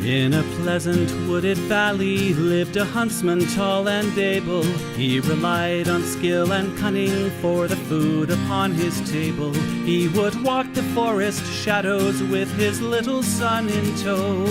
In a pleasant wooded valley lived a huntsman tall and able. He relied on skill and cunning for the food upon his table. He would walk the forest shadows with his little son in tow,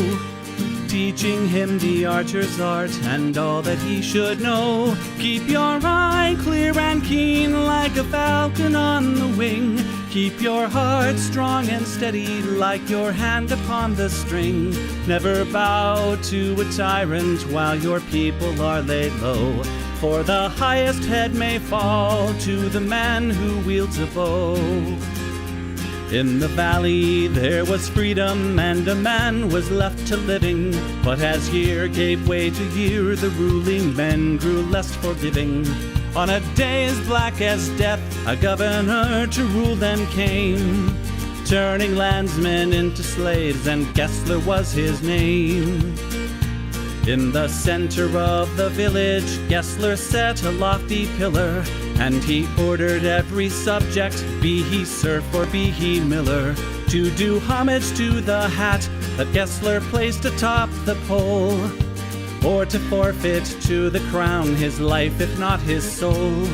teaching him the archer's art and all that he should know. Keep your eye clear and keen like a falcon on the wing. Keep your heart strong and steady like your hand upon the string. Never bow to a tyrant while your people are laid low, for the highest head may fall to the man who wields a bow. In the valley there was freedom, and a man was left to living. But as year gave way to year, the ruling men grew less forgiving. On a day as black as death, a governor to rule them came, turning landsmen into slaves, and Gessler was his name. In the center of the village, Gessler set a lofty pillar, and he ordered every subject, be he serf or be he miller, to do homage to the hat that Gessler placed atop the pole, or to forfeit to the crown his life, if not his soul.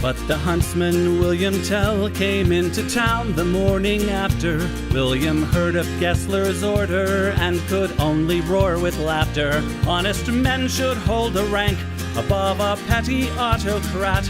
But the huntsman William Tell came into town the morning after. William heard of Gessler's order and could only roar with laughter. Honest men should hold a rank above a petty autocrat.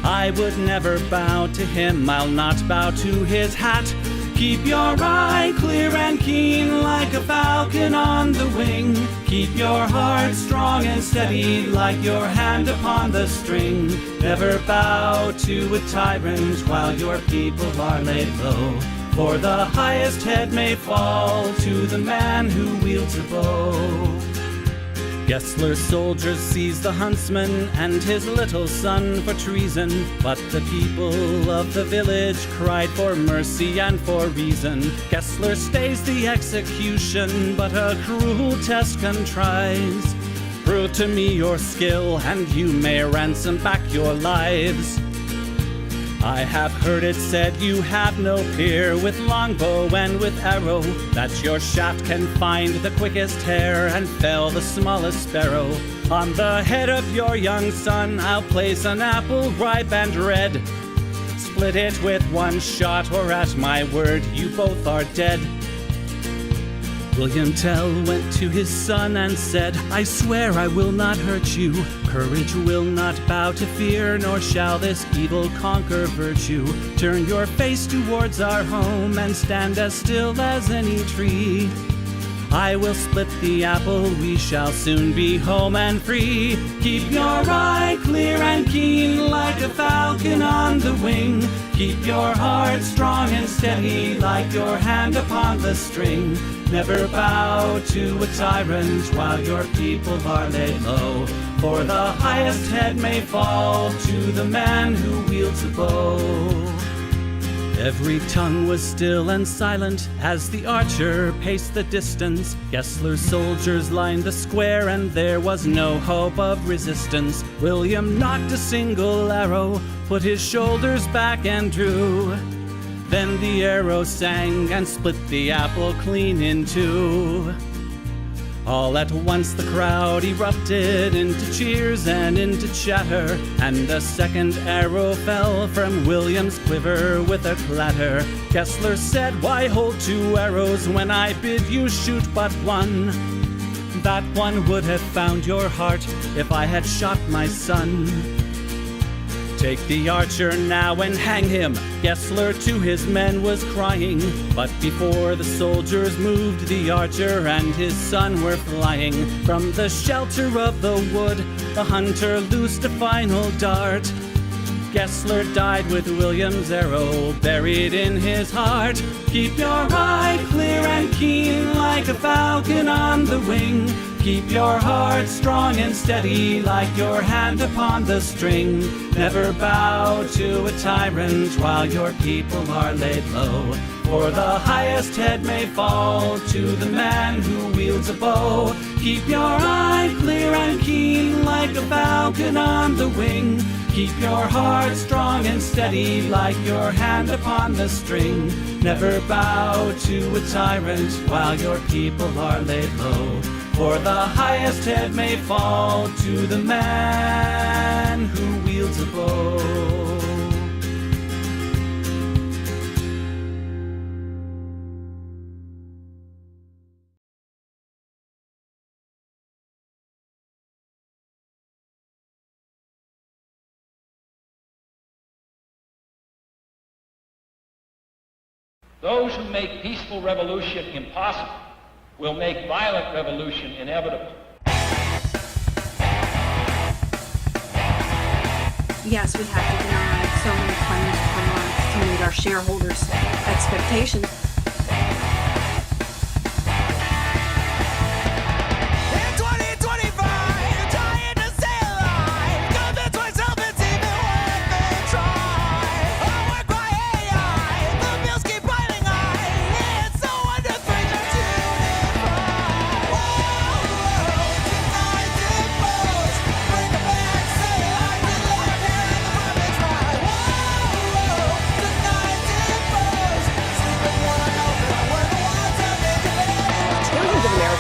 I would never bow to him, I'll not bow to his hat. Keep your eye clear and keen like a falcon on the wing. Keep your heart strong and steady like your hand upon the string. Never bow to a tyrant while your people are laid low, for the highest head may fall to the man who wields a bow. Gessler's soldiers seized the huntsman and his little son for treason, but the people of the village cried for mercy and for reason. Gessler stays the execution, but a cruel test contrives. Prove to me your skill, and you may ransom back your lives. I have heard it said you have no peer with longbow and with arrow, that your shaft can find the quickest hare and fell the smallest sparrow. On the head of your young son I'll place an apple ripe and red. Split it with one shot, or at my word you both are dead. William Tell went to his son and said, I swear I will not hurt you. Courage will not bow to fear, nor shall this evil conquer virtue. Turn your face towards our home and stand as still as any tree. I will split the apple, we shall soon be home and free. Keep your eye clear and keen like a falcon on the wing. Keep your heart strong and steady like your hand upon the string. Never bow to a tyrant while your people are laid low, for the highest head may fall to the man who wields a bow. Every tongue was still and silent as the archer paced the distance. Gessler's soldiers lined the square, and there was no hope of resistance. William knocked a single arrow, put his shoulders back and drew. Then the arrow sang and split the apple clean in two. All at once the crowd erupted into cheers and into chatter, and a second arrow fell from William's quiver with a clatter. Gessler said, why hold two arrows when I bid you shoot but one? That one would have found your heart if I had shot my son. Take the archer now and hang him, Gessler to his men was crying. But before the soldiers moved, the archer and his son were flying. From the shelter of the wood, the hunter loosed a final dart. Gessler died with William's arrow buried in his heart. Keep your eye clear and keen like a falcon on the wing. Keep your heart strong and steady like your hand upon the string. Never bow to a tyrant while your people are laid low. For the highest head may fall to the man who wields a bow. Keep your eye clear and keen like a falcon on the wing. Keep your heart strong and steady like your hand upon the string. Never bow to a tyrant while your people are laid low. For the highest head may fall to the man who wields a bow. Those who make peaceful revolution impossible will make violent revolution inevitable. Yes, we have to deny so many claims per month to meet our shareholders' expectations.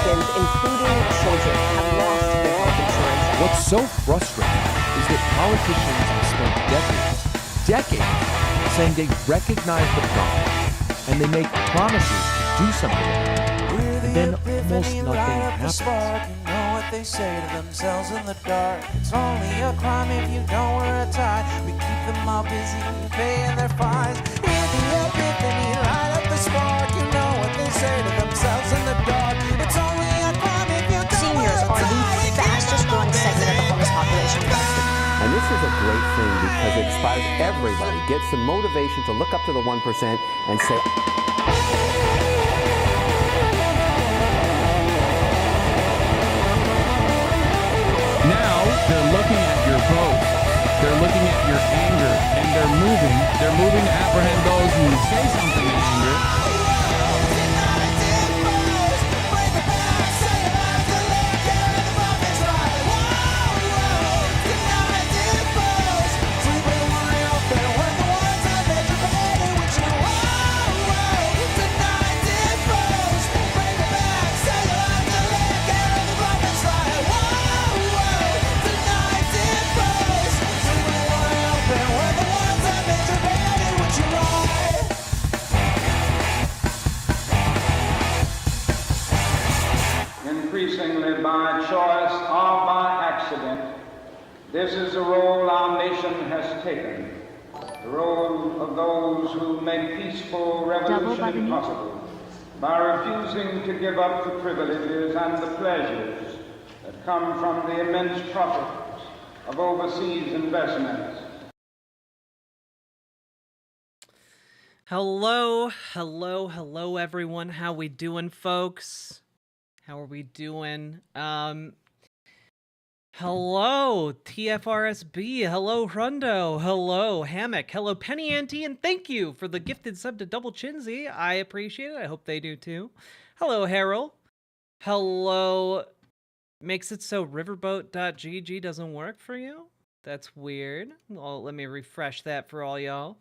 Including children, have lost their health insurance. What's so frustrating is that politicians have spent decades saying they recognize the problem and they make promises to do something about it, and then almost nothing happens. You know what they say to themselves in the dark. It's only a crime if you don't wear a tie. We keep them all busy paying their fines. Hear the epiphany, light up the spark. You know what they say to themselves in the dark. It's only a crime if you don't wear a tie. Seniors are the fastest growing segment of the homeless population. And this is a great thing because it inspires everybody, gets some motivation to look up to the 1% and say, now they're looking at your vote, they're looking at your anger, and they're moving to apprehend those who say something in anger. Increasingly by choice or by accident, this is the role our nation has taken, the role of those who make peaceful revolution impossible by refusing to give up the privileges and the pleasures that come from the immense profits of overseas investments. Hello, everyone. How we doing, folks? How are we doing? Hello, TFRSB. Hello, Hundo. Hello, Hammock. Hello, Penny Auntie, and thank you for the gifted sub to Double Chinsey. I appreciate it. I hope they do too. Hello, Harold. Hello. Makes it so riverboat.gg doesn't work for you? That's weird. Well, let me refresh that for all y'all.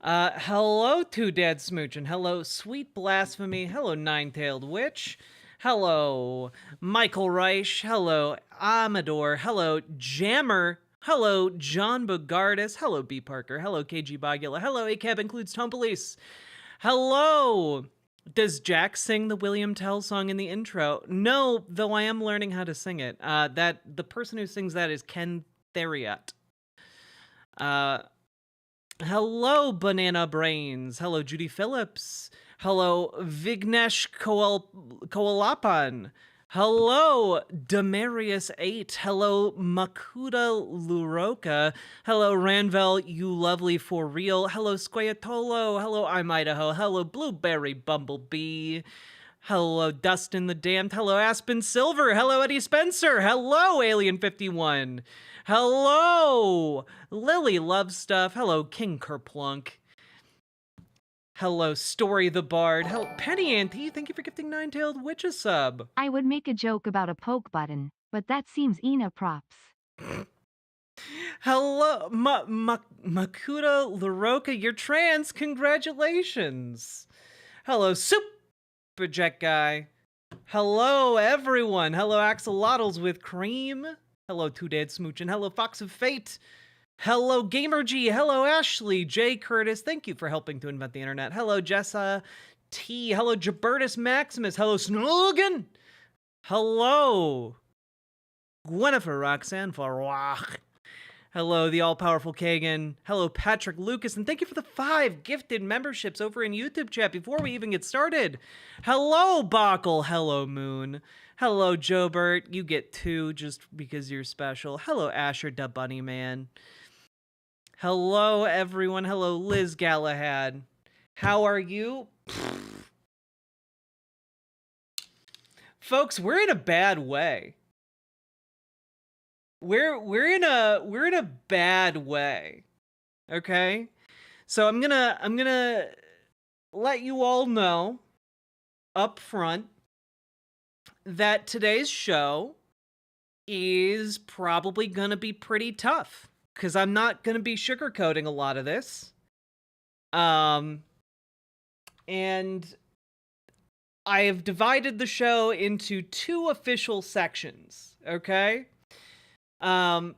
Hello, Two Dad Smooch, and hello, Sweet Blasphemy. Hello, Nine-Tailed Witch. Hello, Michael Reich. Hello, Amador. Hello, Jammer. Hello, John Bogardus. Hello, B. Parker. Hello, KG Bogula. Hello, ACAB includes Tone Police. Hello. Does Jack sing the William Tell song in the intro? No, though I am learning how to sing it. The person who sings that is Ken Theriot. Hello, Banana Brains. Hello, Judy Phillips. Hello, Vignesh Koalapan. Hello, Demarius8. Hello, Makuda Luroka. Hello, Ranvel, you lovely for real. Hello, Squayatolo. Hello, I'm Idaho. Hello, Blueberry Bumblebee. Hello, Dustin the Damned. Hello, Aspen Silver. Hello, Eddie Spencer. Hello, Alien 51. Hello, Lily Love Stuff. Hello, King Kerplunk. Hello, Story the Bard. Hello, Penny Auntie. Thank you for gifting Nine-Tailed Witch a sub. I would make a joke about a poke button, but that seems Ina props. Hello, Makuta Laroka. You're trans. Congratulations. Hello, Superjet Guy. Hello, everyone. Hello, Axolotls with Cream. Hello, Two Dead Smoochin'. Hello, Fox of Fate. Hello, Gamer G. Hello, Ashley. J. Curtis. Thank you for helping to invent the internet. Hello, Jessa T. Hello, Jabertus Maximus. Hello, Snoogan. Hello, Gwennifer Roxanne Farwach. Hello, the all-powerful Kagan. Hello, Patrick Lucas. And thank you for the 5 gifted memberships over in YouTube chat before we even get started. Hello, Bokkel. Hello, Moon. Hello, Jobert. You get 2 just because you're special. Hello, Asher Da Bunny Man. Hello, everyone. Hello, Liz Galahad. How are you? Folks, we're in a bad way. We're in a bad way. Okay? So I'm gonna let you all know up front that today's show is probably gonna be pretty tough, because I'm not gonna be sugarcoating a lot of this. And I have divided the show into 2 official sections, okay? The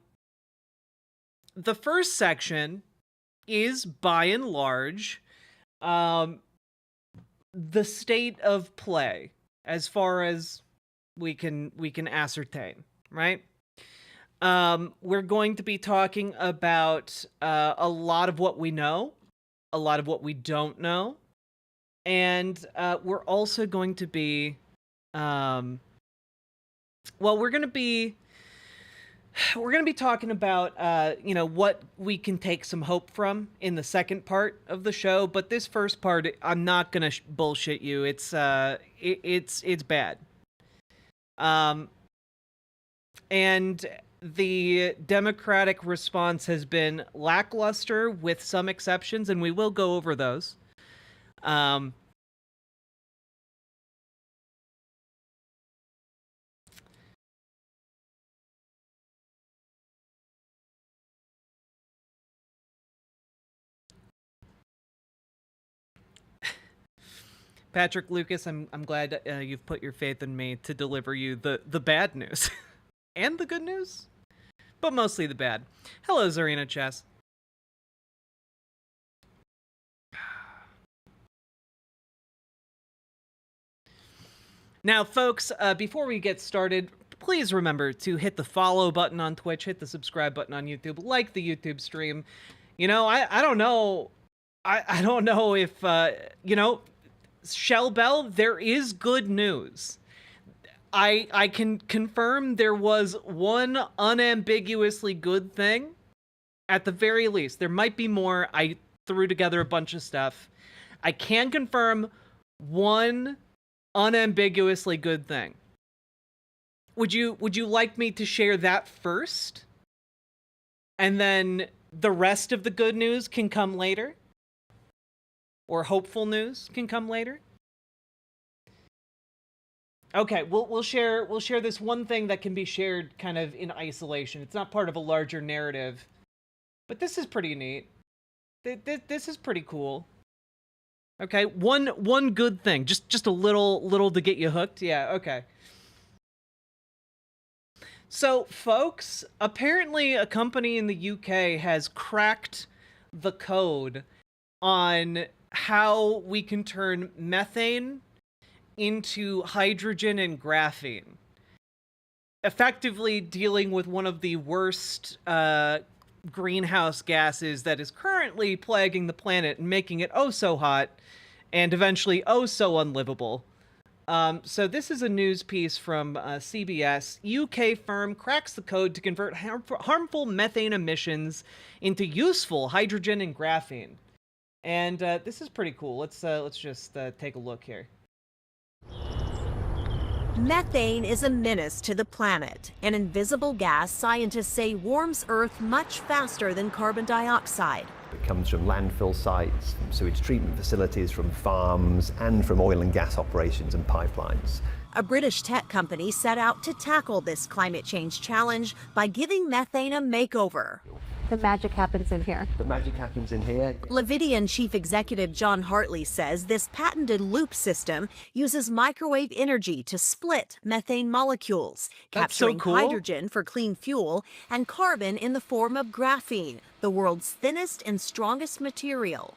first section is, by and large, the state of play, as far as we can ascertain, right? We're going to be talking about a lot of what we know, a lot of what we don't know, and we're also going to be, we're going to be talking about, what we can take some hope from in the second part of the show. But this first part, I'm not gonna bullshit you. It's bad. And the Democratic response has been lackluster with some exceptions, and we will go over those. Patrick Lucas, I'm glad you've put your faith in me to deliver you the bad news and the good news, but mostly the bad. Hello, Zarina Chess. Now, folks, before we get started, please remember to hit the follow button on Twitch, hit the subscribe button on YouTube, like the YouTube stream. You know, I don't know. I don't know if, Shell Bell, there is good news. I can confirm there was one unambiguously good thing. At the very least. There might be more. I threw together a bunch of stuff. I can confirm one unambiguously good thing. Would you like me to share that first? And then the rest of the good news can come later? Or hopeful news can come later? Okay, we'll share this one thing that can be shared kind of in isolation. It's not part of a larger narrative. But this is pretty neat. This is pretty cool. Okay, one good thing. Just a little to get you hooked. Yeah, okay. So, folks, apparently a company in the UK has cracked the code on how we can turn methane into hydrogen and graphene, effectively dealing with one of the worst greenhouse gases that is currently plaguing the planet and making it oh so hot and eventually oh so unlivable. So this is a news piece from CBS. UK firm cracks the code to convert harmful methane emissions into useful hydrogen and graphene. And this is pretty cool. Let's just take a look here. Methane is a menace to the planet, an invisible gas scientists say warms Earth much faster than carbon dioxide. It comes from landfill sites, from sewage treatment facilities, from farms, and from oil and gas operations and pipelines. A British tech company set out to tackle this climate change challenge by giving methane a makeover. The magic happens in here. The magic happens in here. Levidian Chief Executive John Hartley says this patented loop system uses microwave energy to split methane molecules, capturing hydrogen for clean fuel and carbon in the form of graphene, the world's thinnest and strongest material.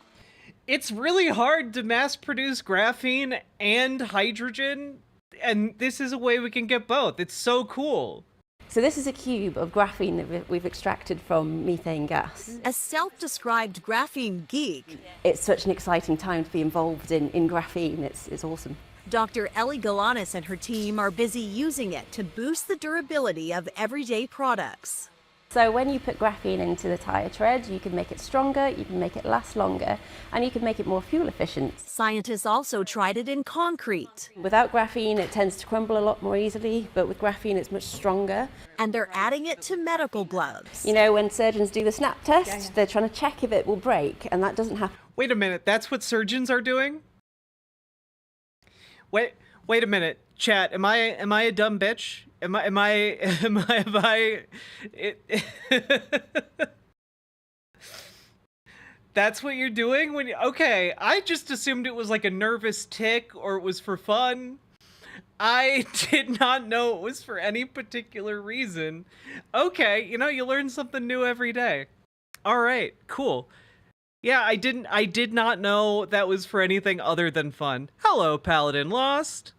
It's really hard to mass produce graphene and hydrogen, and this is a way we can get both. It's so cool. So this is a cube of graphene that we've extracted from methane gas. A self-described graphene geek, It's such an exciting time to be involved in graphene. It's awesome. Dr. Ellie Galanis and her team are busy using it to boost the durability of everyday products. So when you put graphene into the tire tread, you can make it stronger, you can make it last longer, and you can make it more fuel efficient. Scientists also tried it in concrete. Without graphene, it tends to crumble a lot more easily, but with graphene, it's much stronger. And they're adding it to medical gloves. You know, when surgeons do the snap test, they're trying to check if it will break, and that doesn't happen. Wait a minute, that's what surgeons are doing? Wait a minute, chat. Am I a dumb bitch? That's what you're doing when you, okay, I just assumed it was like a nervous tick or it was for fun. I did not know it was for any particular reason. Okay, you know, you learn something new every day. All right, cool. Yeah, I did not know that was for anything other than fun. Hello, Paladin Lost.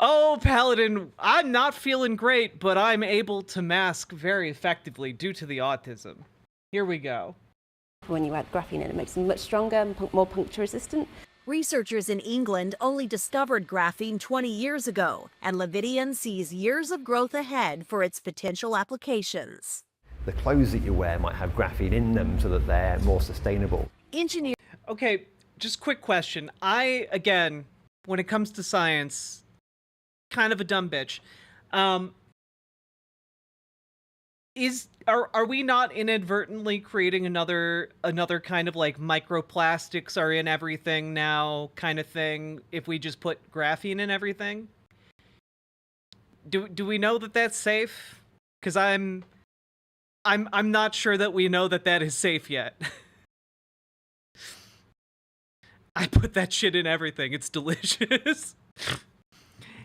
Oh, Paladin, I'm not feeling great, but I'm able to mask very effectively due to the autism. Here we go. When you add graphene in, it makes them much stronger and more puncture resistant. Researchers in England only discovered graphene 20 years ago, and Levidian sees years of growth ahead for its potential applications. The clothes that you wear might have graphene in them so that they're more sustainable. Engineer. Okay, just quick question. Again, when it comes to science, kind of a dumb bitch. Are we not inadvertently creating another kind of like microplastics are in everything now kind of thing if we just put graphene in everything? Do we know that that's safe? Because I'm not sure that we know that that is safe yet. I put that shit in everything. It's delicious.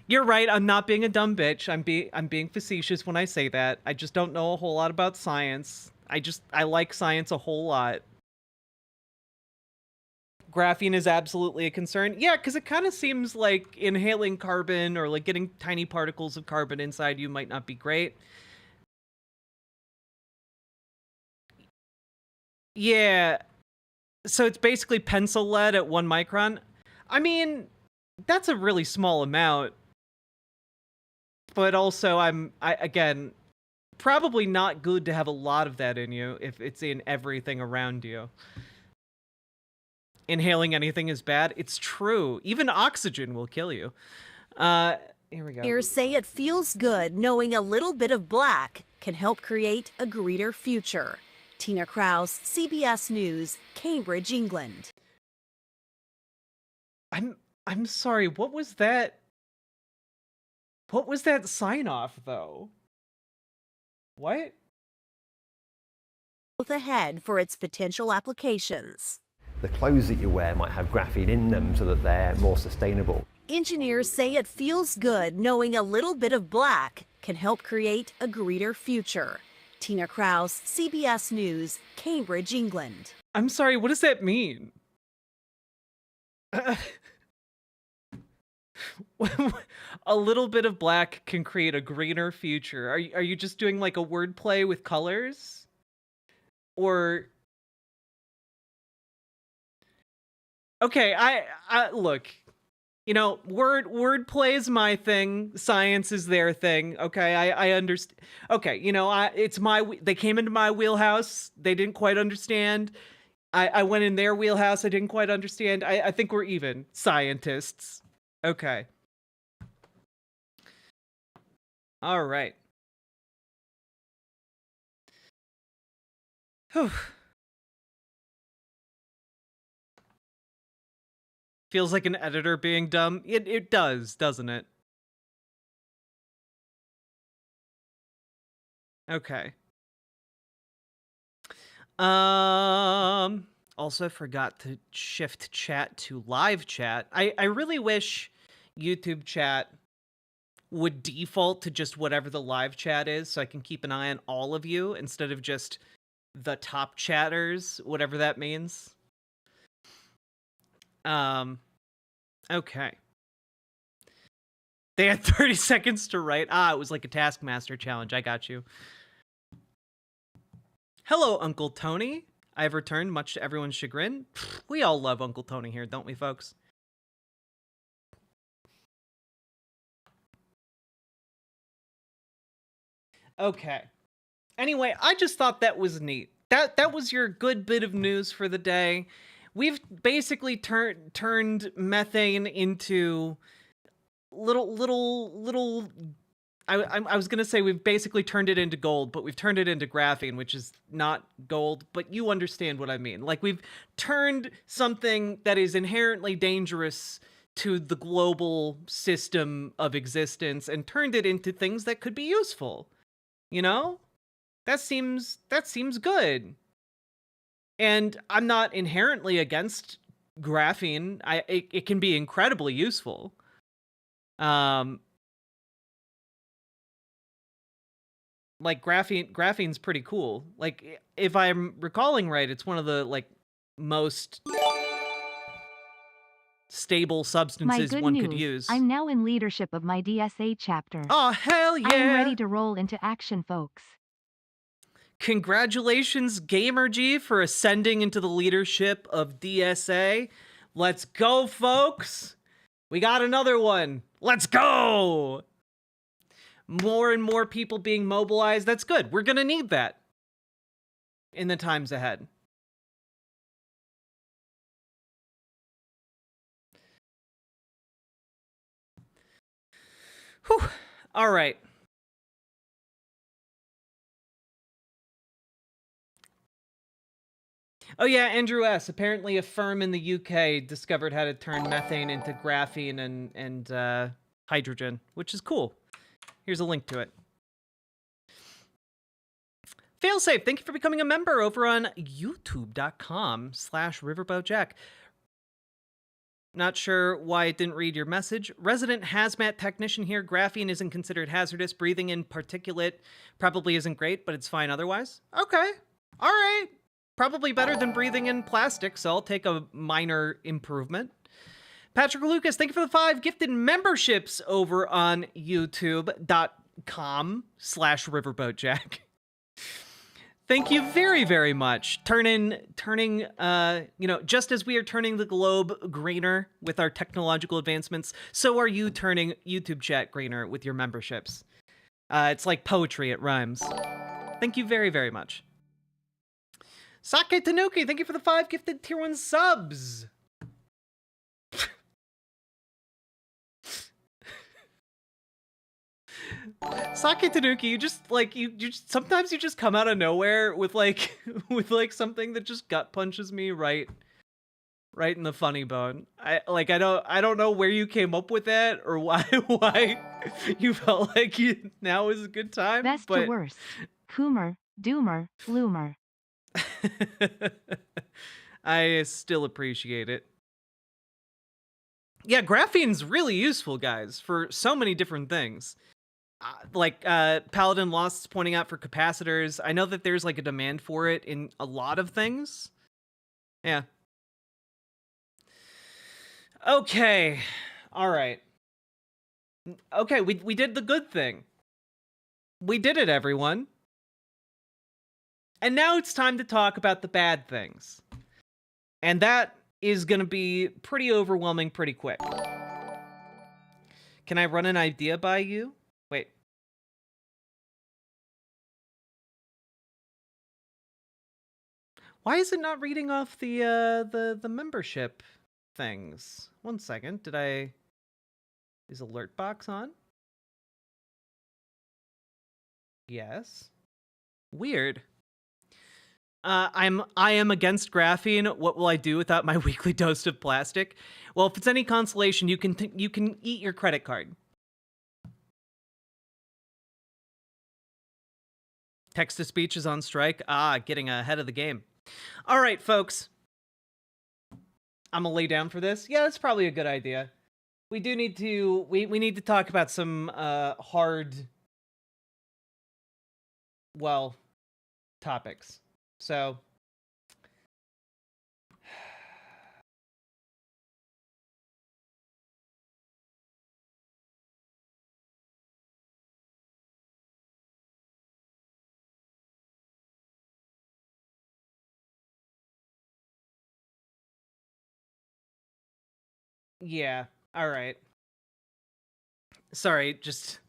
You're right, I'm not being a dumb bitch. I'm being facetious when I say that. I just don't know a whole lot about science. I like science a whole lot. Graphene is absolutely a concern. Yeah, because it kind of seems like inhaling carbon or like getting tiny particles of carbon inside you might not be great. Yeah. So it's basically pencil lead at 1 micron. I mean, that's a really small amount. But also, again, probably not good to have a lot of that in you if it's in everything around you. Inhaling anything is bad. It's true. Even oxygen will kill you. Here we go. Engineers say it feels good knowing a little bit of black can help create a greener future. Tina Krause, CBS News, Cambridge, England. I'm sorry, what was that? What was that sign off though? What? Ahead for its potential applications. The clothes that you wear might have graphene in them so that they're more sustainable. Engineers say it feels good knowing a little bit of black can help create a greener future. Tina Krause, CBS News, Cambridge, England. I'm sorry, what does that mean? A little bit of black can create a greener future. Are you just doing like a wordplay with colors? Or okay, I look, you know, wordplay is my thing, science is their thing. Okay, I understand. Okay, you know, they came into my wheelhouse, they didn't quite understand. I went in their wheelhouse, I didn't quite understand. I think we're even, scientists. Okay. All right. Whew. Feels like an editor being dumb. It does, doesn't it? Okay. Also forgot to shift chat to live chat. I really wish YouTube chat would default to just whatever the live chat is, so I can keep an eye on all of you instead of just the top chatters, whatever that means. Okay. They had 30 seconds to write. It was like a Taskmaster challenge. I got you. Hello, Uncle Tony. I have returned, much to everyone's chagrin. We all love Uncle Tony here, don't we, folks? Okay. Anyway, I just thought that was neat. That was your good bit of news for the day. We've basically turned methane into little. I was gonna say we've basically turned it into gold, but we've turned it into graphene, which is not gold. But you understand what I mean. Like, we've turned something that is inherently dangerous to the global system of existence and turned it into things that could be useful. You know? That seems good. And I'm not inherently against graphene. It can be incredibly useful. Like, graphene's pretty cool. Like, if I'm recalling right, it's one of the like most stable substances one could use. I'm now in leadership of my DSA chapter. Oh, hell yeah! I am ready to roll into action, folks. Congratulations, Gamergy, for ascending into the leadership of DSA. Let's go, folks! We got another one. Let's go! More and more people being mobilized. That's good. We're gonna need that in the times ahead. Whew. All right. Oh yeah, Andrew S. Apparently a firm in the UK discovered how to turn methane into graphene and hydrogen, which is cool. Here's a link to it. Failsafe, thank you for becoming a member over on youtube.com/riverboatjack. Not sure why it didn't read your message. Resident hazmat technician here. Graphene isn't considered hazardous. Breathing in particulate probably isn't great, but it's fine otherwise. Okay. All right. Probably better than breathing in plastic, so I'll take a minor improvement. Patrick Lucas, thank you for the 5 gifted memberships over on youtube.com/riverboatjack. Thank you very, very much. Turning, just as we are turning the globe greener with our technological advancements, so are you turning YouTube chat greener with your memberships. It's like poetry, it rhymes. Thank you very, very much. Sake Tanuki, thank you for the 5 gifted tier 1 subs. Sake Tanuki, you just sometimes you just come out of nowhere with like something that just gut punches me right in the funny bone. I don't know where you came up with that or why you felt like now is a good time. Best to worst. Coomer, doomer, loomer. I still appreciate it. Yeah, graphene's really useful, guys, for so many different things. Paladin Lost's pointing out for capacitors. I know that there's like a demand for it in a lot of things. Yeah. Okay. All right. Okay, we did the good thing. We did it, everyone. And now it's time to talk about the bad things. And that is going to be pretty overwhelming pretty quick. Can I run an idea by you? Wait. Why is it not reading off the membership things? 1 second. Is alert box on? Yes. Weird. I am against graphene. What will I do without my weekly dose of plastic? Well, if it's any consolation, you can eat your credit card. Text to speech is on strike. Getting ahead of the game. All right, folks. I'm gonna lay down for this. Yeah, that's probably a good idea. We do need to we need to talk about some hard, well, topics. So yeah, all right. Sorry, just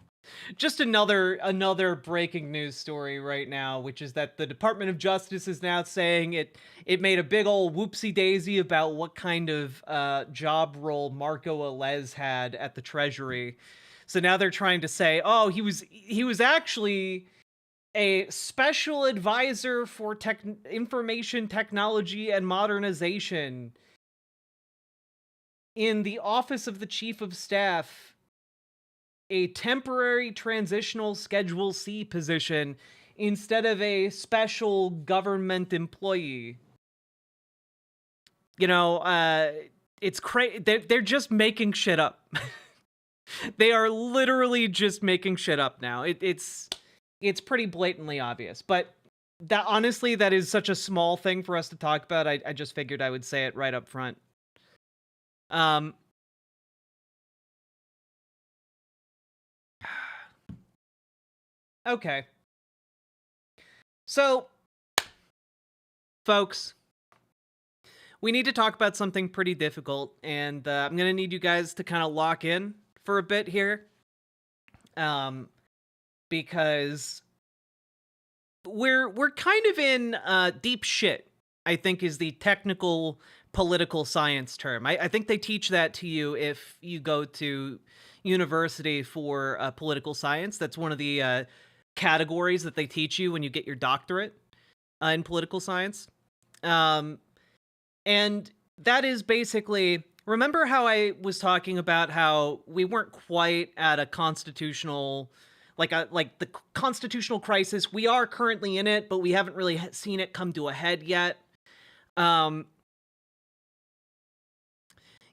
another breaking news story right now, which is that the Department of Justice is now saying it made a big old whoopsie daisy about what kind of job role Marco Alez had at the Treasury. So now they're trying to say, oh, he was actually a special advisor for information technology and modernization in the Office of the Chief of Staff, a temporary transitional Schedule C position instead of a special government employee. You know, it's crazy. They're just making shit up. They are literally just making shit up now. It's pretty blatantly obvious. But that honestly, that is such a small thing for us to talk about. I just figured I would say it right up front. Okay. So, folks, we need to talk about something pretty difficult, and I'm going to need you guys to kind of lock in for a bit here. Because we're kind of in deep shit, I think is the technical political science term. I think they teach that to you if you go to university for political science. That's one of the categories that they teach you when you get your doctorate in political science. And that is basically, remember how I was talking about how we weren't quite at a constitutional, like the constitutional crisis. We are currently in it, but we haven't really seen it come to a head yet.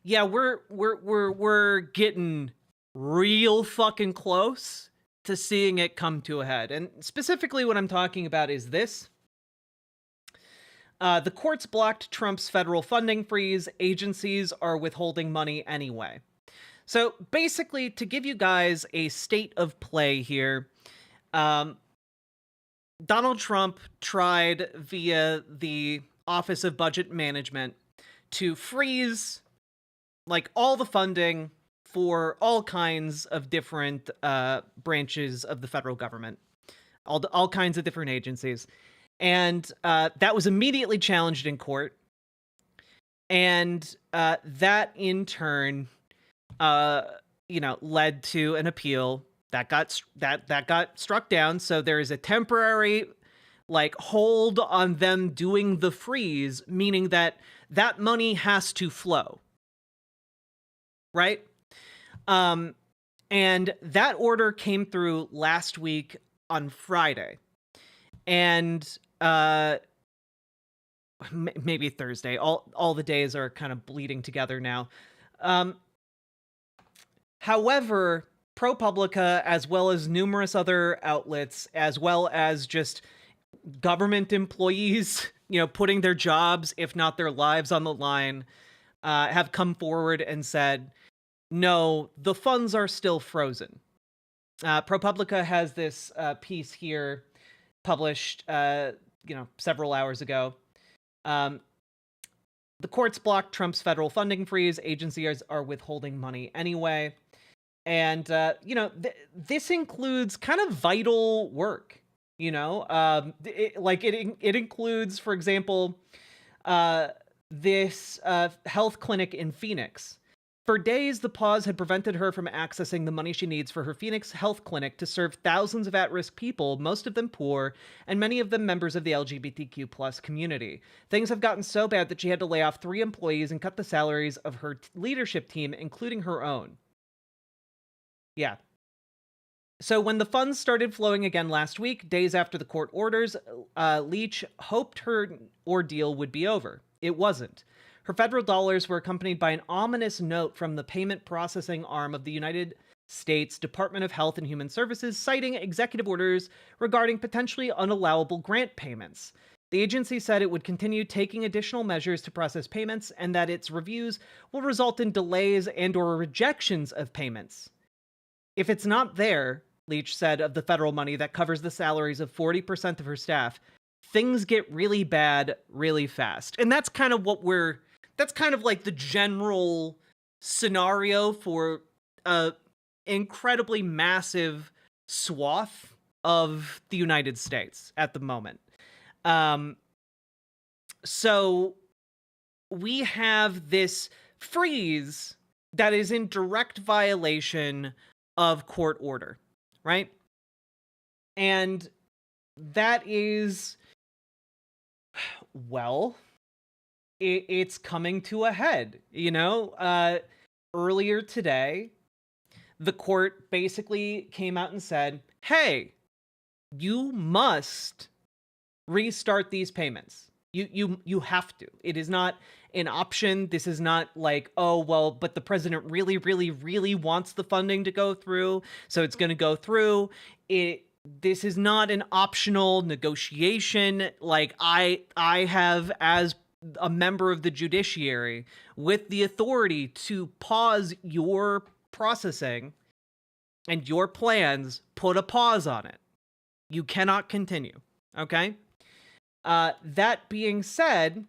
Yeah, we're getting real fucking close to seeing it come to a head. And specifically what I'm talking about is this. The courts blocked Trump's federal funding freeze. Agencies are withholding money anyway. So basically, to give you guys a state of play here, Donald Trump tried via the Office of Budget Management to freeze like all the funding for all kinds of different branches of the federal government, all kinds of different agencies. And that was immediately challenged in court. And that in turn, led to an appeal that got struck down. So there is a temporary hold on them doing the freeze, meaning that money has to flow. Right? And that order came through last week on Friday. And maybe Thursday. All the days are kind of bleeding together now. However, ProPublica, as well as numerous other outlets, as well as just government employees, putting their jobs, if not their lives, on the line, have come forward and said, no, the funds are still frozen. ProPublica has this piece here published, several hours ago. The courts blocked Trump's federal funding freeze. Agencies are withholding money anyway. And, this includes kind of vital work, it includes, for example, this health clinic in Phoenix For days, the pause had prevented her from accessing the money she needs for her Phoenix health clinic to serve thousands of at-risk people, most of them poor, and many of them members of the LGBTQ+ community. Things have gotten so bad that she had to lay off 3 employees and cut the salaries of her leadership team, including her own. Yeah. So when the funds started flowing again last week, days after the court orders, Leach hoped her ordeal would be over. It wasn't. Her federal dollars were accompanied by an ominous note from the payment processing arm of the United States Department of Health and Human Services, citing executive orders regarding potentially unallowable grant payments. The agency said it would continue taking additional measures to process payments and that its reviews will result in delays and/or rejections of payments. If it's not there, Leach said of the federal money that covers the salaries of 40% of her staff, things get really bad really fast. And that's kind of that's kind of like the general scenario for a incredibly massive swath of the United States at the moment. So we have this freeze that is in direct violation of court order, right? And that is, well, it's coming to a head, you know? Earlier today, the court basically came out and said, hey, you must restart these payments. You have to. It is not an option. This is not like, oh, well, but the president really, really, really wants the funding to go through, so it's going to go through. This is not an optional negotiation. Like, I have, as a member of the judiciary, with the authority to pause your processing and your plans, put a pause on it. You cannot continue, okay? That being said,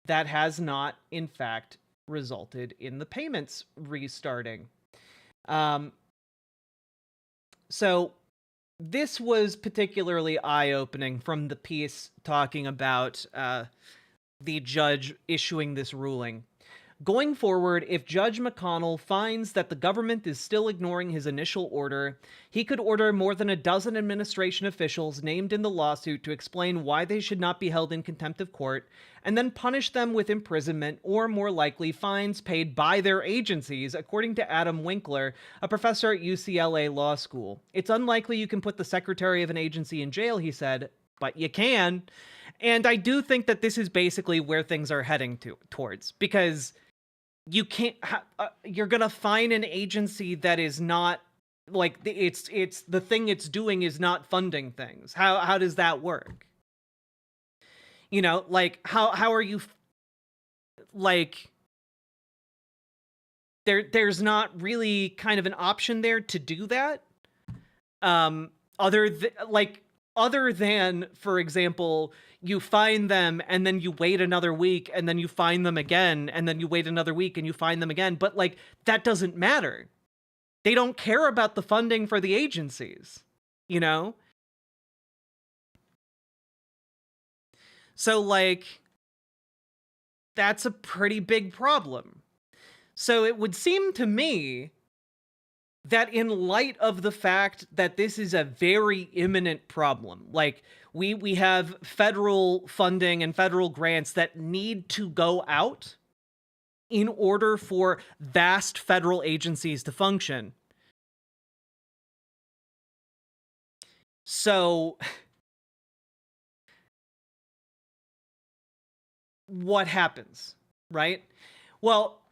that has not, in fact, resulted in the payments restarting. So this was particularly eye-opening from the piece talking about the judge issuing this ruling. Going forward, if Judge McConnell finds that the government is still ignoring his initial order, he could order more than a dozen administration officials named in the lawsuit to explain why they should not be held in contempt of court, and then punish them with imprisonment or, more likely, fines paid by their agencies, according to Adam Winkler, a professor at UCLA Law School. It's unlikely you can put the secretary of an agency in jail, he said, but you can. And I do think that this is basically where things are heading towards, because you can't, you're gonna find an agency that is not, like, it's the thing it's doing is not funding things. How does that work? You know, like, how are you, like, there's not really kind of an option there to do that. Other than, for example, you find them and then you wait another week and then you find them again and then you wait another week and you find them again. But, like, that doesn't matter. They don't care about the funding for the agencies, you know? So, like, that's a pretty big problem. So it would seem to me that in light of the fact that this is a very imminent problem, like, we have federal funding and federal grants that need to go out in order for vast federal agencies to function. So what happens, right? Well,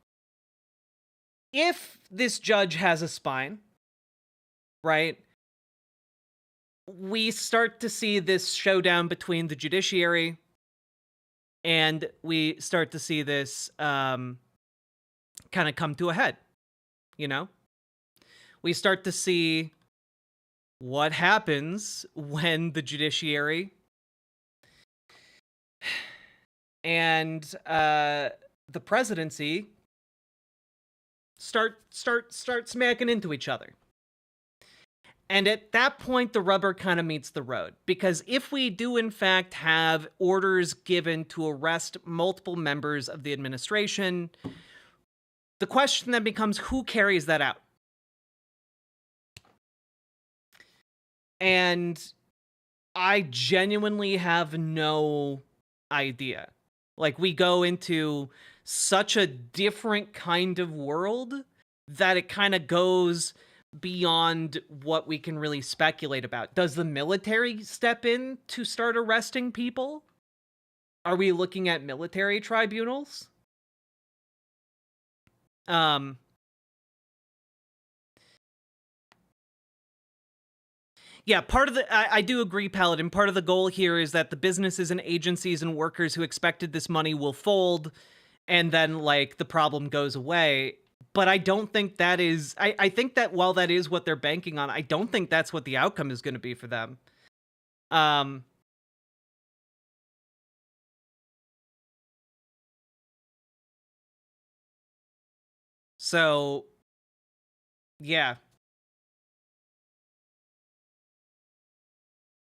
if this judge has a spine, right, we start to see this showdown between the judiciary, and we start to see this kind of come to a head, you know? We start to see what happens when the judiciary and the presidency start smacking into each other. And at that point, the rubber kind of meets the road. Because if we do, in fact, have orders given to arrest multiple members of the administration, The question then becomes, who carries that out? And I genuinely have no idea. Like, we go into such a different kind of world that it kind of goes beyond what we can really speculate about. Does the military step in to start arresting people? Are we looking at military tribunals? Yeah, part of I do agree, Paladin. Part of the goal here is that the businesses and agencies and workers who expected this money will fold, and then, like, the problem goes away. But I don't think that is... I think that while that is what they're banking on, I don't think that's what the outcome is going to be for them. So, yeah.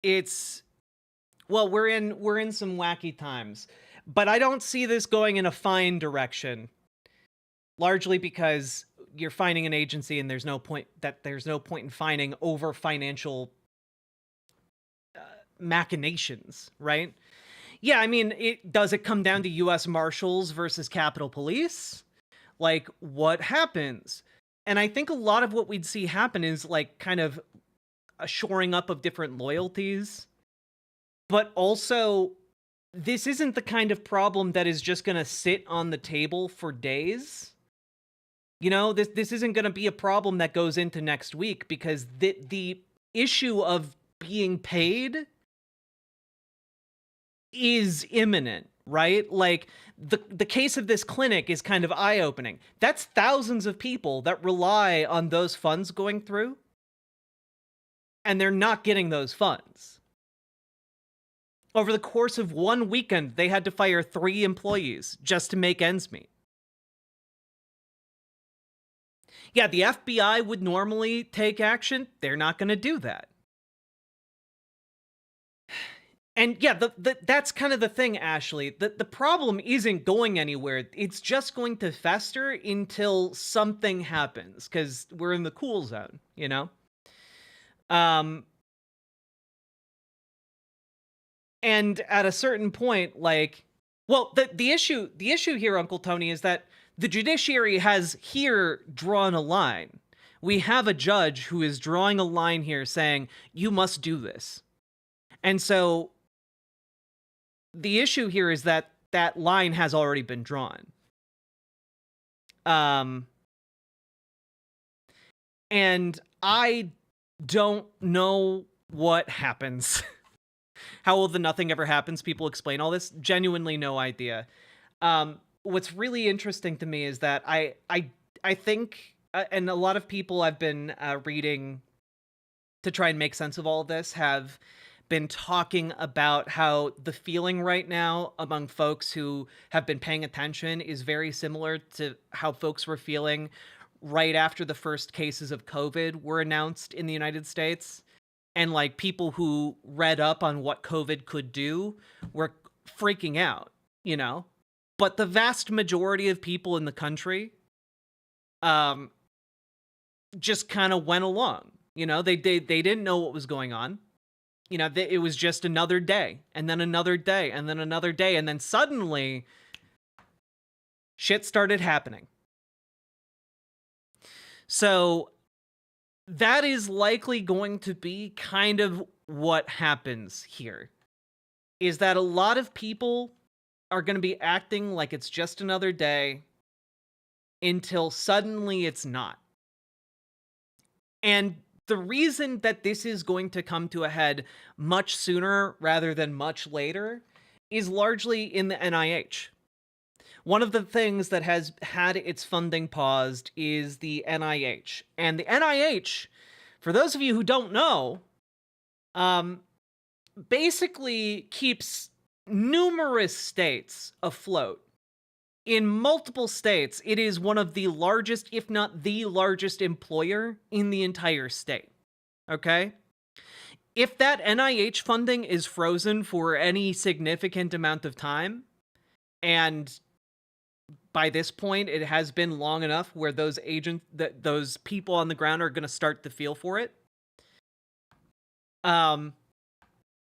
It's... Well, we're in some wacky times. But I don't see this going in a fine direction. Largely because you're fining an agency and there's no point in fining over financial machinations, right? Yeah, I mean, does it come down to U.S. Marshals versus Capitol Police? Like, what happens? And I think a lot of what we'd see happen is, like, kind of a shoring up of different loyalties. But also, this isn't the kind of problem that is just going to sit on the table for days. You know, this isn't going to be a problem that goes into next week, because the issue of being paid is imminent, right? Like, the case of this clinic is kind of eye-opening. That's thousands of people that rely on those funds going through, and they're not getting those funds. Over the course of one weekend, they had to fire 3 employees just to make ends meet. Yeah, the FBI would normally take action. They're not going to do that. And yeah, that's kind of the thing, Ashley. The problem isn't going anywhere. It's just going to fester until something happens, because we're in the cool zone, you know? And at a certain point, like... Well, the issue here, Uncle Tony, is that the judiciary has here drawn a line. We have a judge who is drawing a line here saying, you must do this. And so the issue here is that that line has already been drawn. And I don't know what happens. How will the nothing ever happens people explain all this? Genuinely no idea. What's really interesting to me is that I think, and a lot of people I've been reading to try and make sense of all of this have been talking about how the feeling right now among folks who have been paying attention is very similar to how folks were feeling right after the first cases of COVID were announced in the United States. And, like, people who read up on what COVID could do were freaking out, you know? But the vast majority of people in the country just kind of went along. You know, they didn't know what was going on. You know, it was just another day, and then another day, and then another day, and then suddenly shit started happening. So that is likely going to be kind of what happens here, is that a lot of people are going to be acting like it's just another day until suddenly it's not. And the reason that this is going to come to a head much sooner rather than much later is largely in the NIH. One of the things that has had its funding paused is the NIH. And the NIH, for those of you who don't know, basically keeps numerous states afloat. In multiple states, it is one of the largest, if not the largest employer in the entire state. Okay? If that NIH funding is frozen for any significant amount of time, and by this point, it has been long enough where those people on the ground are going to start to feel for it.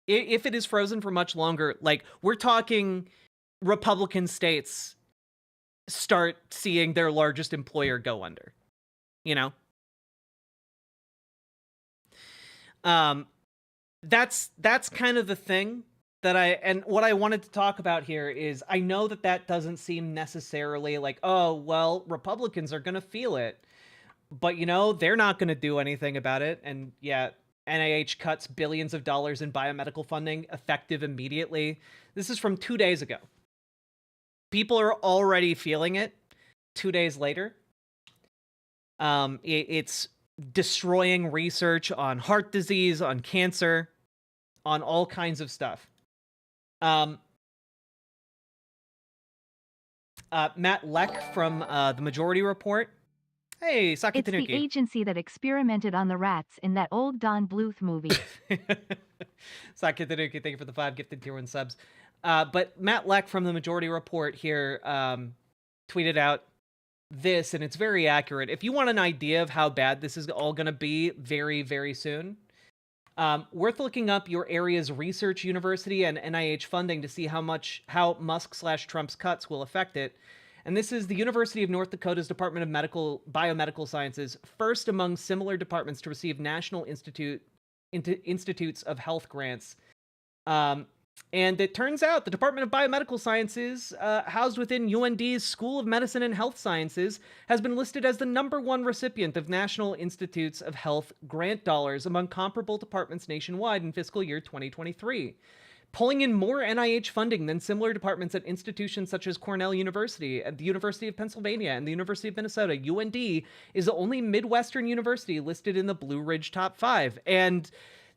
If it is frozen for much longer, like we're talking Republican states start seeing their largest employer go under, you know? That's kind of the thing and what I wanted to talk about here is I know that doesn't seem necessarily like, oh, well, Republicans are going to feel it, but you know, they're not going to do anything about it. And yeah, NIH cuts billions of dollars in biomedical funding effective immediately. This is from 2 days ago. People are already feeling it 2 days later. It's destroying research on heart disease, on cancer, on all kinds of stuff. Matt Leck from the Majority Report. Hey, Saki It's Tanuki. the agency that experimented on the rats in that old Don Bluth movie. Saki Tanuki, thank you for the 5 gifted tier 1 subs. But Matt Leck from the Majority Report here tweeted out this, and it's very accurate. If you want an idea of how bad this is all going to be very, very soon, worth looking up your area's research university and NIH funding to see how Musk/Trump's cuts will affect it. And this is the University of North Dakota's Department of Biomedical Sciences, first among similar departments to receive National Institutes of Health grants. And it turns out the Department of Biomedical Sciences, housed within UND's School of Medicine and Health Sciences, has been listed as the #1 recipient of National Institutes of Health grant dollars among comparable departments nationwide in fiscal year 2023. Pulling in more NIH funding than similar departments at institutions such as Cornell University, at the University of Pennsylvania, and the University of Minnesota, UND is the only Midwestern university listed in the Blue Ridge Top 5. And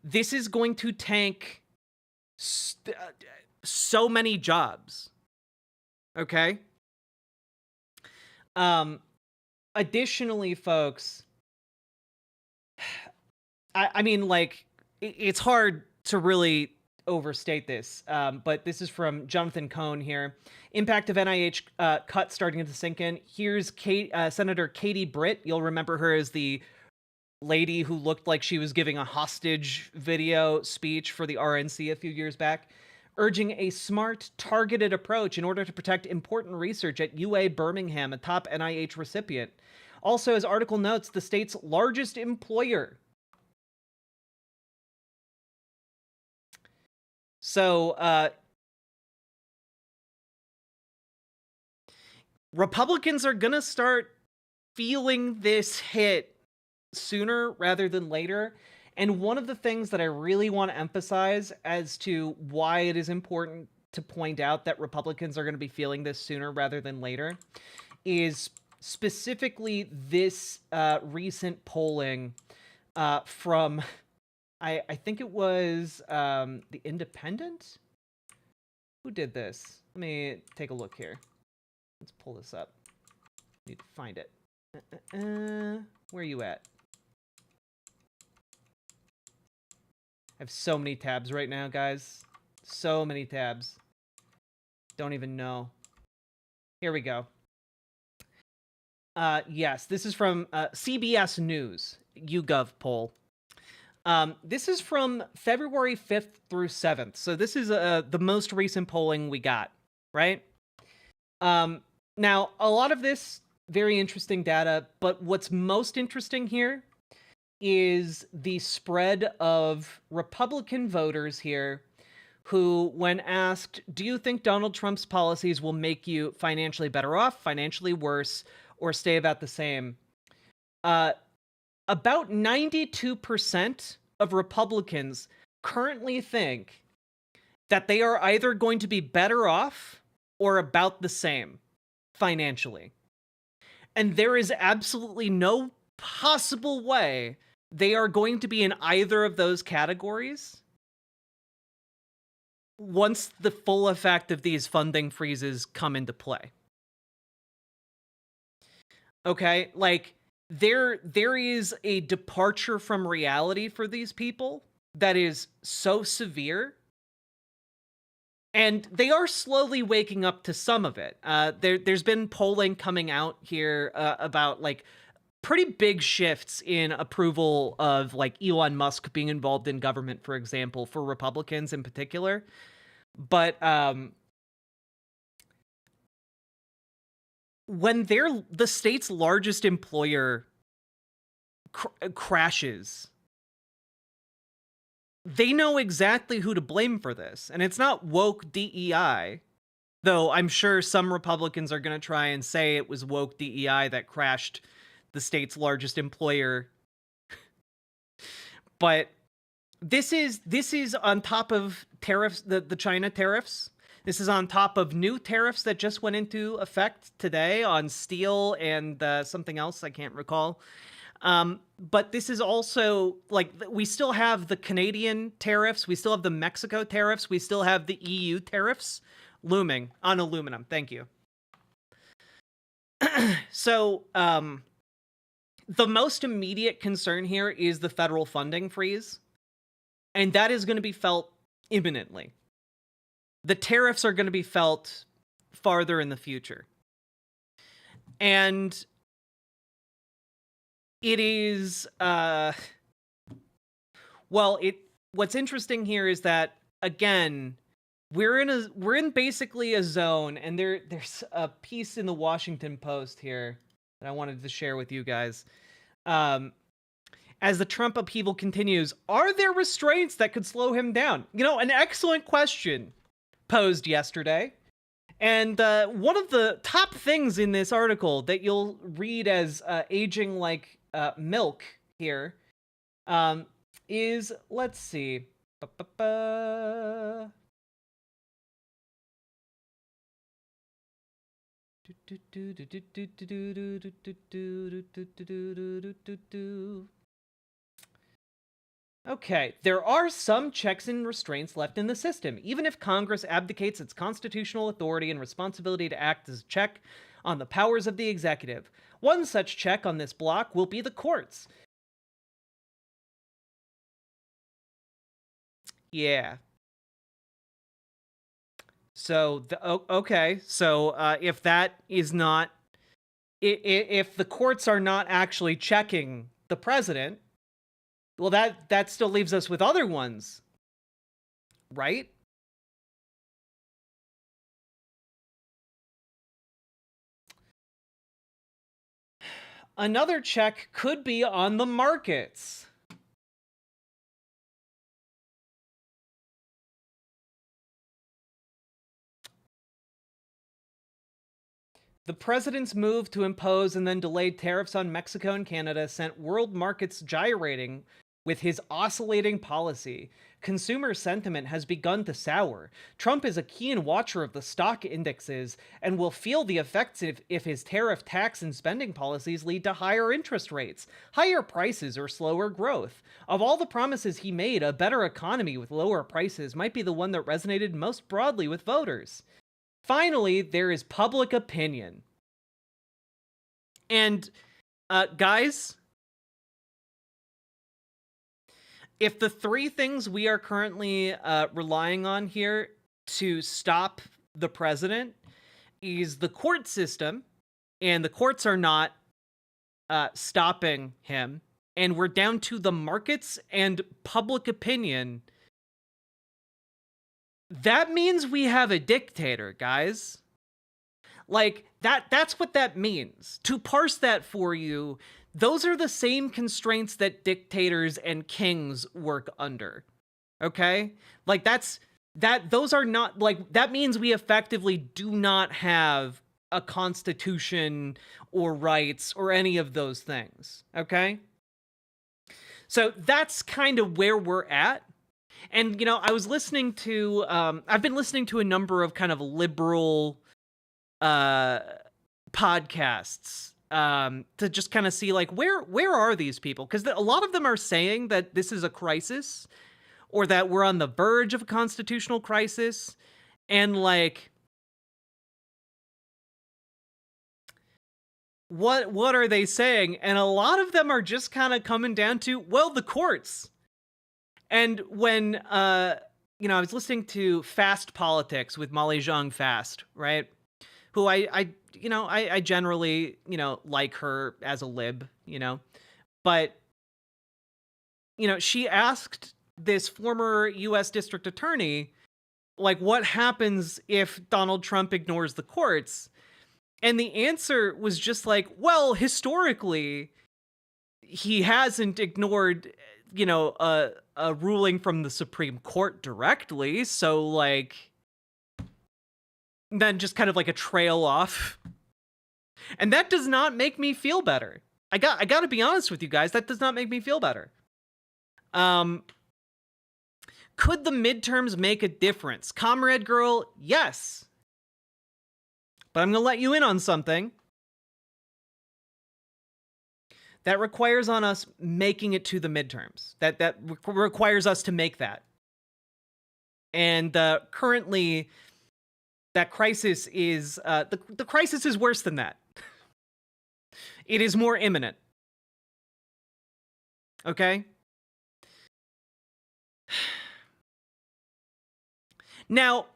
this is going to tank so many jobs. Okay? Additionally, folks, I mean, like, it's hard to really overstate this, but this is from Jonathan Cohn here. Impact of NIH cuts starting to sink in. Here's Senator Katie Britt. You'll remember her as the lady who looked like she was giving a hostage video speech for the RNC a few years back, urging a smart, targeted approach in order to protect important research at UA Birmingham, a top NIH recipient. Also, as article notes, the state's largest employer. So, Republicans are going to start feeling this hit sooner rather than later. And one of the things that I really want to emphasize as to why it is important to point out that Republicans are going to be feeling this sooner rather than later is specifically this recent polling from, I think it was The Independent? Who did this? Let me take a look here. Let's pull this up. Need to find it. Where are you at? I have so many tabs right now, guys. So many tabs. Don't even know. Here we go. Yes, this is from CBS News, YouGov poll. This is from February 5th through 7th. So this is the most recent polling we got, right? Now, a lot of this, very interesting data, but what's most interesting here is the spread of Republican voters here who, when asked, do you think Donald Trump's policies will make you financially better off, financially worse, or stay about the same? About 92% of Republicans currently think that they are either going to be better off or about the same financially. And there is absolutely no possible way they are going to be in either of those categories once the full effect of these funding freezes come into play. Okay, like there is a departure from reality for these people that is so severe And they are slowly waking up to some of it. There's been polling coming out here about like pretty big shifts in approval of like Elon Musk being involved in government, for example, for Republicans in particular. But when the state's largest employer crashes, they know exactly who to blame for this. And it's not woke DEI, though I'm sure some Republicans are going to try and say it was woke DEI that crashed the state's largest employer. But this is on top of tariffs, the China tariffs. This is on top of new tariffs that just went into effect today on steel and something else I can't recall. But this is also, like, we still have the Canadian tariffs, we still have the Mexico tariffs, we still have the EU tariffs looming on aluminum. Thank you. So, the most immediate concern here is the federal funding freeze, and that is going to be felt imminently. The tariffs are going to be felt farther in the future. And it is, what's interesting here is that, again, we're in basically a zone, and there's a piece in the Washington Post here that I wanted to share with you guys. As the Trump upheaval continues, are there restraints that could slow him down? You know, an excellent question posed yesterday. And one of the top things in this article that you'll read as aging like milk here is, let's see. Okay, there are some checks and restraints left in the system, even if Congress abdicates its constitutional authority and responsibility to act as a check on the powers of the executive. One such check on this block will be the courts. Yeah. So, okay, so if that is not, if the courts are not actually checking the president, well, that still leaves us with other ones, right? Another check could be on the markets. The president's move to impose and then delay tariffs on Mexico and Canada sent world markets gyrating with his oscillating policy. Consumer sentiment has begun to sour. Trump is a keen watcher of the stock indexes and will feel the effects if his tariff, tax, and spending policies lead to higher interest rates, higher prices, or slower growth. Of all the promises he made, a better economy with lower prices might be the one that resonated most broadly with voters. Finally, there is public opinion. And, guys, if the three things we are currently relying on here to stop the president is the court system, and the courts are not stopping him, and we're down to the markets and public opinion, that means we have a dictator, guys. Like, that's what that means. To parse that for you, those are the same constraints that dictators and kings work under. Okay? Like, those are not, like, that means we effectively do not have a constitution or rights or any of those things. Okay? So that's kind of where we're at. And, you know, I was listening to, I've been listening to a number of kind of liberal podcasts to just kind of see, like, where are these people? Because a lot of them are saying that this is a crisis or that we're on the verge of a constitutional crisis. And, like, what are they saying? And a lot of them are just kind of coming down to, well, the courts. And when I was listening to Fast Politics with Molly Zhang Fast, right? Who I generally, like her as a lib, but, she asked this former U.S. district attorney, like, what happens if Donald Trump ignores the courts? And the answer was just like, well, historically, he hasn't ignored, a ruling from the Supreme Court directly. So, like, then just kind of like a trail off. And that does not make me feel better. I got to be honest with you guys. That does not make me feel better. Could the midterms make a difference? Comrade Girl, yes. But I'm going to let you in on something. That requires on us making it to the midterms. That requires us to make that. And currently, that crisis is the crisis is worse than that. It is more imminent. Okay? Now,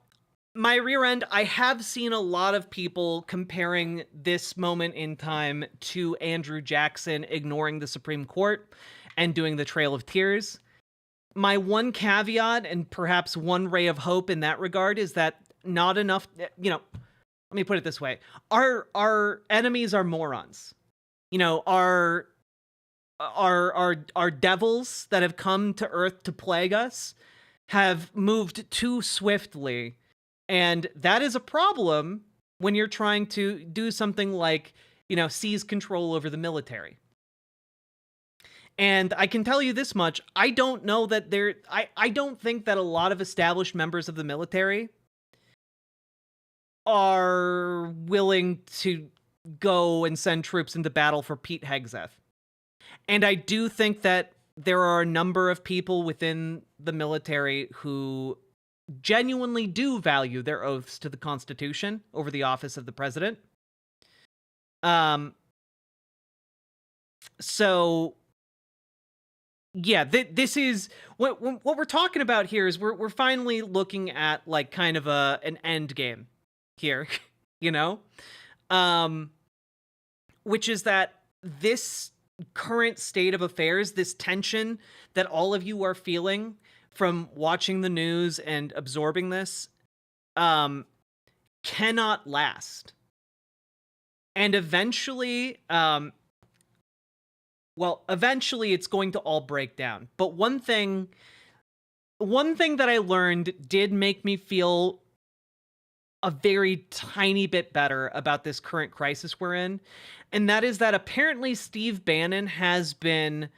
my rear end, I have seen a lot of people comparing this moment in time to Andrew Jackson ignoring the Supreme Court and doing the Trail of Tears. My one caveat and perhaps one ray of hope in that regard is that not enough, let me put it this way. Our enemies are morons. Our devils that have come to Earth to plague us have moved too swiftly. And that is a problem when you're trying to do something like, seize control over the military. And I can tell you this much, I don't know that I don't think that a lot of established members of the military are willing to go and send troops into battle for Pete Hegseth. And I do think that there are a number of people within the military who genuinely do value their oaths to the Constitution over the office of the president. So yeah, this is what we're talking about here is we're finally looking at like kind of an end game here, which is that this current state of affairs, this tension that all of you are feeling from watching the news and absorbing this, cannot last. And eventually, eventually it's going to all break down. But one thing that I learned did make me feel a very tiny bit better about this current crisis we're in. And that is that apparently Steve Bannon has been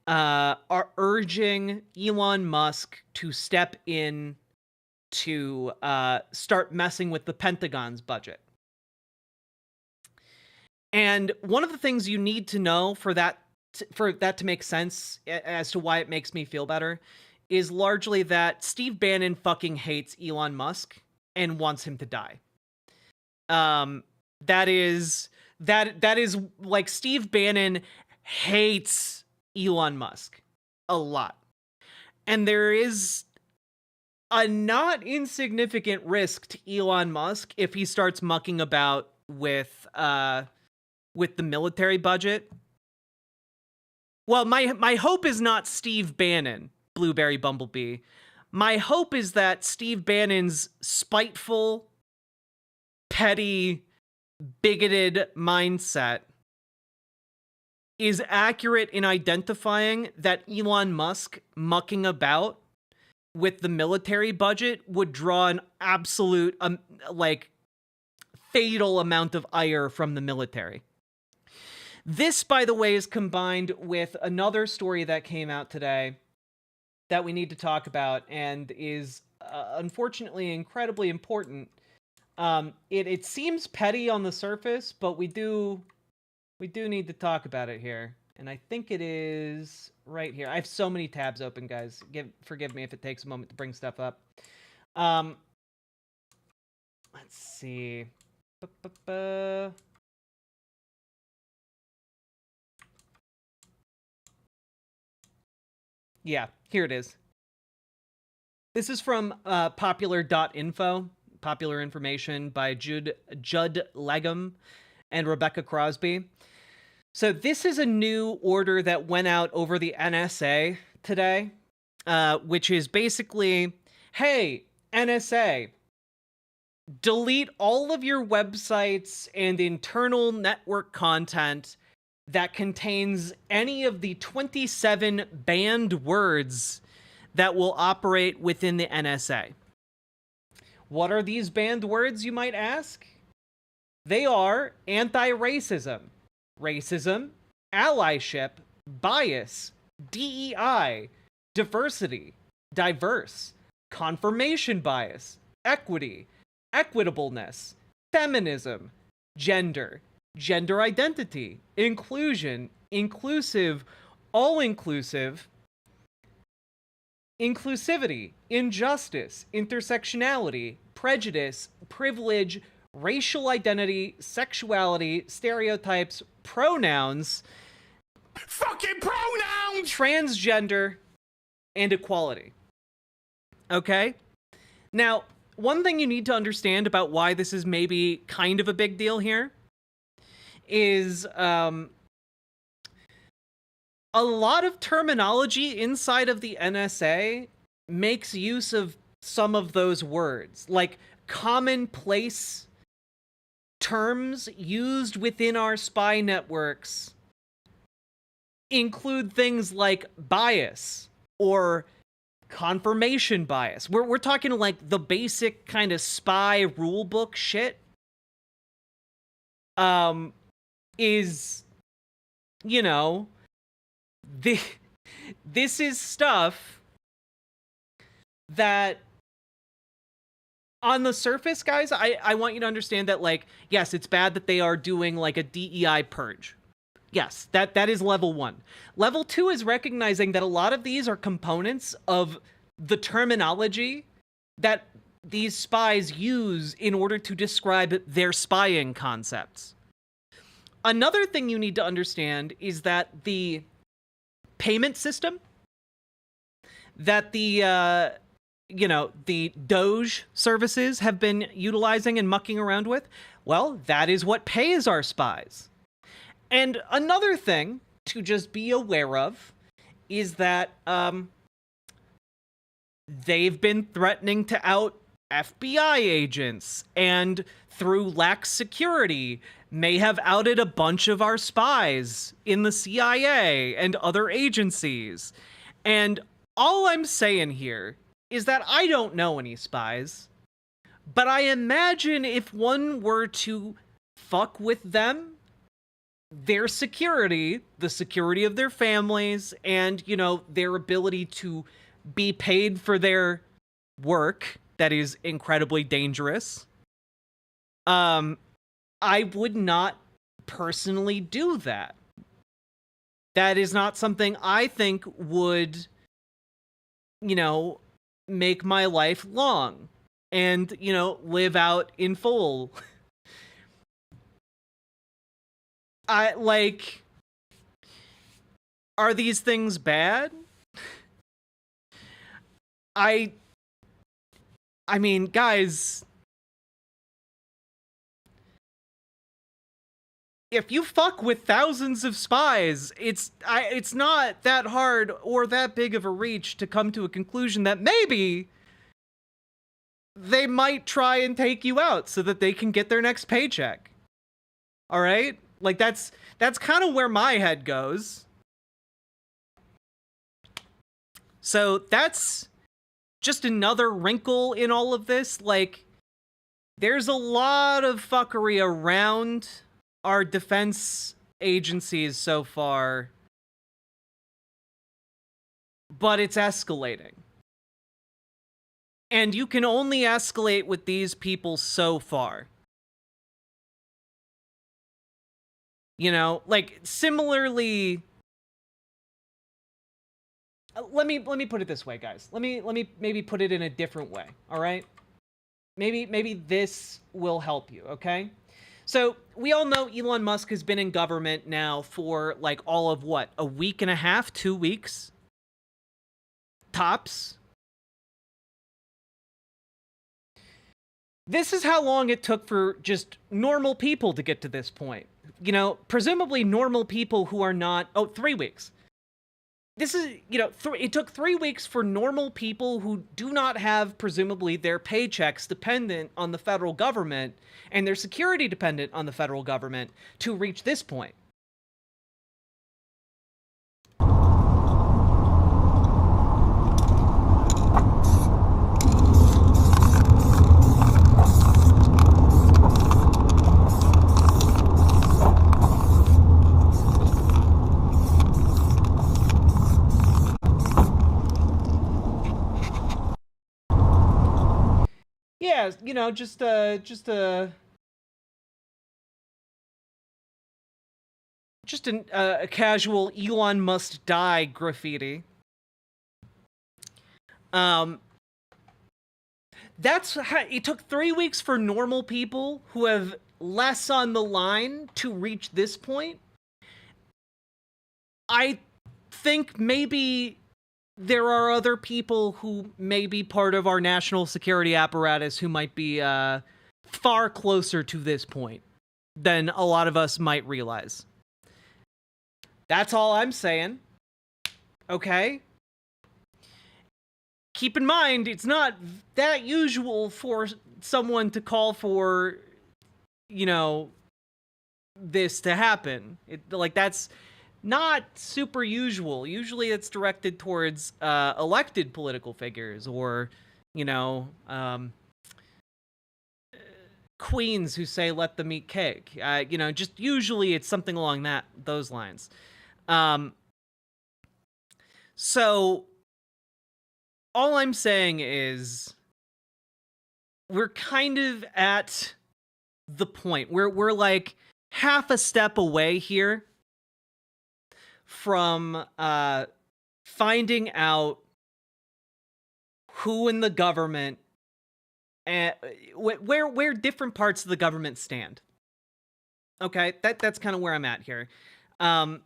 urging Elon Musk to step in to start messing with the Pentagon's budget. And one of the things you need to know for that to make sense as to why it makes me feel better is largely that Steve Bannon fucking hates Elon Musk and wants him to die. That is like Steve Bannon hates Elon Musk a lot. And there is a not insignificant risk to Elon Musk if he starts mucking about with the military budget. Well, my hope is not Steve Bannon, Blueberry Bumblebee. My hope is that Steve Bannon's spiteful, petty, bigoted mindset is accurate in identifying that Elon Musk mucking about with the military budget would draw an absolute, fatal amount of ire from the military. This, by the way, is combined with another story that came out today that we need to talk about and is unfortunately incredibly important. It seems petty on the surface, but we do need to talk about it here. And I think it is right here. I have so many tabs open, guys. Forgive me if it takes a moment to bring stuff up. Let's see. Yeah, here it is. This is from popular.info, Popular Information by Judd Legum and Rebecca Crosby. So this is a new order that went out over the NSA today, which is basically, hey, NSA, delete all of your websites and internal network content that contains any of the 27 banned words that will operate within the NSA. What are these banned words, you might ask? They are anti-racism, racism, allyship, bias, DEI, diversity, diverse, confirmation bias, equity, equitableness, feminism, gender, gender identity, inclusion, inclusive, all-inclusive, inclusivity, injustice, intersectionality, prejudice, privilege, racial identity, sexuality, stereotypes, pronouns, fucking pronouns, transgender, and equality. Okay? Now, one thing you need to understand about why this is maybe kind of a big deal here is a lot of terminology inside of the NSA makes use of some of those words, like commonplace terms used within our spy networks include things like bias or confirmation bias. We're talking like the basic kind of spy rulebook shit. Is, you know, this is stuff that on the surface, guys, I want you to understand that, like, yes, it's bad that they are doing like a DEI purge. Yes, that is level 1. Level 2 is recognizing that a lot of these are components of the terminology that these spies use in order to describe their spying concepts. Another thing you need to understand is that the payment system that the DOGE services have been utilizing and mucking around with, well, that is what pays our spies. And another thing to just be aware of is that they've been threatening to out FBI agents, and through lax security may have outed a bunch of our spies in the CIA and other agencies. And all I'm saying here is that I don't know any spies, but I imagine if one were to fuck with them, their security, the security of their families, and, you know, their ability to be paid for their work that is incredibly dangerous, I would not personally do that. That is not something I think would, you know, make my life long and, you know, live out in full. Are these things bad? I mean, guys, if you fuck with thousands of spies, it's not that hard or that big of a reach to come to a conclusion that maybe they might try and take you out so that they can get their next paycheck. All right? Like, that's kind of where my head goes. So that's just another wrinkle in all of this. Like, there's a lot of fuckery around our defense agencies so far, but it's escalating. And you can only escalate with these people so far. You know, like, similarly, let me put it this way, guys. Let me maybe put it in a different way, all right? Maybe this will help you, okay? So, we all know Elon Musk has been in government now for, like, all of what? A week and a half? 2 weeks? Tops? This is how long it took for just normal people to get to this point. You know, presumably normal people who are not... Oh, 3 weeks. This is, you know, it took 3 weeks for normal people who do not have, presumably, their paychecks dependent on the federal government and their security dependent on the federal government to reach this point. Yeah, you know, just a casual Elon must die graffiti. That's how it took 3 weeks for normal people who have less on the line to reach this point. I think maybe there are other people who may be part of our national security apparatus who might be far closer to this point than a lot of us might realize. That's all I'm saying. Okay? Keep in mind, it's not that usual for someone to call for, you know, this to happen. Like, that's not super usual. Usually it's directed towards elected political figures or, you know, queens who say, let them eat cake. You know, just usually it's something along those lines. So all I'm saying is we're kind of at the point where we're like half a step away here from finding out who in the government and where different parts of the government stand. Okay, that's kind of where I'm at here.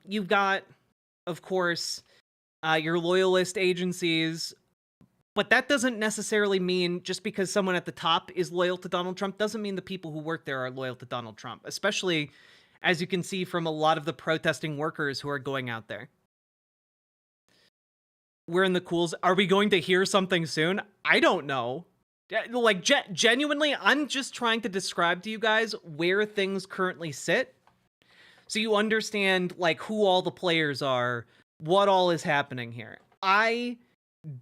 You've got, of course, your loyalist agencies, but that doesn't necessarily mean just because someone at the top is loyal to Donald Trump doesn't mean the people who work there are loyal to Donald Trump, especially as you can see from a lot of the protesting workers who are going out there. We're in the cools. Are we going to hear something soon? I don't know. Like, genuinely, I'm just trying to describe to you guys where things currently sit, so you understand, like, who all the players are, what all is happening here. I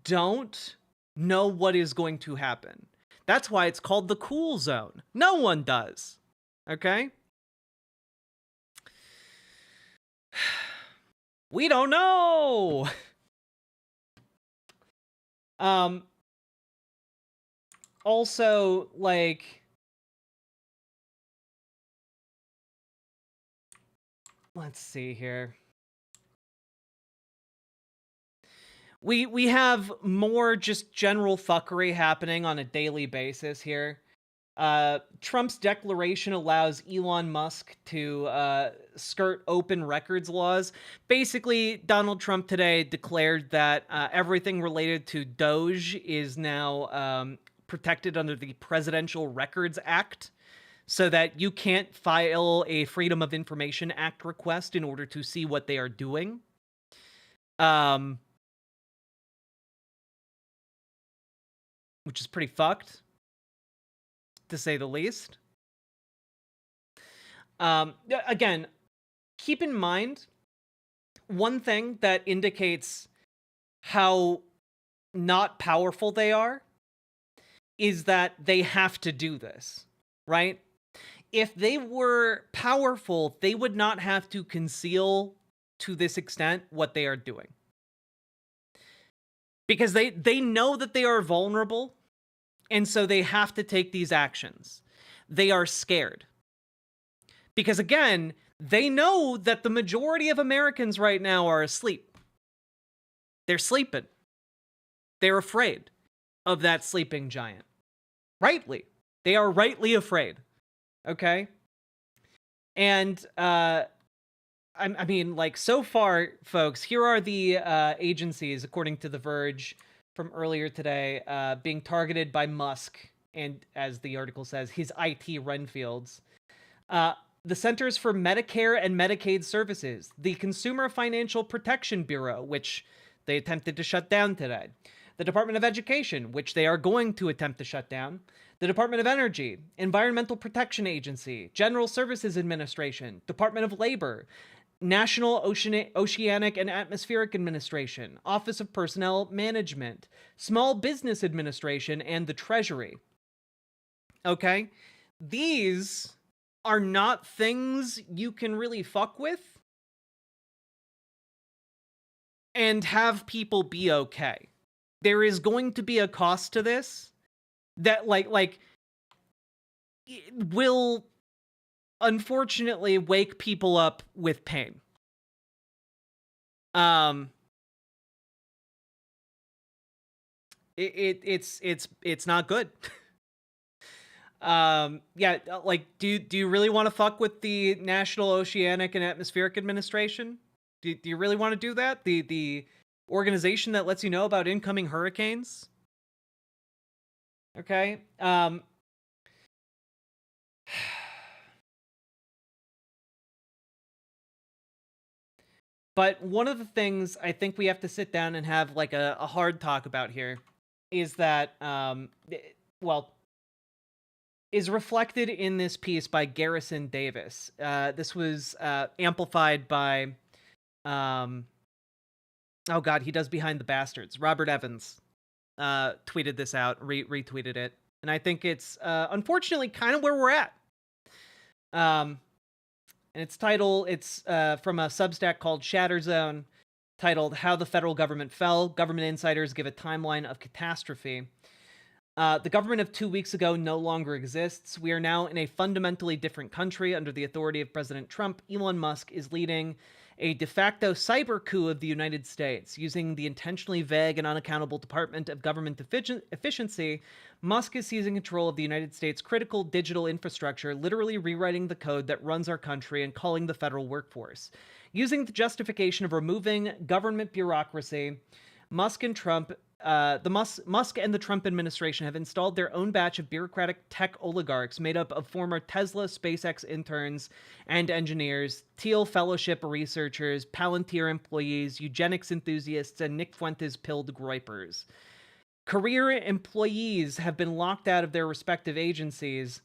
don't know what is going to happen. That's why it's called the cool zone. No one does. Okay? We don't know. Also, like, let's see here. We have more just general fuckery happening on a daily basis here. Trump's declaration allows Elon Musk to skirt open records laws. Basically, Donald Trump today declared that everything related to DOGE is now protected under the Presidential Records Act, so that you can't file a Freedom of Information Act request in order to see what they are doing. Which is pretty fucked, to say the least. Again, keep in mind, one thing that indicates how not powerful they are is that they have to do this, right? If they were powerful, they would not have to conceal to this extent what they are doing. Because they know that they are vulnerable, and so they have to take these actions. They are scared. Because again, they know that the majority of Americans right now are asleep. They're sleeping. They're afraid of that sleeping giant. Rightly. They are rightly afraid. Okay? And, I mean, like, so far, folks, here are the agencies, according to The Verge from earlier today, being targeted by Musk and as the article says, his IT Renfields. The Centers for Medicare and Medicaid Services, the Consumer Financial Protection Bureau, which they attempted to shut down today, the Department of Education, which they are going to attempt to shut down, the Department of Energy, Environmental Protection Agency, General Services Administration, Department of Labor, National Oceanic and Atmospheric Administration, Office of Personnel Management, Small Business Administration, and the Treasury. Okay? These are not things you can really fuck with and have people be okay. There is going to be a cost to this that like will unfortunately wake people up with pain. It's not good. Yeah, like do you really want to fuck with the National Oceanic and Atmospheric Administration? Do you really want to do that? The organization that lets you know about incoming hurricanes? Okay. But one of the things I think we have to sit down and have like a hard talk about here is that, is reflected in this piece by Garrison Davis. This was amplified by, oh God, he does Behind the Bastards. Robert Evans tweeted this out, retweeted it. And I think it's unfortunately kind of where we're at. And it's from a Substack called Shatterzone, titled How the Federal Government Fell. Government insiders give a timeline of catastrophe. The government of 2 weeks ago no longer exists. We are now in a fundamentally different country under the authority of President Trump. Elon Musk is leading a de facto cyber coup of the United States. Using the intentionally vague and unaccountable Department of Government Efficiency, Musk is seizing control of the United States' critical digital infrastructure, literally rewriting the code that runs our country and calling the federal workforce. Using the justification of removing government bureaucracy, Musk and the Trump administration have installed their own batch of bureaucratic tech oligarchs made up of former Tesla, SpaceX interns and engineers, Thiel Fellowship researchers, Palantir employees, eugenics enthusiasts, and Nick Fuentes pilled groypers. Career employees have been locked out of their respective agencies,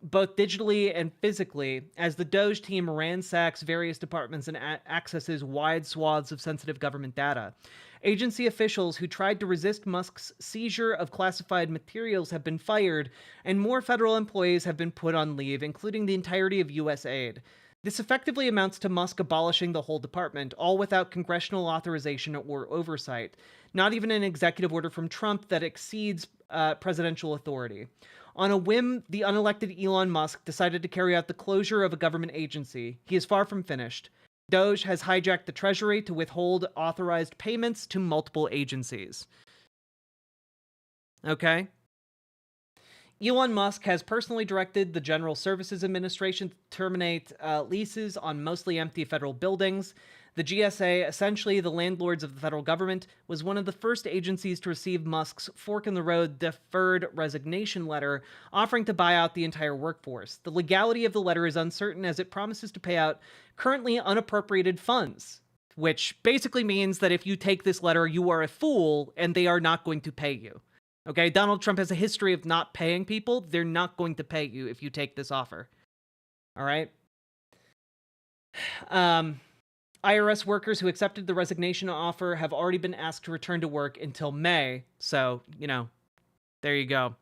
both digitally and physically, as the DOGE team ransacks various departments and accesses wide swaths of sensitive government data. Agency officials who tried to resist Musk's seizure of classified materials have been fired, and more federal employees have been put on leave, including the entirety of U.S. aid. This effectively amounts to Musk abolishing the whole department, all without congressional authorization or oversight. Not even an executive order from Trump that exceeds presidential authority. On a whim, the unelected Elon Musk decided to carry out the closure of a government agency. He is far from finished. DOGE has hijacked the Treasury to withhold authorized payments to multiple agencies. Okay? Elon Musk has personally directed the General Services Administration to terminate leases on mostly empty federal buildings. The GSA, essentially the landlords of the federal government, was one of the first agencies to receive Musk's fork-in-the-road deferred resignation letter, offering to buy out the entire workforce. The legality of the letter is uncertain, as it promises to pay out currently unappropriated funds, which basically means that if you take this letter, you are a fool, and they are not going to pay you. Okay, Donald Trump has a history of not paying people. They're not going to pay you if you take this offer. All right? IRS workers who accepted the resignation offer have already been asked to return to work until May. So, there you go.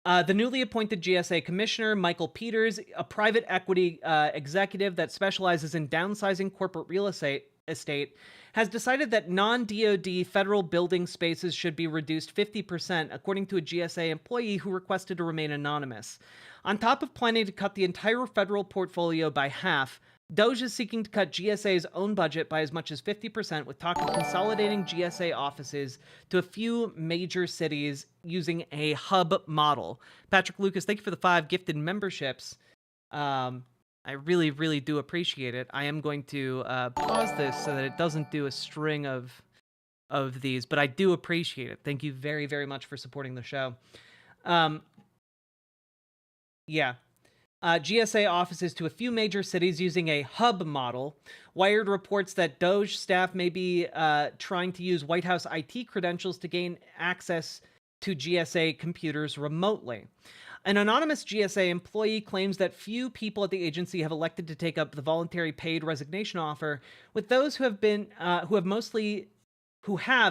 The newly appointed GSA commissioner, Michael Peters, a private equity executive that specializes in downsizing corporate real estate, has decided that non-DoD federal building spaces should be reduced 50%, according to a GSA employee who requested to remain anonymous. On top of planning to cut the entire federal portfolio by half, DOGE is seeking to cut GSA's own budget by as much as 50%, with talk of consolidating GSA offices to a few major cities using a hub model. Patrick Lucas, thank you for the 5 gifted memberships. I really, really do appreciate it. I am going to pause this so that it doesn't do a string of of these, but I do appreciate it. Thank you very, very much for supporting the show. Yeah. GSA offices to a few major cities using a hub model. Wired reports that DOGE staff may be trying to use White House IT credentials to gain access to GSA computers remotely. An anonymous GSA employee claims that few people at the agency have elected to take up the voluntary paid resignation offer, with those who have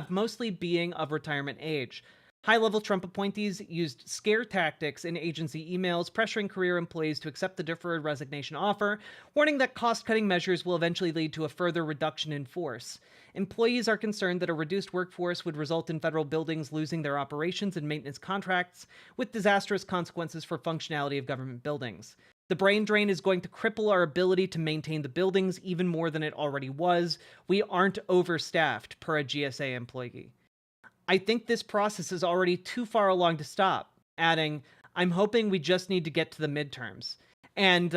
mostly being of retirement age. High-level Trump appointees used scare tactics in agency emails, pressuring career employees to accept the deferred resignation offer, warning that cost-cutting measures will eventually lead to a further reduction in force. Employees are concerned that a reduced workforce would result in federal buildings losing their operations and maintenance contracts, with disastrous consequences for functionality of government buildings. The brain drain is going to cripple our ability to maintain the buildings even more than it already was. We aren't overstaffed, per a GSA employee. I think this process is already too far along to stop, adding, I'm hoping we just need to get to the midterms. And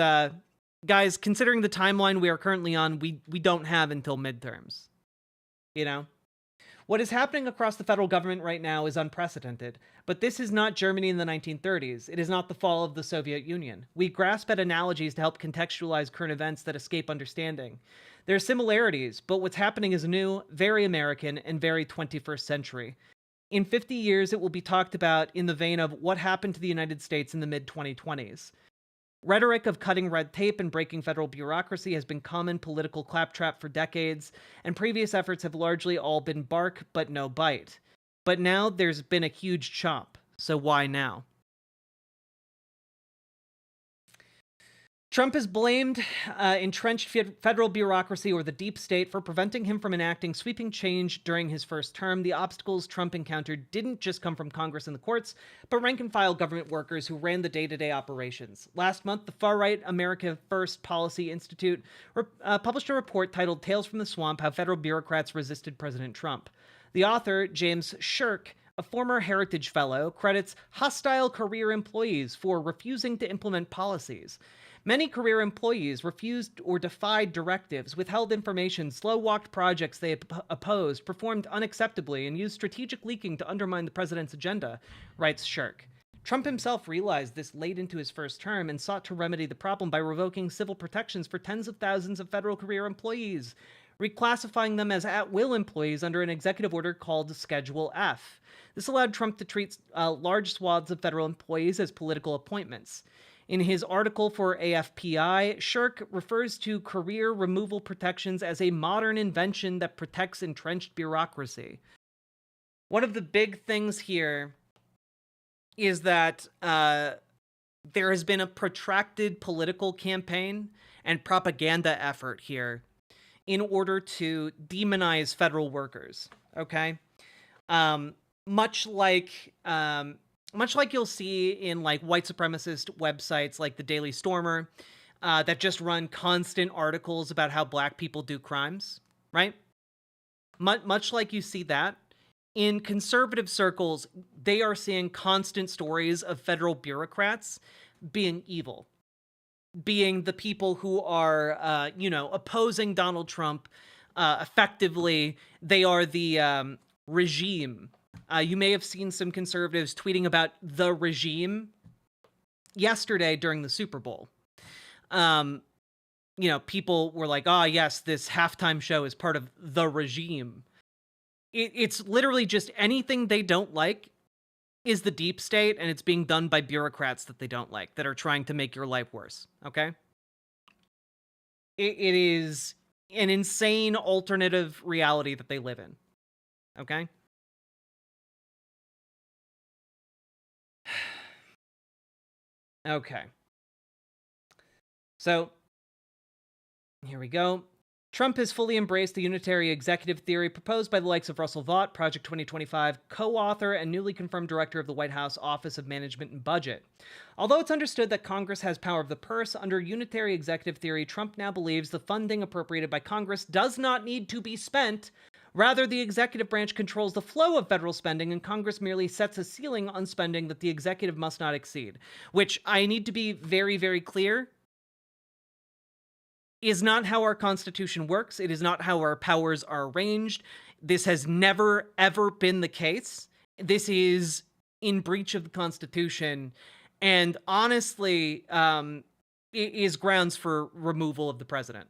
guys, considering the timeline we are currently on, we don't have until midterms. You know? What is happening across the federal government right now is unprecedented, but this is not Germany in the 1930s. It is not the fall of the Soviet Union. We grasp at analogies to help contextualize current events that escape understanding. There are similarities, but what's happening is new, very American, and very 21st century. In 50 years, it will be talked about in the vein of what happened to the United States in the mid-2020s. Rhetoric of cutting red tape and breaking federal bureaucracy has been common political claptrap for decades, and previous efforts have largely all been bark but no bite. But now there's been a huge chomp, so why now? Trump has blamed entrenched federal bureaucracy or the deep state for preventing him from enacting sweeping change during his first term. The obstacles Trump encountered didn't just come from Congress and the courts, but rank-and-file government workers who ran the day-to-day operations. Last month, the far-right America First Policy Institute published a report titled Tales from the Swamp: How Federal Bureaucrats Resisted President Trump. The author, James Shirk, a former Heritage Fellow, credits hostile career employees for refusing to implement policies. Many career employees refused or defied directives, withheld information, slow-walked projects they opposed, performed unacceptably, and used strategic leaking to undermine the president's agenda, writes Shirk. Trump himself realized this late into his first term and sought to remedy the problem by revoking civil protections for tens of thousands of federal career employees, reclassifying them as at-will employees under an executive order called Schedule F. This allowed Trump to treat large swaths of federal employees as political appointments. In his article for AFPI, Shirk refers to career removal protections as a modern invention that protects entrenched bureaucracy. One of the big things here is that there has been a protracted political campaign and propaganda effort here in order to demonize federal workers, okay? Much like you'll see in like white supremacist websites like the Daily Stormer that just run constant articles about how black people do crimes, right? Much like you see that, in conservative circles, they are seeing constant stories of federal bureaucrats being evil, being the people who are, opposing Donald Trump effectively. They are the regime. You may have seen some conservatives tweeting about the regime yesterday during the Super Bowl. People were like, yes, this halftime show is part of the regime. It's literally just anything they don't like is the deep state, and it's being done by bureaucrats that they don't like, that are trying to make your life worse, okay? It is an insane alternative reality that they live in, okay? Okay. So, here we go. Trump has fully embraced the unitary executive theory proposed by the likes of Russell Vought, Project 2025 co-author and newly confirmed director of the White House Office of Management and Budget. Although it's understood that Congress has power of the purse, under unitary executive theory, Trump now believes the funding appropriated by Congress does not need to be spent. Rather, the executive branch controls the flow of federal spending, and Congress merely sets a ceiling on spending that the executive must not exceed. Which, I need to be very, very clear, is not how our Constitution works. It is not how our powers are arranged. This has never, ever been the case. This is in breach of the Constitution, and honestly, it is grounds for removal of the president.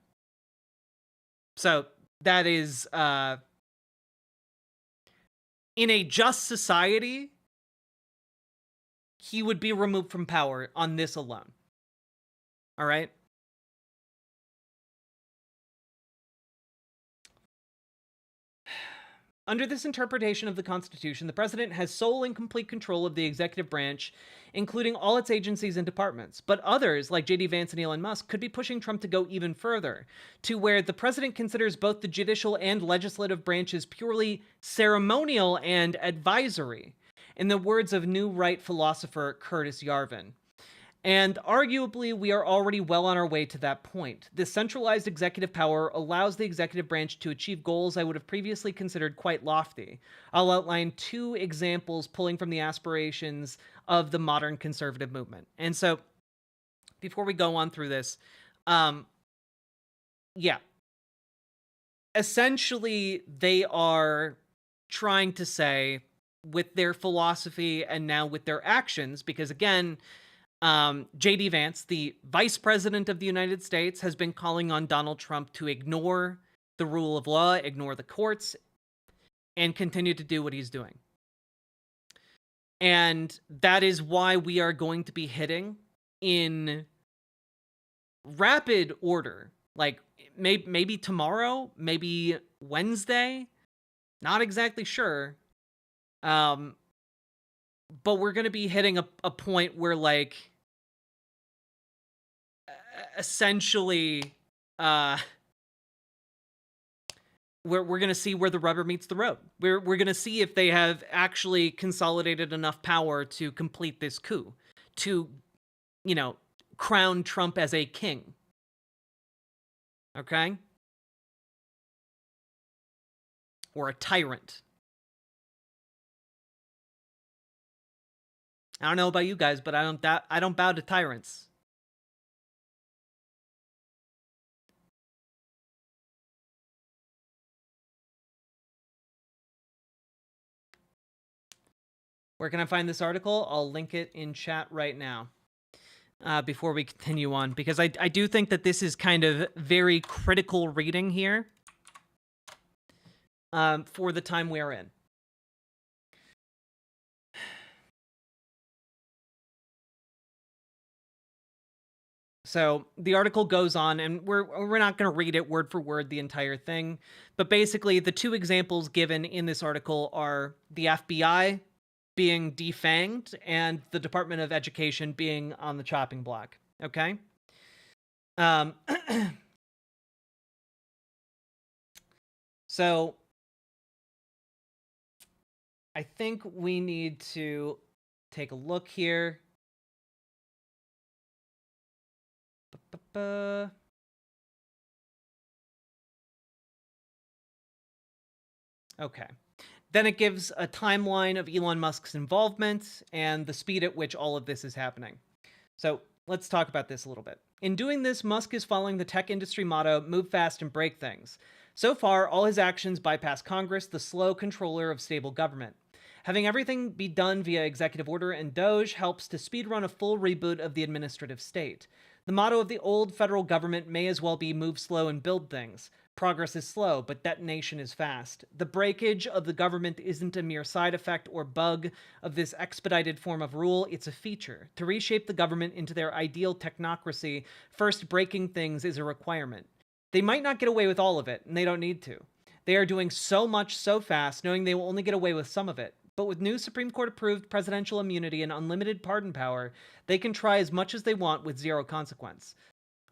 So that is, in a just society, he would be removed from power on this alone. All right? Under this interpretation of the Constitution, the president has sole and complete control of the executive branch, including all its agencies and departments. But others, like J.D. Vance and Elon Musk, could be pushing Trump to go even further, to where the president considers both the judicial and legislative branches purely ceremonial and advisory, in the words of New Right philosopher Curtis Yarvin. And arguably, we are already well on our way to that point. This centralized executive power allows the executive branch to achieve goals I would have previously considered quite lofty. I'll outline 2 examples pulling from the aspirations of the modern conservative movement. And so, before we go on through this, yeah. Essentially, they are trying to say, with their philosophy and now with their actions, because again, J.D. Vance, the vice president of the United States, has been calling on Donald Trump to ignore the rule of law, ignore the courts, and continue to do what he's doing. And that is why we are going to be hitting in rapid order, like maybe tomorrow, maybe Wednesday, not exactly sure. But we're going to be hitting a point where, like, essentially, we're going to see where the rubber meets the road. We're going to see if they have actually consolidated enough power to complete this coup, to, crown Trump as a king. Okay? Or a tyrant. I don't know about you guys, but I don't bow to tyrants. Where can I find this article? I'll link it in chat right now. Before we continue on, because I do think that this is kind of very critical reading here for the time we're in. So the article goes on, and we're not going to read it word for word, the entire thing. But basically, the 2 examples given in this article are the FBI being defanged and the Department of Education being on the chopping block. Okay? So I think we need to take a look here. Okay. Then it gives a timeline of Elon Musk's involvement and the speed at which all of this is happening. So let's talk about this a little bit. In doing this, Musk is following the tech industry motto, move fast and break things. So far, all his actions bypass Congress, the slow controller of stable government. Having everything be done via executive order and DOGE helps to speedrun a full reboot of the administrative state. The motto of the old federal government may as well be move slow and build things. Progress is slow, but detonation is fast. The breakage of the government isn't a mere side effect or bug of this expedited form of rule, it's a feature. To reshape the government into their ideal technocracy, first breaking things is a requirement. They might not get away with all of it, and they don't need to. They are doing so much so fast, knowing they will only get away with some of it. But with new Supreme Court approved presidential immunity and unlimited pardon power, they can try as much as they want with zero consequence.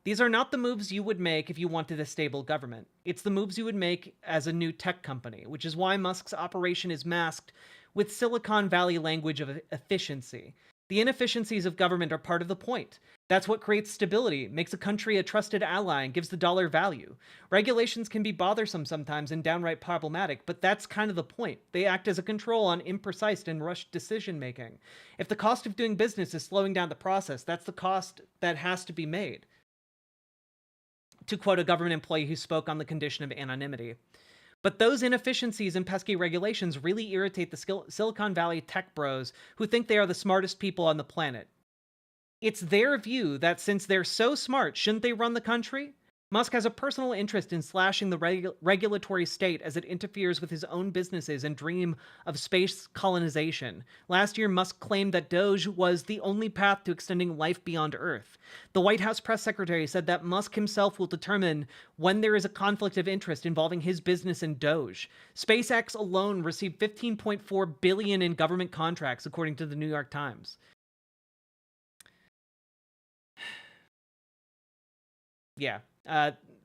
These are not the moves you would make if you wanted a stable government. It's the moves you would make as a new tech company, which is why Musk's operation is masked with Silicon Valley language of efficiency. The inefficiencies of government are part of the point. That's what creates stability, makes a country a trusted ally, and gives the dollar value. Regulations can be bothersome sometimes and downright problematic, but that's kind of the point. They act as a control on imprecise and rushed decision-making. If the cost of doing business is slowing down the process, that's the cost that has to be made. To quote a government employee who spoke on the condition of anonymity. But those inefficiencies and pesky regulations really irritate the Silicon Valley tech bros who think they are the smartest people on the planet. It's their view that since they're so smart, shouldn't they run the country? Musk has a personal interest in slashing the regulatory state as it interferes with his own businesses and dream of space colonization. Last year, Musk claimed that DOGE was the only path to extending life beyond Earth. The White House press secretary said that Musk himself will determine when there is a conflict of interest involving his business and DOGE. SpaceX alone received $15.4 billion in government contracts, according to the New York Times. Yeah.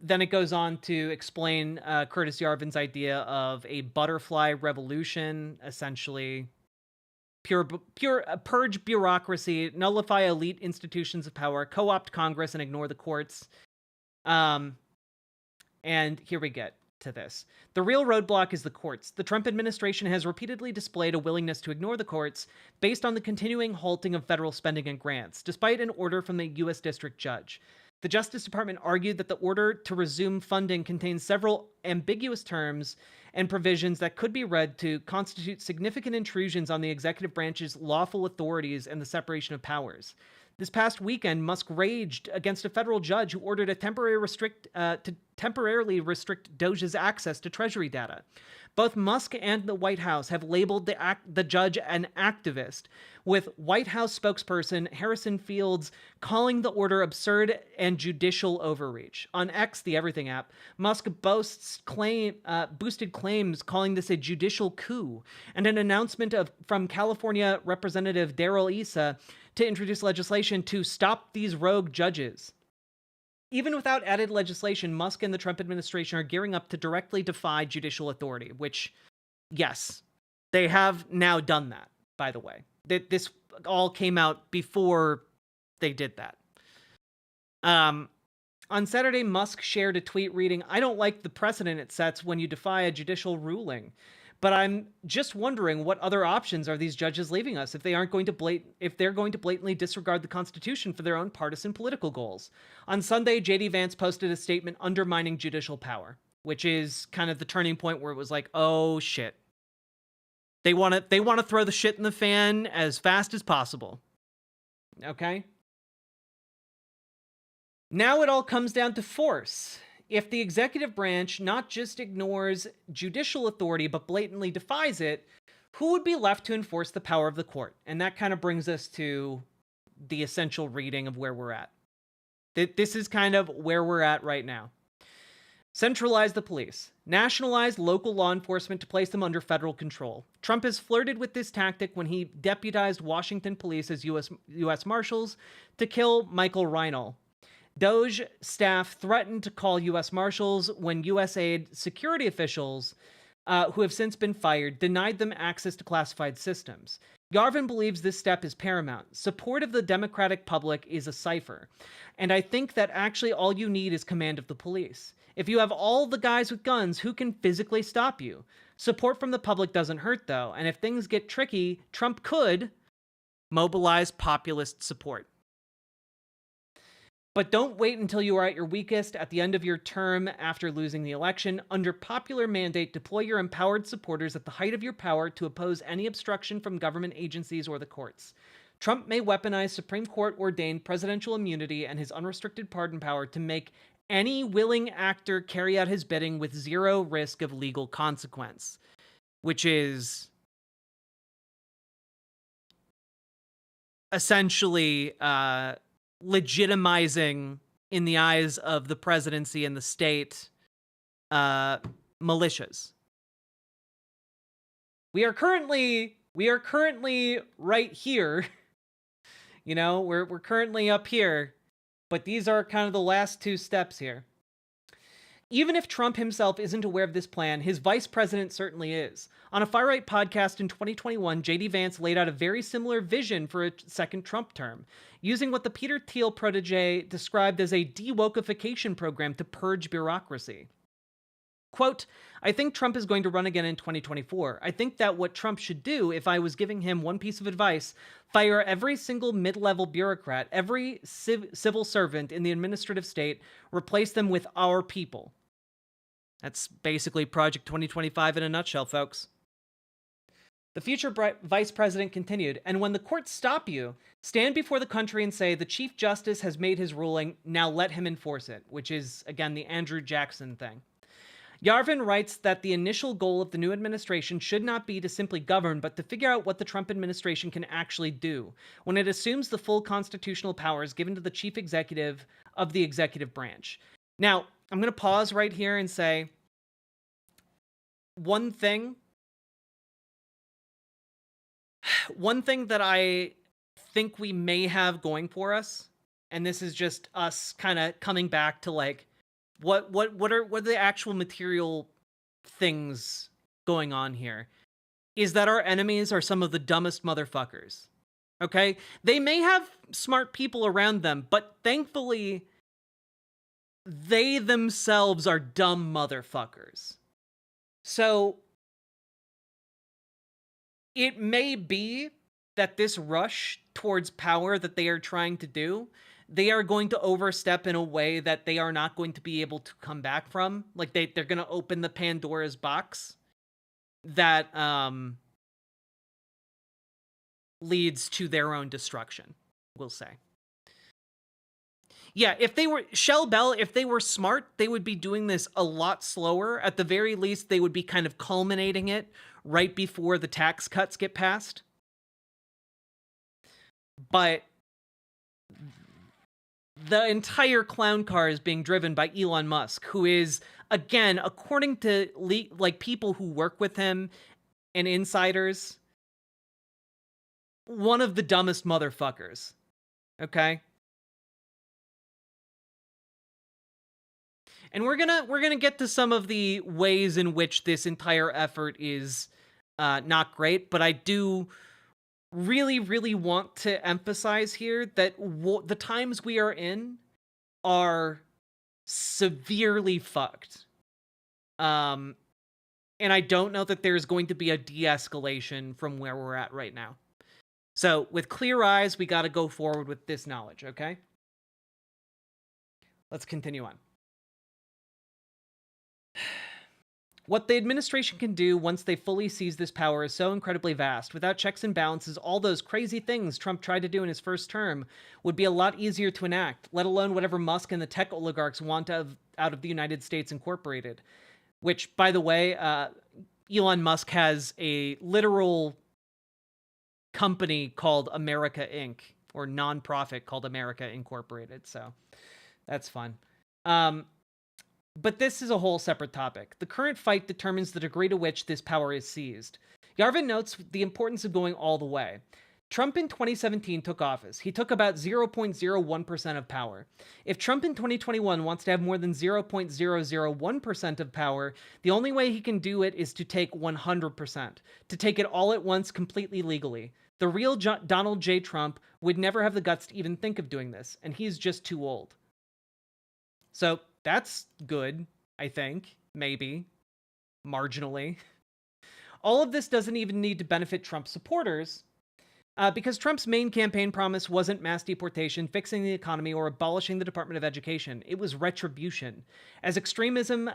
Then it goes on to explain Curtis Yarvin's idea of a butterfly revolution, essentially purge bureaucracy, nullify elite institutions of power, co-opt Congress, and ignore the courts. And here we get to this. The real roadblock is the courts. The Trump administration has repeatedly displayed a willingness to ignore the courts based on the continuing halting of federal spending and grants, despite an order from the U.S. District Judge. The Justice Department argued that the order to resume funding contains several ambiguous terms and provisions that could be read to constitute significant intrusions on the executive branch's lawful authorities and the separation of powers. This past weekend, Musk raged against a federal judge who ordered a temporarily restrict DOGE's access to Treasury data. Both Musk and the White House have labeled the judge an activist, with White House spokesperson Harrison Fields calling the order absurd and judicial overreach. On X, the Everything app, Musk boosted claims calling this a judicial coup, and an announcement from California Representative Darrell Issa to introduce legislation to stop these rogue judges. Even without added legislation, Musk and the Trump administration are gearing up to directly defy judicial authority, which, yes, they have now done that, by the way. This all came out before they did that. On Saturday, Musk shared a tweet reading, "I don't like the precedent it sets when you defy a judicial ruling. But I'm just wondering what other options are these judges leaving us if they're going to blatantly disregard the Constitution for their own partisan political goals." On Sunday, JD Vance posted a statement undermining judicial power, which is kind of the turning point where it was like, oh shit. They want to throw the shit in the fan as fast as possible. Okay? Now it all comes down to force. If the executive branch not just ignores judicial authority but blatantly defies it, who would be left to enforce the power of the court? And that kind of brings us to the essential reading of where we're at. This is kind of where we're at right now. Centralize the police. Nationalize local law enforcement to place them under federal control. Trump has flirted with this tactic when he deputized Washington police as U.S. Marshals to kill Michael Reinl. DOGE staff threatened to call U.S. Marshals when USAID security officials, who have since been fired, denied them access to classified systems. Yarvin believes this step is paramount. Support of the Democratic public is a cipher. And I think that actually all you need is command of the police. If you have all the guys with guns, who can physically stop you? Support from the public doesn't hurt, though. And if things get tricky, Trump could mobilize populist support. But don't wait until you are at your weakest at the end of your term after losing the election. Under popular mandate, deploy your empowered supporters at the height of your power to oppose any obstruction from government agencies or the courts. Trump may weaponize Supreme Court-ordained presidential immunity and his unrestricted pardon power to make any willing actor carry out his bidding with zero risk of legal consequence, which is essentially legitimizing, in the eyes of the presidency and the state, militias. We are currently right here. You know, we're currently up here, but these are kind of the last two steps here. Even if Trump himself isn't aware of this plan, his vice president certainly is. On a far-right podcast in 2021, JD Vance laid out a very similar vision for a second Trump term, using what the Peter Thiel protege described as a de-wokification program to purge bureaucracy. Quote, "I think Trump is going to run again in 2024. I think that what Trump should do, if I was giving him one piece of advice, fire every single mid-level bureaucrat, every civil servant in the administrative state, replace them with our people. That's basically Project 2025 in a nutshell, folks. The future vice president continued, and when the courts stop you, stand before the country and say, the Chief Justice has made his ruling, now let him enforce it, which is, again, the Andrew Jackson thing. Yarvin writes that the initial goal of the new administration should not be to simply govern, but to figure out what the Trump administration can actually do when it assumes the full constitutional powers given to the chief executive of the executive branch. Now, I'm going to pause right here and say one thing that I think we may have going for us, and this is just us kind of coming back to like, what are the actual material things going on here, is that our enemies are some of the dumbest motherfuckers. Okay? They may have smart people around them, but thankfully, they themselves are dumb motherfuckers. So, it may be that this rush towards power that they are trying to do, they are going to overstep in a way that they are not going to be able to come back from. Like, they're going to open the Pandora's box that leads to their own destruction, we'll say. Yeah, if they were Shell Bell, if they were smart, they would be doing this a lot slower. At the very least, they would be kind of culminating it right before the tax cuts get passed. But the entire clown car is being driven by Elon Musk, who is, again, according to like people who work with him and insiders, one of the dumbest motherfuckers. Okay? And we're gonna get to some of the ways in which this entire effort is not great, but I do really want to emphasize here that the times we are in are severely fucked. And I don't know that there's going to be a de-escalation from where we're at right now. So, with clear eyes, we got to go forward with this knowledge, okay? Let's continue on. What the administration can do once they fully seize this power is so incredibly vast. Without checks and balances, all those crazy things Trump tried to do in his first term would be a lot easier to enact, let alone whatever Musk and the tech oligarchs want out of the United States Incorporated. Which, by the way, Elon Musk has a literal company called America Inc., or nonprofit called America Incorporated, so that's fun. But this is a whole separate topic. The current fight determines the degree to which this power is seized. Yarvin notes the importance of going all the way. Trump in 2017 took office. He took about 0.01% of power. If Trump in 2021 wants to have more than 0.001% of power, the only way he can do it is to take 100%, to take it all at once completely legally. The real Donald J. Trump would never have the guts to even think of doing this, and he's just too old. So, that's good, I think. Maybe. Marginally. All of this doesn't even need to benefit Trump supporters, because Trump's main campaign promise wasn't mass deportation, fixing the economy, or abolishing the Department of Education. It was retribution. As extremism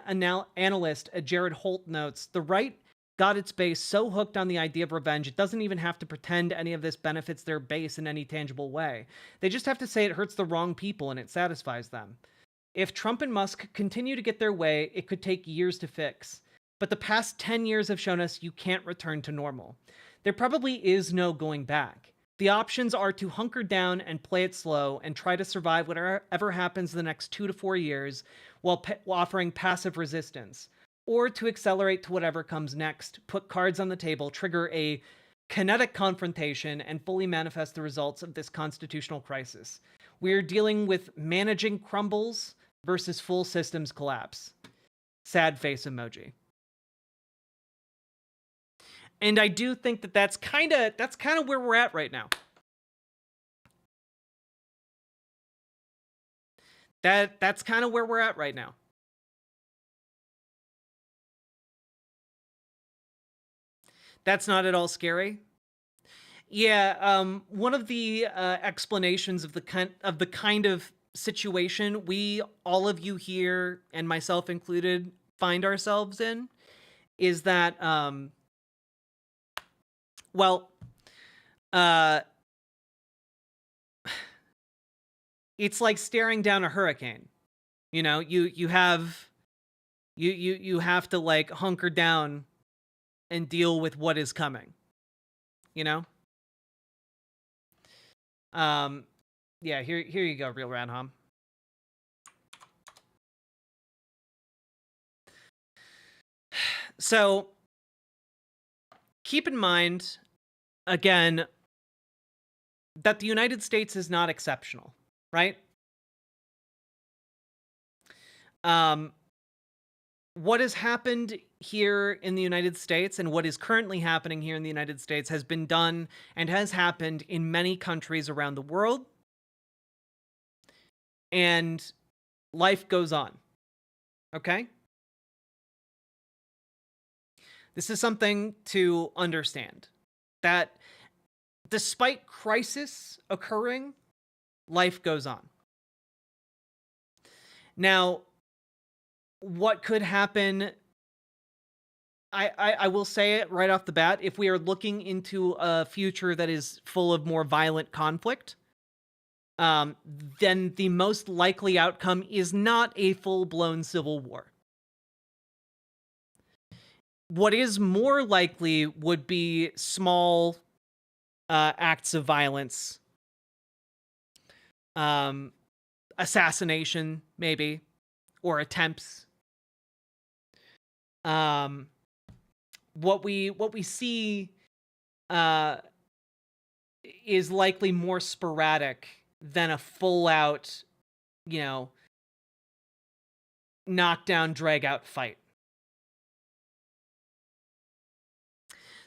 analyst Jared Holt notes, the right got its base so hooked on the idea of revenge, it doesn't even have to pretend any of this benefits their base in any tangible way. They just have to say it hurts the wrong people and it satisfies them. If Trump and Musk continue to get their way, it could take years to fix. But the past 10 years have shown us you can't return to normal. There probably is no going back. The options are to hunker down and play it slow and try to survive whatever happens in the next 2 to 4 years while offering passive resistance, or to accelerate to whatever comes next, put cards on the table, trigger a kinetic confrontation, and fully manifest the results of this constitutional crisis. We're dealing with managing crumbles versus full systems collapse. Sad face emoji. And I do think that that's kind of where we're at right now. That's kind of where we're at right now. That's not at all scary. Yeah, one of the explanations of the kind of situation we, all of you here, and myself included, find ourselves in is that, well, it's like staring down a hurricane. You know, you have to like hunker down and deal with what is coming. You know? Yeah, here you go, Real Radham. So keep in mind, again, that the United States is not exceptional, right? What has happened here in the United States and what is currently happening here in the United States has been done and has happened in many countries around the world. And life goes on. Okay? This is something to understand. That despite crisis occurring, life goes on. Now, what could happen, I will say it right off the bat, if we are looking into a future that is full of more violent conflict, then the most likely outcome is not a full-blown civil war. What is more likely would be small acts of violence, assassination, maybe, or attempts. What we see is likely more sporadic than a full-out, you know, knockdown, drag-out fight.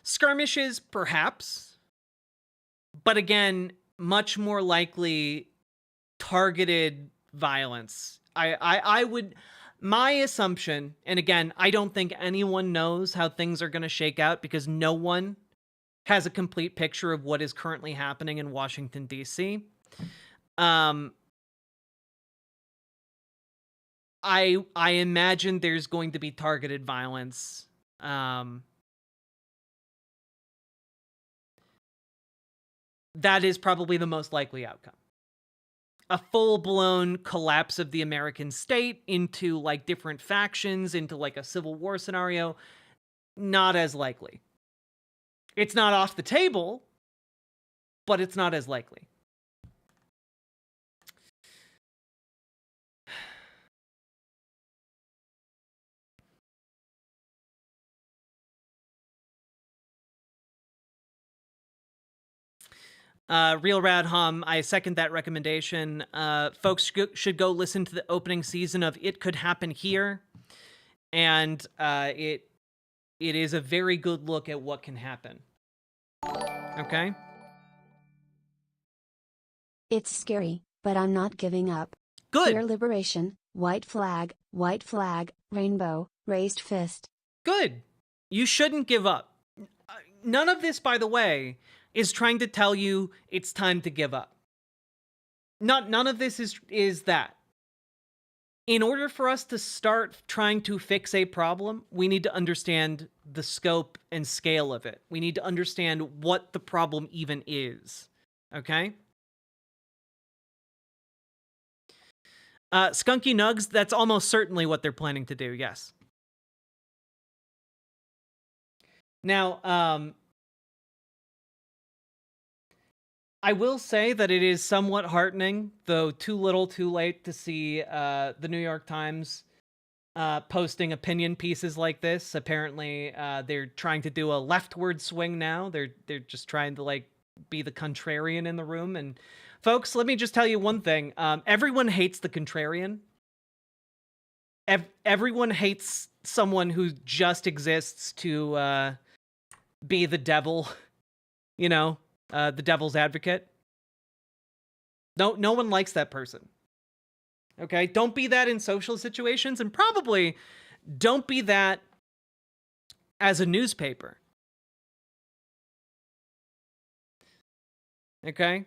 Skirmishes, perhaps, but again, much more likely targeted violence. I would, my assumption, and again, I don't think anyone knows how things are going to shake out because no one has a complete picture of what is currently happening in Washington, D.C. I imagine there's going to be targeted violence. That is probably the most likely outcome. A full-blown collapse of the American state into like different factions, into like a civil war scenario, not as likely. It's not off the table, but it's not as likely. Real Radham, I second that recommendation. Folks should go listen to the opening season of It Could Happen Here. And it is a very good look at what can happen. Okay? It's scary, but I'm not giving up. Good. Clear liberation, white flag, rainbow, raised fist. Good. You shouldn't give up. None of this, by the way, is trying to tell you it's time to give up. None of this is that. In order for us to start trying to fix a problem, we need to understand the scope and scale of it. We need to understand what the problem even is. Okay? Skunky Nugs, that's almost certainly what they're planning to do, yes. Now, I will say that it is somewhat heartening, though too little too late, to see the New York Times posting opinion pieces like this. Apparently, they're trying to do a leftward swing now. They're just trying to like be the contrarian in the room. And folks, let me just tell you one thing. Everyone hates the contrarian. Everyone hates someone who just exists to be the devil, you know, the devil's advocate. No one likes that person. Okay? Don't be that in social situations, and probably don't be that as a newspaper. Okay?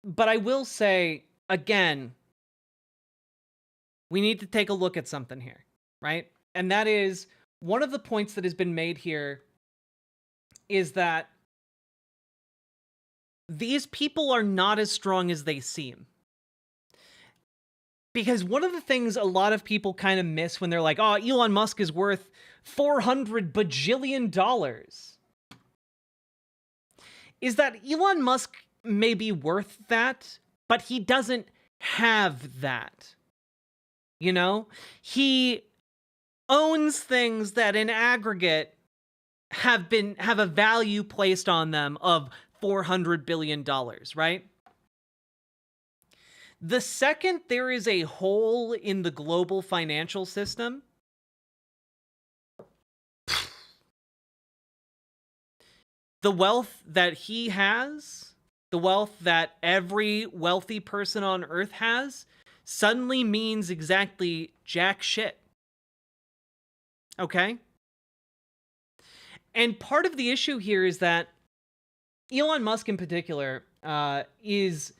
But I will say, again, we need to take a look at something here, right? And that is, one of the points that has been made here is that these people are not as strong as they seem. Because one of the things a lot of people kind of miss when they're like, oh, Elon Musk is worth $400 bajillion, is that Elon Musk may be worth that, but he doesn't have that. You know? He owns things that in aggregate have a value placed on them of $400 billion, right? The second there is a hole in the global financial system, the wealth that he has, the wealth that every wealthy person on Earth has, suddenly means exactly jack shit. Okay? And part of the issue here is that Elon Musk in particular is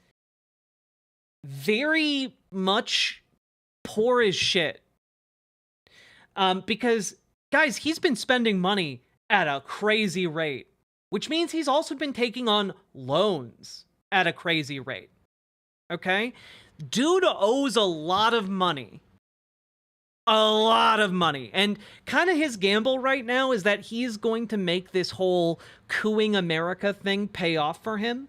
very much poor as shit. Because, guys, he's been spending money at a crazy rate, which means he's also been taking on loans at a crazy rate. Okay? Dude owes a lot of money. A lot of money. And kind of his gamble right now is that he's going to make this whole cooing America thing pay off for him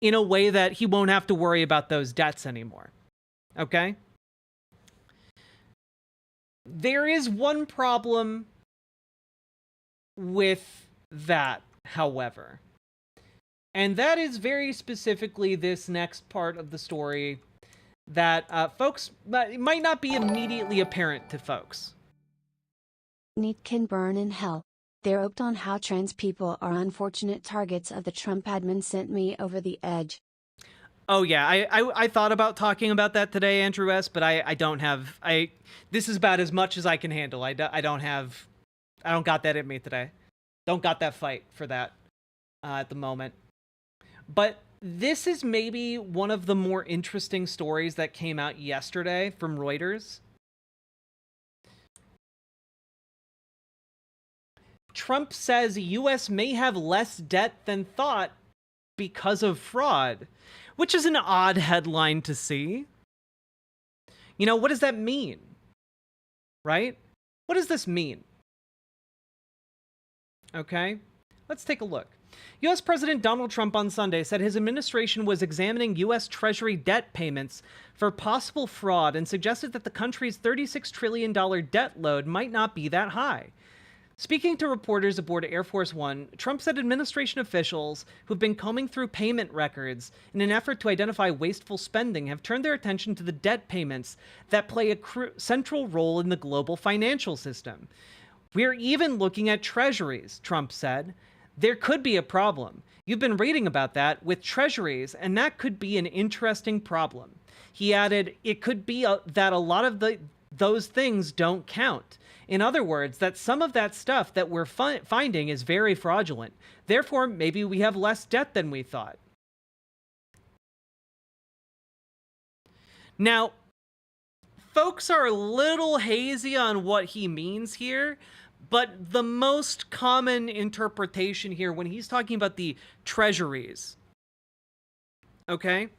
in a way that he won't have to worry about those debts anymore. Okay? There is one problem with that, however. And that is very specifically this next part of the story that folks might not be immediately apparent to folks. Need can burn in hell. Their opt on how trans people are unfortunate targets of the Trump admin sent me over the edge. Oh yeah, I thought about talking about that today, Andrew S., but I don't have, this is about as much as I can handle. I don't got that in me today. Don't got that fight for that at the moment. But this is maybe one of the more interesting stories that came out yesterday from Reuters. Trump says U.S. may have less debt than thought because of fraud, which is an odd headline to see. You know, what does that mean? Right? What does this mean? Okay, let's take a look. U.S. President Donald Trump on Sunday said his administration was examining U.S. Treasury debt payments for possible fraud and suggested that the country's $36 trillion debt load might not be that high. Speaking to reporters aboard Air Force One, Trump said administration officials who've been combing through payment records in an effort to identify wasteful spending have turned their attention to the debt payments that play a central role in the global financial system. We're even looking at treasuries, Trump said. There could be a problem. You've been reading about that with treasuries, and that could be an interesting problem. He added, it could be that a lot of those things don't count. In other words, that some of that stuff that we're finding is very fraudulent. Therefore, maybe we have less debt than we thought. Now, folks are a little hazy on what he means here, but the most common interpretation here when he's talking about the treasuries, okay,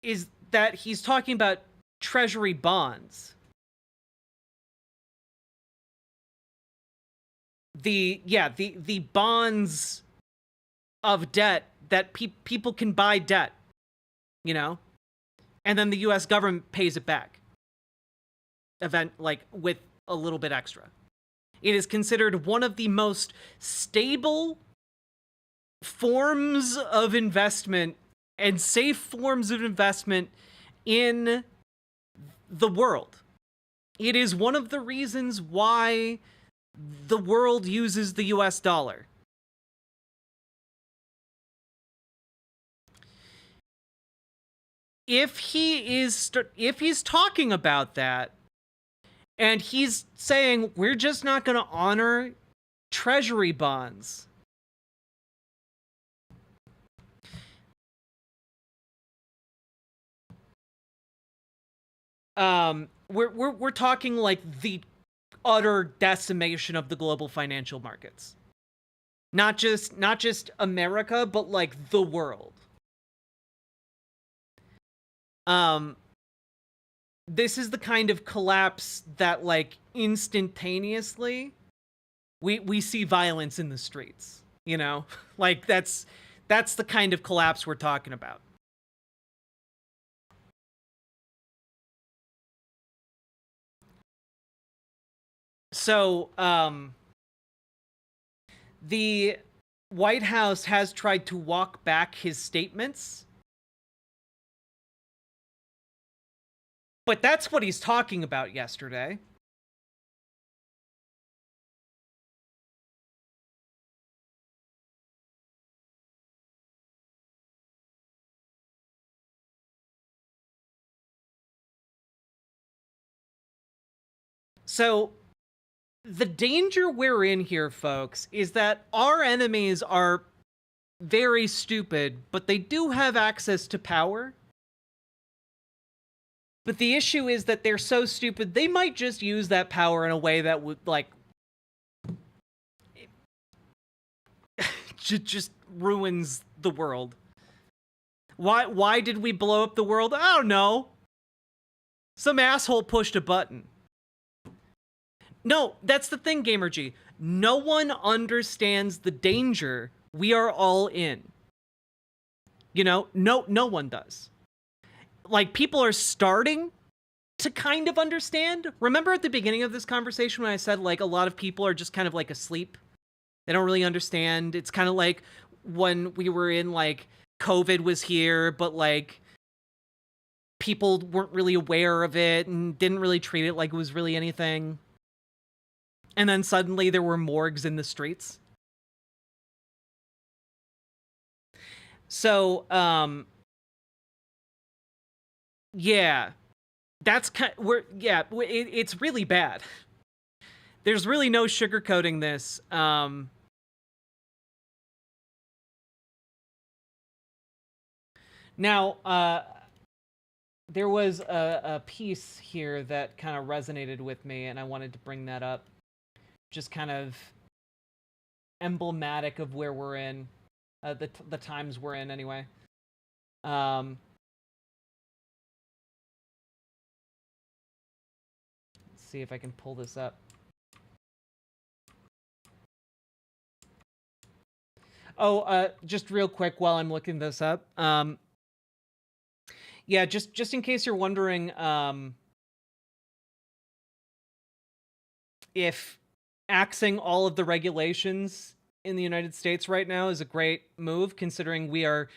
is that he's talking about treasury bonds. The bonds of debt that people can buy debt, you know, and then the U.S. government pays it back. With a little bit extra. It is considered one of the most stable forms of investment and safe forms of investment in the world. It is one of the reasons why the world uses the US dollar. If he's talking about that, and he's saying, we're just not going to honor treasury bonds, we're talking like the utter decimation of the global financial markets. Not just America, but like the world. This is the kind of collapse that like instantaneously we see violence in the streets, you know? Like that's the kind of collapse we're talking about. So, the White House has tried to walk back his statements. But that's what he's talking about yesterday. So, the danger we're in here, folks, is that our enemies are very stupid, but they do have access to power. But the issue is that they're so stupid, they might just use that power in a way that would, like, just ruins the world. Why did we blow up the world? I don't know. Some asshole pushed a button. No, that's the thing, GamerG. No one understands the danger we are all in. You know, no one does. Like, people are starting to kind of understand. Remember at the beginning of this conversation when I said, like, a lot of people are just kind of, like, asleep? They don't really understand. It's kind of like when we were in, like, COVID was here, but, like, people weren't really aware of it and didn't really treat it like it was really anything. And then suddenly there were morgues in the streets. So, yeah, that's it's really bad. There's really no sugarcoating this. Now, there was a piece here that kind of resonated with me, and I wanted to bring that up. Just kind of emblematic of where we're in, the times we're in, anyway. Let's see if I can pull this up. Oh, just real quick while I'm looking this up. Yeah, just in case you're wondering, if axing all of the regulations in the United States right now is a great move, considering we are,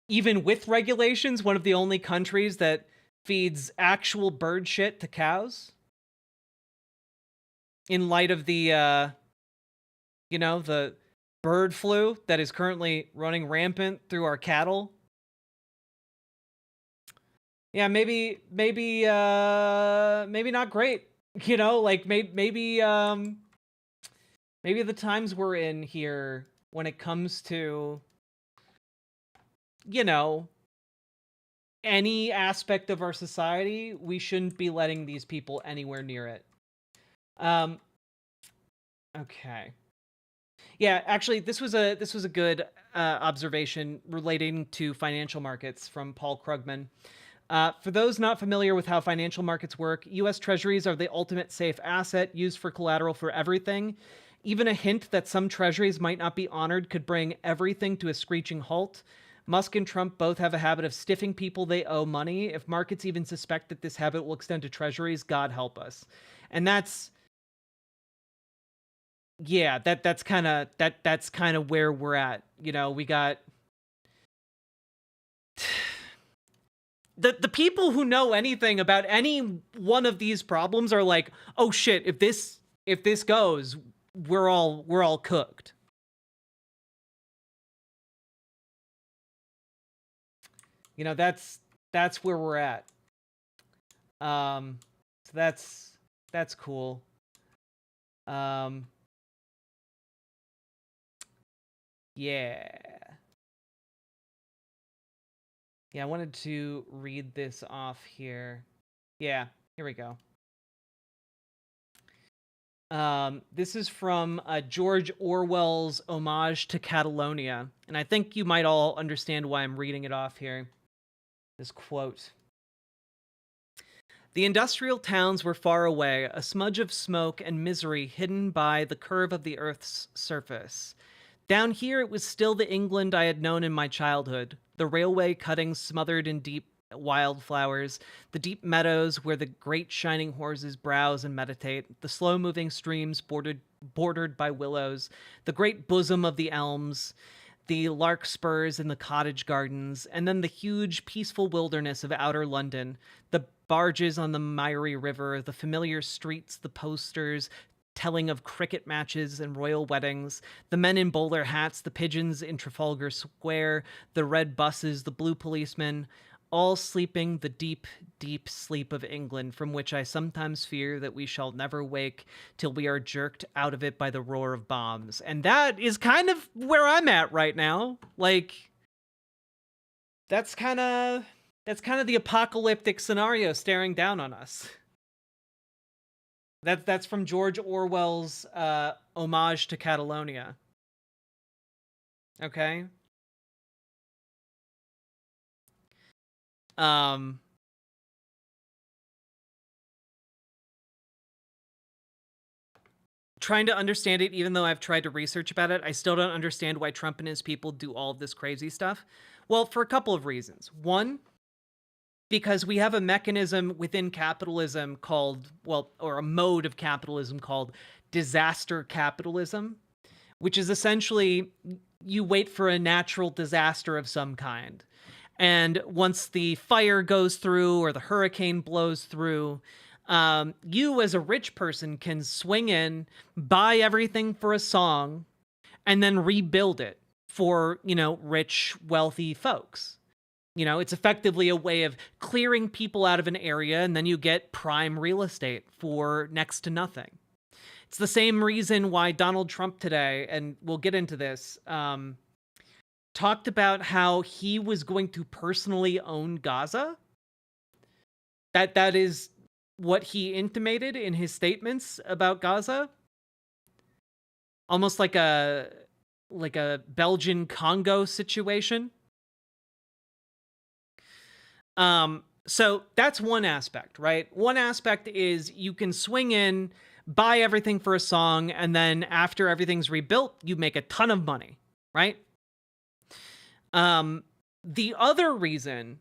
even with regulations, one of the only countries that feeds actual bird shit to cows. In light of the, you know, the bird flu that is currently running rampant through our cattle. Yeah, maybe not great. You know, like maybe the times we're in here when it comes to, you know, any aspect of our society, we shouldn't be letting these people anywhere near it. Okay. Yeah, actually, this was a good observation relating to financial markets from Paul Krugman. For those not familiar with how financial markets work, U.S. Treasuries are the ultimate safe asset used for collateral for everything. Even a hint that some treasuries might not be honored could bring everything to a screeching halt. Musk and Trump both have a habit of stiffing people they owe money. If markets even suspect that this habit will extend to treasuries, God help us. And that's, yeah, that's kind of where we're at. You know, we got the people who know anything about any one of these problems are like, oh shit, if this goes, we're all cooked. You know, that's where we're at. So that's cool. Yeah. Yeah, I wanted to read this off here. Yeah, Here we go. This is from George Orwell's Homage to Catalonia. And I think you might all understand why I'm reading it off here. This quote. The industrial towns were far away, a smudge of smoke and misery hidden by the curve of the earth's surface. Down here it was still the England I had known in my childhood, the railway cuttings smothered in deep wildflowers, the deep meadows where the great shining horses browse and meditate, the slow-moving streams bordered by willows, the great bosom of the elms, the larkspurs in the cottage gardens, and then the huge, peaceful wilderness of outer London, the barges on the miry river, the familiar streets, the posters telling of cricket matches and royal weddings, the men in bowler hats, the pigeons in Trafalgar Square, the red buses, the blue policemen, all sleeping the deep, deep sleep of England, from which I sometimes fear that we shall never wake till we are jerked out of it by the roar of bombs. And that is kind of where I'm at right now. Like, that's kind of the apocalyptic scenario staring down on us. That's from George Orwell's Homage to Catalonia. Okay? Trying to understand it, even though I've tried to research about it, I still don't understand why Trump and his people do all of this crazy stuff. Well, for a couple of reasons. One, because we have a mechanism within capitalism called, or a mode of capitalism called disaster capitalism, which is essentially you wait for a natural disaster of some kind. And once the fire goes through or the hurricane blows through, you as a rich person can swing in, buy everything for a song, and then rebuild it for, rich, wealthy folks. It's effectively a way of clearing people out of an area, and then you get prime real estate for next to nothing. It's the same reason why Donald Trump today, and we'll get into this, talked about how he was going to personally own Gaza. That is what he intimated in his statements about Gaza. Almost like a Belgian Congo situation. So that's one aspect, right? One aspect is you can swing in, buy everything for a song, and then after everything's rebuilt, you make a ton of money, right? The other reason,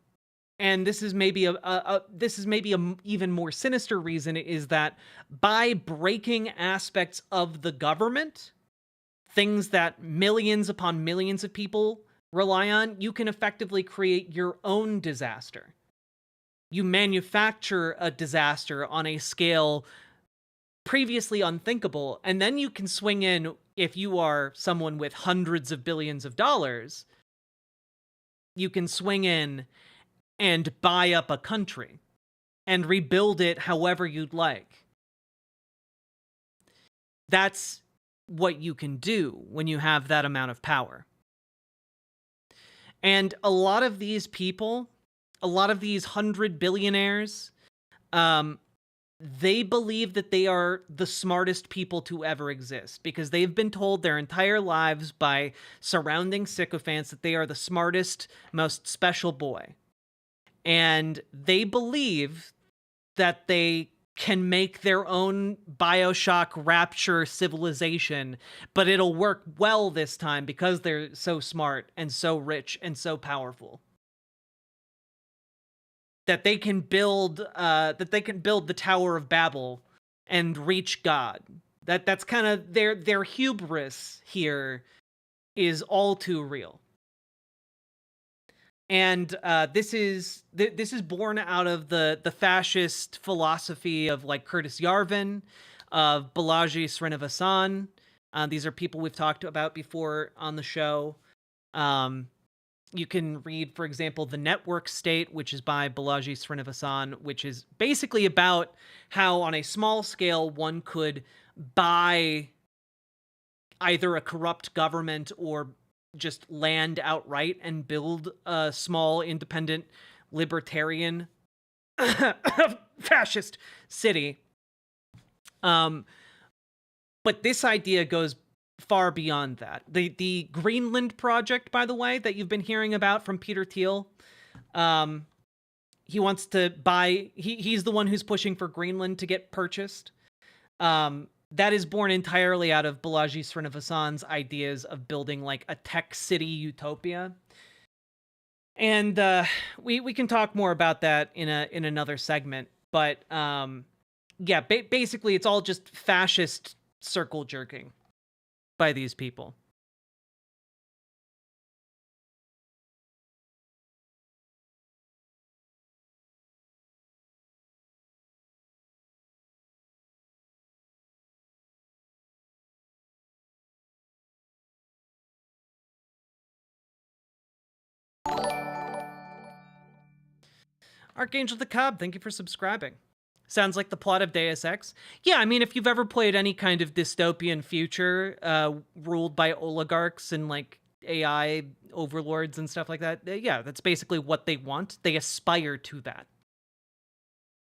and this is maybe a even more sinister reason, is that by breaking aspects of the government, things that millions upon millions of people rely on, you can effectively create your own disaster. You manufacture a disaster on a scale previously unthinkable, and then you can swing in, if you are someone with hundreds of billions of dollars, you can swing in and buy up a country and rebuild it however you'd like. That's what you can do when you have that amount of power. And a lot of these people, a lot of these 100 billionaires, they believe that they are the smartest people to ever exist because they've been told their entire lives by surrounding sycophants that they are the smartest, most special boy. And they believe that they can make their own Bioshock Rapture civilization, but it'll work well this time because they're so smart and so rich and so powerful. That they can build the Tower of Babel and reach God. That's kind of their hubris here is all too real. And this is born out of the fascist philosophy of like Curtis Yarvin, of Balaji Srinivasan. These are people we've talked about before on the show. You can read, for example, The Network State, which is by Balaji Srinivasan, which is basically about how on a small scale one could buy either a corrupt government or just land outright and build a small, independent, libertarian fascist city. But this idea goes far beyond that. The Greenland project, by the way, that you've been hearing about from Peter Thiel, he wants to buy, he's the one who's pushing for Greenland to get purchased. That is born entirely out of Balaji Srinivasan's ideas of building like a tech city utopia. And we can talk more about that in another segment. But yeah, basically it's all just fascist circle jerking by these people. Archangel the Cobb, thank you for subscribing. Sounds like the plot of Deus Ex. Yeah, I mean, if you've ever played any kind of dystopian future ruled by oligarchs and like AI overlords and stuff like that, yeah, that's basically what they want. They aspire to that.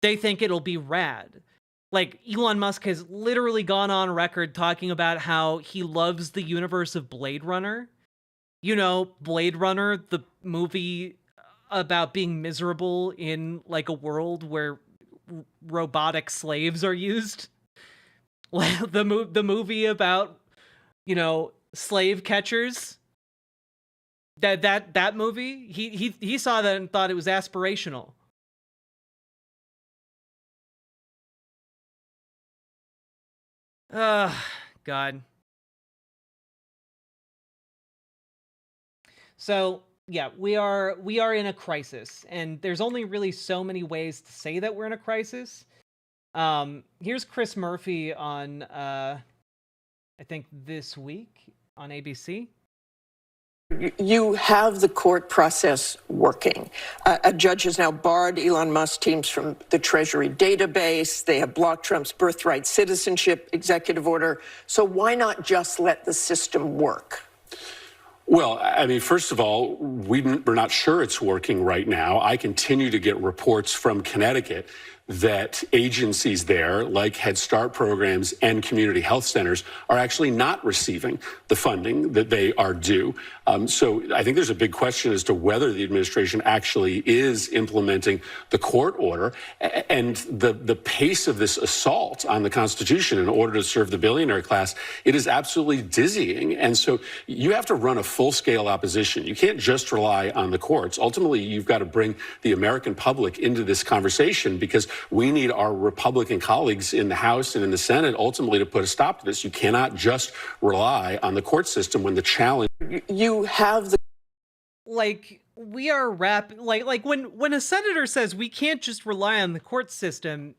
They think it'll be rad. Like, Elon Musk has literally gone on record talking about how he loves the universe of Blade Runner. You know, Blade Runner, the movie about being miserable in like a world where robotic slaves are used. the movie about, you know, slave catchers. That movie, he saw that and thought it was aspirational. God. So yeah, we are in a crisis, and there's only really so many ways to say that we're in a crisis. Here's Chris Murphy on, I think This Week on ABC. You have the court process working. A judge has now barred Elon Musk teams from the Treasury database. They have blocked Trump's birthright citizenship executive order. So why not just let the system work? Well, I mean, first of all, we're not sure it's working right now. I continue to get reports from Connecticut that agencies there, like Head Start programs and community health centers, are actually not receiving the funding that they are due. So I think there's a big question as to whether the administration actually is implementing the court order, and the pace of this assault on the Constitution in order to serve the billionaire class. It is absolutely dizzying. And so you have to run a full-scale opposition. You can't just rely on the courts. Ultimately, you've got to bring the American public into this conversation, because we need our Republican colleagues in the House and in the Senate ultimately to put a stop to this. You cannot just rely on the court system when the challenge... You have the... Like, we are like when a senator says we can't just rely on the court system,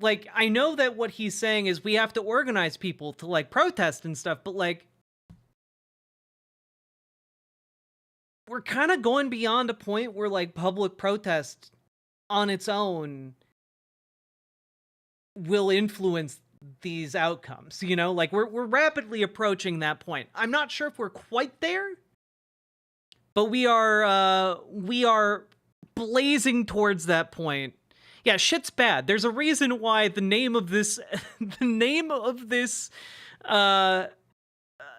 like, I know that what he's saying is we have to organize people to, like, protest and stuff, but, like, we're kind of going beyond a point where, like, public protest on its own will influence these outcomes, you know? Like, we're rapidly approaching that point. I'm not sure if we're quite there, but we are blazing towards that point. Yeah, shit's bad. There's a reason why the name of this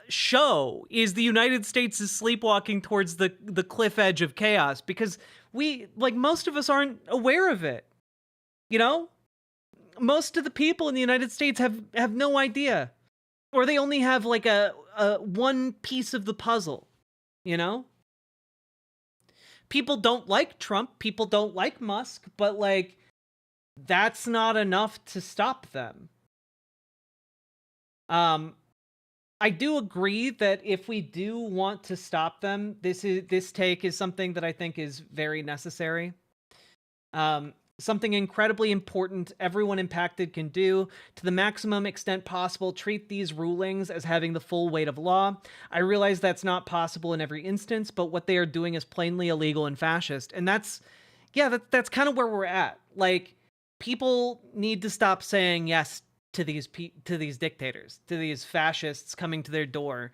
show is The United States is Sleepwalking Towards the Cliff Edge of Chaos, because most of us aren't aware of it. You know? Most of the people in the United States have no idea. Or they only have, like, a one piece of the puzzle, you know? People don't like Trump, people don't like Musk, but, like, that's not enough to stop them. I do agree that if we do want to stop them, this take is something that I think is very necessary. Something incredibly important everyone impacted can do. To the maximum extent possible, treat these rulings as having the full weight of law. I realize that's not possible in every instance, but what they are doing is plainly illegal and fascist. And that's kind of where we're at. Like, people need to stop saying yes to these dictators, to these fascists coming to their door,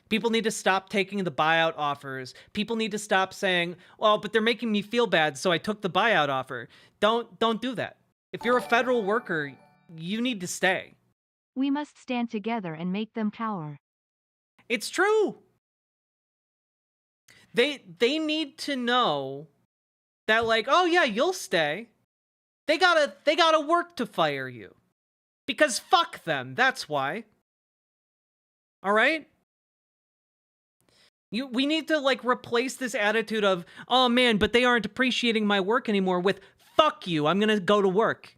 People need to stop taking the buyout offers. People need to stop saying, well, but they're making me feel bad, so I took the buyout offer. Don't do that. If you're a federal worker, you need to stay. We must stand together and make them cower. It's true. They need to know that, like, oh yeah, you'll stay. They gotta work to fire you. Because fuck them, that's why. All right? We need to, like, replace this attitude of, oh man, but they aren't appreciating my work anymore with, fuck you, I'm gonna go to work.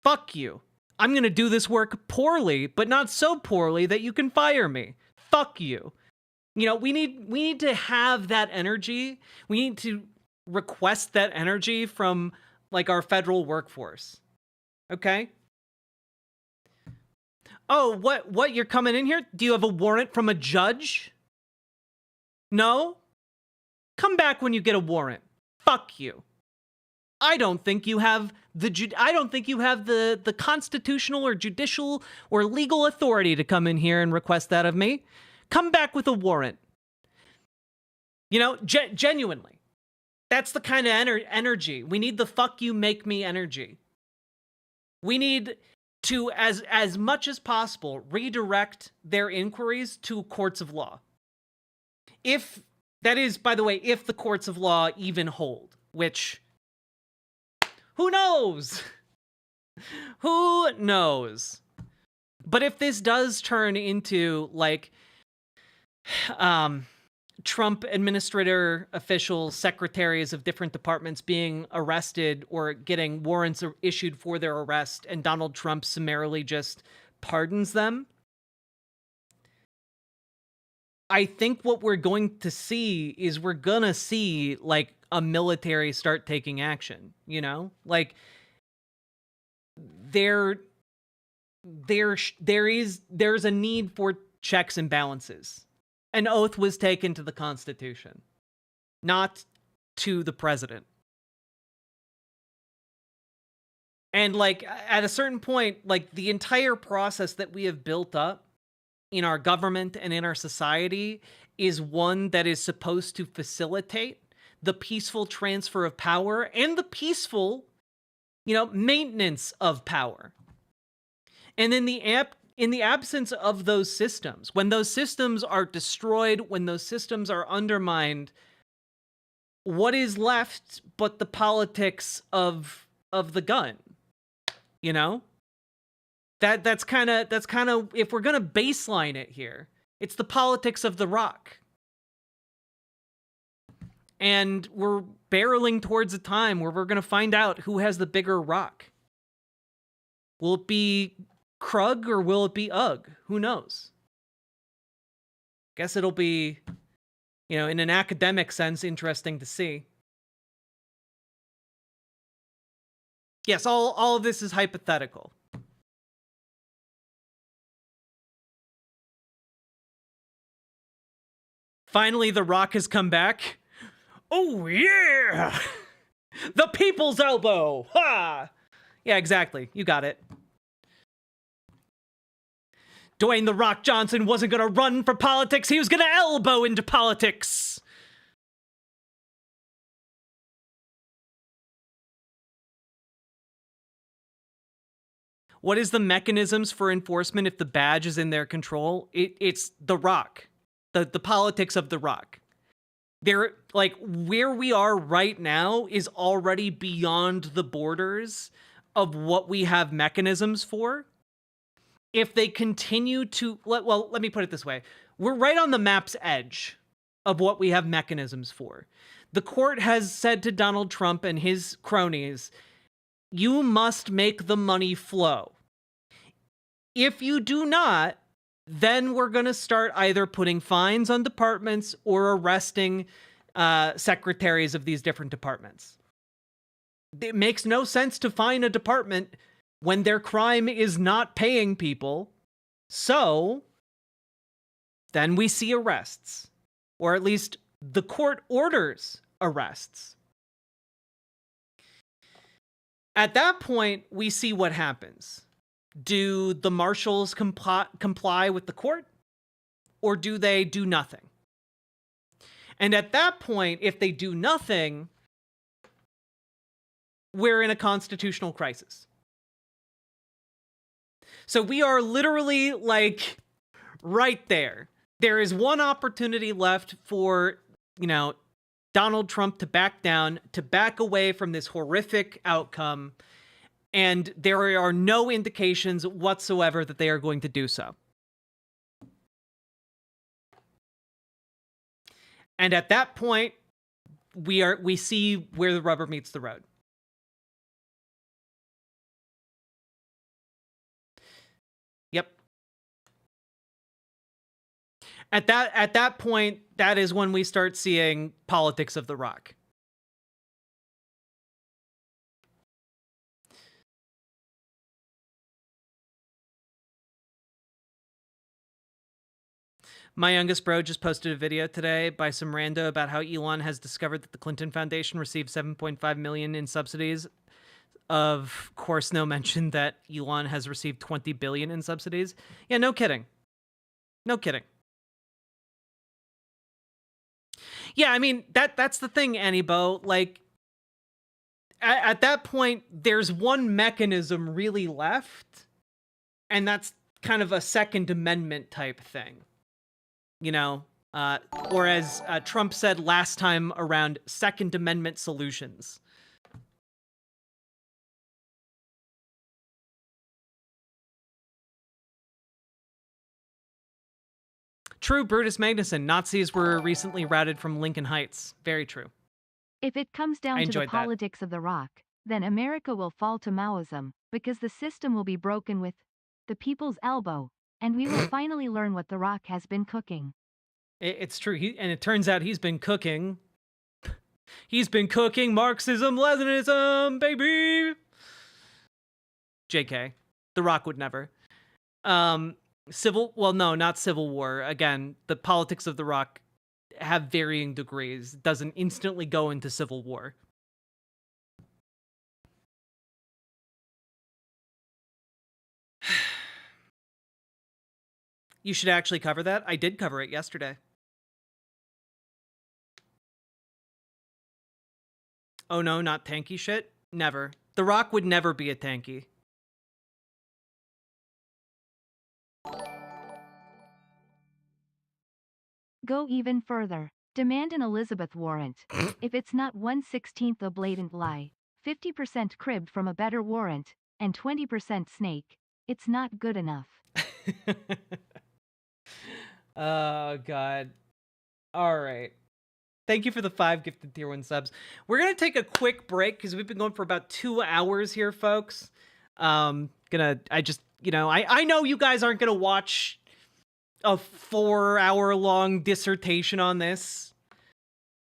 Fuck you. I'm gonna do this work poorly, but not so poorly that you can fire me. Fuck you. You know, we need to have that energy. We need to request that energy from, like, our federal workforce. Okay? Oh, what, you're coming in here? Do you have a warrant from a judge? No? Come back when you get a warrant. Fuck you. I don't think you have the constitutional or judicial or legal authority to come in here and request that of me. Come back with a warrant. You know, genuinely. That's the kind of energy. We need the fuck you make me energy. We need to, as much as possible, redirect their inquiries to courts of law. If, that is, by the way, if the courts of law even hold, which, who knows? Who knows? But if this does turn into, like, Trump administrator officials, secretaries of different departments being arrested or getting warrants issued for their arrest, and Donald Trump summarily just pardons them, I think what we're going to see is we're gonna see, like, a military start taking action, you know? Like, there's a need for checks and balances. An oath was taken to the Constitution, not to the president. And, like, at a certain point, like, the entire process that we have built up in our government and in our society is one that is supposed to facilitate the peaceful transfer of power and the peaceful, you know, maintenance of power. And in the absence of those systems, when those systems are destroyed, when those systems are undermined, what is left but the politics of the gun? You know? That's kind of, if we're going to baseline it here, it's the politics of the rock. And we're barreling towards a time where we're going to find out who has the bigger rock. Will it be Krug or will it be Ugg? Who knows? Guess it'll be, you know, in an academic sense, interesting to see. Yes, all of this is hypothetical. Finally, The Rock has come back. Oh, yeah! The people's elbow! Ha! Yeah, exactly. You got it. Dwayne The Rock Johnson wasn't gonna run for politics, he was gonna elbow into politics! What is the mechanisms for enforcement if the badge is in their control? It's The Rock. The politics of The Rock. They're, like, where we are right now is already beyond the borders of what we have mechanisms for. If they continue to, let me put it this way. We're right on the map's edge of what we have mechanisms for. The court has said to Donald Trump and his cronies, you must make the money flow. If you do not, then we're going to start either putting fines on departments or arresting secretaries of these different departments. It makes no sense to fine a department when their crime is not paying people. So then we see arrests, or at least the court orders arrests. At that point, we see what happens. Do the marshals comply with the court? or do they do nothing? And at that point, if they do nothing, we're in a constitutional crisis. So we are literally like right there. There is one opportunity left for, Donald Trump to back down, to back away from this horrific outcome. And there are no indications whatsoever that they are going to do so. And at that point, we see where the rubber meets the road. Yep. At that point, that is when we start seeing politics of the rock. My youngest bro just posted a video today by some rando about how Elon has discovered that the Clinton Foundation received $7.5 million in subsidies. Of course, no mention that Elon has received $20 billion in subsidies. Yeah, no kidding. No kidding. Yeah, I mean, that's the thing, Annie-Bo. Like, at that point, there's one mechanism really left, and that's kind of a Second Amendment type thing. Or as Trump said last time around, Second Amendment solutions. True, Brutus Magnuson. Nazis were recently routed from Lincoln Heights. Very true. If it comes down to the politics of the rock, then America will fall to Maoism, because the system will be broken with the people's elbow, and we will finally learn what the rock has been cooking. It's true. And it turns out he's been cooking. He's been cooking Marxism, Leninism, baby. JK. The Rock would never. Not Civil War. Again, the politics of the Rock have varying degrees. It doesn't instantly go into civil war. You should actually cover that. I did cover it yesterday. Oh no, not tanky shit? Never. The Rock would never be a tanky. Go even further. Demand an Elizabeth warrant. If it's not 1/16 a blatant lie, 50% cribbed from a better warrant, and 20% snake, it's not good enough. Oh, God. All right. Thank you for the 5 gifted tier 1 subs. We're going to take a quick break because we've been going for about 2 hours here, folks. I know you guys aren't going to watch a 4-hour-long dissertation on this.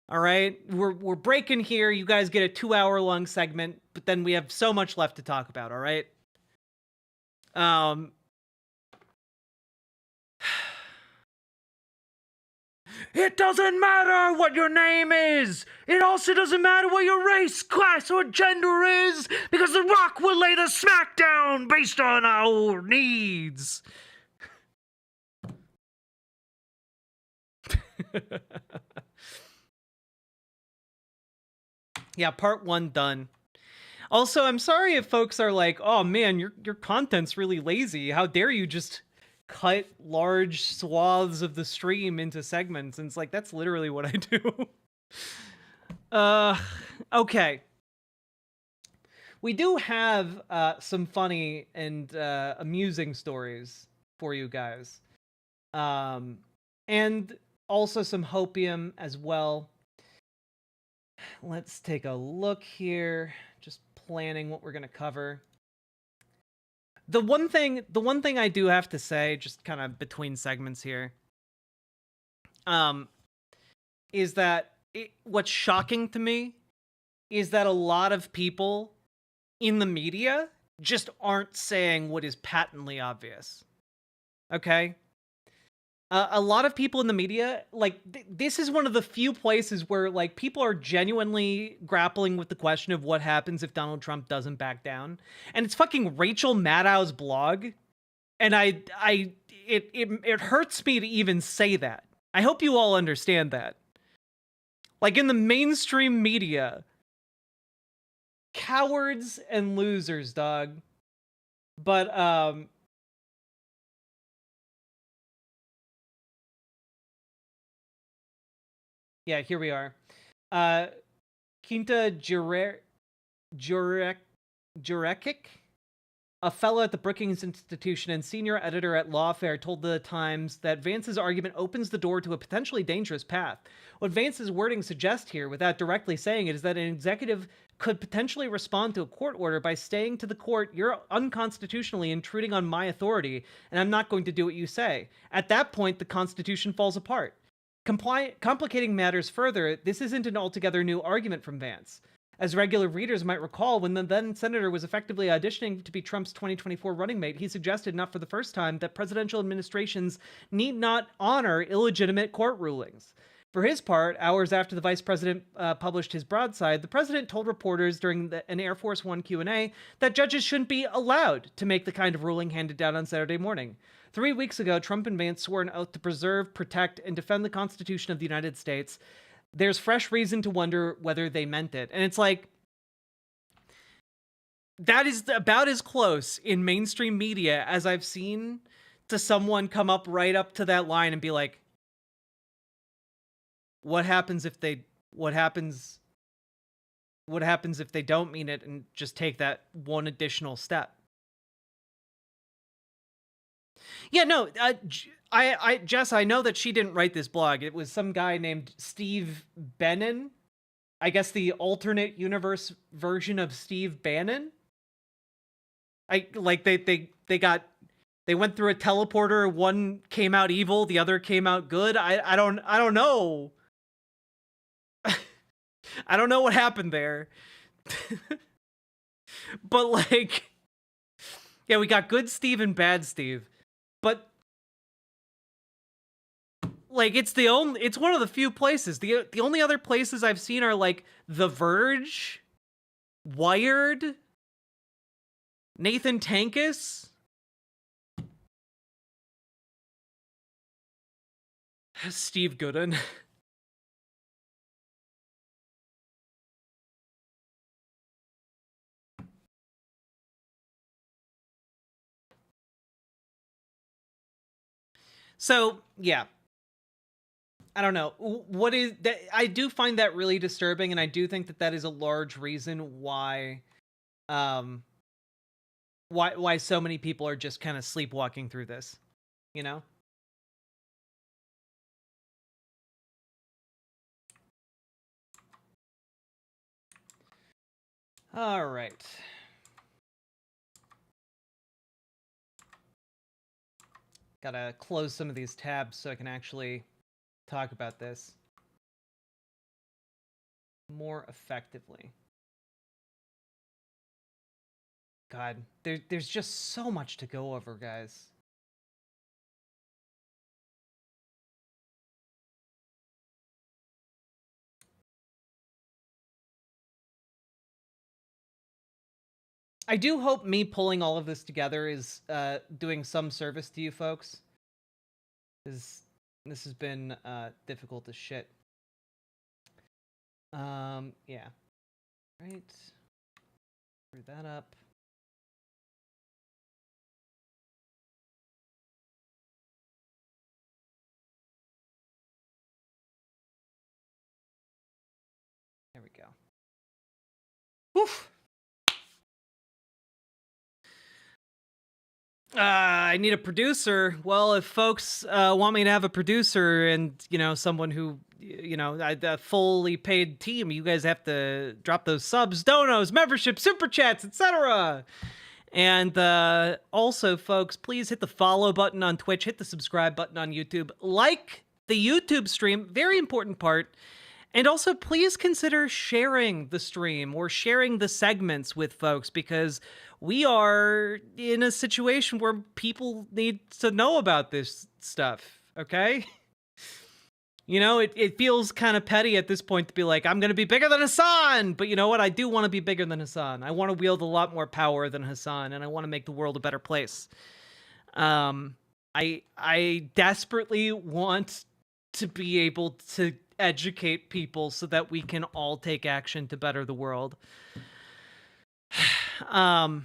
All right? We're breaking here. You guys get a 2-hour-long segment, but then we have so much left to talk about, all right? It doesn't matter what your name is. It also doesn't matter what your race, class, or gender is, because The Rock will lay the smackdown based on our needs. Yeah, part 1 done. Also, I'm sorry if folks are like, oh man, your content's really lazy. How dare you just cut large swaths of the stream into segments? And it's like, that's literally what I do. Okay. We do have some funny and amusing stories for you guys. And also some hopium as well. Let's take a look here. Just planning what we're going to cover. The one thing I do have to say, just kind of between segments here, is that what's shocking to me is that a lot of people in the media just aren't saying what is patently obvious. Okay? A lot of people in the media, like, this is one of the few places where, like, people are genuinely grappling with the question of what happens if Donald Trump doesn't back down. And it's fucking Rachel Maddow's blog. And it hurts me to even say that. I hope you all understand that. Like, in the mainstream media, cowards and losers, dog. But yeah, here we are. Quinta Jurekic, a fellow at the Brookings Institution and senior editor at Lawfare, told the Times that Vance's argument opens the door to a potentially dangerous path. What Vance's wording suggests here, without directly saying it, is that an executive could potentially respond to a court order by saying to the court, "You're unconstitutionally intruding on my authority, and I'm not going to do what you say." At that point, the Constitution falls apart. Complicating matters further, this isn't an altogether new argument from Vance. As regular readers might recall, when the then senator was effectively auditioning to be Trump's 2024 running mate, he suggested, not for the first time, that presidential administrations need not honor illegitimate court rulings. For his part, hours after the vice president published his broadside, the president told reporters during an Air Force One Q&A that judges shouldn't be allowed to make the kind of ruling handed down on Saturday morning. 3 weeks ago, Trump and Vance swore an oath to preserve, protect, and defend the Constitution of the United States. There's fresh reason to wonder whether they meant it. And it's like, that is about as close in mainstream media as I've seen to someone come up right up to that line and be like, what happens if they don't mean it, and just take that one additional step? Yeah, no, Jess, I know that she didn't write this blog. It was some guy named Steve Bannon. I guess the alternate universe version of Steve Bannon. They went through a teleporter. One came out evil, the other came out good. I don't know. I don't know what happened there. But like, yeah, we got good Steve and bad Steve. But like, it's one of the few places. The only other places I've seen are like The Verge, Wired, Nathan Tankis, Steve Gooden. So, yeah. I don't know. What is that? I do find that really disturbing, and I do think that that is a large reason why so many people are just kind of sleepwalking through this, you know? All right. Gotta close some of these tabs so I can actually talk about this more effectively. God, there's just so much to go over, guys. I do hope me pulling all of this together is doing some service to you folks. This has been difficult as shit. Yeah. Right. Screw that up. There we go. Woof. I need a producer. Well, if folks want me to have a producer and, you know, someone who, you know, a fully paid team, you guys have to drop those subs, donos, memberships, super chats, etc. And also, folks, please hit the follow button on Twitch, hit the subscribe button on YouTube, like the YouTube stream, very important part. And also, please consider sharing the stream or sharing the segments with folks, because we are in a situation where people need to know about this stuff, okay? You know, it feels kind of petty at this point to be like, I'm going to be bigger than Hassan, but you know what? I do want to be bigger than Hassan. I want to wield a lot more power than Hassan, and I want to make the world a better place. I desperately want to be able to educate people so that we can all take action to better the world. And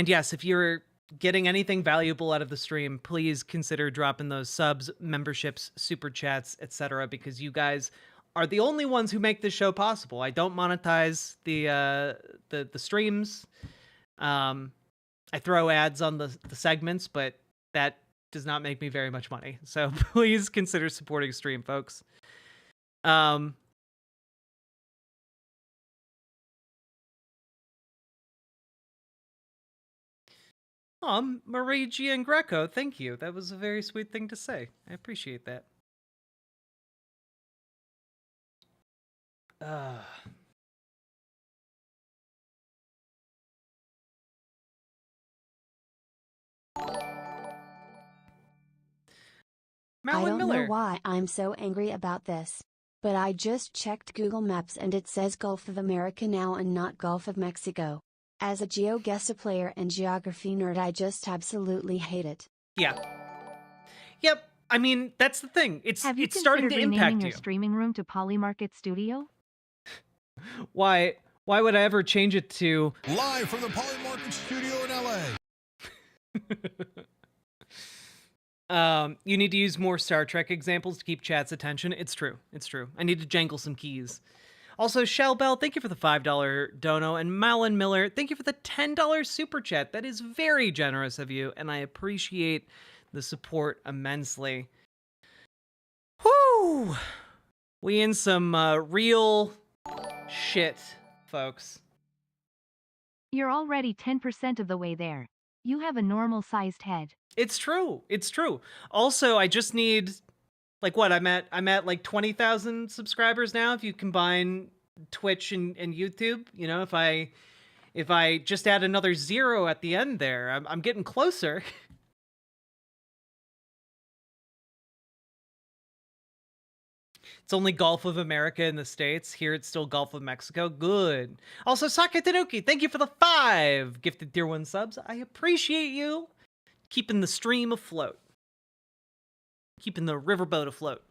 yes, if you're getting anything valuable out of the stream, please consider dropping those subs, memberships, super chats, etc., because you guys are the only ones who make this show possible. I don't monetize the streams. I throw ads on the segments, but that does not make me very much money. So please consider supporting stream, folks. Marie Giangreco, thank you. That was a very sweet thing to say. I appreciate that. I don't Miller. know why I'm so angry about this, but I just checked Google Maps and it says Gulf of America now and not Gulf of Mexico. As a GeoGuessr player and geography nerd, I just absolutely hate it. Yeah. Yep. I mean, that's the thing. It's starting to impact you. Your streaming room to Polymarket Studio? Why would I ever change it to live from the Polymarket Studio in LA? You need to use more Star Trek examples to keep chat's attention. It's true. It's true. I need to jangle some keys. Also, Shell Bell, thank you for the $5 dono, and Malin Miller, thank you for the $10 super chat. That is very generous of you, and I appreciate the support immensely. Whoo! We in some real shit, folks. You're already 10% of the way there. You have a normal-sized head. It's true. It's true. Also, I just need, like, what? I'm at like 20,000 subscribers now. If you combine Twitch and YouTube, you know, if I just add another 0 at the end there, I'm getting closer. It's only Gulf of America in the States. Here it's still Gulf of Mexico. Good. Also, Sake Tanuki, thank you for the 5 gifted tier 1 subs. I appreciate you keeping the stream afloat. Keeping the riverboat afloat.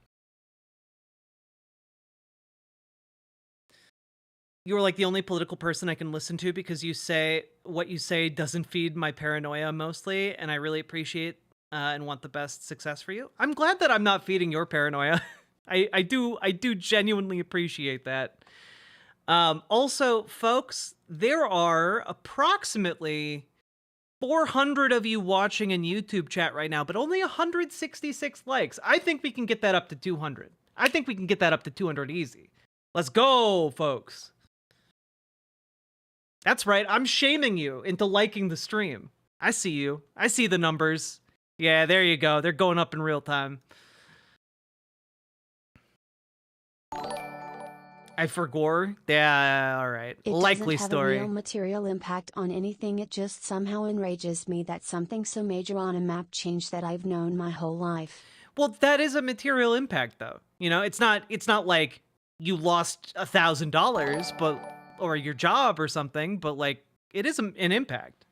You're like the only political person I can listen to because you say what you say doesn't feed my paranoia mostly, and I really appreciate and want the best success for you. I'm glad that I'm not feeding your paranoia. I do genuinely appreciate that. Also, folks, there are approximately 400 of you watching in YouTube chat right now, but only 166 likes. I think we can get that up to 200. I think we can get that up to 200 easy. Let's go, folks. That's right. I'm shaming you into liking the stream. I see you. I see the numbers. Yeah, there you go. They're going up in real time. I forgore? Yeah, all right. It Likely doesn't have story. a real material impact on anything. It just somehow enrages me that something so major on a map changed that I've known my whole life. Well, that is a material impact, though. You know, it's not like you lost $1,000, but or your job or something, but like it is an impact.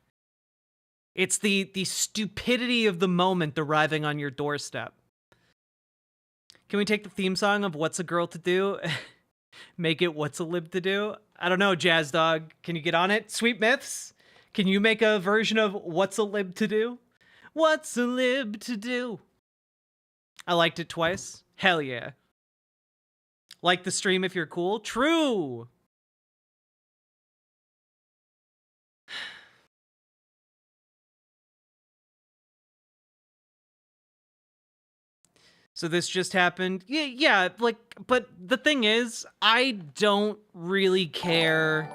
It's the stupidity of the moment arriving on your doorstep. Can we take the theme song of What's a Girl to Do? Make it What's a Lib to Do? I don't know, Jazz Dog. Can you get on it? Sweet Myths? Can you make a version of What's a Lib to Do? What's a Lib to Do? I liked it twice. Hell yeah. Like the stream if you're cool? True! So this just happened. Yeah, like, but the thing is, I don't really care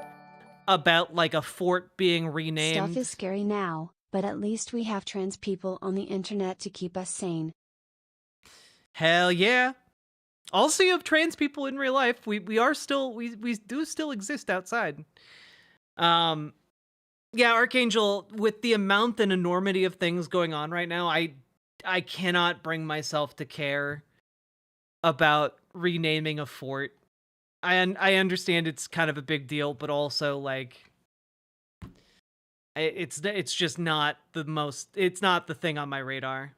about like a fort being renamed. Stuff is scary now, but at least we have trans people on the internet to keep us sane. Hell yeah. Also, you have trans people in real life. We do still exist outside. Yeah, Archangel, with the amount and enormity of things going on right now, I cannot bring myself to care about renaming a fort. I understand it's kind of a big deal, but also like It's just not the most. It's not the thing on my radar.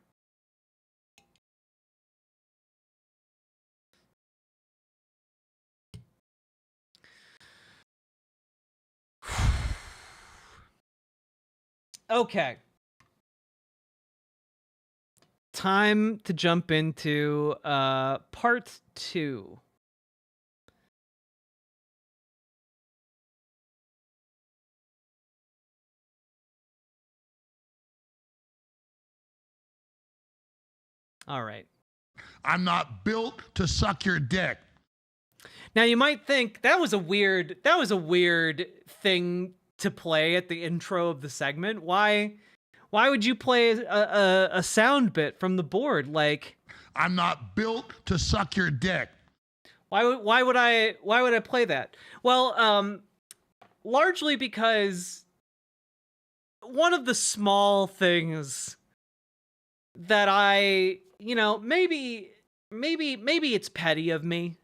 Okay. Time to jump into part 2. All right. I'm not built to suck your dick. Now you might think that was a weird thing to play at the intro of the segment. Why would you play a sound bit from the board like I'm not built to suck your dick? Why would I play that? Well, largely because one of the small things that I, maybe it's petty of me.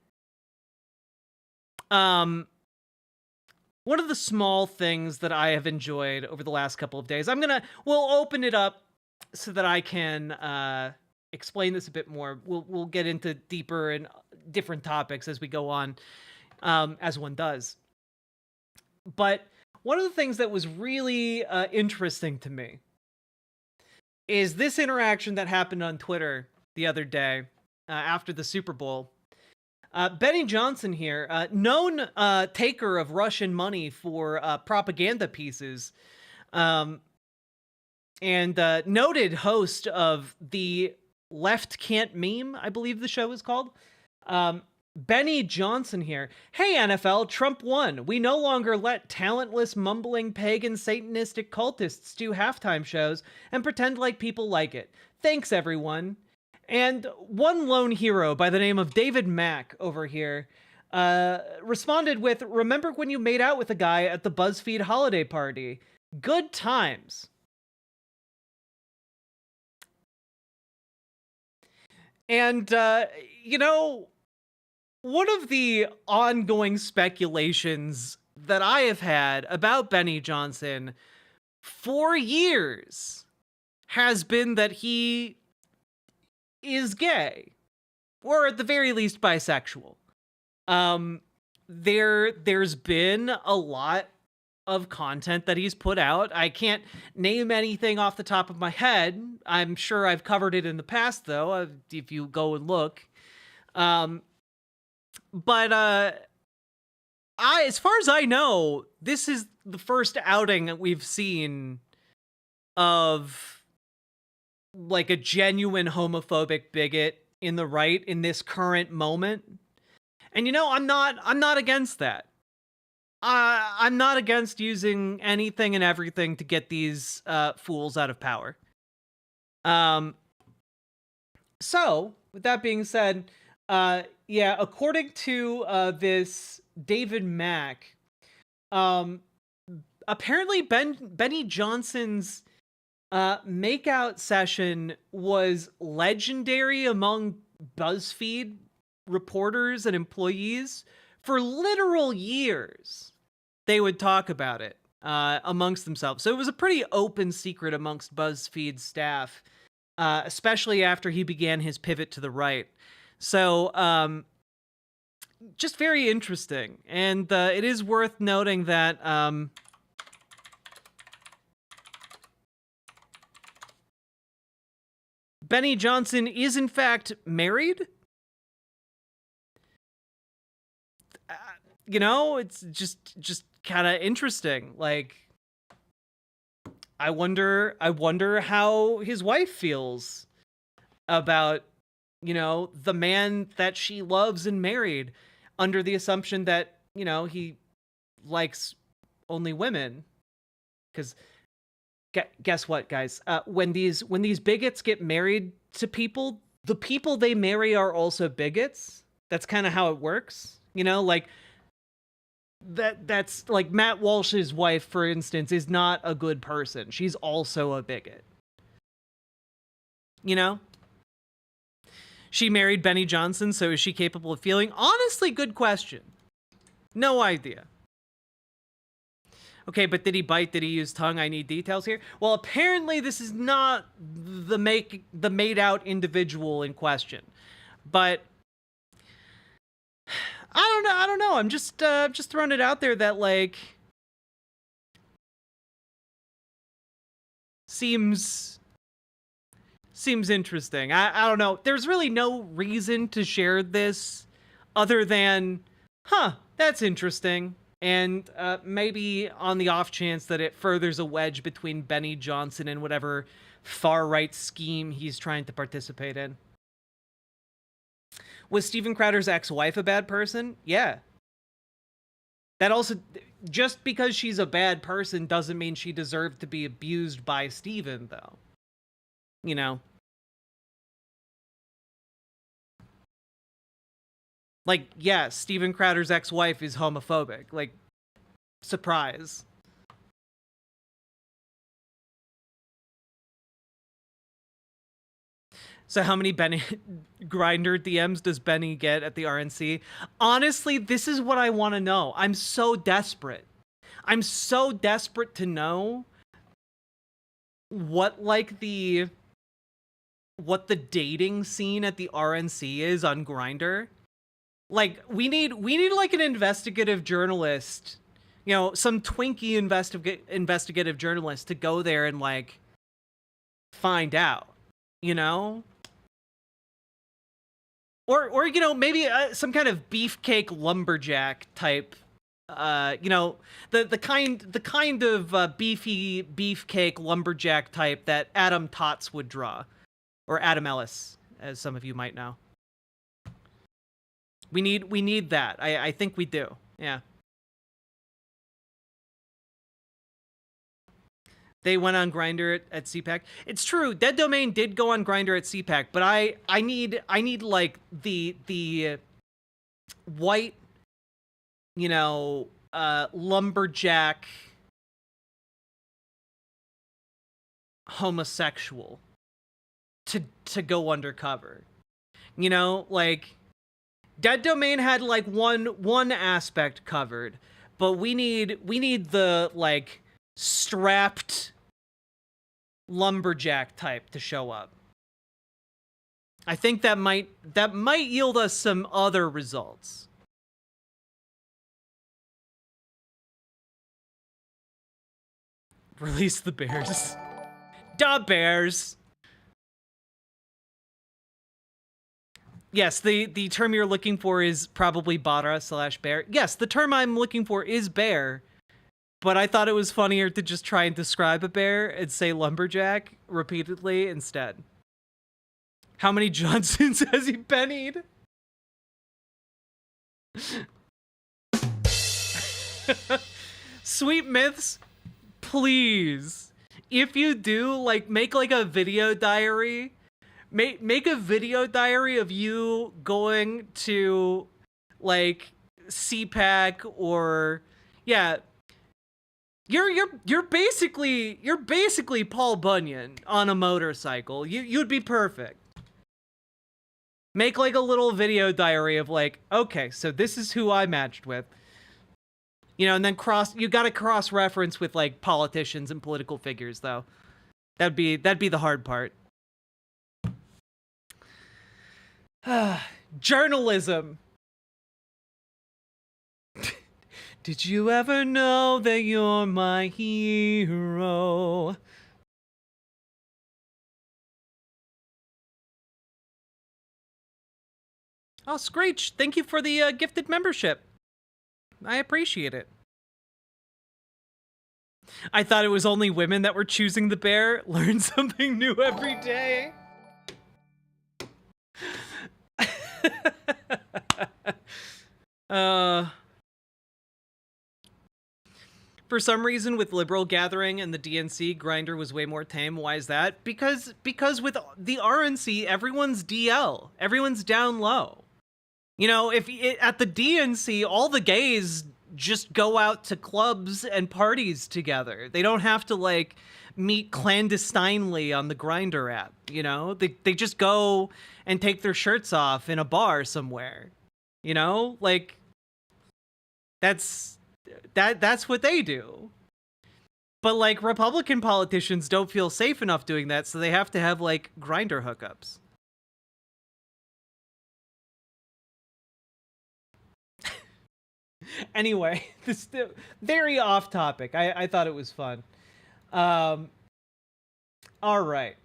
One of the small things that I have enjoyed over the last couple of days, we'll open it up so that I can explain this a bit more. We'll get into deeper and different topics as we go on, as one does. But one of the things that was really interesting to me is this interaction that happened on Twitter the other day after the Super Bowl. Benny Johnson here, known taker of Russian money for propaganda pieces, and noted host of the Left Can't Meme, I believe the show is called. Benny Johnson here. Hey NFL, Trump won. We no longer let talentless, mumbling, pagan, satanistic cultists do halftime shows and pretend like people like it. Thanks, everyone. And one lone hero by the name of David Mack over here responded with, remember when you made out with a guy at the BuzzFeed holiday party? Good times. And, one of the ongoing speculations that I have had about Benny Johnson for years has been that he is gay, or at the very least bisexual. There's been a lot of content that he's put out. I can't name anything off the top of my head. I'm sure I've covered it in the past, though, if you go and look. But as far as I know, this is the first outing that we've seen of like a genuine homophobic bigot in the right in this current moment. And I'm not against that. I'm not against using anything and everything to get these fools out of power. So with that being said, according to this David Mack, apparently Benny Johnson's makeout session was legendary among BuzzFeed reporters and employees for literal years. They would talk about it amongst themselves. So it was a pretty open secret amongst BuzzFeed staff, especially after he began his pivot to the right. So just very interesting. And it is worth noting that Benny Johnson is in fact married. It's just kind of interesting. Like, I wonder how his wife feels about, the man that she loves and married, under the assumption that, he likes only women. Because guess what, guys? When these bigots get married to people, the people they marry are also bigots. That's kind of how it works. That's like Matt Walsh's wife, for instance, is not a good person. She's also a bigot. She married Benny Johnson, so is she capable of feeling? Honestly, good question. No idea. Okay, but did he bite? Did he use tongue? I need details here. Well, apparently this is not the made out individual in question. But I don't know. I'm just throwing it out there that, like, seems interesting. I don't know. There's really no reason to share this other than, that's interesting. And maybe on the off chance that it furthers a wedge between Benny Johnson and whatever far-right scheme he's trying to participate in. Was Steven Crowder's ex-wife a bad person? Yeah. That also, just because she's a bad person doesn't mean she deserved to be abused by Steven, though. You know? Like, yeah, Steven Crowder's ex-wife is homophobic. Like, surprise. So how many Benny Grindr DMs does Benny get at the RNC? Honestly, this is what I want to know. I'm so desperate. I'm so desperate to know what, like, what the dating scene at the RNC is on Grindr. Like, we need like an investigative journalist, you know, some Twinkie investigative journalist to go there and, like, find out, you know? Or you know, maybe some kind of beefcake lumberjack type, you know, the kind of beefy beefcake lumberjack type that Adam Tots would draw, or Adam Ellis, as some of you might know. We need that. I think we do. Yeah. They went on Grindr at CPAC. It's true. Dead Domain did go on Grindr at CPAC, but I need like the white, you know, lumberjack homosexual to go undercover. You know, like, Dead Domain had like one aspect covered, but we need the, like, strapped lumberjack type to show up. I think that might yield us some other results. Release the bears. Da bears. Yes, the term you're looking for is probably Bara/bear. Yes, the term I'm looking for is bear. But I thought it was funnier to just try and describe a bear and say lumberjack repeatedly instead. How many Johnsons has he bennied? Sweet Myths, please. If you do, like, make like a video diary. Make a video diary of you going to, like, CPAC or, yeah. You're basically Paul Bunyan on a motorcycle. You'd be perfect. Make like a little video diary of, like, okay, so this is who I matched with. You know, and then you gotta cross-reference with, like, politicians and political figures, though. That'd be the hard part. Journalism. Did you ever know that you're my hero? Oh, Screech, thank you for the gifted membership. I appreciate it. I thought it was only women that were choosing the bear. Learn something new every day. For some reason, with Liberal Gathering and the DNC, Grindr was way more tame. Why is that? Because with the RNC, everyone's DL. Everyone's down low. You know, at the DNC, all the gays just go out to clubs and parties together. They don't have to, like, meet clandestinely on the Grindr app, you know? They just go and take their shirts off in a bar somewhere. You know? Like, that's what they do. But like Republican politicians don't feel safe enough doing that, so they have to have like grinder hookups. Anyway, this is very off topic. I thought it was fun. All right,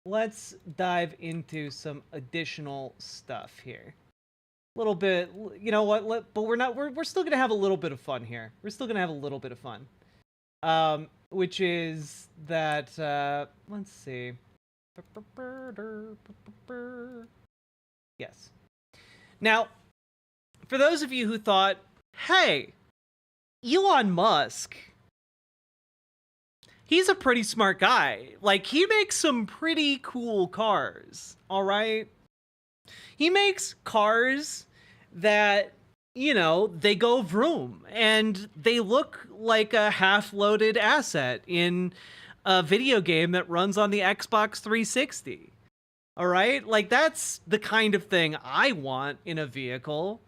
let's dive into some additional stuff here. A little bit, you know what? But we're still gonna have a little bit of fun here. We're still gonna have a little bit of fun. Which is that, let's see. Yes. Now, for those of you who thought, hey, Elon Musk, he's a pretty smart guy. Like, he makes some pretty cool cars, all right? He makes cars that, you know, they go vroom, and they look like a half-loaded asset in a video game that runs on the Xbox 360. All right? Like, that's the kind of thing I want in a vehicle.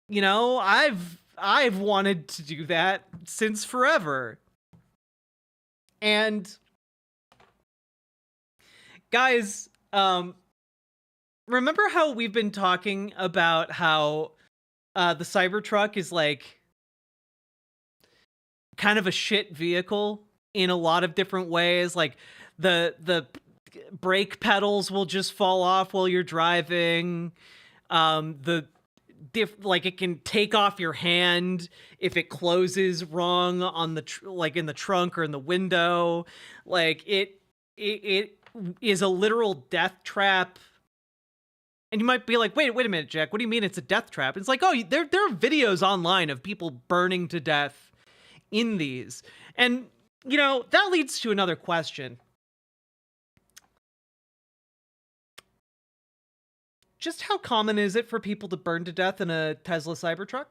You know, I've wanted to do that since forever. And guys, remember how we've been talking about how the Cybertruck is like kind of a shit vehicle in a lot of different ways? Like the brake pedals will just fall off while you're driving. Like it can take off your hand if it closes wrong on the like in the trunk or in the window. Like it is a literal death trap. And you might be like, wait a minute, Jack, what do you mean it's a death trap? It's like, oh, there are videos online of people burning to death in these. And, you know, that leads to another question. Just how common is it for people to burn to death in a Tesla Cybertruck?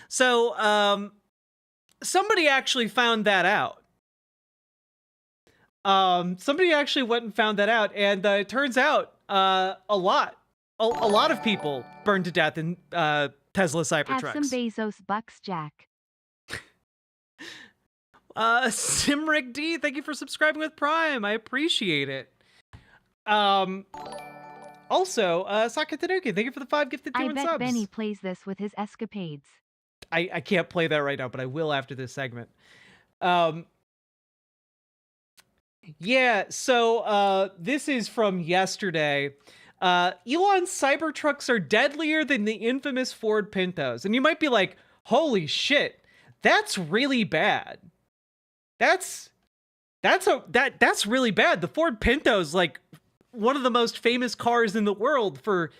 So, somebody actually found that out. Somebody actually went and found that out, and it turns out a lot of people burn to death in Tesla Cybertrucks. Have some Bezos bucks, Jack. Simric D, thank you for subscribing with Prime. I appreciate it. Also, Sakatanuki, thank you for the 5 gifted tier I and bet subs. Benny plays this with his escapades. I can't play that right now, but I will after this segment. Yeah, so this is from yesterday. Elon's Cybertrucks are deadlier than the infamous Ford Pintos. And you might be like, holy shit, that's really bad. That's really bad. The Ford Pinto's like one of the most famous cars in the world for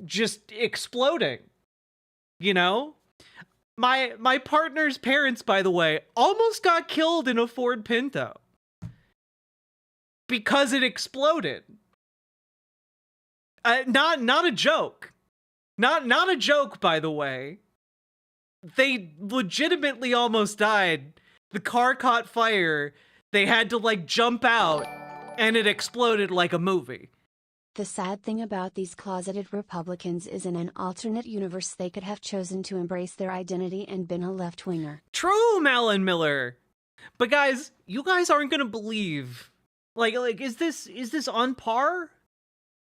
just exploding. You know? My partner's parents, by the way, almost got killed in a Ford Pinto. Because it exploded. Not a joke. Not a joke, by the way. They legitimately almost died. The car caught fire. They had to like jump out, and it exploded like a movie. The sad thing about these closeted Republicans is in an alternate universe they could have chosen to embrace their identity and been a left-winger. True, Malin Miller. But guys, you guys aren't gonna believe. Like, is this on par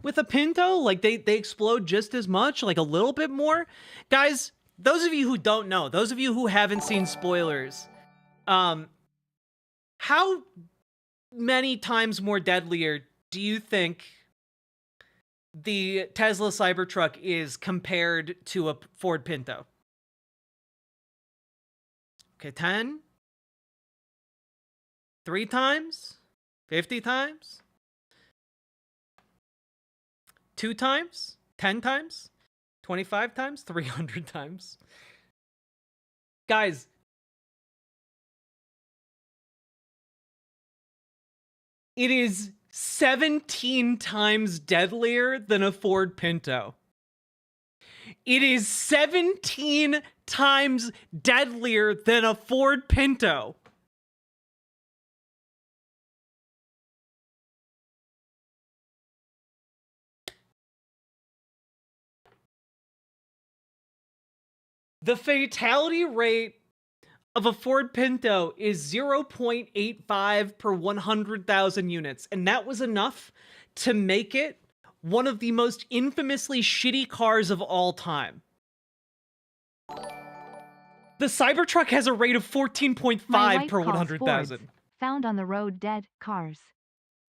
with a Pinto? Like, they explode just as much, like a little bit more? Guys, those of you who don't know, those of you who haven't seen spoilers, how many times more deadlier do you think the Tesla Cybertruck is compared to a Ford Pinto? Okay, 10? 3 times? 50 times? 2 times? 10 times? 25 times? 300 times? Guys, it is 17 times deadlier than a Ford Pinto. It is 17 times deadlier than a Ford Pinto. The fatality rate of a Ford Pinto is 0.85 per 100,000 units, and that was enough to make it one of the most infamously shitty cars of all time. The Cybertruck has a rate of 14.5 per 100,000. Found on the road dead cars.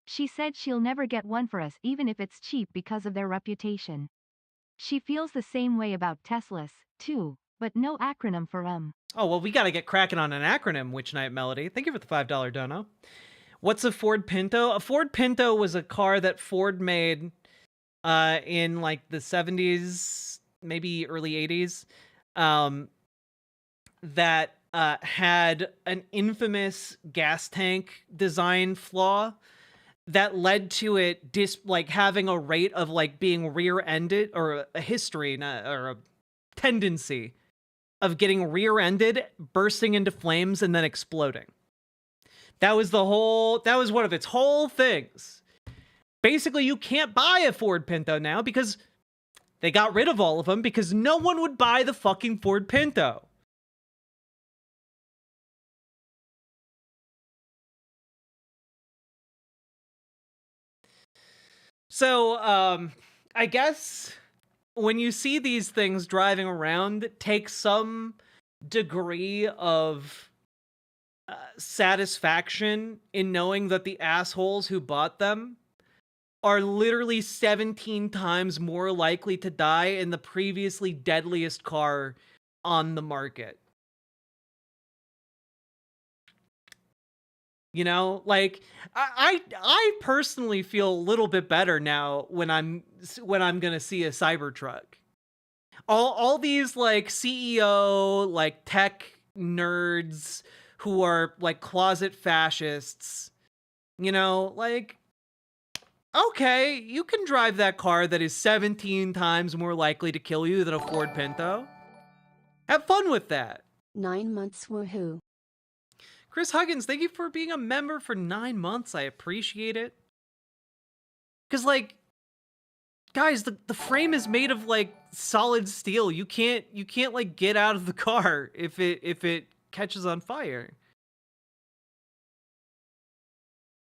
She said she'll never get one for us even if it's cheap because of their reputation. She feels the same way about Teslas, too, but no acronym for them. Oh, well, we gotta get cracking on an acronym, Witch Night Melody. Thank you for the $5 dono. What's a Ford Pinto? A Ford Pinto was a car that Ford made in like the 70s, maybe early 80s, that had an infamous gas tank design flaw that led to it having a rate of like being rear-ended, or a history, or a tendency of getting rear-ended, bursting into flames, and then exploding. That was one of its whole things. Basically, you can't buy a Ford Pinto now because they got rid of all of them because no one would buy the fucking Ford Pinto. So, I guess when you see these things driving around, take some degree of satisfaction in knowing that the assholes who bought them are literally 17 times more likely to die in the previously deadliest car on the market. You know, like I personally feel a little bit better now when I'm gonna see a Cybertruck. All these like CEO, like tech nerds who are like closet fascists, you know, like, okay, you can drive that car that is 17 times more likely to kill you than a Ford Pinto. Have fun with that. 9 months, woohoo. Chris Huggins, thank you for being a member for 9 months. I appreciate it. Because, like, guys, the frame is made of, like, solid steel. You can't like, get out of the car if it catches on fire.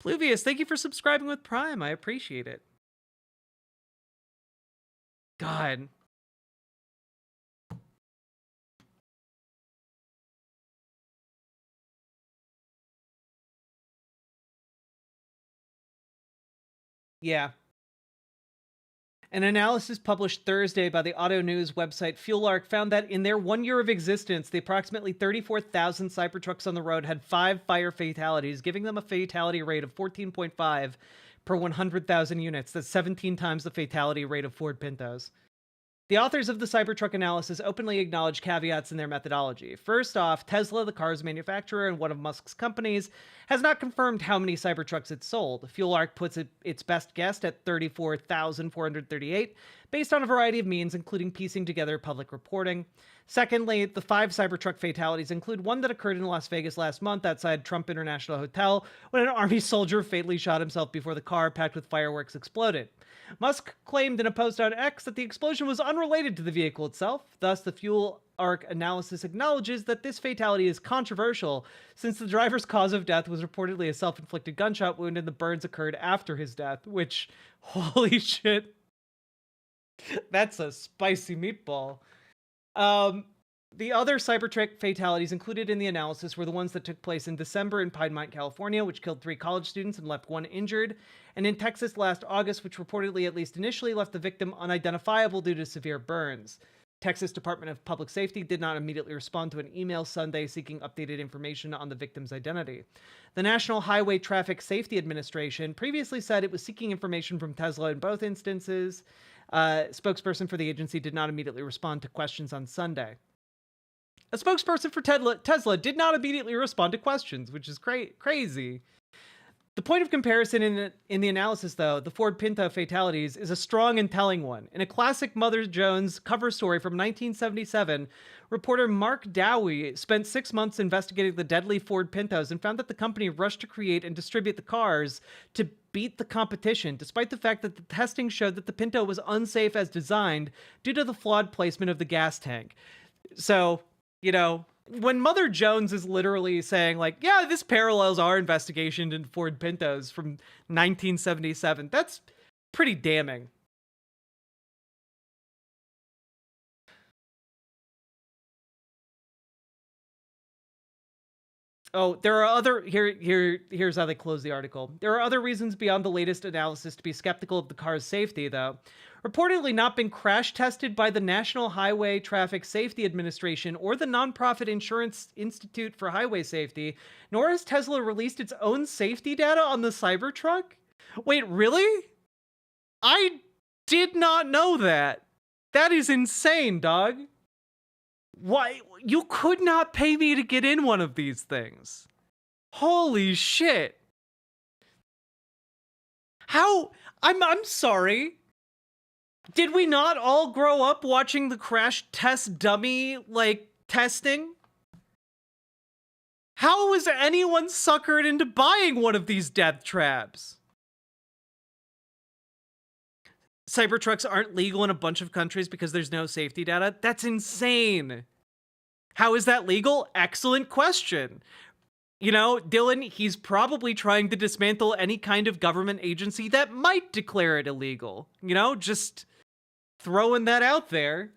Pluvius, thank you for subscribing with Prime. I appreciate it. God. Yeah. An analysis published Thursday by the Auto News website FuelArc found that in their 1 year of existence, the approximately 34,000 Cybertrucks on the road had 5 fire fatalities, giving them a fatality rate of 14.5 per 100,000 units. That's 17 times the fatality rate of Ford Pintos. The authors of the Cybertruck analysis openly acknowledge caveats in their methodology. First off, Tesla, the car's manufacturer and one of Musk's companies, has not confirmed how many Cybertrucks it sold. FuelArc puts its best guess at 34,438, based on a variety of means, including piecing together public reporting. Secondly, the 5 Cybertruck fatalities include one that occurred in Las Vegas last month outside Trump International Hotel when an army soldier fatally shot himself before the car packed with fireworks exploded. Musk claimed in a post on X that the explosion was unrelated to the vehicle itself. Thus, the FuelArc analysis acknowledges that this fatality is controversial, since the driver's cause of death was reportedly a self-inflicted gunshot wound and the burns occurred after his death, which, holy shit, that's a spicy meatball. The other Cybertruck fatalities included in the analysis were the ones that took place in December in Piedmont, California, which killed 3 college students and left 1 injured, and in Texas last August, which reportedly, at least initially, left the victim unidentifiable due to severe burns. Texas Department of Public Safety did not immediately respond to an email Sunday seeking updated information on the victim's identity. The National Highway Traffic Safety Administration previously said it was seeking information from Tesla in both instances. Spokesperson for the agency did not immediately respond to questions on Sunday. A spokesperson for Tesla did not immediately respond to questions, which is crazy. The point of comparison in the analysis, though, the Ford Pinto fatalities, is a strong and telling one. In a classic Mother Jones cover story from 1977, reporter Mark Dowie spent 6 months investigating the deadly Ford Pintos and found that the company rushed to create and distribute the cars to beat the competition, despite the fact that the testing showed that the Pinto was unsafe as designed due to the flawed placement of the gas tank. So, you know, when Mother Jones is literally saying like, yeah, this parallels our investigation into Ford Pintos from 1977, that's pretty damning. Oh, there are other here's how they close the article. There are other reasons beyond the latest analysis to be skeptical of the car's safety, though. Reportedly not been crash tested by the National Highway Traffic Safety Administration or the nonprofit Insurance Institute for Highway Safety, nor has Tesla released its own safety data on the Cybertruck. Wait, really? I did not know that. That is insane, dog. Why? You could not pay me to get in one of these things. Holy shit. How? I'm sorry. Did we not all grow up watching the crash test dummy, like, testing? How was anyone suckered into buying one of these death traps? Cybertrucks aren't legal in a bunch of countries because there's no safety data? That's insane. How is that legal? Excellent question. You know, Dylan, he's probably trying to dismantle any kind of government agency that might declare it illegal. You know, just throwing that out there.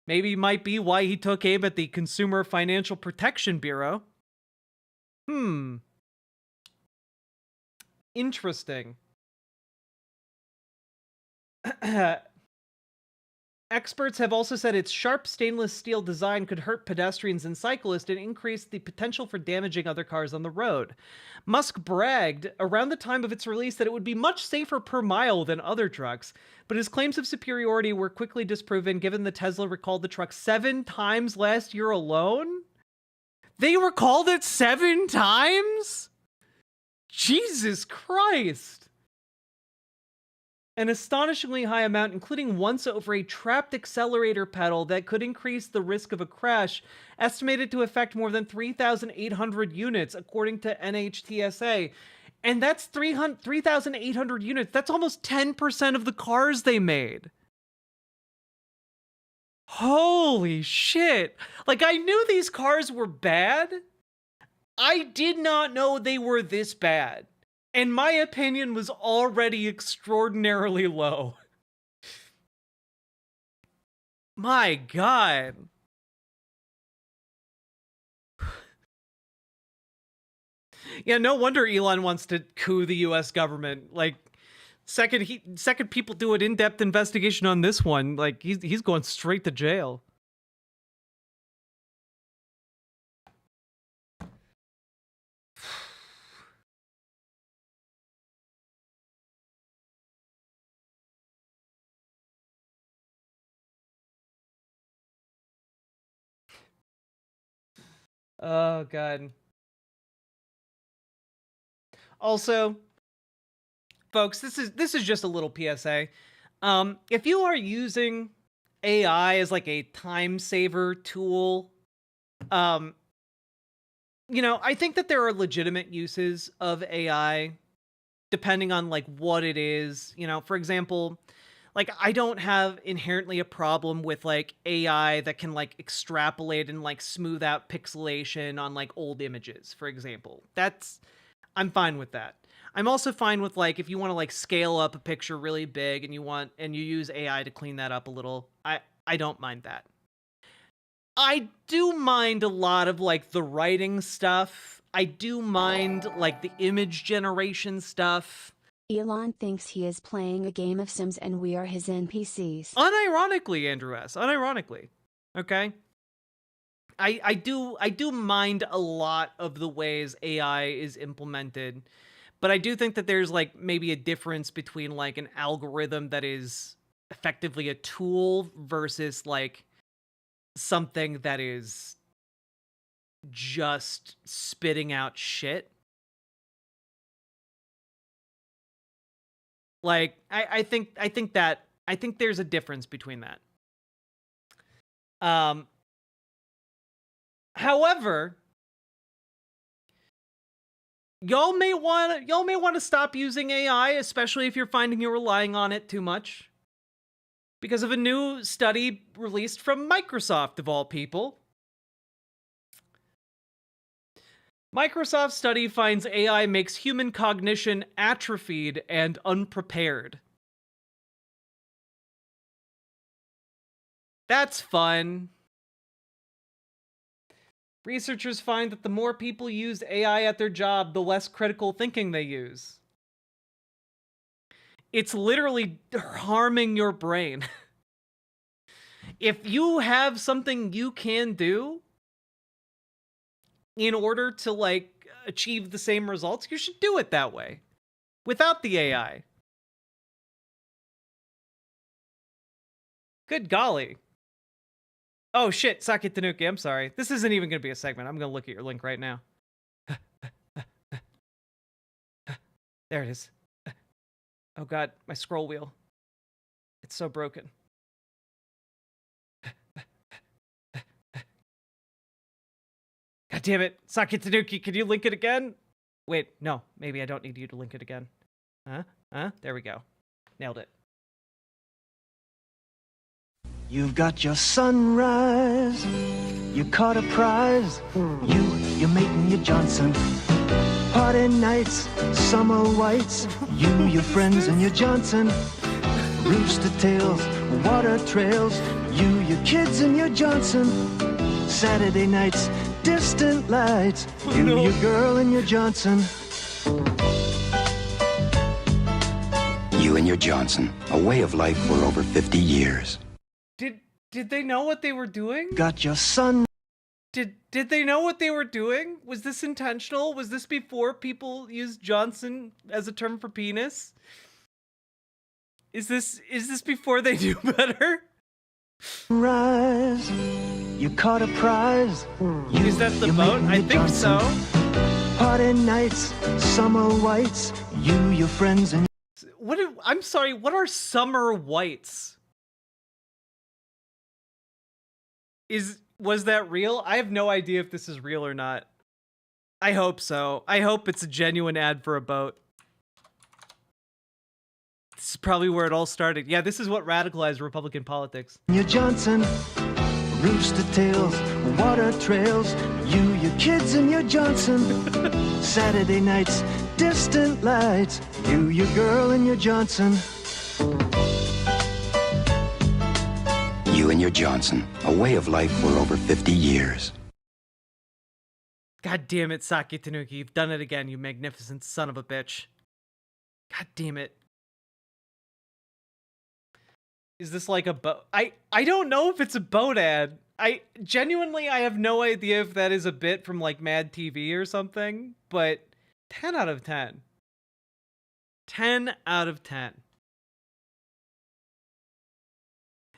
Maybe might be why he took aim at the Consumer Financial Protection Bureau. Interesting. Experts have also said its sharp stainless steel design could hurt pedestrians and cyclists and increase the potential for damaging other cars on the road. Musk bragged around the time of its release that it would be much safer per mile than other trucks, but his claims of superiority were quickly disproven given the Tesla recalled the truck 7 times last year alone? They recalled it 7 times? Jesus Christ! An astonishingly high amount, including once over a trapped accelerator pedal that could increase the risk of a crash, estimated to affect more than 3,800 units, according to NHTSA. And that's 3,800 units. That's almost 10% of the cars they made. Holy shit. Like, I knew these cars were bad. I did not know they were this bad. And my opinion was already extraordinarily low. My God. Yeah, no wonder Elon wants to coup the US government. Like, second people do an in-depth investigation on this one, like he's going straight to jail. Oh, God. Also, folks, this is just a little PSA. If you are using AI as like a time saver tool, you know, I think that there are legitimate uses of AI depending on like what it is. You know, for example, like I don't have inherently a problem with like AI that can like extrapolate and like smooth out pixelation on like old images, for example. I'm fine with that. I'm also fine with like if you want to like scale up a picture really big and you use AI to clean that up a little. I don't mind that. I do mind a lot of like the writing stuff. I do mind like the image generation stuff. Elon thinks he is playing a game of Sims and we are his NPCs. Unironically, Andrew S. Unironically. Okay? I do mind a lot of the ways AI is implemented, but I do think that there's like maybe a difference between like an algorithm that is effectively a tool versus like something that is just spitting out shit. Like, I think there's a difference between that. However, y'all may want to stop using AI, especially if you're finding you're relying on it too much. because of a new study released from Microsoft, of all people. Microsoft study finds AI makes human cognition atrophied and unprepared. That's fun. Researchers find that the more people use AI at their job, the less critical thinking they use. It's literally harming your brain. If you have something you can do in order to, like, achieve the same results, you should do it that way, without the AI. Good golly. Oh shit, Saki Tanuki, I'm sorry. This isn't even going to be a segment. I'm going to look at your link right now. There it is. Oh god, my scroll wheel. It's so broken. God damn it. Saki Tanuki, can you link it again? Wait, no. Maybe I don't need you to link it again. Huh? There we go. Nailed it. You've got your sunrise. You caught a prize. Your mate and your Johnson. Party nights, summer whites. You, your friends and your Johnson. Rooster tails, water trails. You, your kids and your Johnson. Saturday nights, distant lights. You, your girl and your Johnson. You and your Johnson, a way of life for over 50 years. Did they know what they were doing? Got your son. Did they know what they were doing? Was this intentional? Was this before people used Johnson as a term for penis? Is this before they knew better? Rise. You caught a prize. Is that the boat? I think so. Party nights, summer whites. You, your friends and I'm sorry, what are summer whites? Was that real? I have no idea if this is real or not. I hope so. I hope it's a genuine ad for a boat. This is probably where it all started. Yeah, this is what radicalized Republican politics. Your Johnson, rooster tails, water trails. You, your kids and your Johnson. Saturday nights, distant lights. You, your girl and your Johnson. You and your Johnson, a way of life for over 50 years. God damn it, Saki Tanuki. You've done it again, you magnificent son of a bitch. God damn it. Is this like a boat? I don't know if it's a boat ad. I have no idea if that is a bit from like Mad TV or something, but 10 out of 10. 10 out of 10.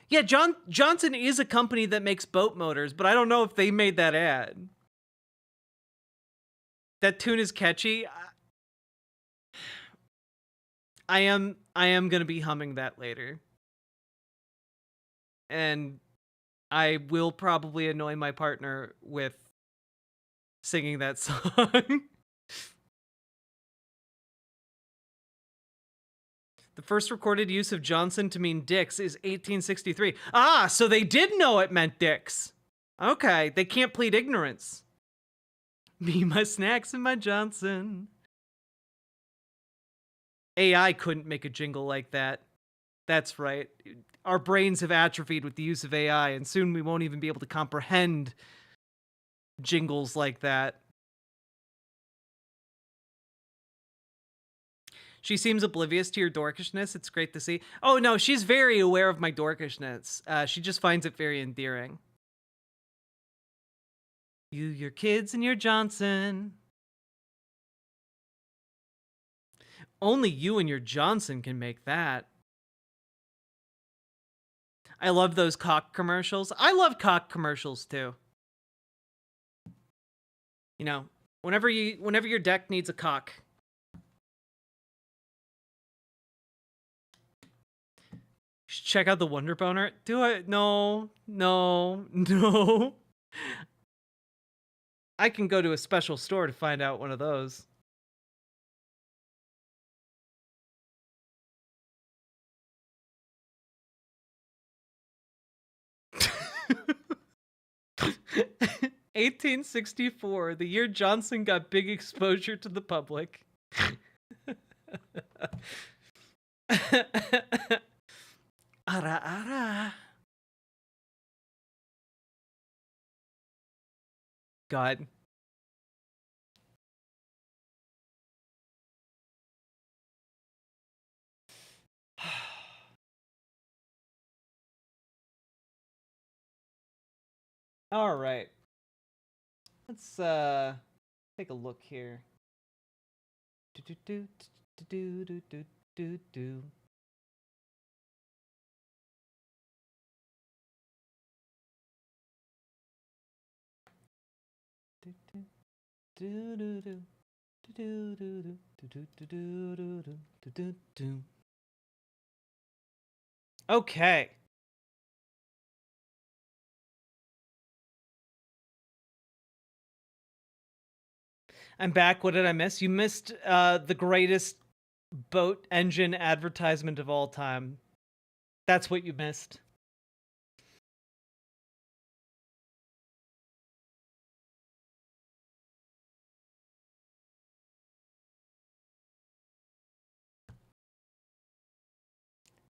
Yeah, Johnson is a company that makes boat motors, but I don't know if they made that ad. That tune is catchy. I am gonna be humming that later. And I will probably annoy my partner with singing that song. The first recorded use of Johnson to mean dicks is 1863. Ah, so they did know it meant dicks. Okay, they can't plead ignorance. Me, my snacks, and my Johnson. AI couldn't make a jingle like that. That's right. Our brains have atrophied with the use of AI, and soon we won't even be able to comprehend jingles like that. She seems oblivious to your dorkishness. It's great to see. Oh, no, she's very aware of my dorkishness. She just finds it very endearing. You, your kids, and your Johnson. Only you and your Johnson can make that. I love those cock commercials. I love cock commercials, too. You know, whenever your deck needs a cock. Check out the Wonder Boner. Do I? No. I can go to a special store to find out one of those. 1864, the year Johnson got big exposure to the public. Ara ara. God. All right. Let's take a look here. Do do do do do do do do. Okay. I'm back. What did I miss? You missed the greatest boat engine advertisement of all time. That's what you missed.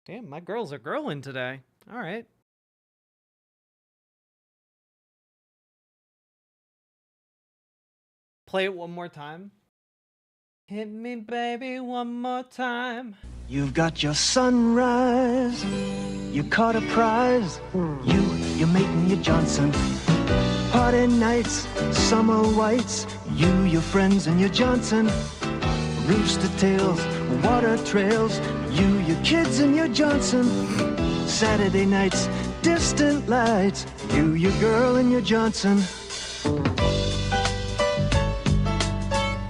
Damn, my girls are growing today. All right. Play it one more time. Hit me, baby, one more time. You've got your sunrise. You caught a prize. You're making your Johnson. Party nights, summer whites. You, your friends, and your Johnson. Rooster tails, water trails. You, your kids, and your Johnson. Saturday nights, distant lights. You, your girl, and your Johnson.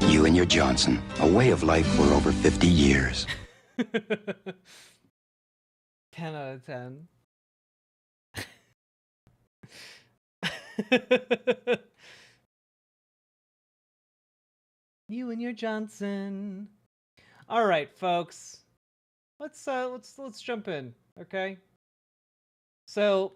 You and your Johnson, a way of life for over 50 years. 10 out of 10. You and your Johnson. All right, folks. Let's jump in, okay? So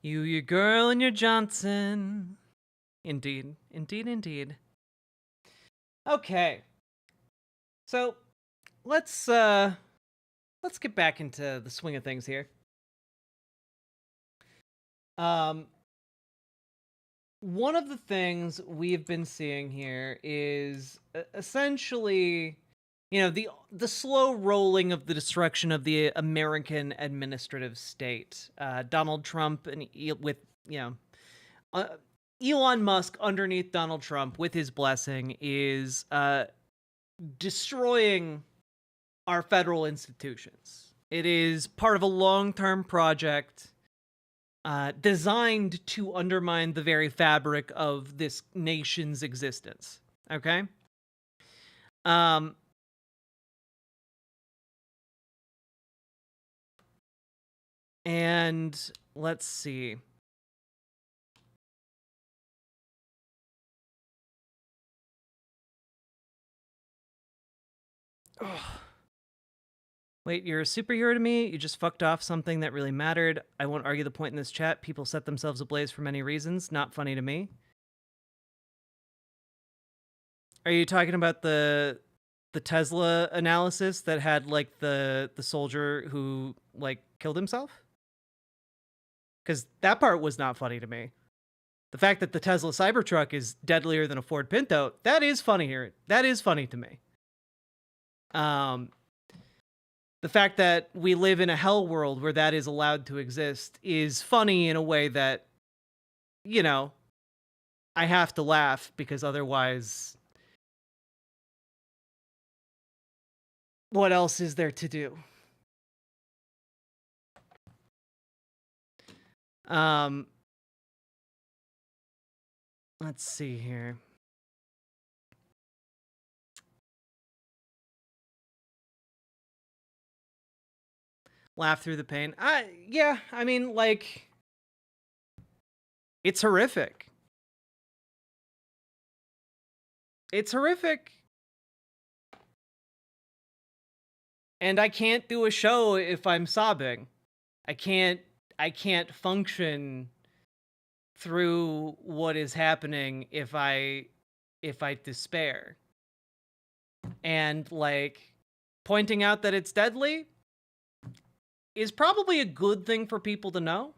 you, your girl, and your Johnson. Indeed, indeed, indeed. Okay. So let's get back into the swing of things here. One of the things we've been seeing here is essentially, you know, the slow rolling of the destruction of the American administrative state. Donald Trump and with, you know, Elon Musk underneath Donald Trump with his blessing is destroying our federal institutions. It is part of a long-term project designed to undermine the very fabric of this nation's existence. Okay? And let's see. Ugh. Wait, you're a superhero to me? You just fucked off something that really mattered. I won't argue the point in this chat. People set themselves ablaze for many reasons. Not funny to me. Are you talking about the Tesla analysis that had like the soldier who like killed himself? Because that part was not funny to me. The fact that the Tesla Cybertruck is deadlier than a Ford Pinto, that is funny here. That is funny to me. The fact that we live in a hell world where that is allowed to exist is funny in a way that, you know, I have to laugh because otherwise, what else is there to do? Let's see here. Laugh through the pain. Yeah, I mean, like, it's horrific. It's horrific. And I can't do a show if I'm sobbing. I can't function through what is happening if I despair. And like pointing out that it's deadly is probably a good thing for people to know.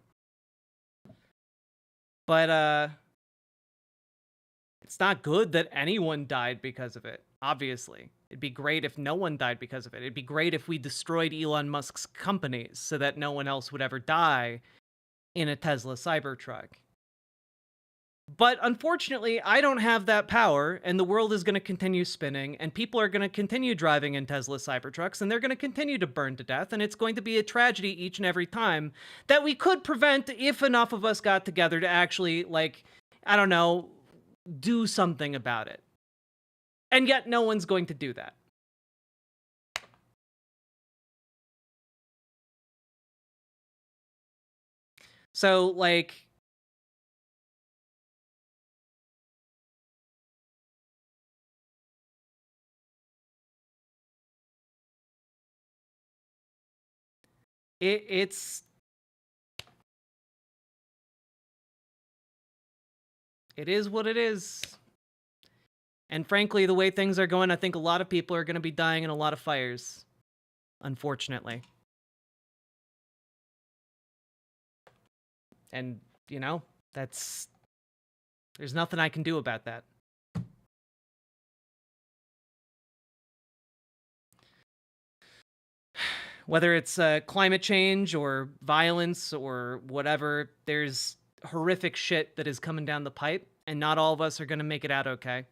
But it's not good that anyone died because of it, obviously. It'd be great if no one died because of it. It'd be great if we destroyed Elon Musk's companies so that no one else would ever die in a Tesla Cybertruck. But unfortunately, I don't have that power, and the world is going to continue spinning, and people are going to continue driving in Tesla Cybertrucks, and they're going to continue to burn to death, and it's going to be a tragedy each and every time that we could prevent if enough of us got together to actually, like, I don't know, do something about it. And yet no one's going to do that. So, like, it is what it is. And frankly, the way things are going, I think a lot of people are going to be dying in a lot of fires, unfortunately. And, you know, there's nothing I can do about that. Whether it's climate change or violence or whatever, there's horrific shit that is coming down the pipe, and not all of us are going to make it out okay.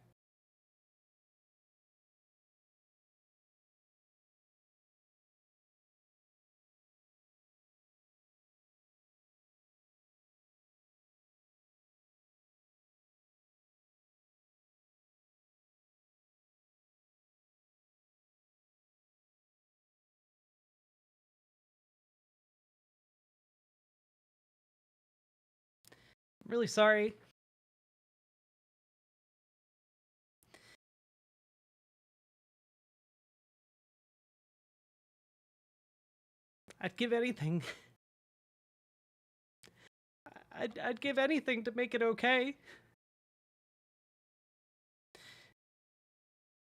I'm really sorry. I'd give anything. I'd give anything to make it okay.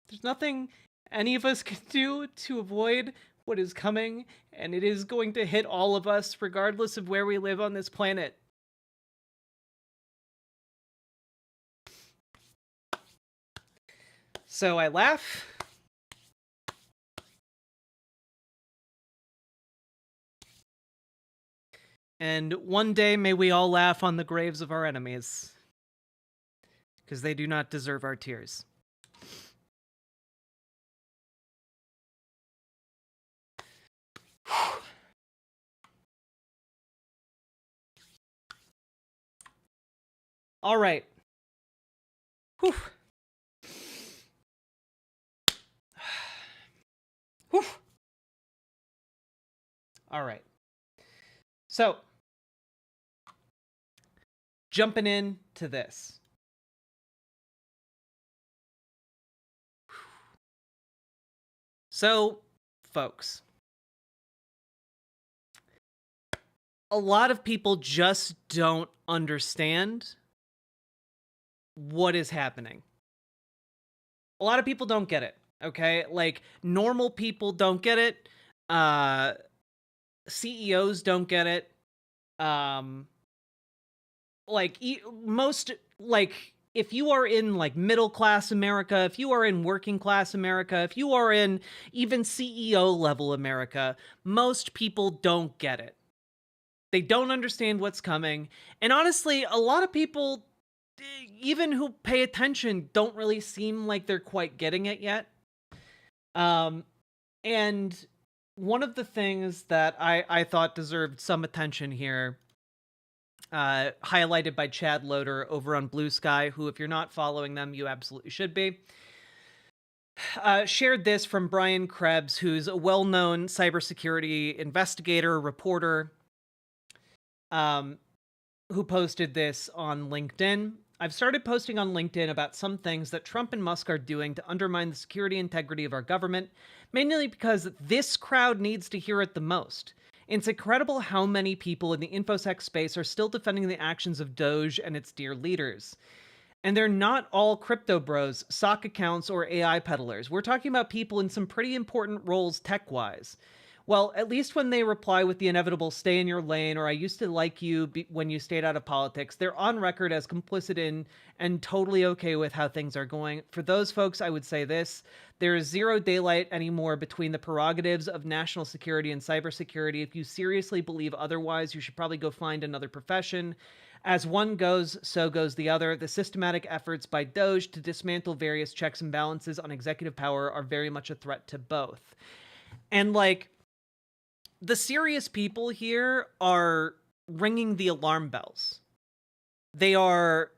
There's nothing any of us can do to avoid what is coming, and it is going to hit all of us regardless of where we live on this planet. So I laugh. And one day may we all laugh on the graves of our enemies, because they do not deserve our tears. All right. Whew. Whew. All right. So, jumping into this. So, folks, a lot of people just don't understand what is happening. A lot of people don't get it, okay? Like, normal people don't get it. CEOs don't get it. If you are in like middle class America, if you are in working class America, if you are in even CEO level America, most people don't get it. They don't understand what's coming. And honestly, a lot of people, even who pay attention, don't really seem like they're quite getting it yet. And one of the things that I thought deserved some attention here highlighted by Chad Loader over on Blue Sky, who, if you're not following them, you absolutely should be. Shared this from Brian Krebs, who's a well-known cybersecurity investigator, reporter, who posted this on LinkedIn. I've started posting on LinkedIn about some things that Trump and Musk are doing to undermine the security integrity of our government, mainly because this crowd needs to hear it the most. It's incredible how many people in the InfoSec space are still defending the actions of DOGE and its dear leaders. And they're not all crypto bros, sock accounts, or AI peddlers. We're talking about people in some pretty important roles tech-wise. Well, at least when they reply with the inevitable stay in your lane or I used to like you when you stayed out of politics, they're on record as complicit in and totally okay with how things are going. For those folks, I would say this. There is zero daylight anymore between the prerogatives of national security and cybersecurity. If you seriously believe otherwise, you should probably go find another profession. As one goes, so goes the other. The systematic efforts by DOGE to dismantle various checks and balances on executive power are very much a threat to both. And like, the serious people here are ringing the alarm bells. They are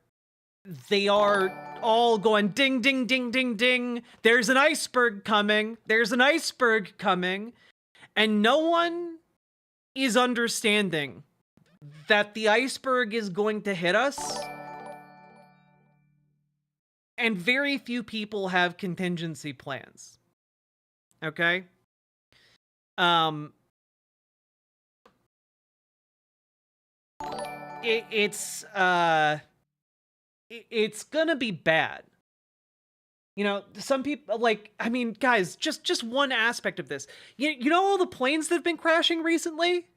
all going ding, ding, ding, ding, ding. There's an iceberg coming. There's an iceberg coming. And no one is understanding that the iceberg is going to hit us. And very few people have contingency plans. Okay? It's gonna be bad. You know, some people, like, I mean, guys, just one aspect of this. You know all the planes that have been crashing recently?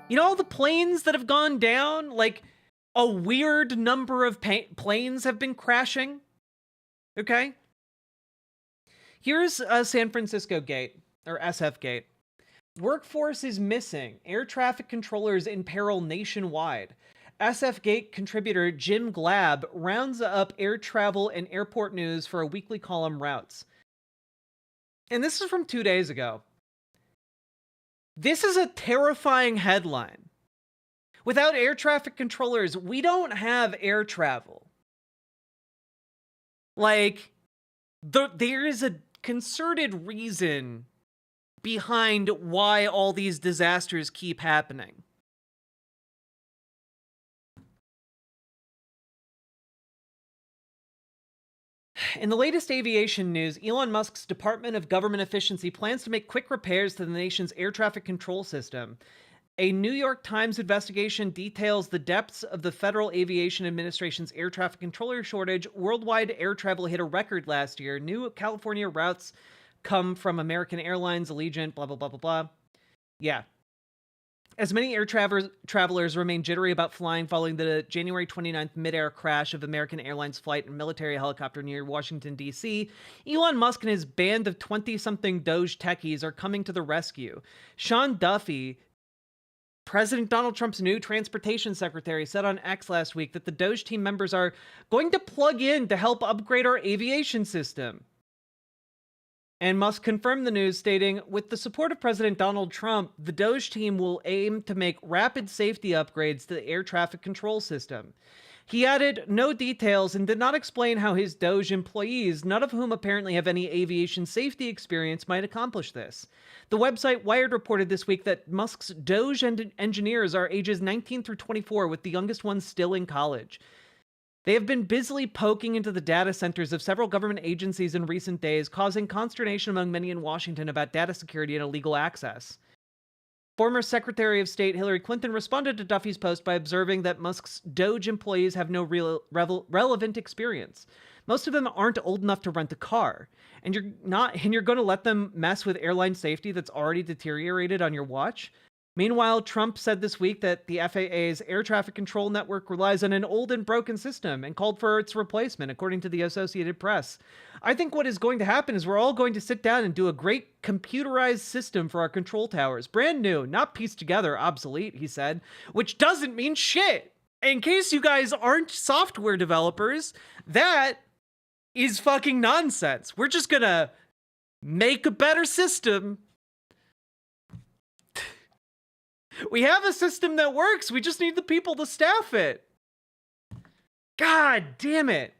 You know all the planes that have gone down? Like, a weird number of planes have been crashing. Okay? Here's a San Francisco gate, or SF gate. Workforce is missing. Air traffic controllers in peril nationwide. SF Gate contributor Jim Glab rounds up air travel and airport news for a weekly column Routes. And this is from 2 days ago. This is a terrifying headline. Without air traffic controllers, we don't have air travel. Like, there is a concerted reason behind why all these disasters keep happening. In the latest aviation news, Elon Musk's Department of Government Efficiency plans to make quick repairs to the nation's air traffic control system. A New York Times investigation details the depths of the Federal Aviation Administration's air traffic controller shortage. Worldwide air travel hit a record last year. New California routes come from American Airlines, Allegiant, blah, blah, blah, blah, blah. Yeah. As many air travelers remain jittery about flying following the January 29th mid-air crash of American Airlines flight and military helicopter near Washington, D.C., Elon Musk and his band of 20-something Doge techies are coming to the rescue. Sean Duffy, President Donald Trump's new transportation secretary, said on X last week that the Doge team members are going to plug in to help upgrade our aviation system. And Musk confirmed the news, stating, with the support of President Donald Trump, the Doge team will aim to make rapid safety upgrades to the air traffic control system. He added no details and did not explain how his Doge employees, none of whom apparently have any aviation safety experience, might accomplish this. The website Wired reported this week that Musk's Doge engineers are ages 19 through 24, with the youngest ones still in college. They have been busily poking into the data centers of several government agencies in recent days, causing consternation among many in Washington about data security and illegal access. Former Secretary of State Hillary Clinton responded to Duffy's post by observing that Musk's Doge employees have no real relevant experience. Most of them aren't old enough to rent a car, and you're going to let them mess with airline safety that's already deteriorated on your watch? Meanwhile, Trump said this week that the FAA's air traffic control network relies on an old and broken system and called for its replacement, according to the Associated Press. I think what is going to happen is we're all going to sit down and do a great computerized system for our control towers. Brand new, not pieced together, obsolete, he said, which doesn't mean shit. In case you guys aren't software developers, that is fucking nonsense. We're just gonna make a better system. We have a system that works. We just need the people to staff it. God damn it.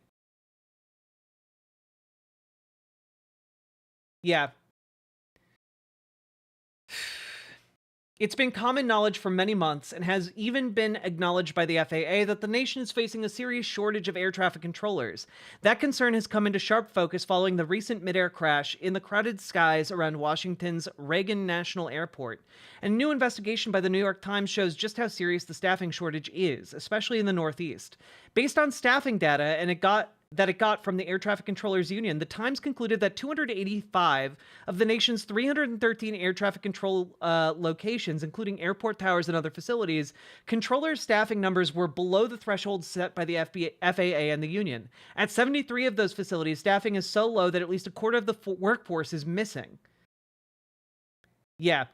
Yeah. It's been common knowledge for many months and has even been acknowledged by the FAA that the nation is facing a serious shortage of air traffic controllers. That concern has come into sharp focus following the recent mid-air crash in the crowded skies around Washington's Reagan National Airport. And a new investigation by the New York Times shows just how serious the staffing shortage is, especially in the Northeast. Based on staffing data it got from the Air Traffic Controllers Union, the Times concluded that 285 of the nation's 313 air traffic control locations, including airport towers and other facilities, controllers' staffing numbers were below the threshold set by the FAA and the union. At 73 of those facilities, staffing is so low that at least a quarter of the workforce is missing. Yeah.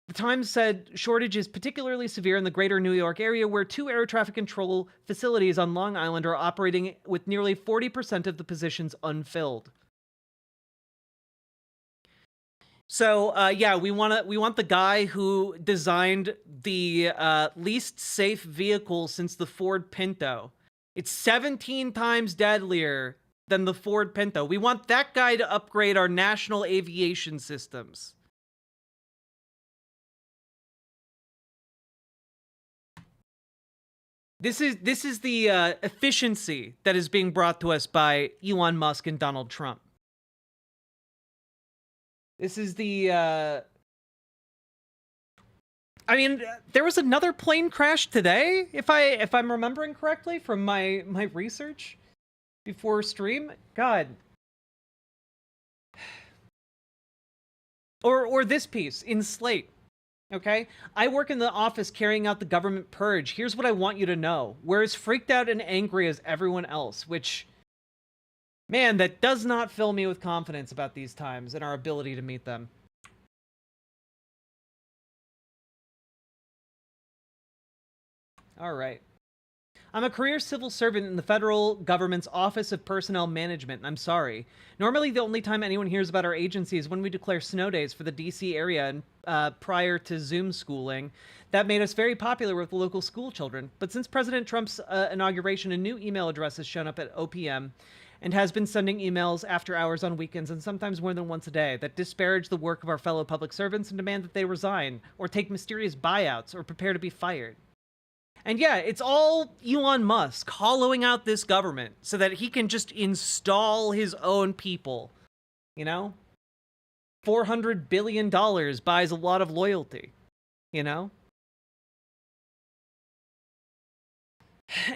The Times said shortage is particularly severe in the greater New York area, where 2 air traffic control facilities on Long Island are operating with nearly 40% of the positions unfilled. So, yeah, we want the guy who designed the least safe vehicle since the Ford Pinto. It's 17 times deadlier than the Ford Pinto. We want that guy to upgrade our national aviation systems. This is the efficiency that is being brought to us by Elon Musk and Donald Trump. This is the I mean, there was another plane crash today, if I'm remembering correctly from my research before stream. God. Or this piece in Slate. Okay? I work in the office carrying out the government purge. Here's what I want you to know. We're as freaked out and angry as everyone else, which, man, that does not fill me with confidence about these times and our ability to meet them. All right. I'm a career civil servant in the federal government's Office of Personnel Management. I'm sorry. Normally, the only time anyone hears about our agency is when we declare snow days for the DC area and prior to Zoom schooling. That made us very popular with local school children. But since President Trump's inauguration, a new email address has shown up at OPM and has been sending emails after hours on weekends and sometimes more than once a day that disparage the work of our fellow public servants and demand that they resign or take mysterious buyouts or prepare to be fired. And yeah, it's all Elon Musk hollowing out this government so that he can just install his own people. You know? $400 billion buys a lot of loyalty. You know?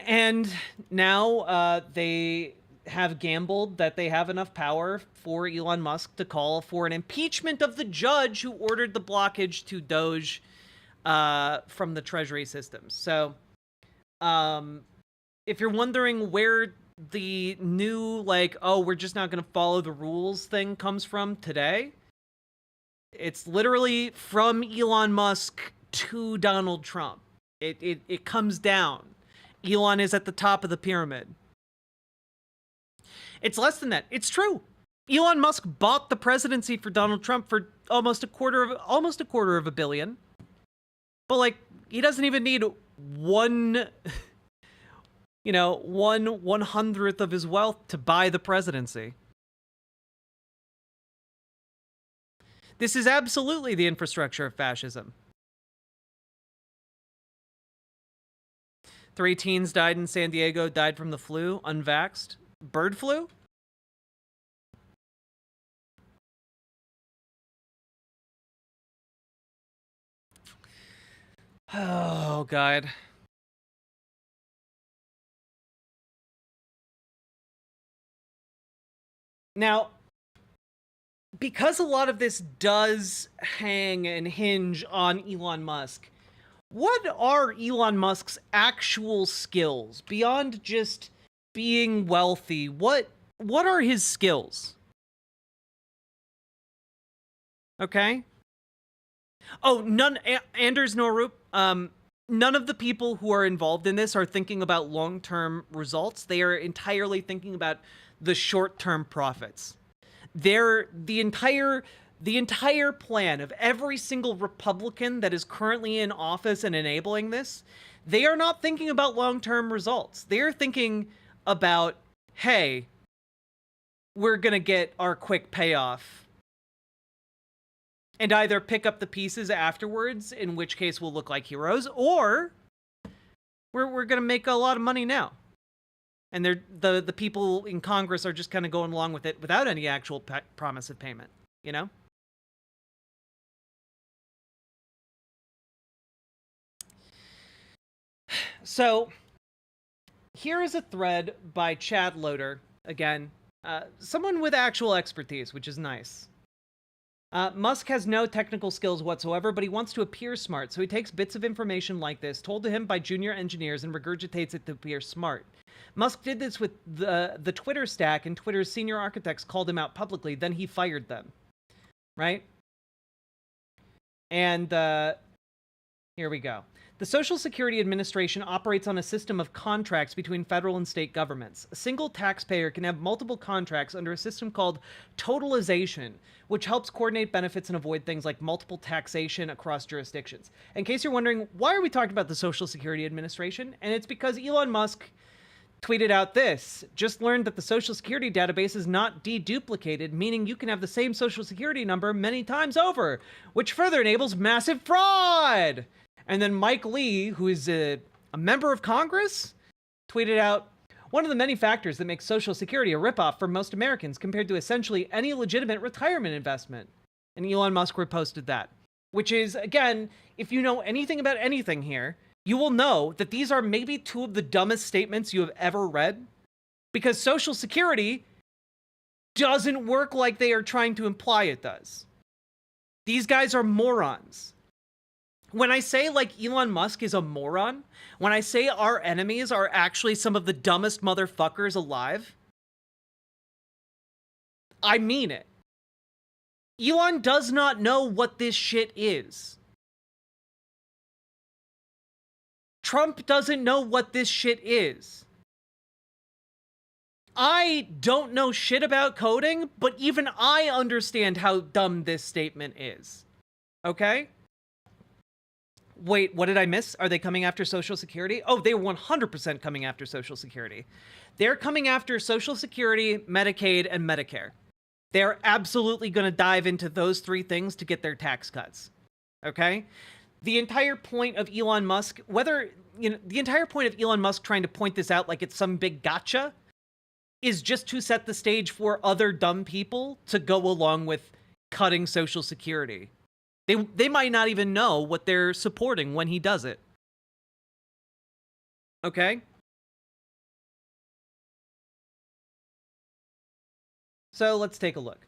And now they have gambled that they have enough power for Elon Musk to call for an impeachment of the judge who ordered the blockage to DOGE from the Treasury systems. So, if you're wondering where the new, like, oh, we're just not going to follow the rules thing comes from today, it's literally from Elon Musk to Donald Trump. It comes down. Elon is at the top of the pyramid. It's less than that. It's true. Elon Musk bought the presidency for Donald Trump for almost a quarter of a billion. But, like, he doesn't even need one 1/100th of his wealth to buy the presidency. This is absolutely the infrastructure of fascism. 3 teens died in San Diego, died from the flu, unvaxxed. Bird flu? Oh, God. Now, because a lot of this does hang and hinge on Elon Musk, what are Elon Musk's actual skills beyond just being wealthy? What are his skills? Okay. Oh, Anders Norup, none of the people who are involved in this are thinking about long-term results. They are entirely thinking about the short-term profits. The entire the entire plan of every single Republican that is currently in office and enabling this, they are not thinking about long-term results. They're thinking about, hey, we're going to get our quick payoff and either pick up the pieces afterwards, in which case we'll look like heroes, or we're going to make a lot of money now. And the people in Congress are just kind of going along with it without any actual promise of payment, you know? So, here is a thread by Chad Loader, again, someone with actual expertise, which is nice. Musk has no technical skills whatsoever, but he wants to appear smart, so he takes bits of information like this, told to him by junior engineers, and regurgitates it to appear smart. Musk did this with the Twitter stack, and Twitter's senior architects called him out publicly, then he fired them. Right? And, here we go. The Social Security Administration operates on a system of contracts between federal and state governments. A single taxpayer can have multiple contracts under a system called totalization, which helps coordinate benefits and avoid things like multiple taxation across jurisdictions. In case you're wondering, why are we talking about the Social Security Administration? And it's because Elon Musk tweeted out this: just learned that the Social Security database is not deduplicated, meaning you can have the same Social Security number many times over, which further enables massive fraud. And then Mike Lee, who is a member of Congress, tweeted out, one of the many factors that makes Social Security a ripoff for most Americans compared to essentially any legitimate retirement investment. And Elon Musk reposted that. Which is, again, if you know anything about anything here, you will know that these are maybe two of the dumbest statements you have ever read. Because Social Security doesn't work like they are trying to imply it does. These guys are morons. When I say, like, Elon Musk is a moron, when I say our enemies are actually some of the dumbest motherfuckers alive, I mean it. Elon does not know what this shit is. Trump doesn't know what this shit is. I don't know shit about coding, but even I understand how dumb this statement is. Okay? Wait, what did I miss? Are they coming after Social Security? Oh, they're 100% coming after Social Security. They're coming after Social Security, Medicaid, and Medicare. They're absolutely going to dive into those three things to get their tax cuts. Okay? The entire point of Elon Musk, the entire point of Elon Musk trying to point this out like it's some big gotcha, is just to set the stage for other dumb people to go along with cutting Social Security. They might not even know what they're supporting when he does it. Okay? So let's take a look.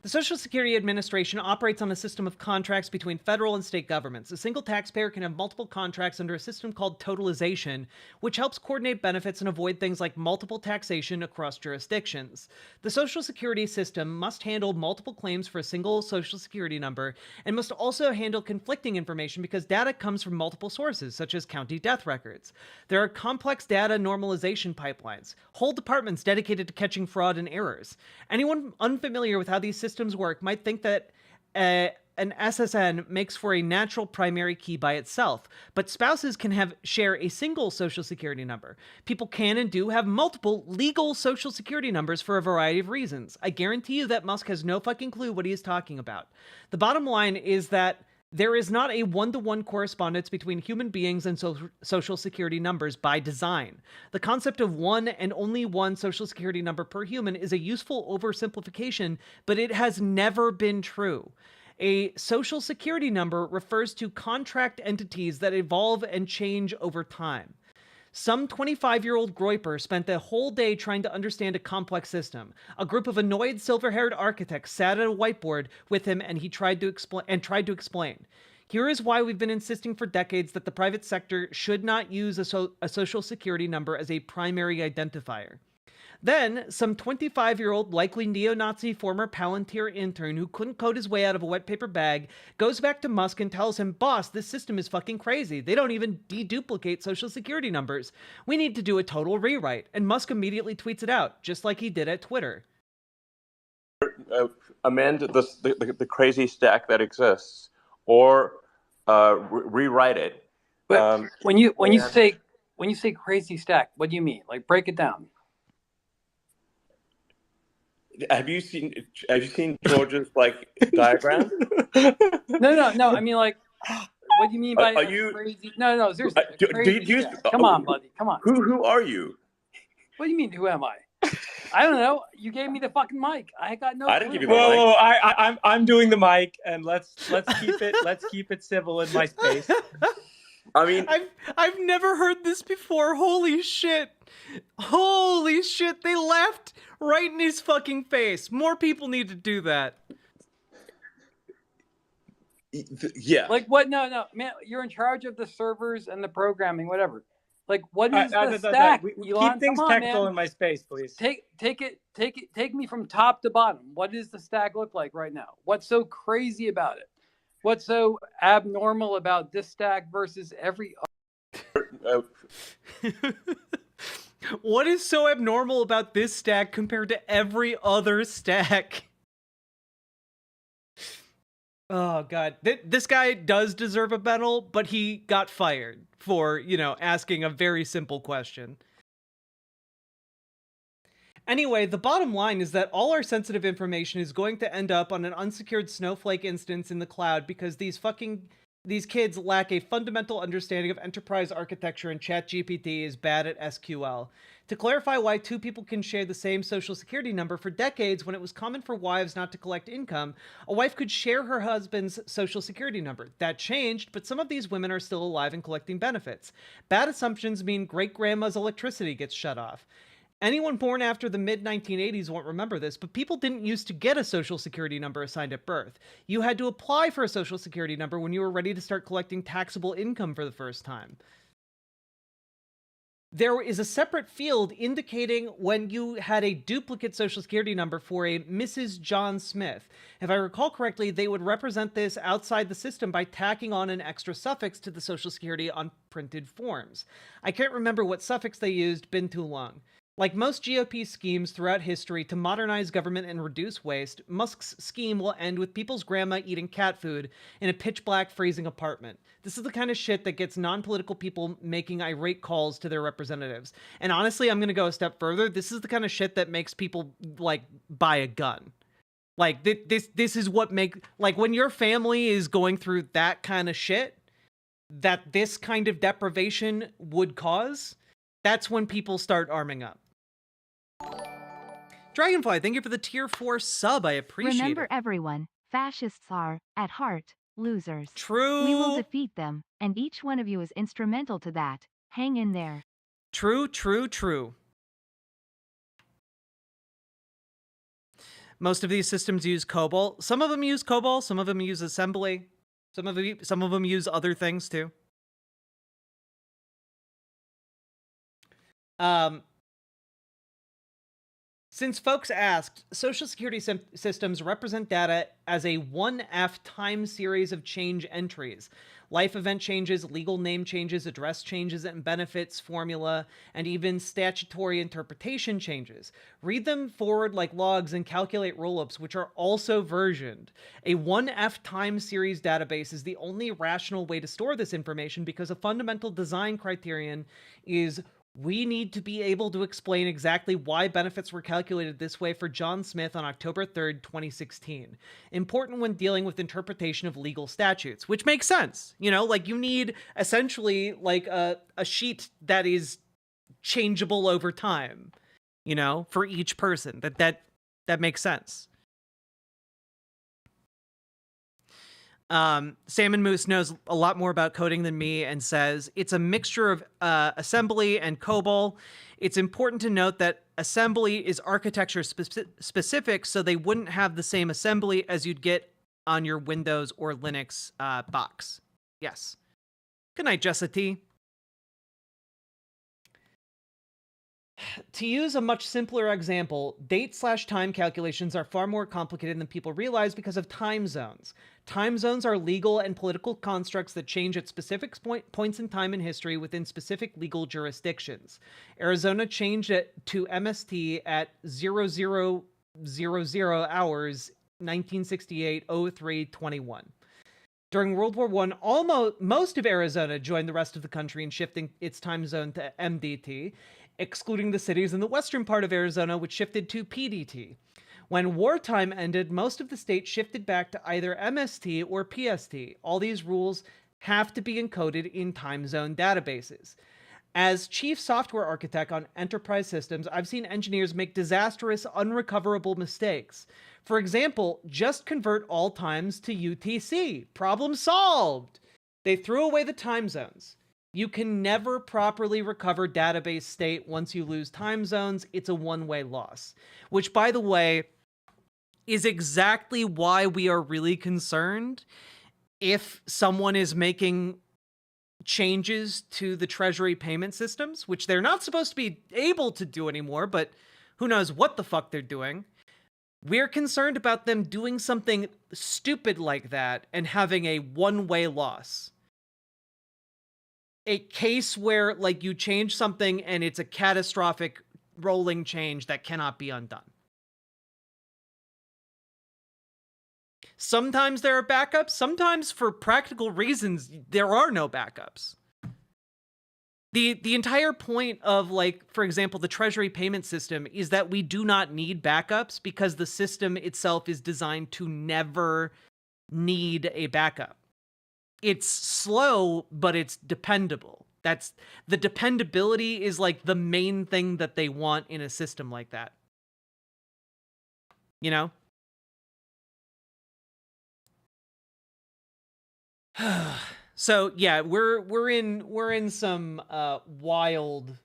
The Social Security Administration operates on a system of contracts between federal and state governments. A single taxpayer can have multiple contracts under a system called totalization, which helps coordinate benefits and avoid things like multiple taxation across jurisdictions. The Social Security system must handle multiple claims for a single Social Security number and must also handle conflicting information because data comes from multiple sources, such as county death records. There are complex data normalization pipelines, whole departments dedicated to catching fraud and errors. Anyone unfamiliar with how these systems work might think that an SSN makes for a natural primary key by itself, but spouses can share a single Social Security number. People can and do have multiple legal Social Security numbers for a variety of reasons. I guarantee you that Musk has no fucking clue what he is talking about. The bottom line is that there is not a one-to-one correspondence between human beings and Social Security numbers by design. The concept of one and only one Social Security number per human is a useful oversimplification, but it has never been true. A Social Security number refers to contract entities that evolve and change over time. Some 25-year-old Groyper spent the whole day trying to understand a complex system. A group of annoyed silver-haired architects sat at a whiteboard with him and he tried to explain. Here is why we've been insisting for decades that the private sector should not use a Social Security number as a primary identifier. Then, some 25-year-old, likely neo-Nazi former Palantir intern who couldn't code his way out of a wet paper bag goes back to Musk and tells him, "Boss, this system is fucking crazy. They don't even deduplicate Social Security numbers. We need to do a total rewrite." And Musk immediately tweets it out, just like he did at Twitter. amend the crazy stack that exists, or rewrite it. But when you say crazy stack, what do you mean? Like, break it down. Have you seen George's diagram? No. I mean, like, what do you mean by crazy? No, seriously, crazy stack. Come on, buddy. Come on. Who are you? What do you mean? Who am I? I don't know. You gave me the fucking mic. I got no. I didn't give you the mic. Whoa! I'm doing the mic, and let's keep it civil in my space. I mean, I've never heard this before. Holy shit! Holy shit! They laughed right in his fucking face. More people need to do that. Yeah. Like what? No, man. You're in charge of the servers and the programming, whatever. Like, what is the stack? Keep things technical in my space, please. Take me from top to bottom. What does the stack look like right now? What's so crazy about it? What's so abnormal about this stack versus every other? What is so abnormal about this stack compared to every other stack? Oh, God. This guy does deserve a medal, but he got fired for, asking a very simple question. Anyway, the bottom line is that all our sensitive information is going to end up on an unsecured Snowflake instance in the cloud because these kids lack a fundamental understanding of enterprise architecture, and ChatGPT is bad at SQL. To clarify why two people can share the same social security number, for decades, when it was common for wives not to collect income, a wife could share her husband's social security number. That changed, but some of these women are still alive and collecting benefits. Bad assumptions mean great-grandma's electricity gets shut off. Anyone born after the mid-1980s won't remember this, but people didn't used to get a social security number assigned at birth. You had to apply for a social security number when you were ready to start collecting taxable income for the first time. There is a separate field indicating when you had a duplicate social security number for a Mrs. John Smith. If I recall correctly, they would represent this outside the system by tacking on an extra suffix to the social security on printed forms. I can't remember what suffix they used, been too long. Like most GOP schemes throughout history to modernize government and reduce waste, Musk's scheme will end with people's grandma eating cat food in a pitch-black freezing apartment. This is the kind of shit that gets non-political people making irate calls to their representatives. And honestly, I'm going to go a step further. This is the kind of shit that makes people, buy a gun. This is what when your family is going through that kind of shit, that this kind of deprivation would cause, that's when people start arming up. Dragonfly, thank you for the tier 4 sub. I appreciate it. Remember, everyone, fascists are, at heart, losers. True. We will defeat them, and each one of you is instrumental to that. Hang in there. True. Most of these systems use COBOL. Some of them use COBOL, some of them use assembly. Some of them use other things too. Since folks asked, Social Security systems represent data as a 1F time series of change entries. Life event changes, legal name changes, address changes, and benefits formula, and even statutory interpretation changes. Read them forward like logs and calculate roll-ups, which are also versioned. A 1F time series database is the only rational way to store this information because a fundamental design criterion is we need to be able to explain exactly why benefits were calculated this way for John Smith on October 3rd, 2016. Important when dealing with interpretation of legal statutes, which makes sense. You need essentially a sheet that is changeable over time, for each person. That makes sense. Salmon Moose knows a lot more about coding than me and says, it's a mixture of assembly and COBOL. It's important to note that assembly is architecture specific, so they wouldn't have the same assembly as you'd get on your Windows or Linux box. Yes. Good night, Jessa T. To use a much simpler example, date/time calculations are far more complicated than people realize because of time zones. Time zones are legal and political constructs that change at specific points in time in history within specific legal jurisdictions. Arizona changed it to MST at 00 hours, 1968-03-21. During World War I, most of Arizona joined the rest of the country in shifting its time zone to MDT, excluding the cities in the western part of Arizona, which shifted to PDT. When wartime ended, most of the state shifted back to either MST or PST. All these rules have to be encoded in time zone databases. As chief software architect on enterprise systems, I've seen engineers make disastrous, unrecoverable mistakes. For example, just convert all times to UTC. Problem solved. They threw away the time zones. You can never properly recover database state once you lose time zones. It's a one-way loss. Which, by the way, is exactly why we are really concerned if someone is making changes to the Treasury payment systems, which they're not supposed to be able to do anymore, but who knows what the fuck they're doing. We're concerned about them doing something stupid like that and having a one-way loss. A case where, like, you change something and it's a catastrophic rolling change that cannot be undone. Sometimes there are backups. Sometimes, for practical reasons, there are no backups. The entire point of, like, for example, the Treasury payment system is that we do not need backups because the system itself is designed to never need a backup. It's slow, but it's dependable. That's the dependability is like the main thing that they want in a system like that. You know? So yeah, we're in some wild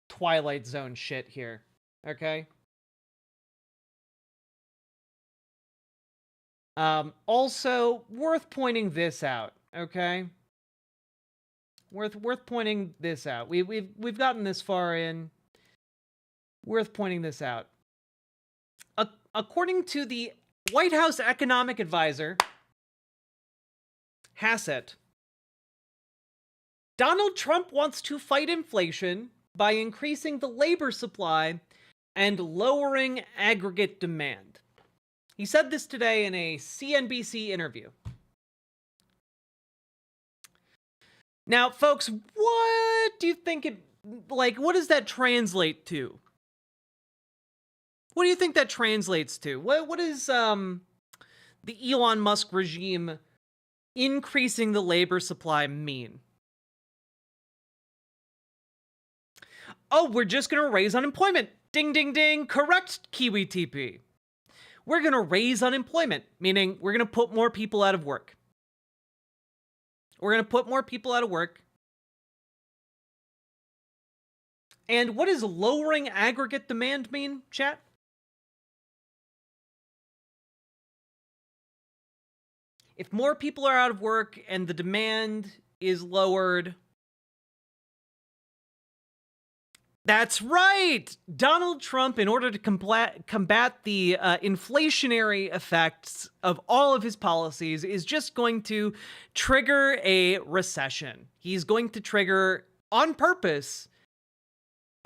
Twilight Zone shit here. Okay? Also worth pointing this out, okay? Worth pointing this out. We've gotten this far in. Worth pointing this out. According to the White House economic advisor, Hassett, Donald Trump wants to fight inflation by increasing the labor supply and lowering aggregate demand. He said this today in a CNBC interview. Now, folks, what do you think what does that translate to? What do you think that translates to? What is the Elon Musk regime increasing the labor supply mean? Oh, we're just going to raise unemployment. Ding, ding, ding. Correct, Kiwi TP. We're going to raise unemployment, meaning we're going to put more people out of work. We're going to put more people out of work. And what does lowering aggregate demand mean, chat? If more people are out of work and the demand is lowered, that's right! Donald Trump, in order to combat the inflationary effects of all of his policies, is just going to trigger a recession. He's going to trigger, on purpose,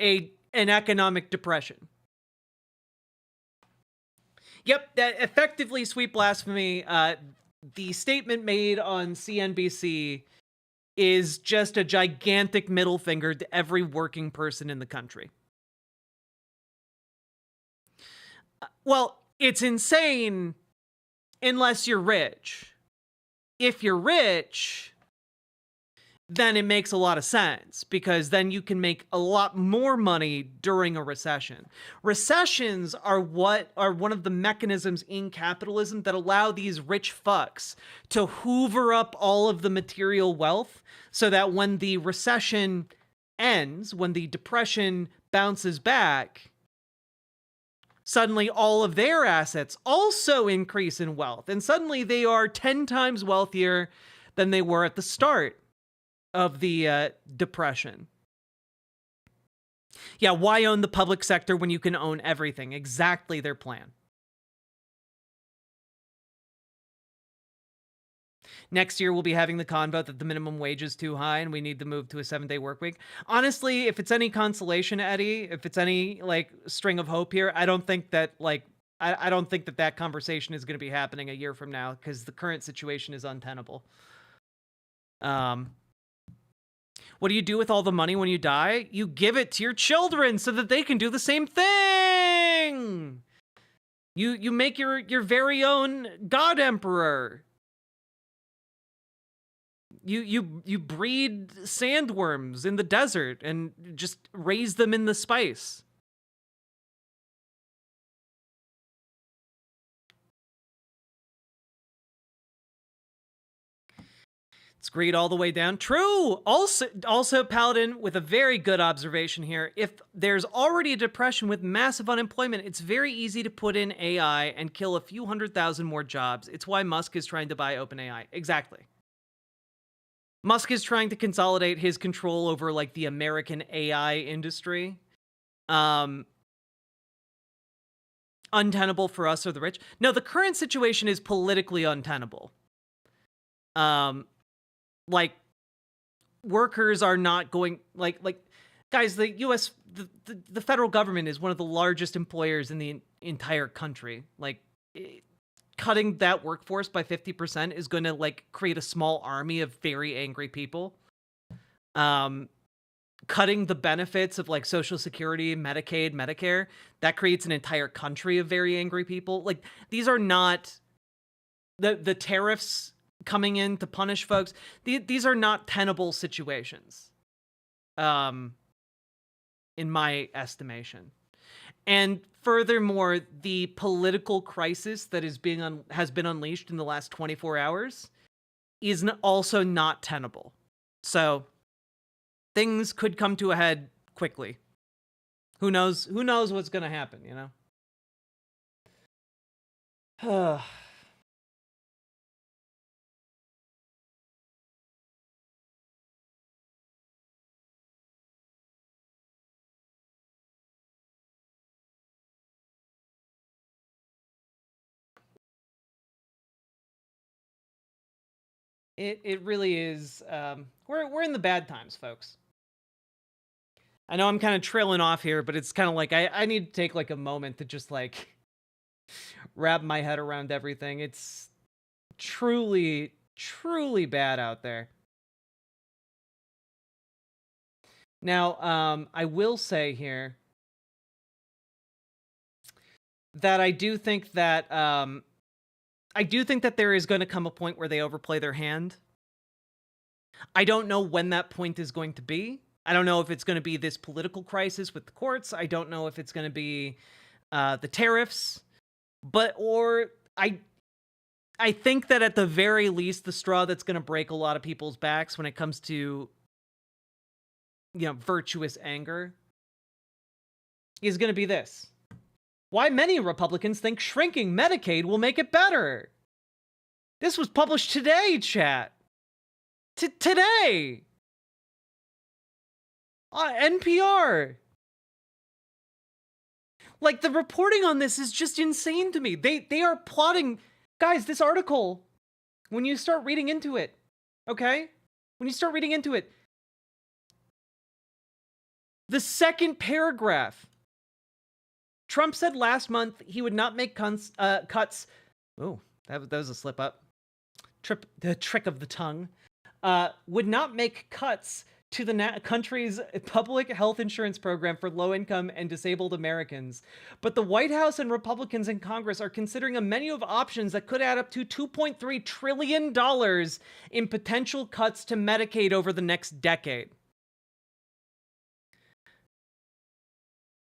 an economic depression. Yep, that effectively, sweet blasphemy. The statement made on CNBC is just a gigantic middle finger to every working person in the country. Well, it's insane unless you're rich. If you're rich, then it makes a lot of sense, because then you can make a lot more money during a recession. Recessions are one of the mechanisms in capitalism that allow these rich fucks to hoover up all of the material wealth, so that when the recession ends, when the depression bounces back, suddenly all of their assets also increase in wealth, and suddenly they are 10 times wealthier than they were at the start of the depression. Yeah, why own the public sector when you can own everything? Exactly their plan. Next year, we'll be having the convo that the minimum wage is too high and we need to move to a 7-day work week. Honestly, if it's any consolation, Eddie, if it's any, string of hope here, I don't think that, I don't think that conversation is going to be happening a year from now because the current situation is untenable. What do you do with all the money when you die? You give it to your children so that they can do the same thing. You make your very own God Emperor. You breed sandworms in the desert and just raise them in the spice. It's greed all the way down. True. Also, Paladin, with a very good observation here. If there's already a depression with massive unemployment, it's very easy to put in AI and kill a few 100,000 more jobs. It's why Musk is trying to buy OpenAI. Exactly. Musk is trying to consolidate his control over like the American AI industry. Untenable for us or the rich. No, the current situation is politically untenable. Like workers are not going like guys, the US the federal government is one of the largest employers in the entire country. Like cutting that workforce by 50% is going to like create a small army of very angry people. Cutting the benefits of like Social Security, Medicaid, Medicare, that creates an entire country of very angry people. Like these are not the tariffs coming in to punish folks. These are not tenable situations, in my estimation. And furthermore, the political crisis that has been unleashed in the last 24 hours is also not tenable. So things could come to a head quickly. Who knows? Who knows what's going to happen, you know? It really is. We're in the bad times, folks. I know I'm kind of trailing off here, but it's kind of like I need to take like a moment to just like wrap my head around everything. It's truly, truly bad out there. Now, I will say here that I do think that there is going to come a point where they overplay their hand. I don't know when that point is going to be. I don't know if it's going to be this political crisis with the courts. I don't know if it's going to be the tariffs. I think that at the very least, the straw that's going to break a lot of people's backs when it comes to, virtuous anger is going to be this. Why many Republicans think shrinking Medicaid will make it better. This was published today, chat. Today. NPR. Like, the reporting on this is just insane to me. They are plotting. Guys, this article, when you start reading into it, okay? When you start reading into it, the second paragraph, Trump said last month he would not make cuts. Oh, that was a slip up. The trick of the tongue. Would not make cuts to the country's public health insurance program for low-income and disabled Americans. But the White House and Republicans in Congress are considering a menu of options that could add up to $2.3 trillion in potential cuts to Medicaid over the next decade.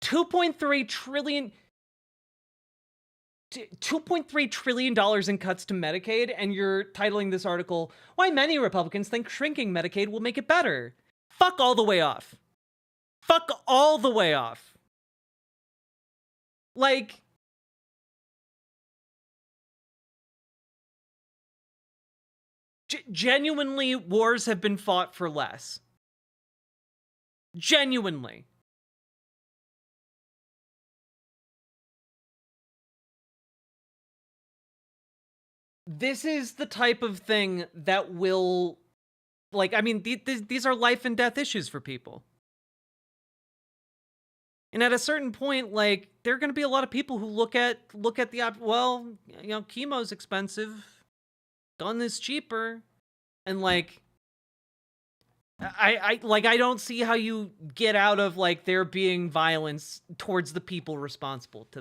$2.3 trillion in cuts to Medicaid, and you're titling this article, Why Many Republicans Think Shrinking Medicaid Will Make It Better. Fuck all the way off. Fuck all the way off. Like, genuinely, wars have been fought for less. Genuinely. This is the type of thing that will, like, I mean, these are life and death issues for people. And at a certain point, like, there are going to be a lot of people who look at the well, you know, chemo's expensive, gun is cheaper, and like, I don't see how you get out of like there being violence towards the people responsible for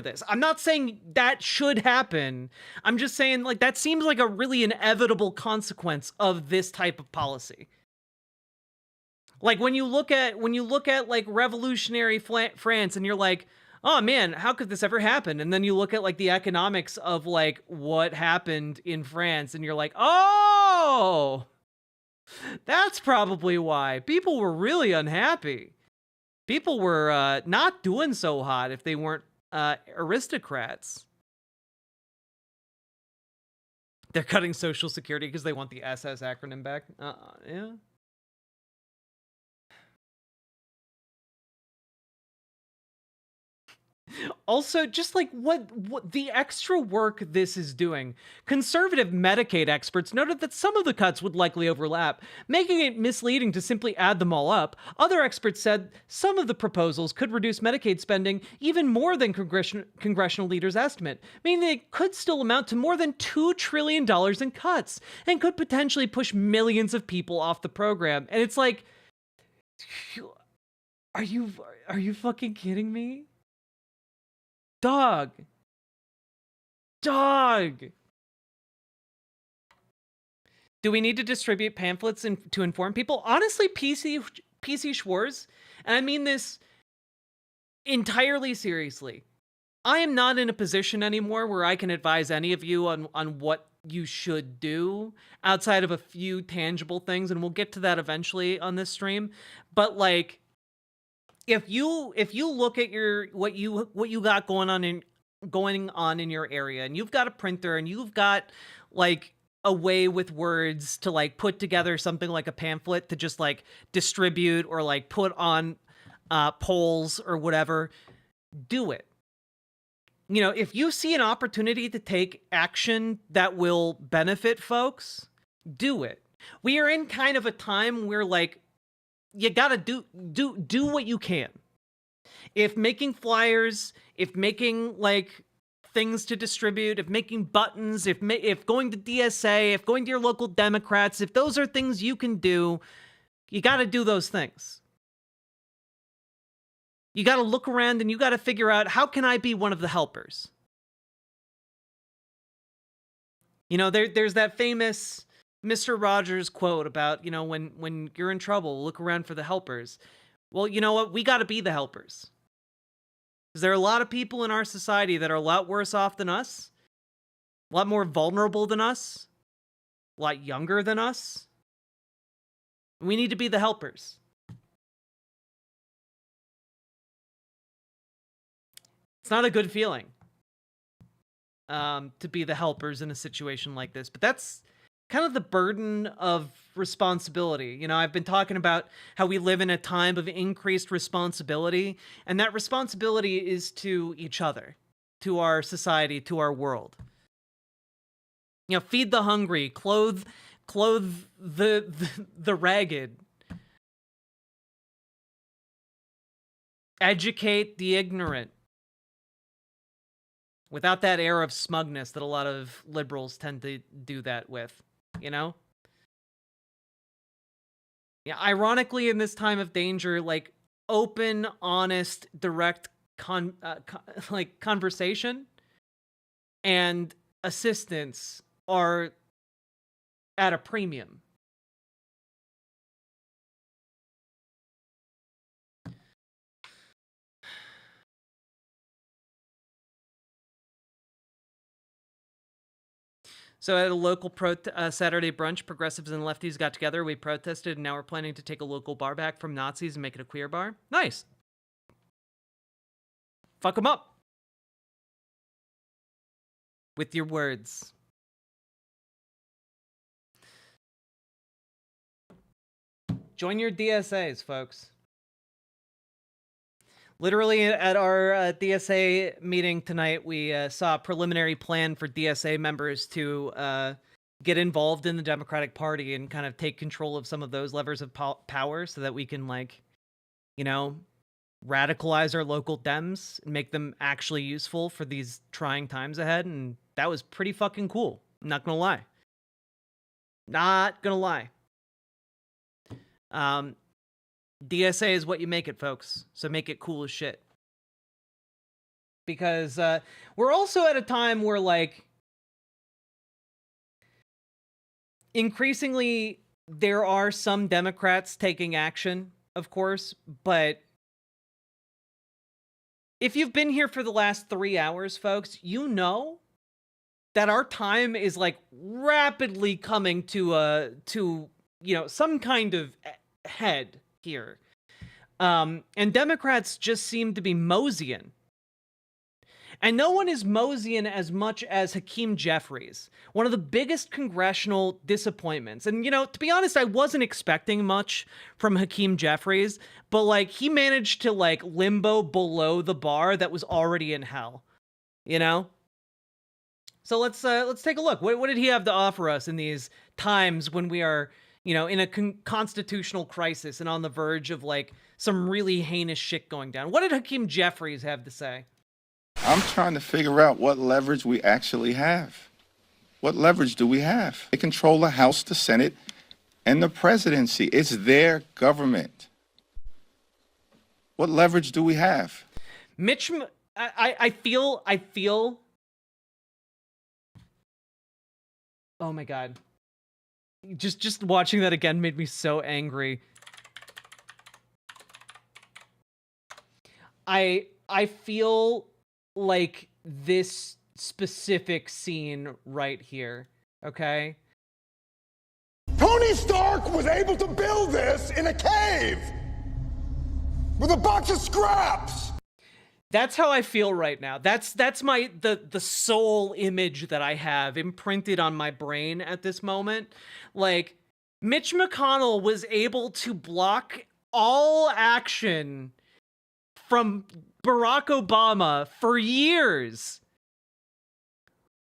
this. I'm not saying that should happen. I'm just saying like that seems like a really inevitable consequence of this type of policy. Like when you look at like revolutionary France and you're like, oh man, how could this ever happen? And then you look at like the economics of like what happened in France and you're like, oh, that's probably why people were really unhappy. People were not doing so hot if they weren't aristocrats. They're cutting Social Security because they want the SS acronym back. Yeah. Also, just like what the extra work this is doing. Conservative Medicaid experts noted that some of the cuts would likely overlap, making it misleading to simply add them all up. Other experts said some of the proposals could reduce Medicaid spending even more than congressional leaders estimate, meaning they could still amount to more than $2 trillion in cuts and could potentially push millions of people off the program. And it's like, are you fucking kidding me? Dog. Do we need to distribute pamphlets to inform people? Honestly, PC Schwarz, and I mean this entirely seriously, I am not in a position anymore where I can advise any of you on what you should do outside of a few tangible things, and we'll get to that eventually on this stream. But like, if you look at what you got going on in your area, and you've got a printer and you've got like a way with words to like put together something like a pamphlet to just like distribute or like put on polls or whatever, do it. You know, if you see an opportunity to take action that will benefit folks, do it. We are in kind of a time where like you gotta do what you can. If making flyers, if making like things to distribute, if making buttons, if going to DSA, if going to your local Democrats, if those are things you can do, you gotta do those things. You gotta look around and you gotta figure out, how can I be one of the helpers? You know, there's that famous Mr. Rogers quote about, you know, when you're in trouble, look around for the helpers. Well, you know what? We got to be the helpers. Because there are a lot of people in our society that are a lot worse off than us, a lot more vulnerable than us, a lot younger than us. We need to be the helpers. It's not a good feeling to be the helpers in a situation like this, but that's kind of the burden of responsibility. You know, I've been talking about how we live in a time of increased responsibility, and that responsibility is to each other, to our society, to our world. You know, feed the hungry, clothe the ragged, educate the ignorant, without that air of smugness that a lot of liberals tend to do that with. You know? Yeah, ironically, in this time of danger, like open, honest, direct conversation and assistance are at a premium. So at a local Saturday brunch, progressives and lefties got together. We protested, and now we're planning to take a local bar back from Nazis and make it a queer bar. Nice. Fuck them up. With your words. Join your DSAs, folks. Literally at our DSA meeting tonight, we saw a preliminary plan for DSA members to get involved in the Democratic Party and kind of take control of some of those levers of power so that we can, like, you know, radicalize our local Dems and make them actually useful for these trying times ahead. And that was pretty fucking cool. I'm not gonna lie. Not gonna lie. DSA is what you make it, folks. So make it cool as shit. Because we're also at a time where, like, increasingly there are some Democrats taking action, of course, but if you've been here for the last 3 hours, folks, you know that our time is, like, rapidly coming to you know, some kind of head here. And Democrats just seem to be moseying. And no one is moseying as much as Hakeem Jeffries, one of the biggest congressional disappointments. And, you know, to be honest, I wasn't expecting much from Hakeem Jeffries, but, like, he managed to, like, limbo below the bar that was already in hell, you know? So let's take a look. What did he have to offer us in these times when we are, you know, in a constitutional crisis and on the verge of, like, some really heinous shit going down? What did Hakeem Jeffries have to say? I'm trying to figure out what leverage we actually have. What leverage do we have? They control the House, the Senate, and the presidency. It's their government. What leverage do we have? I feel. Oh my God. Just watching that again made me so angry. I feel like this specific scene right here, okay? Tony Stark was able to build this in a cave with a box of scraps. That's how I feel right now. That's my the soul image that I have imprinted on my brain at this moment. Like, Mitch McConnell was able to block all action from Barack Obama for years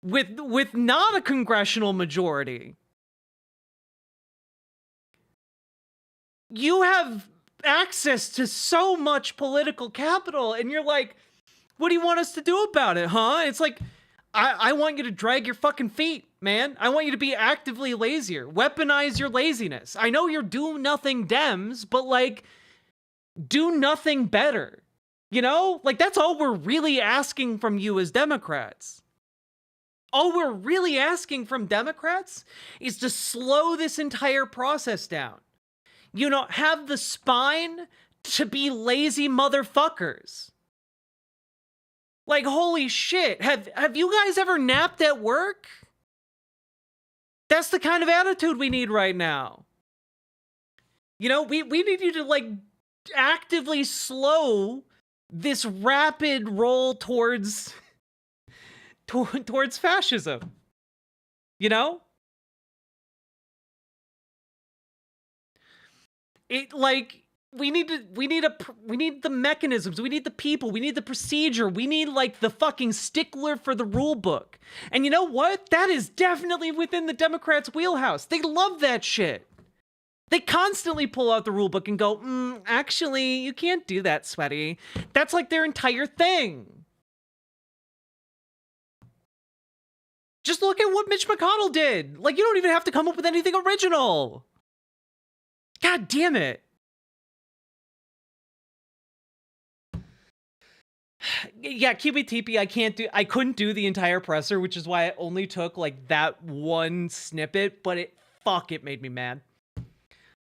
with not a congressional majority. You have access to so much political capital, and you're like, what do you want us to do about it, huh? It's like, I want you to drag your fucking feet, man. I want you to be actively lazier. Weaponize your laziness. I know you're do-nothing Dems, but, like, do nothing better. You know? Like, that's all we're really asking from you as Democrats. All we're really asking from Democrats is to slow this entire process down. You know, have the spine to be lazy motherfuckers. Like, holy shit. Have you guys ever napped at work? That's the kind of attitude we need right now. You know, we need you to, like, actively slow this rapid roll towards fascism. You know? It, like, we need the mechanisms, we need the people, we need the procedure, we need, like, the fucking stickler for the rule book. And you know what? That is definitely within the Democrats' wheelhouse. They love that shit. They constantly pull out the rule book and go, actually, you can't do that, sweaty. That's, like, their entire thing. Just look at what Mitch McConnell did. Like, you don't even have to come up with anything original. God damn it. Yeah, QBTP, I couldn't do the entire presser, which is why I only took, like, that one snippet, but it made me mad.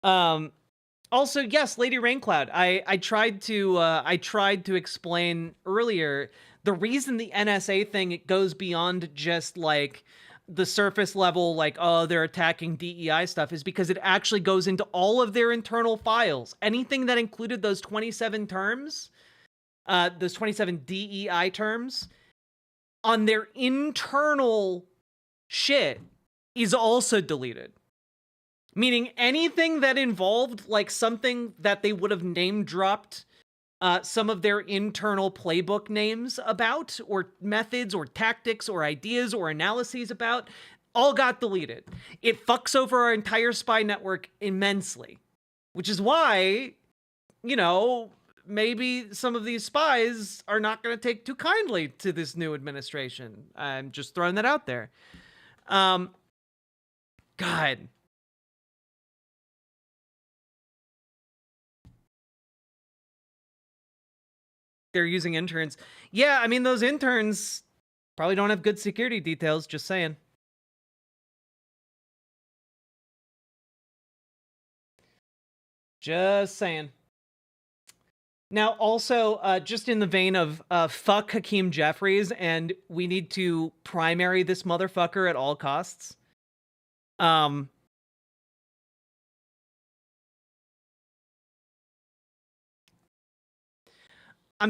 Also, yes, Lady Raincloud, I tried to explain earlier the reason the NSA thing, it goes beyond just, like, the surface level, like, oh, they're attacking DEI stuff, is because it actually goes into all of their internal files. Anything that included those 27 terms, those 27 DEI terms, on their internal shit is also deleted. Meaning anything that involved, like, something that they would have name dropped some of their internal playbook names about, or methods, or tactics, or ideas, or analyses about, all got deleted. It fucks over our entire spy network immensely. Which is why, you know, maybe some of these spies are not going to take too kindly to this new administration. I'm just throwing that out there. God. They're using interns. Yeah, I mean, those interns probably don't have good security details, just saying. Just saying. Now, also, just in the vein of fuck Hakeem Jeffries, and we need to primary this motherfucker at all costs. I'm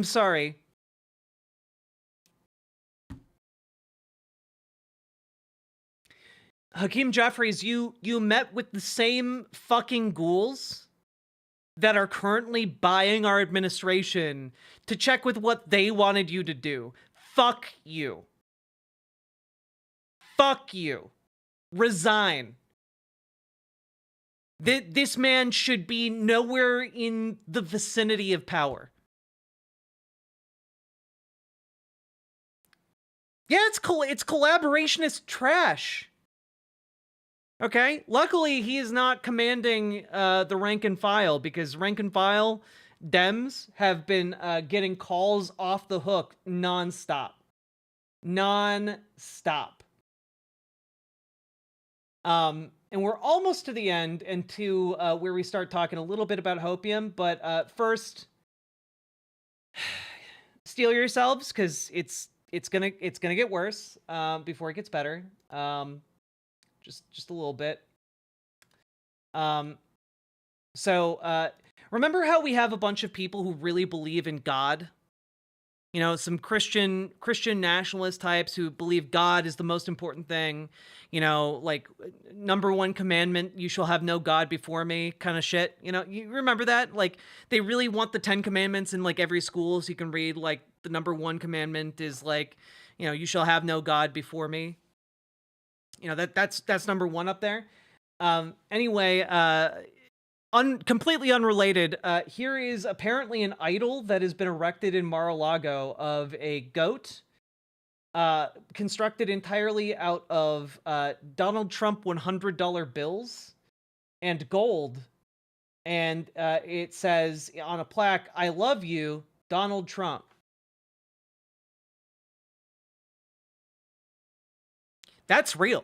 sorry. Hakeem Jeffries, you met with the same fucking ghouls that are currently buying our administration to check with what they wanted you to do. Fuck you. Fuck you. Resign. This man should be nowhere in the vicinity of power. Yeah, it's collaborationist trash. Okay, luckily he is not commanding the rank and file, because rank and file Dems have been getting calls off the hook nonstop. And we're almost to the end and to where we start talking a little bit about hopium, but first, steel yourselves, because it's gonna get worse before it gets better. Just a little bit. So remember how we have a bunch of people who really believe in God? You know, some Christian nationalist types who believe God is the most important thing. You know, like number one commandment, you shall have no God before me kind of shit. You know, you remember that? Like they really want the 10 commandments in like every school, so you can read like the number one commandment is like, you know, you shall have no God before me. You know, that's number one up there. Anyway, completely unrelated, here is apparently an idol that has been erected in Mar-a-Lago of a goat, constructed entirely out of Donald Trump $100 bills and gold. And it says on a plaque, "I love you, Donald Trump." That's real.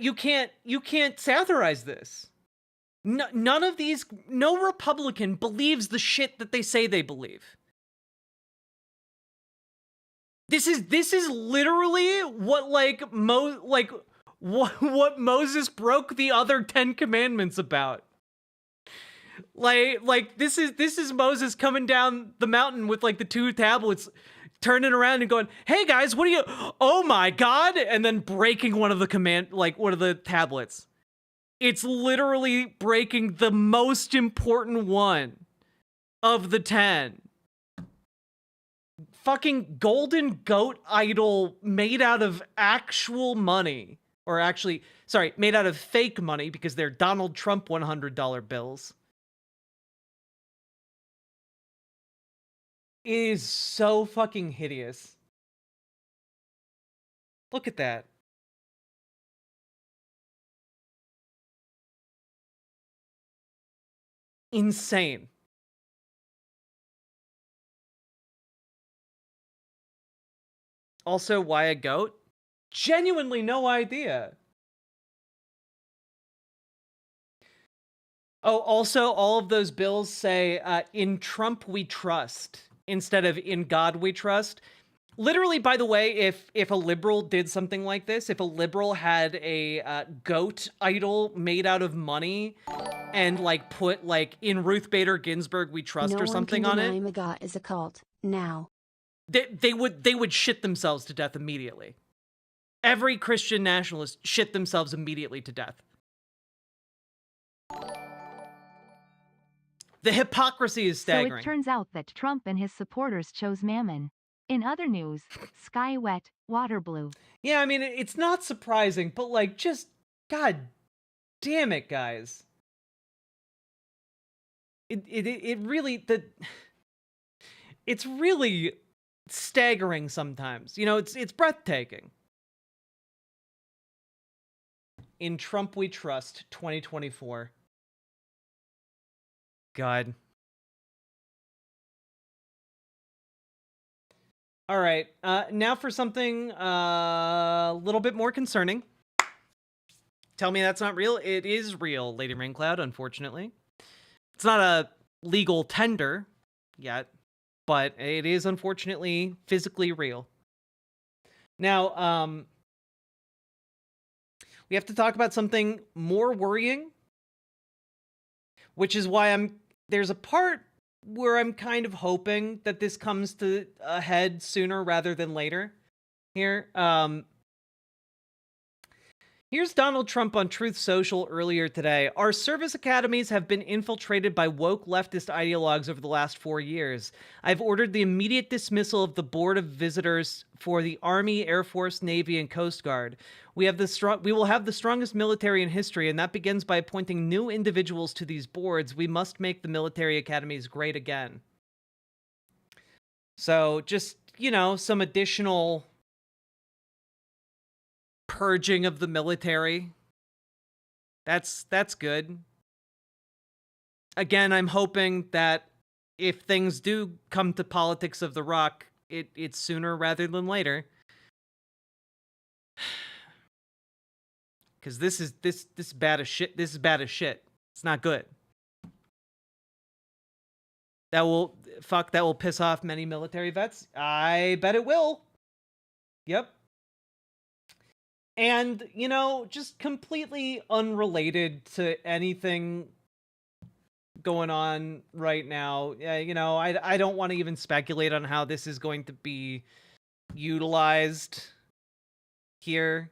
You can't satirize this. None of these, no Republican believes the shit that they say they believe. This is literally what what Moses broke the other 10 commandments about. Like this is Moses coming down the mountain with like the 2 tablets, turning around and going, "Hey guys, what are you? Oh my God!" And then breaking one of the tablets. It's literally breaking the most important one of the 10. Fucking golden goat idol made out of actual money, or actually, sorry, made out of fake money because they're Donald Trump $100 bills. It is so fucking hideous. Look at that. Insane. Also, why a goat? Genuinely no idea. Oh, also, all of those bills say, "In Trump we trust," instead of "In God we trust." Literally, by the way, if a liberal did something like this, if a liberal had a goat idol made out of money and like put like "In Ruth Bader Ginsburg we trust" or something on it, MAGA is a cult now. They would shit themselves to death immediately. Every Christian nationalist shit themselves immediately to death. The hypocrisy is staggering. So it turns out that Trump and his supporters chose Mammon. In other news, sky wet, water blue. Yeah, I mean, it's not surprising, but like, just, god damn it, guys. It really, it's really staggering sometimes. You know, it's breathtaking. In Trump We Trust 2024. God. All right, now for something a little bit more concerning. Tell me that's not real. It is real, Lady Raincloud, unfortunately. It's not a legal tender yet, but it is unfortunately physically real. Now, we have to talk about something more worrying, which is why there's a part where I'm kind of hoping that this comes to a head sooner rather than later here. Here's Donald Trump on Truth Social earlier today. Our service academies have been infiltrated by woke leftist ideologues over the last 4 years. I've ordered the immediate dismissal of the Board of Visitors for the Army, Air Force, Navy, and Coast Guard. We will have the strongest military in history, and that begins by appointing new individuals to these boards. We must make the military academies great again. So just, you know, some additional purging of the military. That's good. Again, I'm hoping that if things do come to politics of the rock, it's sooner rather than later. Because this is bad as shit. This is bad as shit. It's not good. That will piss off many military vets. I bet it will. Yep. And, you know, just completely unrelated to anything going on right now. You know, I don't want to even speculate on how this is going to be utilized here.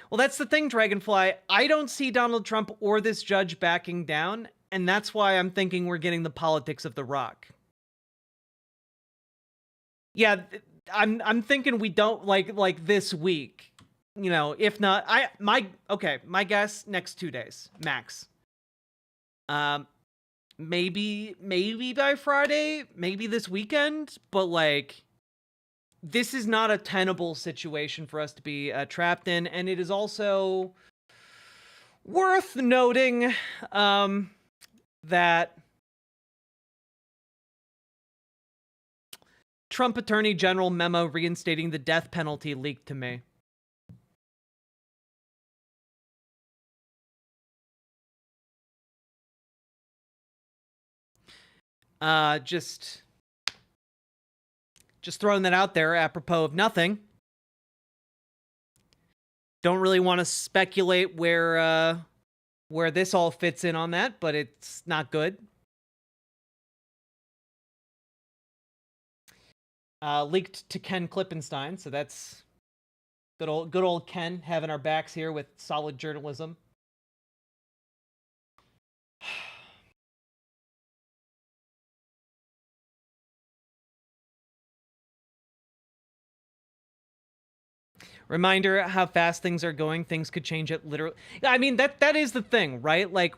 Well, that's the thing, Dragonfly. I don't see Donald Trump or this judge backing down, and that's why I'm thinking we're getting the politics of the rock. Yeah, I'm thinking we don't like this week. You know, if not, my guess next 2 days max. Maybe by Friday, maybe this weekend, but like, this is not a tenable situation for us to be trapped in, and it is also worth noting that Trump Attorney General memo reinstating the death penalty leaked to me. Just throwing that out there apropos of nothing. Don't really want to speculate where this all fits in on that, but it's not good. Leaked to Ken Klippenstein, so that's good old Ken having our backs here with solid journalism. Reminder how fast things are going. Things could change at literally. I mean, that is the thing, right? Like,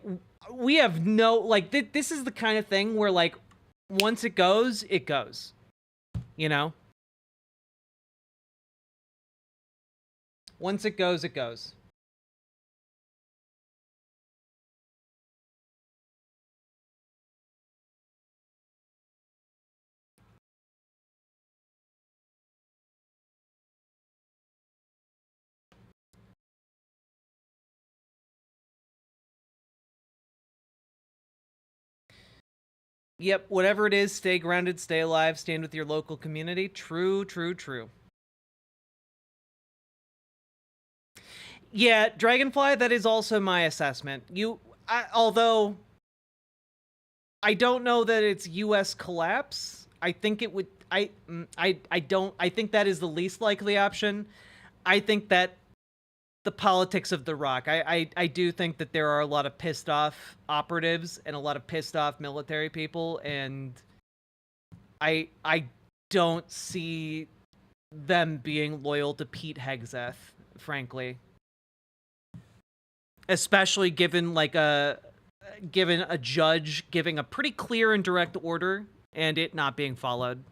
we have no, like, this is the kind of thing where, like, once it goes, it goes. You know? Once it goes, it goes. Yep, whatever it is, stay grounded, stay alive, stand with your local community. True, true, true. Yeah, Dragonfly, that is also my assessment. Although I don't know that it's U.S. collapse. I think it would. I think that is the least likely option. I think that the politics of the rock. I do think that there are a lot of pissed off operatives and a lot of pissed off military people, and I don't see them being loyal to Pete Hegseth, frankly. Especially given a judge giving a pretty clear and direct order and it not being followed.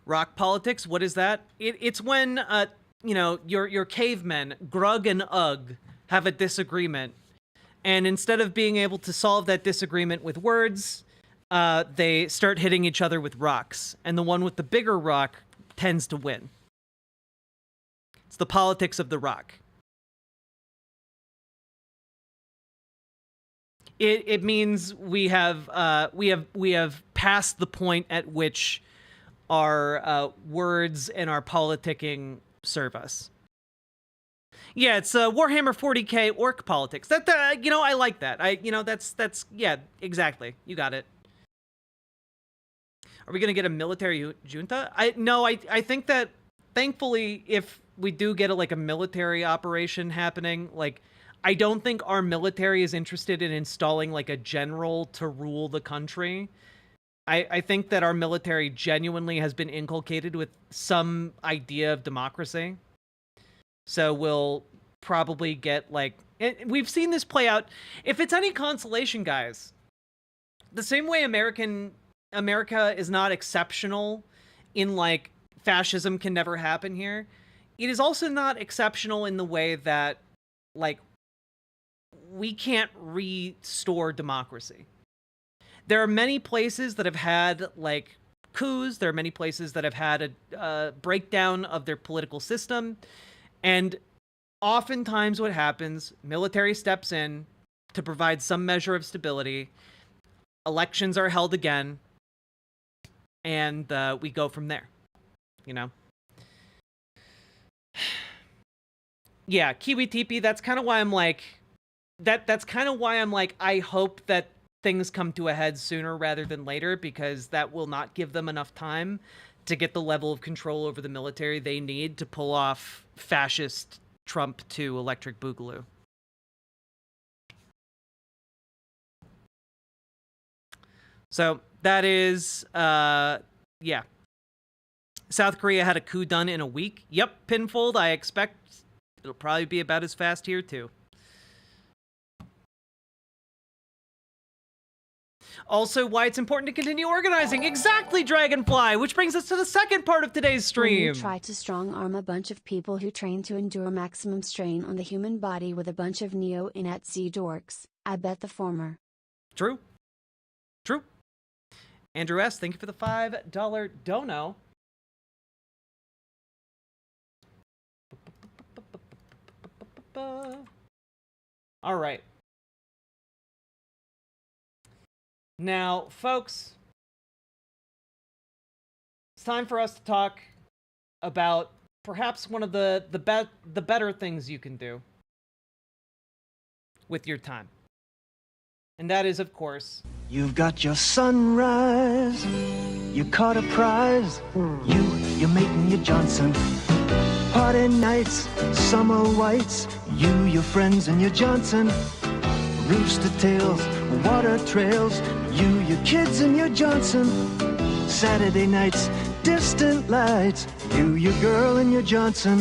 Rock politics, what is that? It's when your cavemen, Grug and Ugg, have a disagreement. And instead of being able to solve that disagreement with words, they start hitting each other with rocks. And the one with the bigger rock tends to win. It's the politics of the rock. It means we have passed the point at which our words and our politicking serve us. Yeah, it's Warhammer 40K orc politics. That I like that. That's yeah, exactly. You got it. Are we gonna get a military junta? I think that thankfully, if we do get a military operation happening, I don't think our military is interested in installing a general to rule the country. I think that our military genuinely has been inculcated with some idea of democracy. So we'll probably get we've seen this play out. If it's any consolation, guys, the same way America is not exceptional in fascism can never happen here, it is also not exceptional in the way that we can't restore democracy. There are many places that have had coups. There are many places that have had a breakdown of their political system. And oftentimes what happens, military steps in to provide some measure of stability. Elections are held again. And we go from there, Yeah, Kiwi Teepee, that's kind of why I'm that's kind of why I'm I hope that things come to a head sooner rather than later, because that will not give them enough time to get the level of control over the military they need to pull off fascist Trump 2 Electric Boogaloo. So that is, yeah. South Korea had a coup done in a week. Yep, Pinfold, I expect it'll probably be about as fast here too. Also, why it's important to continue organizing. Exactly, Dragonfly! Which brings us to the second part of today's stream. When you try to strong-arm a bunch of people who train to endure maximum strain on the human body with a bunch of neo-Nazi dorks, I bet the former. True. True. Andrew S., thank you for the $5 dono. All right. Now, folks, it's time for us to talk about perhaps one of the better things you can do with your time. And that is, of course, You've got your sunrise, you caught a prize, you're making your Johnson. Party nights, summer whites, your friends and your Johnson. Rooster tails, water trails, your kids and your Johnson. Saturday nights, distant lights, your girl and your Johnson.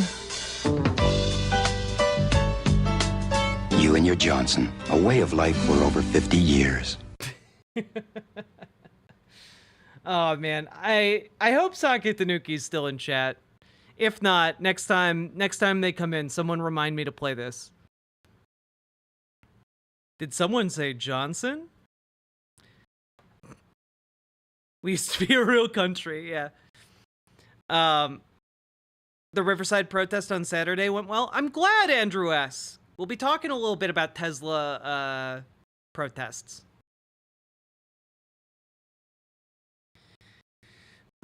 You and your Johnson, a way of life for over 50 years. Oh man, I hope Sake Tanuki's still in chat. If not, next time they come in, someone remind me to play this. Did someone say Johnson? We used to be a real country, yeah. The Riverside protest on Saturday went well. I'm glad, Andrew S. We'll be talking a little bit about Tesla protests.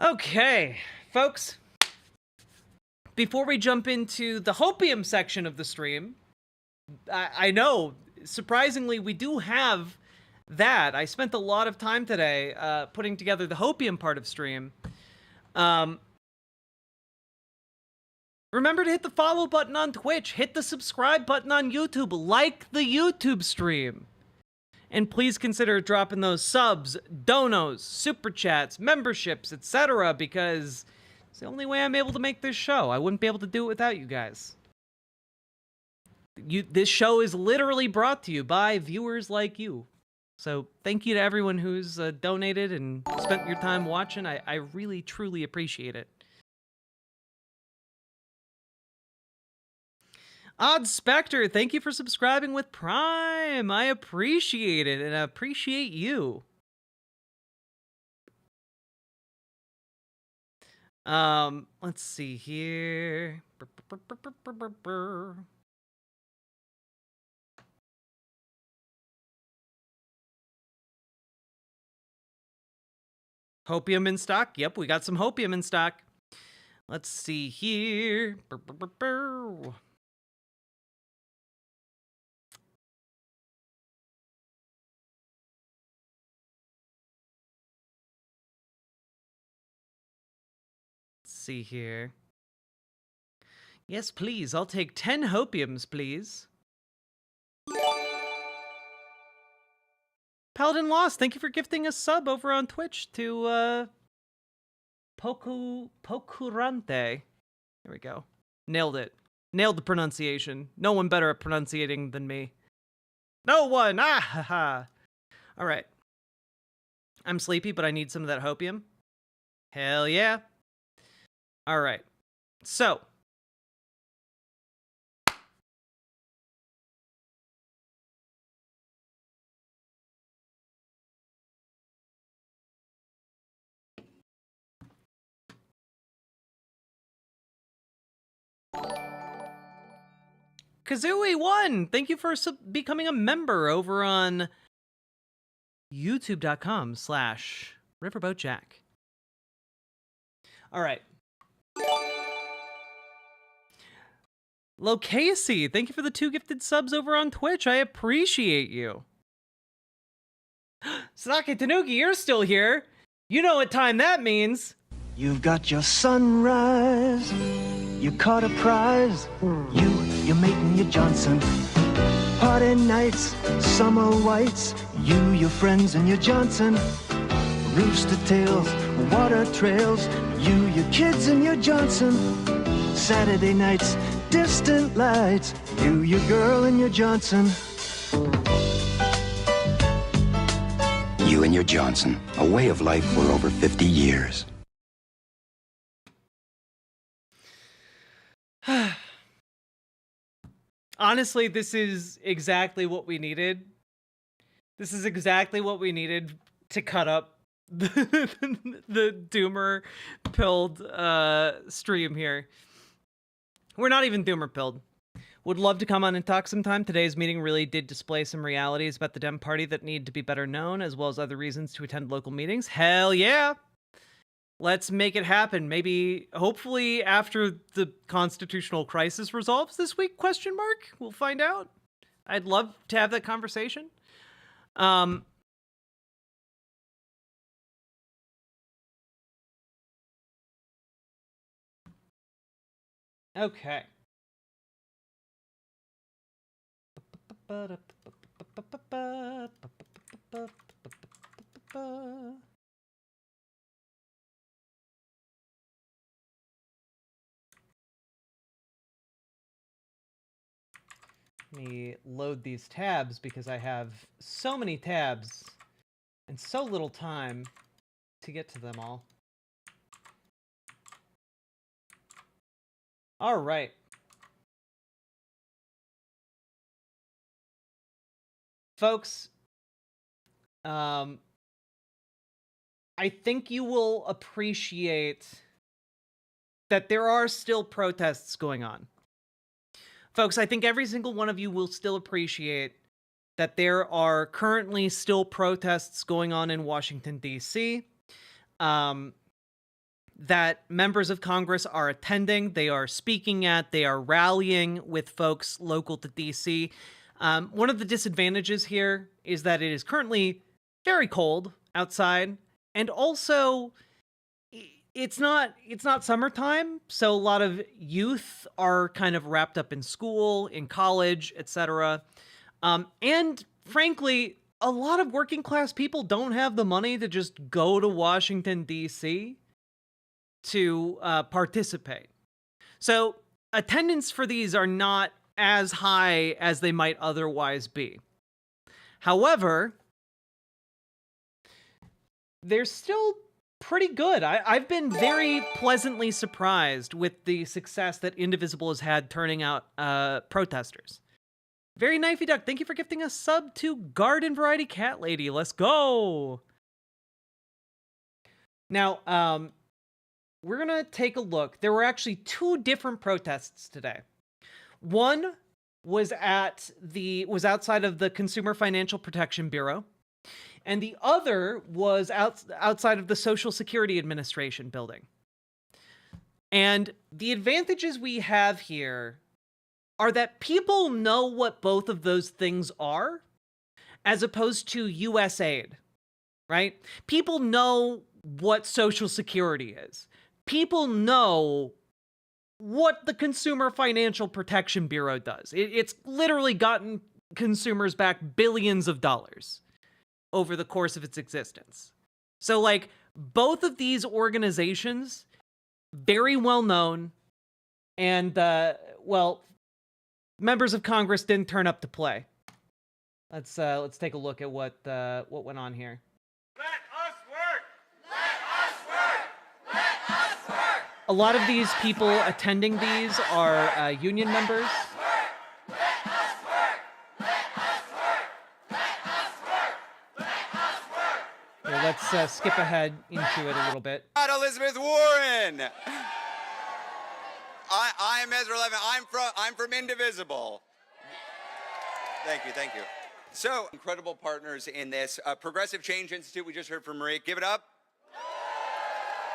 Okay, folks. Before we jump into the hopium section of the stream, I know, surprisingly, we do have that. I spent a lot of time today putting together the hopium part of stream. Remember to hit the follow button on Twitch, hit the subscribe button on YouTube, like the YouTube stream. And please consider dropping those subs, donos, super chats, memberships, etc. because it's the only way I'm able to make this show. I wouldn't be able to do it without you guys. This show is literally brought to you by viewers like you. So thank you to everyone who's donated and spent your time watching. I really, truly appreciate it. Odd Spectre, thank you for subscribing with Prime. I appreciate it, and I appreciate you. Let's see here. Hopium in stock? Yep, we got some hopium in stock. Let's see here. See here. Yes, please. I'll take 10 hopiums, please. Paladin Lost, thank you for gifting a sub over on Twitch to Pocurante. There we go. Nailed it. Nailed the pronunciation. No one better at pronunciating than me. No one! Ah ha ha! Alright. I'm sleepy, but I need some of that hopium. Hell yeah. Alright. So. Kazooie1, thank you for becoming a member over on youtube.com/riverboatjack. All right. Locasey, thank you for the 2 gifted subs over on Twitch. I appreciate you. Sadake Tanuki, you're still here. You know what time that means. You've got your sunrise. You caught a prize. You're making your Johnson. Party nights, summer whites. You, your friends, and your Johnson. Rooster tails, water trails. You, your kids, and your Johnson. Saturday nights, distant lights. You, your girl, and your Johnson. You and your Johnson, a way of life for over 50 years. Honestly, this is exactly what we needed. This is exactly what we needed to cut up the Doomer pilled stream here. We're not even Doomer pilled. Would love to come on and talk sometime. Today's meeting really did display some realities about the Dem Party that need to be better known, as well as other reasons to attend local meetings. Hell yeah! Let's make it happen. Maybe, hopefully, after the constitutional crisis resolves this week, question mark? We'll find out. I'd love to have that conversation. Okay. Let me load these tabs because I have so many tabs and so little time to get to them all. All right. Folks, I think you will appreciate that there are still protests going on. Folks, I think every single one of you will still appreciate that there are currently still protests going on in Washington, D.C., that members of Congress are attending, they are speaking at, they are rallying with folks local to D.C. One of the disadvantages here is that it is currently very cold outside, and also it's not summertime, so a lot of youth are kind of wrapped up in school, in college, etc. And frankly, a lot of working class people don't have the money to just go to Washington, D.C. to participate. So attendance for these are not as high as they might otherwise be. However, they're still pretty good. I've been very pleasantly surprised with the success that Indivisible has had turning out protesters. Very knifey duck, thank you for gifting a sub to Garden Variety Cat Lady. Let's go. Now, we're gonna take a look. There were actually 2 different protests today. One was outside of the Consumer Financial Protection Bureau, and the other was outside of the Social Security Administration building. And the advantages we have here are that people know what both of those things are, as opposed to USAID, right? People know what Social Security is. People know what the Consumer Financial Protection Bureau does. It's literally gotten consumers back billions of dollars over the course of its existence. So, like, both of these organizations, very well known, and, well, members of Congress didn't turn up to play. Let's take a look at what went on here. A lot of these people attending these are union members. Here, let's skip ahead into it a little bit. Not Elizabeth Warren. I am Ezra Levin. I'm from Indivisible. Thank you. So, incredible partners in this. Progressive Change Institute, we just heard from Marie. Give it up.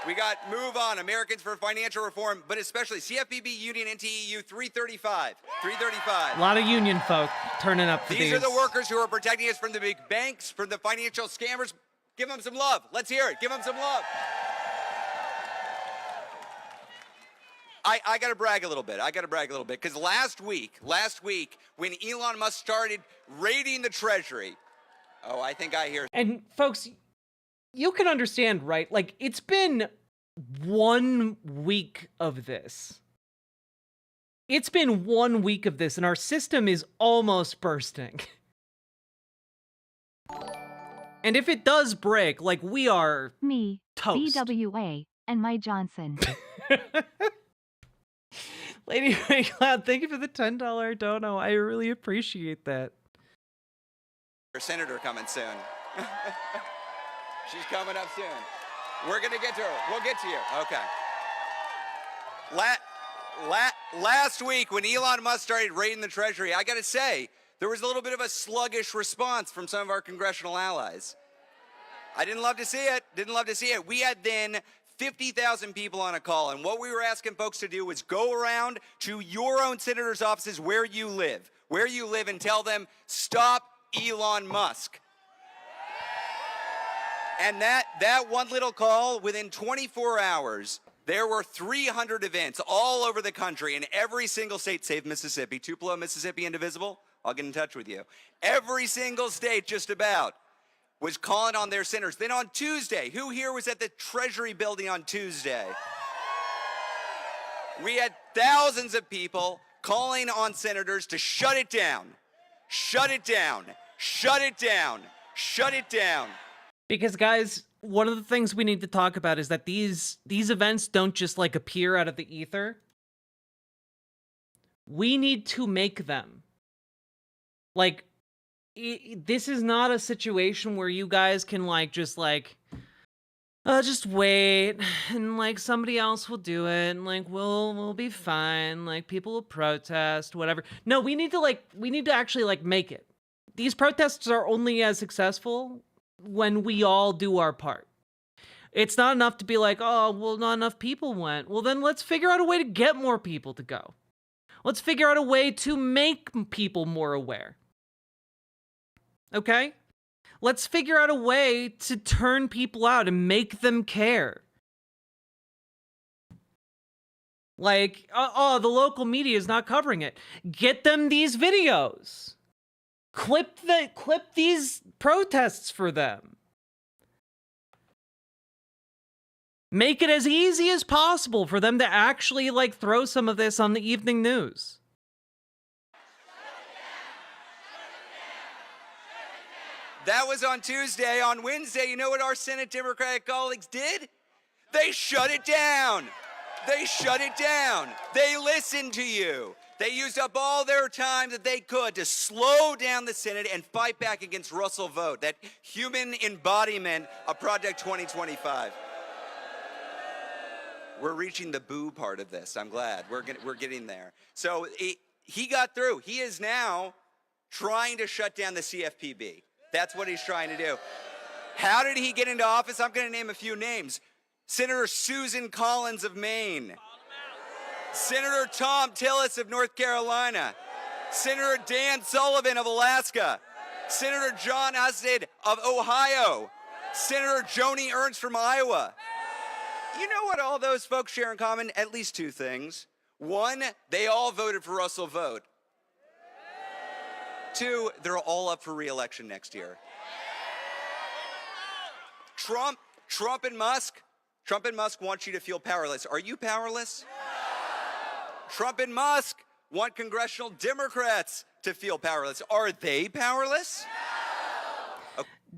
We got Move On, Americans for Financial Reform, but especially CFPB, Union, NTEU, 335. A lot of union folk turning up for these. These are the workers who are protecting us from the big banks, from the financial scammers. Give them some love. Let's hear it. Give them some love. I got to brag a little bit. Because last week, when Elon Musk started raiding the Treasury, I think I hear. And folks, you can understand, right? Like, it's been 1 week of this. And our system is almost bursting. And if it does break, like, we are me, toast. BWA, and my Johnson. Lady Cloud, thank you for the $10 dono. I really appreciate that. Your senator coming soon. She's coming up soon. We're going to get to her. We'll get to you. Okay. Last week, when Elon Musk started raiding the Treasury, I got to say, there was a little bit of a sluggish response from some of our congressional allies. I didn't love to see it. We had then 50,000 people on a call, and what we were asking folks to do was go around to your own senators' offices where you live, and tell them, stop Elon Musk. And that one little call, within 24 hours, there were 300 events all over the country in every single state, save Mississippi. Tupelo, Mississippi, Indivisible, I'll get in touch with you. Every single state, just about, was calling on their senators. Then on Tuesday, who here was at the Treasury building on Tuesday? We had thousands of people calling on senators to shut it down. Shut it down. Shut it down. Shut it down. Because, guys, one of the things we need to talk about is that these events don't just, like, appear out of the ether. We need to make them. Like, this is not a situation where you guys can, like, just wait, and, like, somebody else will do it, and, like, we'll be fine, like, people will protest, whatever. No, we need to actually, like, make it. These protests are only as successful when we all do our part. It's not enough to be like, oh, well, not enough people went. Well, then let's figure out a way to get more people to go. Let's figure out a way to make people more aware. Okay? Let's figure out a way to turn people out and make them care. Like, the local media is not covering it. Get them these videos. Clip these protests for them. Make it as easy as possible for them to actually, like, throw some of this on the evening news. That was on Tuesday. On Wednesday, you know what our Senate Democratic colleagues did? They shut it down. They shut it down. They listened to you. They used up all their time that they could to slow down the Senate and fight back against Russell Vote, that human embodiment of Project 2025. We're reaching the boo part of this. I'm glad. We're getting there. So he got through. He is now trying to shut down the CFPB. That's what he's trying to do. How did he get into office? I'm going to name a few names. Senator Susan Collins of Maine. Senator Tom Tillis of North Carolina. Senator Dan Sullivan of Alaska. Senator John Husted of Ohio. Senator Joni Ernst from Iowa. You know what all those folks share in common? At least two things. One, they all voted for Russell Vote. Two, they're all up for re-election next year. Trump and Musk want you to feel powerless. Are you powerless? Trump and Musk want congressional Democrats to feel powerless. Are they powerless?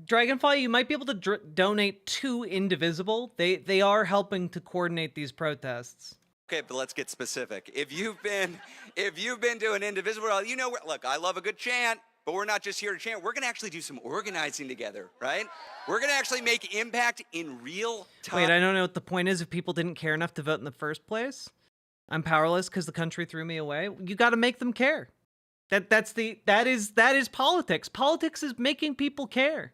Dragonfly, you might be able to donate to Indivisible. They are helping to coordinate these protests. Okay, but let's get specific. If you've been to an Indivisible, you know, look, I love a good chant, but we're not just here to chant. We're going to actually do some organizing together, right? We're going to actually make impact in real time. Wait, I don't know what the point is if people didn't care enough to vote in the first place. I'm powerless because the country threw me away. You got to make them care. That is politics. Politics is making people care.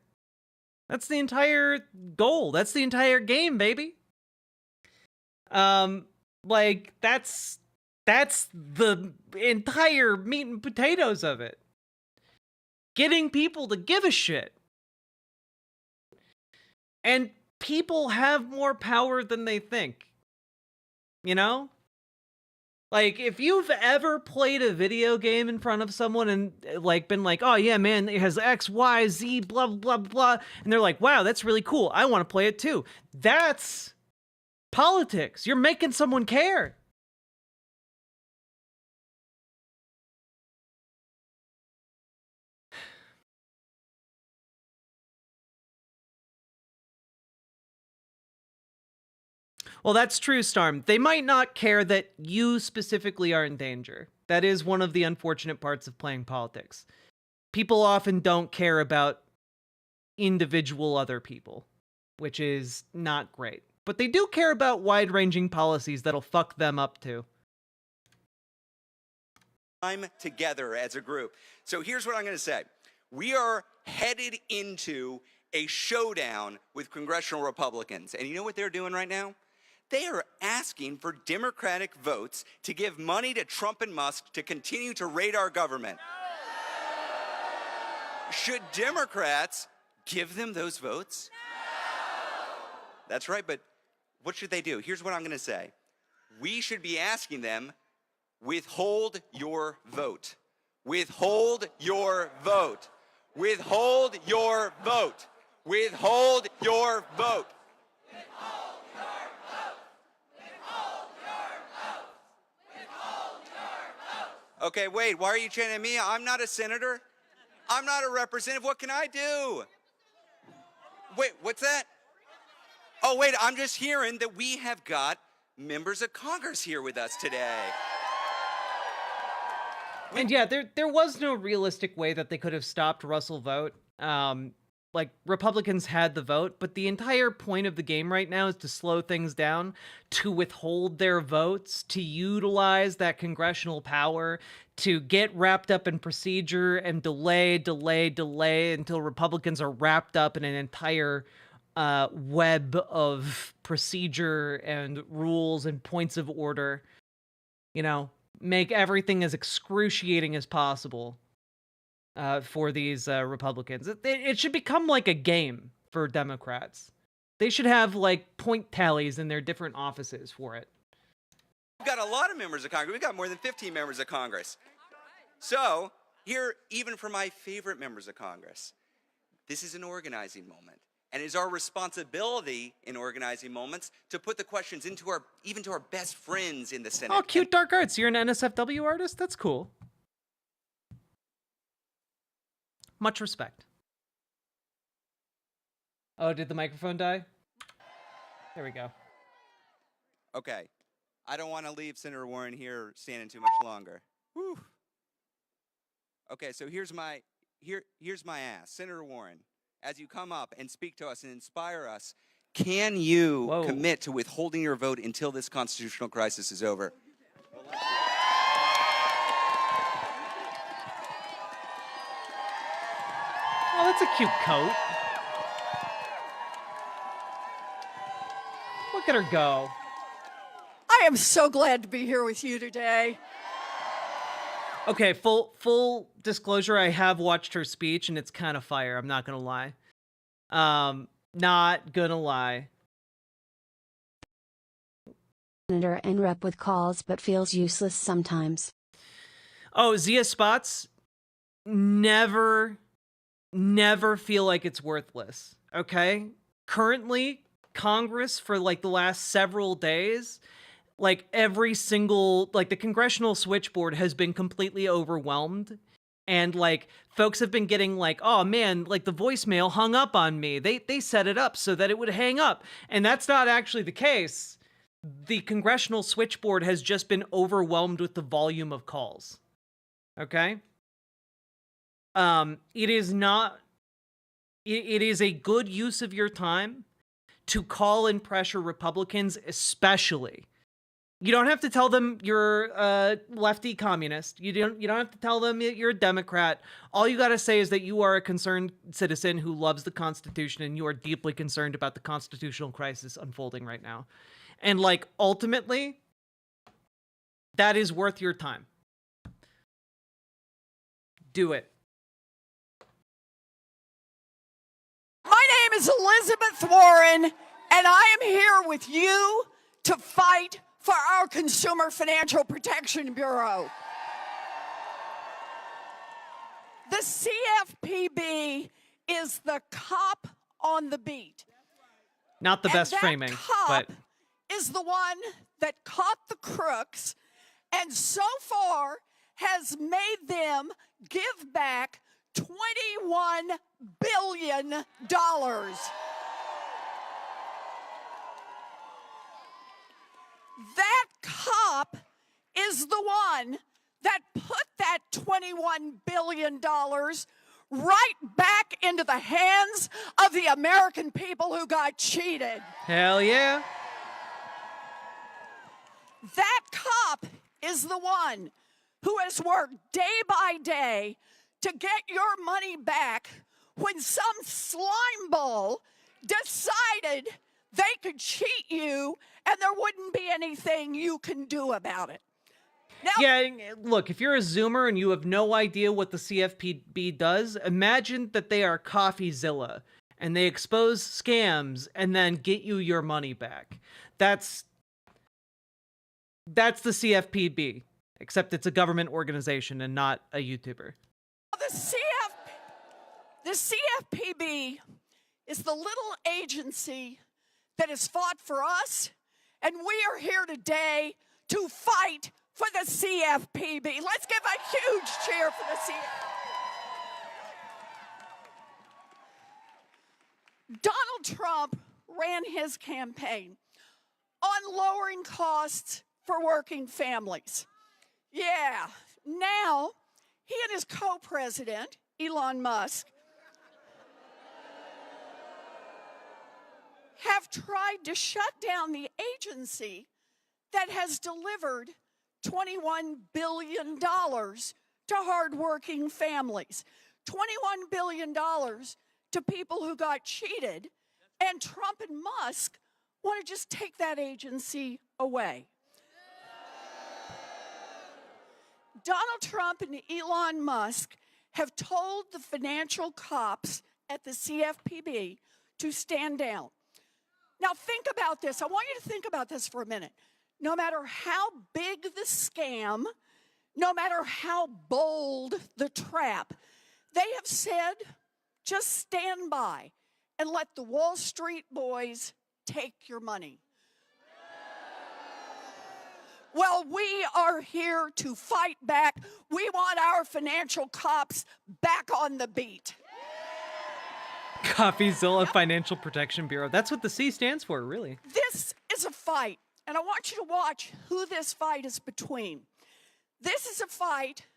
That's the entire goal. That's the entire game, baby. Like, that's the entire meat and potatoes of it. Getting people to give a shit. And people have more power than they think. You know? Like, if you've ever played a video game in front of someone and, like, been like, oh, yeah, man, it has X, Y, Z, blah, blah, blah, and they're like, wow, that's really cool. I want to play it too. That's politics. You're making someone care. Well, that's true, Storm. They might not care that you specifically are in danger. That is one of the unfortunate parts of playing politics. People often don't care about individual other people, which is not great. But they do care about wide-ranging policies that'll fuck them up too. Time together as a group. So here's what I'm going to say. We are headed into a showdown with congressional Republicans. And you know what they're doing right now? They are asking for Democratic votes to give money to Trump and Musk to continue to raid our government. Should Democrats give them those votes? That's right, but what should they do? Here's what I'm going to say. We should be asking them, withhold your vote. Withhold your vote. Withhold your vote. Withhold your vote. Okay, wait, why are you chanting at me? I'm not a senator. I'm not a representative. What can I do? Wait, what's that? Oh, wait, I'm just hearing that we have got members of Congress here with us today. And yeah, there was no realistic way that they could have stopped Russell Vote. Like, Republicans had the vote, but the entire point of the game right now is to slow things down, to withhold their votes, to utilize that congressional power, to get wrapped up in procedure and delay until Republicans are wrapped up in an entire web of procedure and rules and points of order. You know, make everything as excruciating as possible. For these Republicans. It should become like a game for Democrats. They should have, like, point tallies in their different offices for it. We've got a lot of members of Congress. We've got more than 15 members of Congress. So hear even from my favorite members of Congress. This is an organizing moment. And it is our responsibility in organizing moments to put the questions into even to our best friends in the Senate. Oh, cute dark arts. You're an NSFW artist? That's cool. Much respect. Oh, did the microphone die? There we go. Okay. I don't want to leave Senator Warren here standing too much longer. Whew. Okay, so here's my ask. Senator Warren, as you come up and speak to us and inspire us, can you commit to withholding your vote until this constitutional crisis is over? Oh, that's a cute coat. Look at her go. I am so glad to be here with you today. Okay, full disclosure, I have watched her speech and it's kind of fire, I'm not gonna lie. Not gonna lie. Senator and rep with calls but feels useless sometimes. Oh, Zia Spots, never feel like it's worthless, okay? Currently, Congress for like the last several days, like every single, like the Congressional switchboard has been completely overwhelmed. And like folks have been getting like, oh man, like the voicemail hung up on me. They set it up so that it would hang up. And that's not actually the case. The Congressional switchboard has just been overwhelmed with the volume of calls. Okay? It is a good use of your time to call and pressure Republicans, especially. You don't have to tell them you're a lefty communist. You don't have to tell them you're a Democrat. All you got to say is that you are a concerned citizen who loves the Constitution and you are deeply concerned about the constitutional crisis unfolding right now. And like ultimately, that is worth your time. Do it. My name is Elizabeth Warren, and I am here with you to fight for our Consumer Financial Protection Bureau. The CFPB is the cop on the beat. Not the best framing, but is the one that caught the crooks and so far has made them give back $21 billion. That cop is the one that put that $21 billion right back into the hands of the American people who got cheated. Hell yeah. That cop is the one who has worked day by day to get your money back when some slime ball decided they could cheat you and there wouldn't be anything you can do about it. Now, yeah, look, if you're a Zoomer and you have no idea what the CFPB does, imagine that they are CoffeeZilla and they expose scams and then get you your money back. That's the CFPB, except it's a government organization and not a YouTuber. The CFPB is the little agency that has fought for us, and we are here today to fight for the CFPB. Let's give a huge cheer for the CFPB. Donald Trump ran his campaign on lowering costs for working families. Yeah, now he and his co-president, Elon Musk, have tried to shut down the agency that has delivered $21 billion to hardworking families, $21 billion to people who got cheated, and Trump and Musk want to just take that agency away. Donald Trump and Elon Musk have told the financial cops at the CFPB to stand down. Now think about this. I want you to think about this for a minute. No matter how big the scam, no matter how bold the trap, they have said, just stand by and let the Wall Street boys take your money. Well, we are here to fight back. We want our financial cops back on the beat. CoffeeZilla Financial Protection Bureau. That's what the C stands for, really. This is a fight, and I want you to watch who this fight is between. This is a fight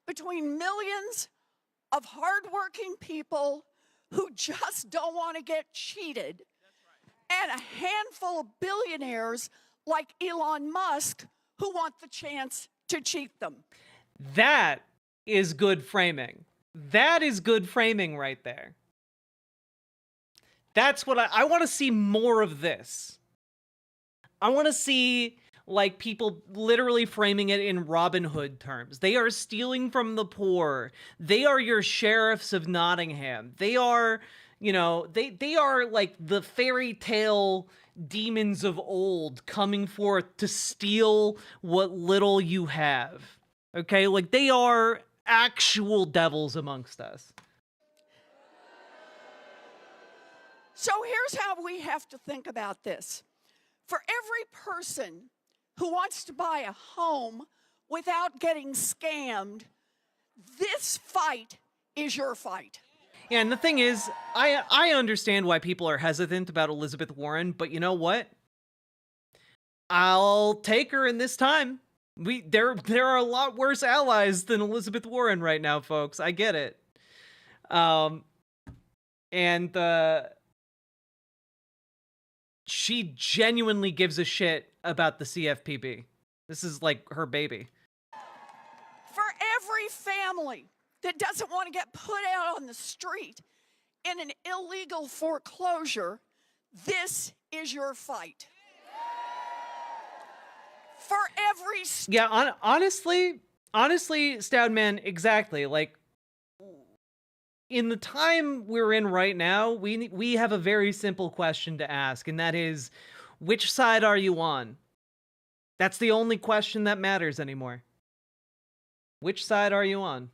between millions of hardworking people who just don't want to get cheated, and a handful of billionaires like Elon Musk who want the chance to cheat them. That is good framing. That is good framing right there. That's what I want to see more of this. I want to see like people literally framing it in Robin Hood terms. They are stealing from the poor. They are your sheriffs of Nottingham. They are, you know, they are like the fairy tale demons of old coming forth to steal what little you have. Okay? Like they are actual devils amongst us. So here's how we have to think about this. For every person who wants to buy a home without getting scammed, this fight is your fight. Yeah, and the thing is, I understand why people are hesitant about Elizabeth Warren, but you know what? I'll take her in this time. There are a lot worse allies than Elizabeth Warren right now, folks. I get it. She genuinely gives a shit about the CFPB. This is like her baby. For every family that doesn't want to get put out on the street in an illegal foreclosure, this is your fight. For every... Yeah, honestly, Stoudman, exactly. Like, in the time we're in right now, we have a very simple question to ask, and that is, which side are you on? That's the only question that matters anymore. Which side are you on?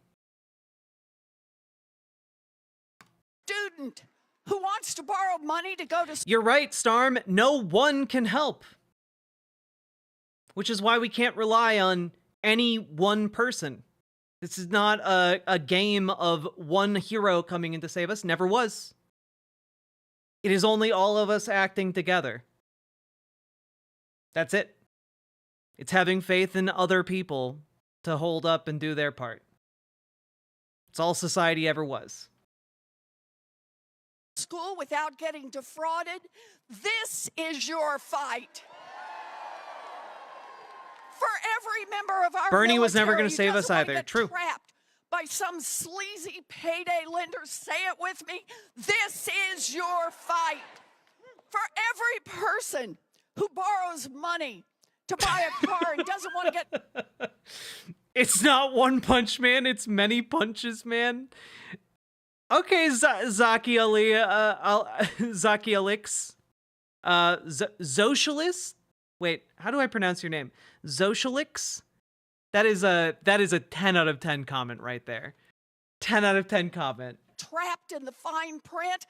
Student who wants to borrow money to go to... You're right, Starm. No one can help. Which is why we can't rely on any one person. This is not a game of one hero coming in to save us. Never was. It is only all of us acting together. That's it. It's having faith in other people to hold up and do their part. It's all society ever was. School without getting defrauded. This is your fight. For every member of our Bernie was never going to military save us either. True. Trapped by some sleazy payday lender. Say it with me. This is your fight. For every person who borrows money to buy a car and doesn't want to get... It's not one punch, man. It's many punches, man. Okay, Zaki Alix. Socialist? Wait, how do I pronounce your name? Socialix? That is a 10 out of 10 comment right there. 10 out of 10 comment. Trapped in the fine print.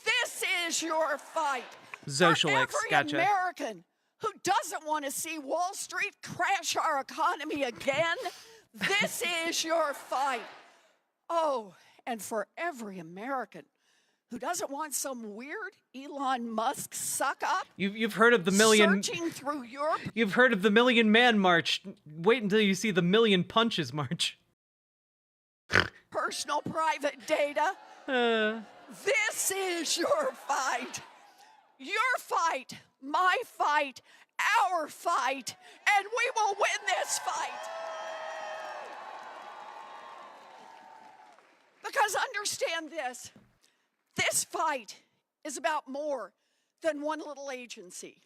This is your fight. Socialix, For every gotcha. American who doesn't want to see Wall Street crash our economy again, this is your fight. Oh, and for every American who doesn't want some weird Elon Musk suck up. You've heard of the million... Searching through Europe. You've heard of the Million Man March. Wait until you see the Million Punches March. Personal private data. This is your fight. Your fight, my fight, our fight, and we will win this fight. Because understand this. This fight is about more than one little agency.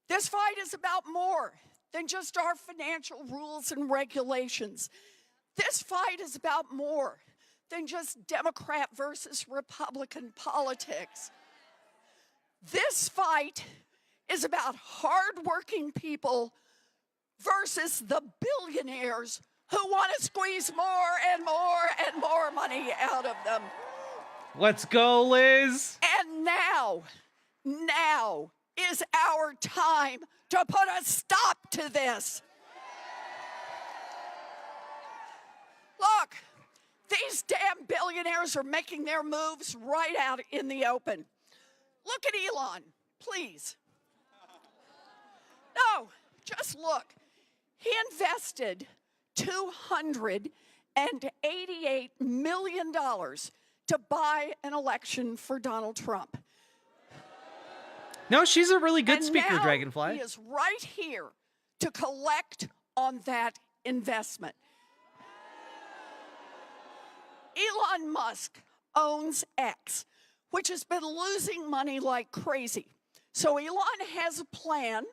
This fight is about more than just our financial rules and regulations. This fight is about more than just Democrat versus Republican politics. This fight is about hardworking people versus the billionaires who want to squeeze more and more and more money out of them. Let's go, Liz. And now is our time to put a stop to this. Look, these damn billionaires are making their moves right out in the open. Look at Elon, please. No, just look. He invested $288 million to buy an election for Donald Trump. No, she's a really good And speaker, now Dragonfly. He is right here to collect on that investment. Elon Musk owns X, which has been losing money like crazy. So Elon has a plan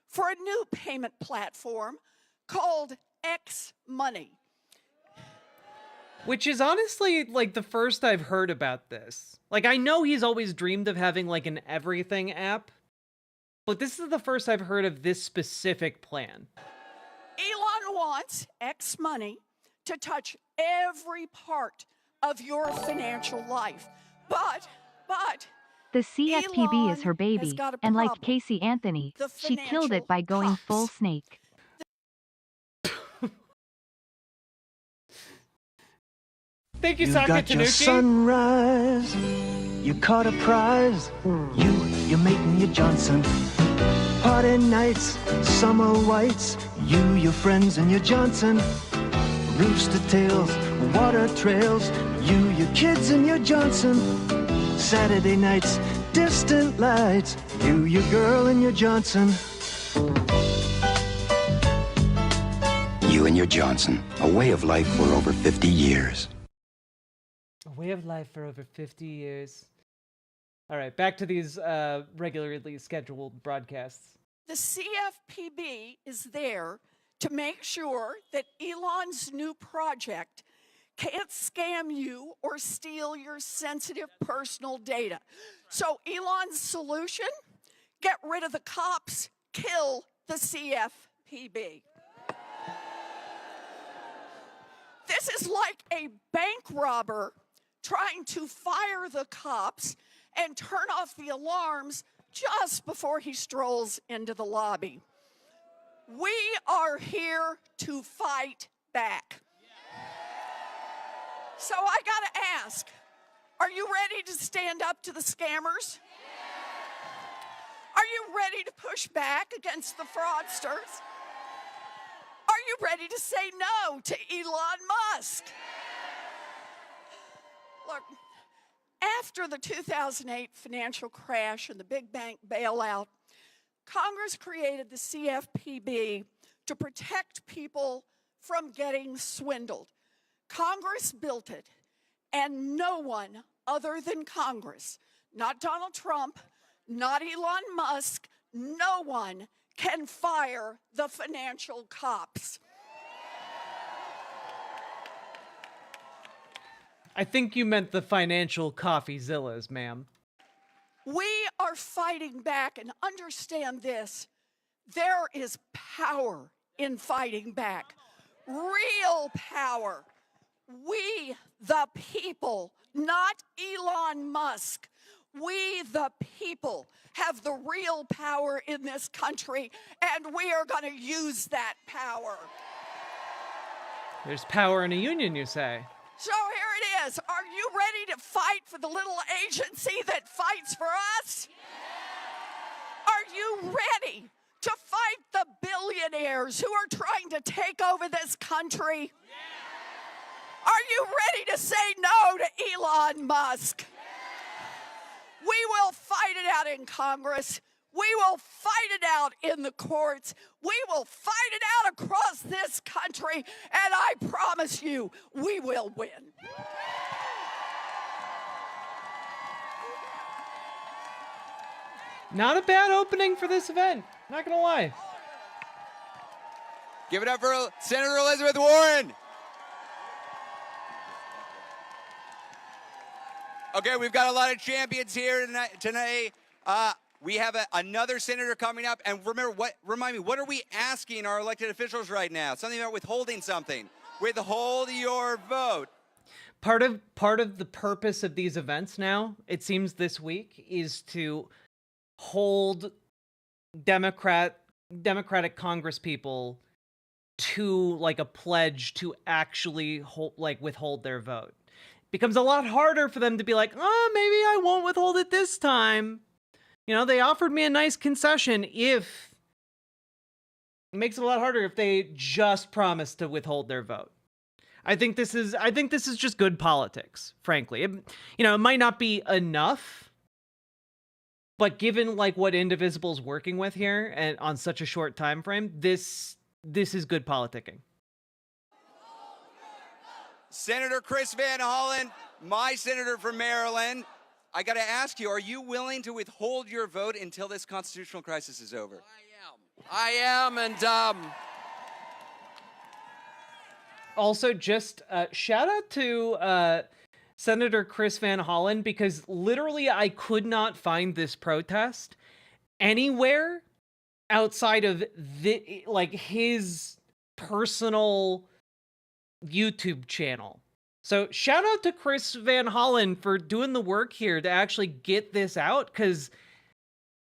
for a new payment platform called X Money. Which is honestly like the first I've heard about this. Like, I know he's always dreamed of having like an everything app, but this is the first I've heard of this specific plan. Elon wants X Money to touch every part of your financial life. But The CFPB is her baby, got a and like problem. Casey Anthony, The she killed it by going financial full cops. snake. Thank you, You Saka got your Tanuki. sunrise. You caught a prize. You're making your Johnson. Party nights, summer whites. Your friends, and your Johnson. Rooster tails, water trails. Your kids, and your Johnson. Saturday nights, distant lights. Your girl, and your Johnson. You and your Johnson, a way of life for over 50 years. A way of life for over 50 years. All right, back to these regularly scheduled broadcasts. The CFPB is there to make sure that Elon's new project can't scam you or steal your sensitive personal data. So Elon's solution, get rid of the cops, kill the CFPB. This is like a bank robber trying to fire the cops and turn off the alarms just before he strolls into the lobby. We are here to fight back. So I gotta ask, are you ready to stand up to the scammers? Are you ready to push back against the fraudsters? Are you ready to say no to Elon Musk? Look, after the 2008 financial crash and the big bank bailout, Congress created the CFPB to protect people from getting swindled. Congress built it, and no one other than Congress, not Donald Trump, not Elon Musk, no one can fire the financial cops. I think you meant the financial coffeezillas, ma'am. We are fighting back, and understand this. There is power in fighting back. Real power. We, the people, not Elon Musk, we, the people, have the real power in this country, and we are going to use that power. There's power in a union, you say. So here it is. Are you ready to fight for the little agency that fights for us? Are you ready to fight the billionaires who are trying to take over this country? Are you ready to say no to Elon Musk? We will fight it out in Congress. We will fight it out in the courts. We will fight it out across this country. And I promise you, we will win. Not a bad opening for this event. Not gonna lie. Give it up for Senator Elizabeth Warren. Okay, we've got a lot of champions here tonight. We have another senator coming up, and remind me, what are we asking our elected officials right now? Something about withholding something. withhold your vote. Part of the purpose of these events now, it seems this week, is to hold Democratic Congress people to like a pledge to actually withhold their vote. It becomes a lot harder for them to be like, oh, maybe I won't withhold it this time. You know, they offered me a nice concession. It makes it a lot harder if they just promise to withhold their vote. I think this is just good politics, frankly. It might not be enough, but given like what Indivisible's working with here and on such a short time frame, this is good politicking. Senator Chris Van Hollen, my senator from Maryland, I got to ask you, are you willing to withhold your vote until this constitutional crisis is over? I am, and also just shout out to Senator Chris Van Hollen, because literally I could not find this protest anywhere outside of his personal YouTube channel. So shout out to Chris Van Hollen for doing the work here to actually get this out, because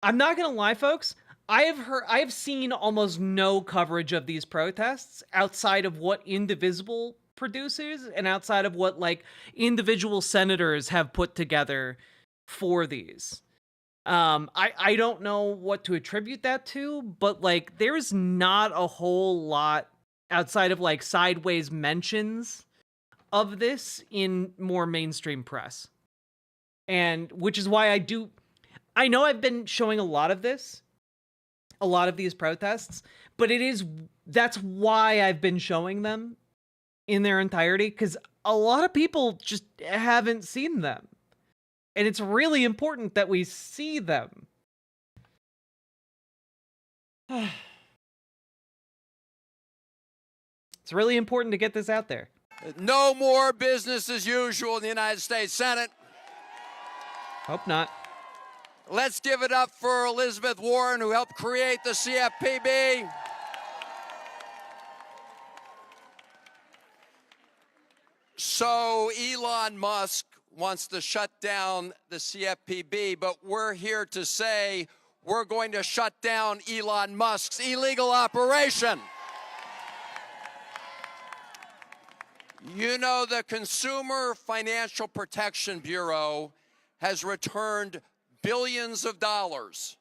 I'm not gonna lie, folks, I've seen almost no coverage of these protests outside of what Indivisible produces and outside of what like individual senators have put together for these. I don't know what to attribute that to, but like there's not a whole lot outside of like sideways mentions of this in more mainstream press. And which is why I know I've been showing a lot of these protests, but that's why I've been showing them in their entirety, because a lot of people just haven't seen them. And it's really important that we see them. It's really important to get this out there. no more business as usual in the United States Senate. Hope not. Let's give it up for Elizabeth Warren, who helped create the CFPB. So Elon Musk wants to shut down the CFPB, but we're here to say we're going to shut down Elon Musk's illegal operation. You know, the Consumer Financial Protection Bureau has returned billions of dollars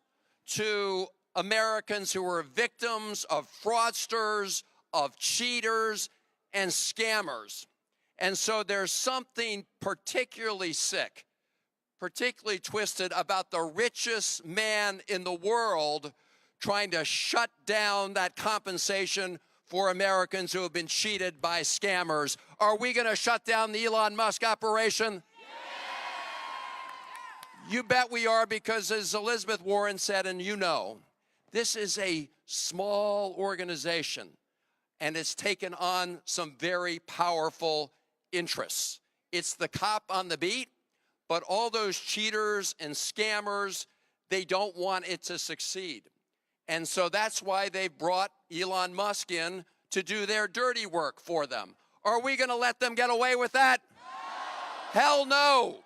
to Americans who were victims of fraudsters, of cheaters, and scammers. And so there's something particularly sick, particularly twisted about the richest man in the world trying to shut down that compensation for Americans who have been cheated by scammers. Are we going to shut down the Elon Musk operation? You bet we are, because as Elizabeth Warren said, and you know, this is a small organization, and it's taken on some very powerful interests. It's the cop on the beat, but all those cheaters and scammers, they don't want it to succeed. And so that's why they brought Elon Musk in to do their dirty work for them. Are we going to let them get away with that? No. Hell no.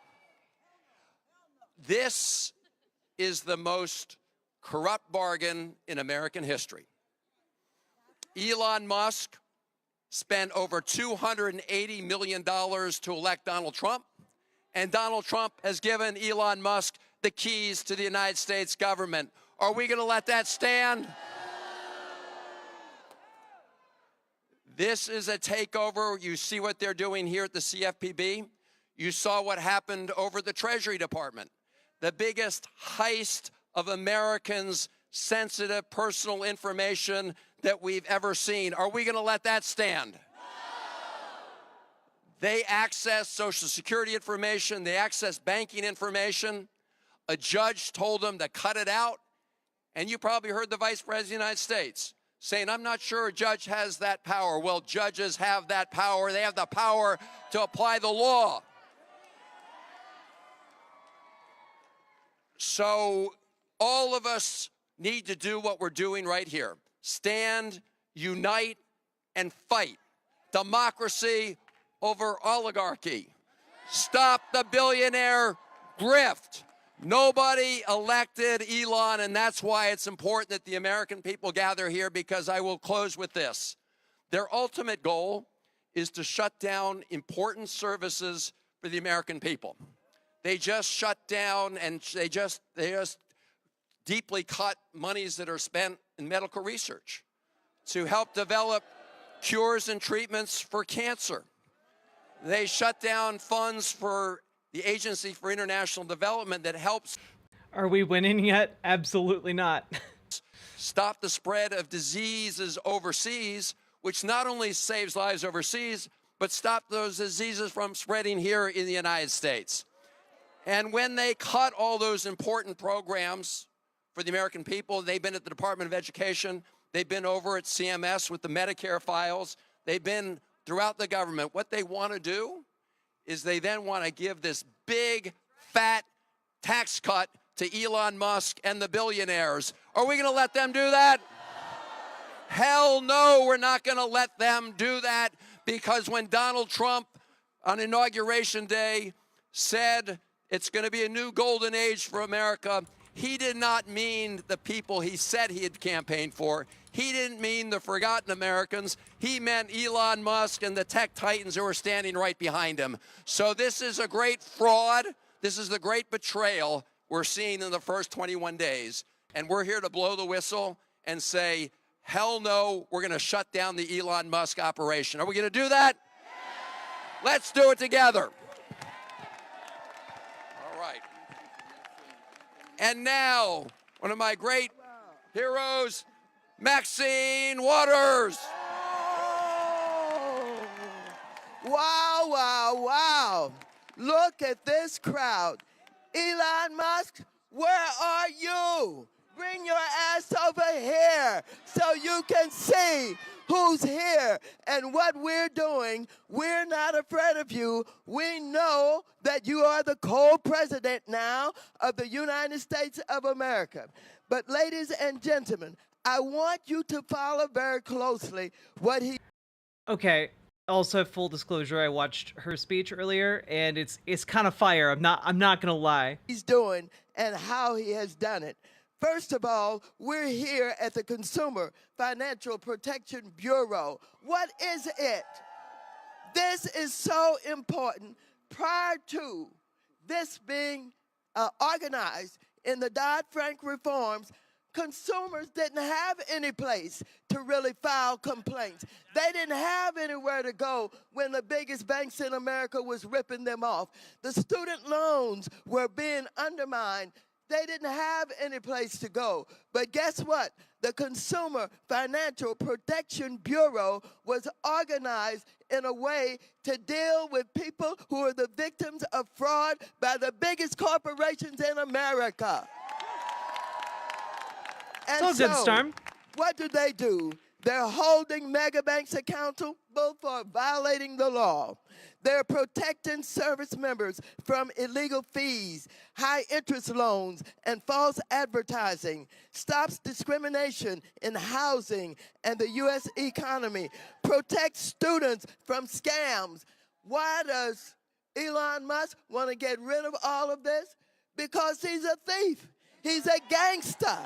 This is the most corrupt bargain in American history. Elon Musk spent over $280 million to elect Donald Trump, and Donald Trump has given Elon Musk the keys to the United States government. Are we going to let that stand? This is a takeover. You see what they're doing here at the CFPB. You saw what happened over the Treasury Department. The biggest heist of Americans' sensitive personal information that we've ever seen. Are we going to let that stand? No. They access Social Security information. They access banking information. A judge told them to cut it out. And you probably heard the Vice President of the United States saying, I'm not sure a judge has that power. Well, judges have that power. They have the power to apply the law. So all of us need to do what we're doing right here. Stand, unite, and fight democracy over oligarchy. Stop the billionaire grift. Nobody elected Elon, and that's why it's important that the American people gather here, because I will close with this. Their ultimate goal is to shut down important services for the American people. They just shut down and they just deeply cut monies that are spent in medical research to help develop cures and treatments for cancer. They shut down funds for the Agency for International Development that helps. Are we winning yet? Absolutely not. Stop the spread of diseases overseas, which not only saves lives overseas, but stop those diseases from spreading here in the United States. And when they cut all those important programs for the American people, they've been at the Department of Education, they've been over at CMS with the Medicare files, they've been throughout the government. What they want to do is they then want to give this big, fat tax cut to Elon Musk and the billionaires. Are we going to let them do that? Hell no, we're not going to let them do that, because when Donald Trump on Inauguration Day said it's going to be a new golden age for America, he did not mean the people he said he had campaigned for. He didn't mean the forgotten Americans. He meant Elon Musk and the tech titans who are standing right behind him. So this is a great fraud. This is the great betrayal we're seeing in the first 21 days. And we're here to blow the whistle and say, hell no, we're going to shut down the Elon Musk operation. Are we going to do that? Let's do it together. All right. And now, one of my great heroes, Maxine Waters. Wow, wow, wow. Look at this crowd. Elon Musk, where are you? Bring your ass over here so you can see who's here and what we're doing. We're not afraid of you. We know that you are the co-president now of the United States of America. But ladies and gentlemen, I want you to follow very closely what he... Okay. Also, full disclosure, I watched her speech earlier, and it's kind of fire. I'm not gonna lie. He's doing and how he has done it. First of all, we're here at the Consumer Financial Protection Bureau. What is it? This is so important. Prior to this being organized in the Dodd-Frank reforms, consumers didn't have any place to really file complaints. They didn't have anywhere to go when the biggest banks in America was ripping them off. The student loans were being undermined. They didn't have any place to go. But guess what? The Consumer Financial Protection Bureau was organized in a way to deal with people who are the victims of fraud by the biggest corporations in America. And good, Storm. What do? They're holding mega banks accountable for violating the law. They're protecting service members from illegal fees, high interest loans, and false advertising. Stops discrimination in housing and the U.S. economy. Protects students from scams. Why does Elon Musk want to get rid of all of this? Because he's a thief. He's a gangster.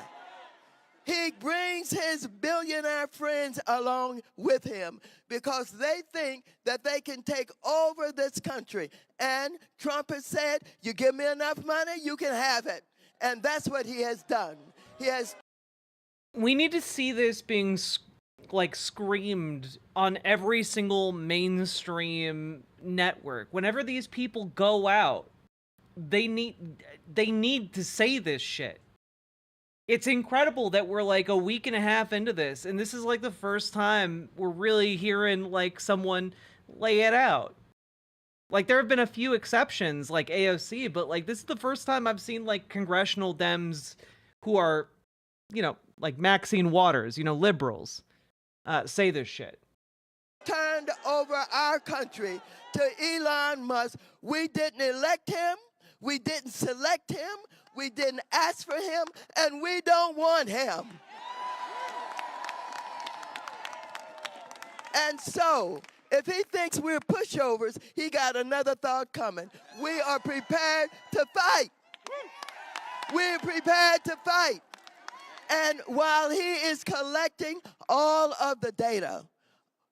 He brings his billionaire friends along with him because they think that they can take over this country. And Trump has said, you give me enough money, you can have it. And that's what he has done. We need to see this being screamed on every single mainstream network. Whenever these people go out, they need to say this shit. It's incredible that we're like a week and a half into this, and this is like the first time we're really hearing like someone lay it out. Like, there have been a few exceptions like AOC, but like this is the first time I've seen like congressional Dems who are, like Maxine Waters, liberals, say this shit. Turned over our country to Elon Musk. We didn't elect him. We didn't select him. We didn't ask for him, and we don't want him. And so, If he thinks we're pushovers, he got another thought coming. We are prepared to fight. We're prepared to fight. And while he is collecting all of the data,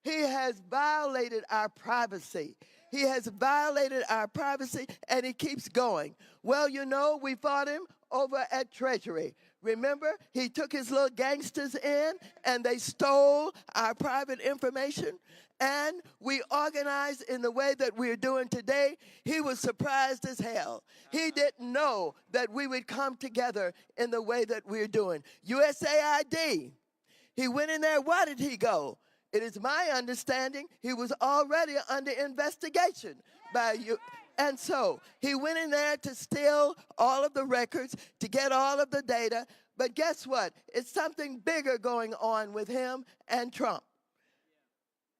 he has violated our privacy. He has violated our privacy, and he keeps going. Well, you know, we fought him over at Treasury. Remember, he took his little gangsters in, and they stole our private information, and we organized in the way that we're doing today. He was surprised as hell. He didn't know that we would come together in the way that we're doing. USAID, he went in there. Why did he go? It is my understanding he was already under investigation by you. And so he went in there to steal all of the records, to get all of the data. But guess what? It's something bigger going on with him and Trump.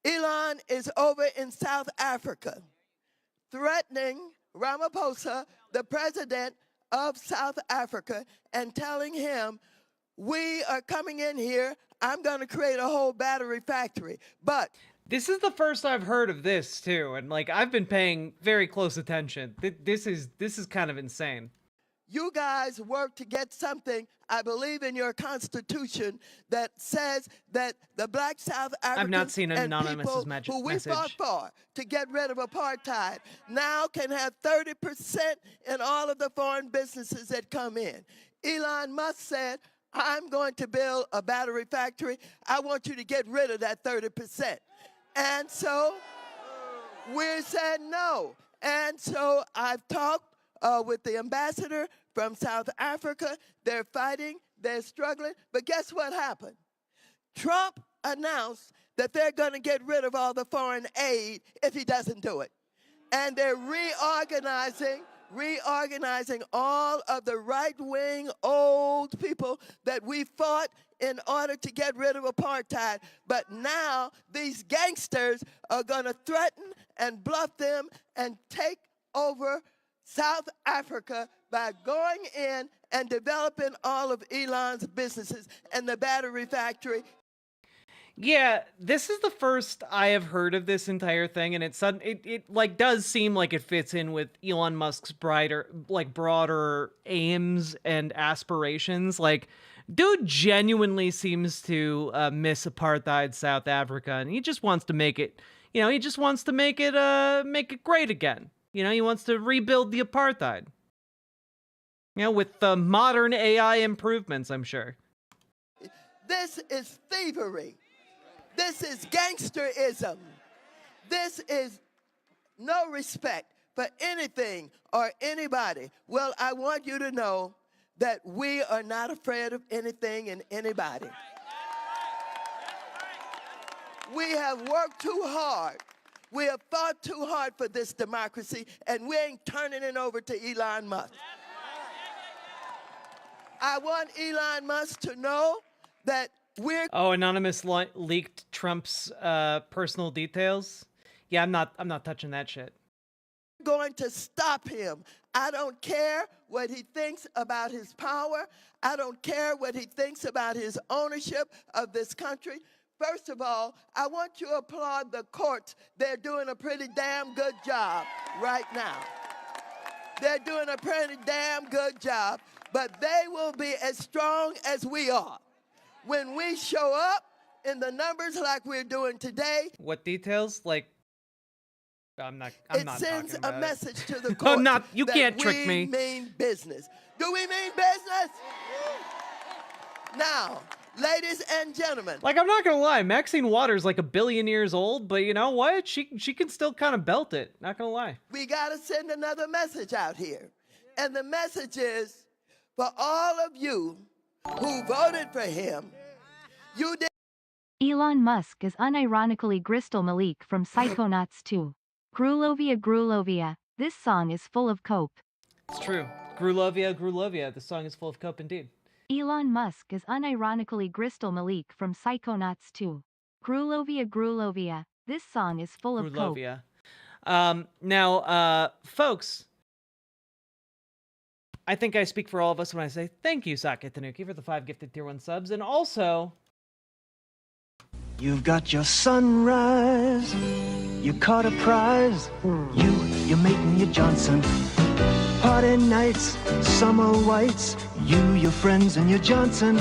Elon is over in South Africa, threatening Ramaphosa, the president of South Africa, and telling him, we are coming in here. I'm going to create a whole battery factory. But this is the first I've heard of this too, and like I've been paying very close attention. This is kind of insane. You guys work to get something, I believe, in your Constitution that says that the black South Africans I've not seen an and anonymous people message. who we fought for to get rid of apartheid now can have 30% in all of the foreign businesses that come in. Elon Musk said, I'm going to build a battery factory. I want you to get rid of that 30%. And so we said no. And so I've talked with the ambassador from South Africa. They're fighting, they're struggling. But guess what happened? Trump announced that they're going to get rid of all the foreign aid if he doesn't do it. And they're reorganizing all of the right-wing old people that we fought in order to get rid of apartheid. But now these gangsters are going to threaten and bluff them and take over South Africa by going in and developing all of Elon's businesses and the battery factory. Yeah, this is the first I have heard of this entire thing, and it like does seem like it fits in with Elon Musk's broader aims and aspirations. Like, dude genuinely seems to miss apartheid South Africa, and he just wants to make it. You know, he just wants to make it great again. You know, he wants to rebuild the apartheid. You know, with modern AI improvements, I'm sure. This is thievery. This is gangsterism. This is no respect for anything or anybody. Well, I want you to know that we are not afraid of anything and anybody. We have worked too hard. We have fought too hard for this democracy, and we ain't turning it over to Elon Musk. I want Elon Musk to know that we're... Oh, Anonymous leaked Trump's personal details? Yeah, I'm not touching that shit. Going to stop him. I don't care what he thinks about his power. I don't care what he thinks about his ownership of this country. First of all, I want you to applaud the courts. They're doing a pretty damn good job right now. They're doing a pretty damn good job, but they will be as strong as we are. When we show up in the numbers like we're doing today. What details? Like, I'm not it sends a message to the court. You can't trick me. We mean business. Do we mean business? Now, ladies and gentlemen. Like, I'm not gonna lie, Maxine Waters like 1 billion years old, but you know what? She can still kind of belt it. Not gonna lie. We gotta send another message out here, and the message is for all of you who voted for him. You did. Elon Musk is unironically Crystal Malik from Psychonauts 2. Grulovia Grulovia, this song is full of cope. It's true. Grulovia Grulovia, the song is full of cope indeed. Elon Musk is unironically Crystal Malik from Psychonauts 2. Grulovia Grulovia, this song is full of cope. Now, folks, I think I speak for all of us when I say thank you, Sake Tanuki, for the 5 gifted tier 1 subs, and also... You've got your sunrise, you caught a prize. You're making your Johnson. Party nights, summer whites, your friends and your Johnson.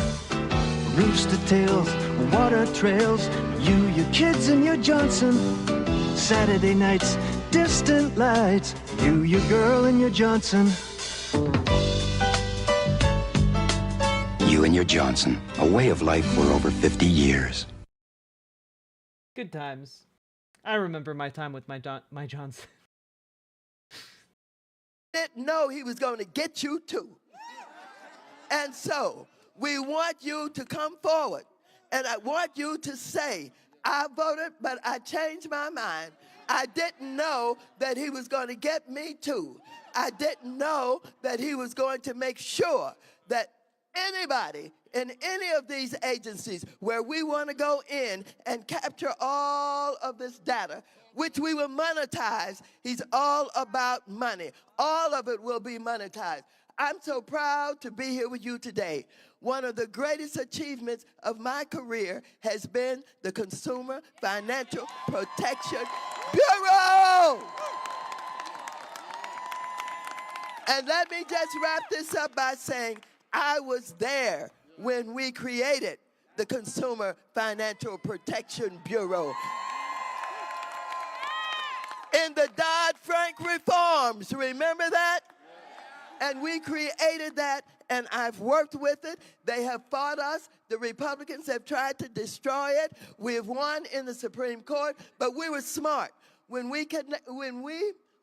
Rooster tails, water trails, your kids and your Johnson. Saturday nights, distant lights, your girl and your Johnson. You and your Johnson, a way of life for over 50 years. Good times. I remember my time with my Johnson. Didn't know he was going to get you too. And so we want you to come forward, and I want you to say, I voted, but I changed my mind. I didn't know that he was going to get me too. I didn't know that he was going to make sure that anybody in any of these agencies where we want to go in and capture all of this data, which we will monetize. He's all about money. All of it will be monetized. I'm so proud to be here with you today. One of the greatest achievements of my career has been the Consumer Financial Protection Bureau. And let me just wrap this up by saying I was there when we created the Consumer Financial Protection Bureau. In the Dodd-Frank reforms, remember that? And we created that, and I've worked with it. They have fought us. The Republicans have tried to destroy it. We have won in the Supreme Court, but we were smart. When we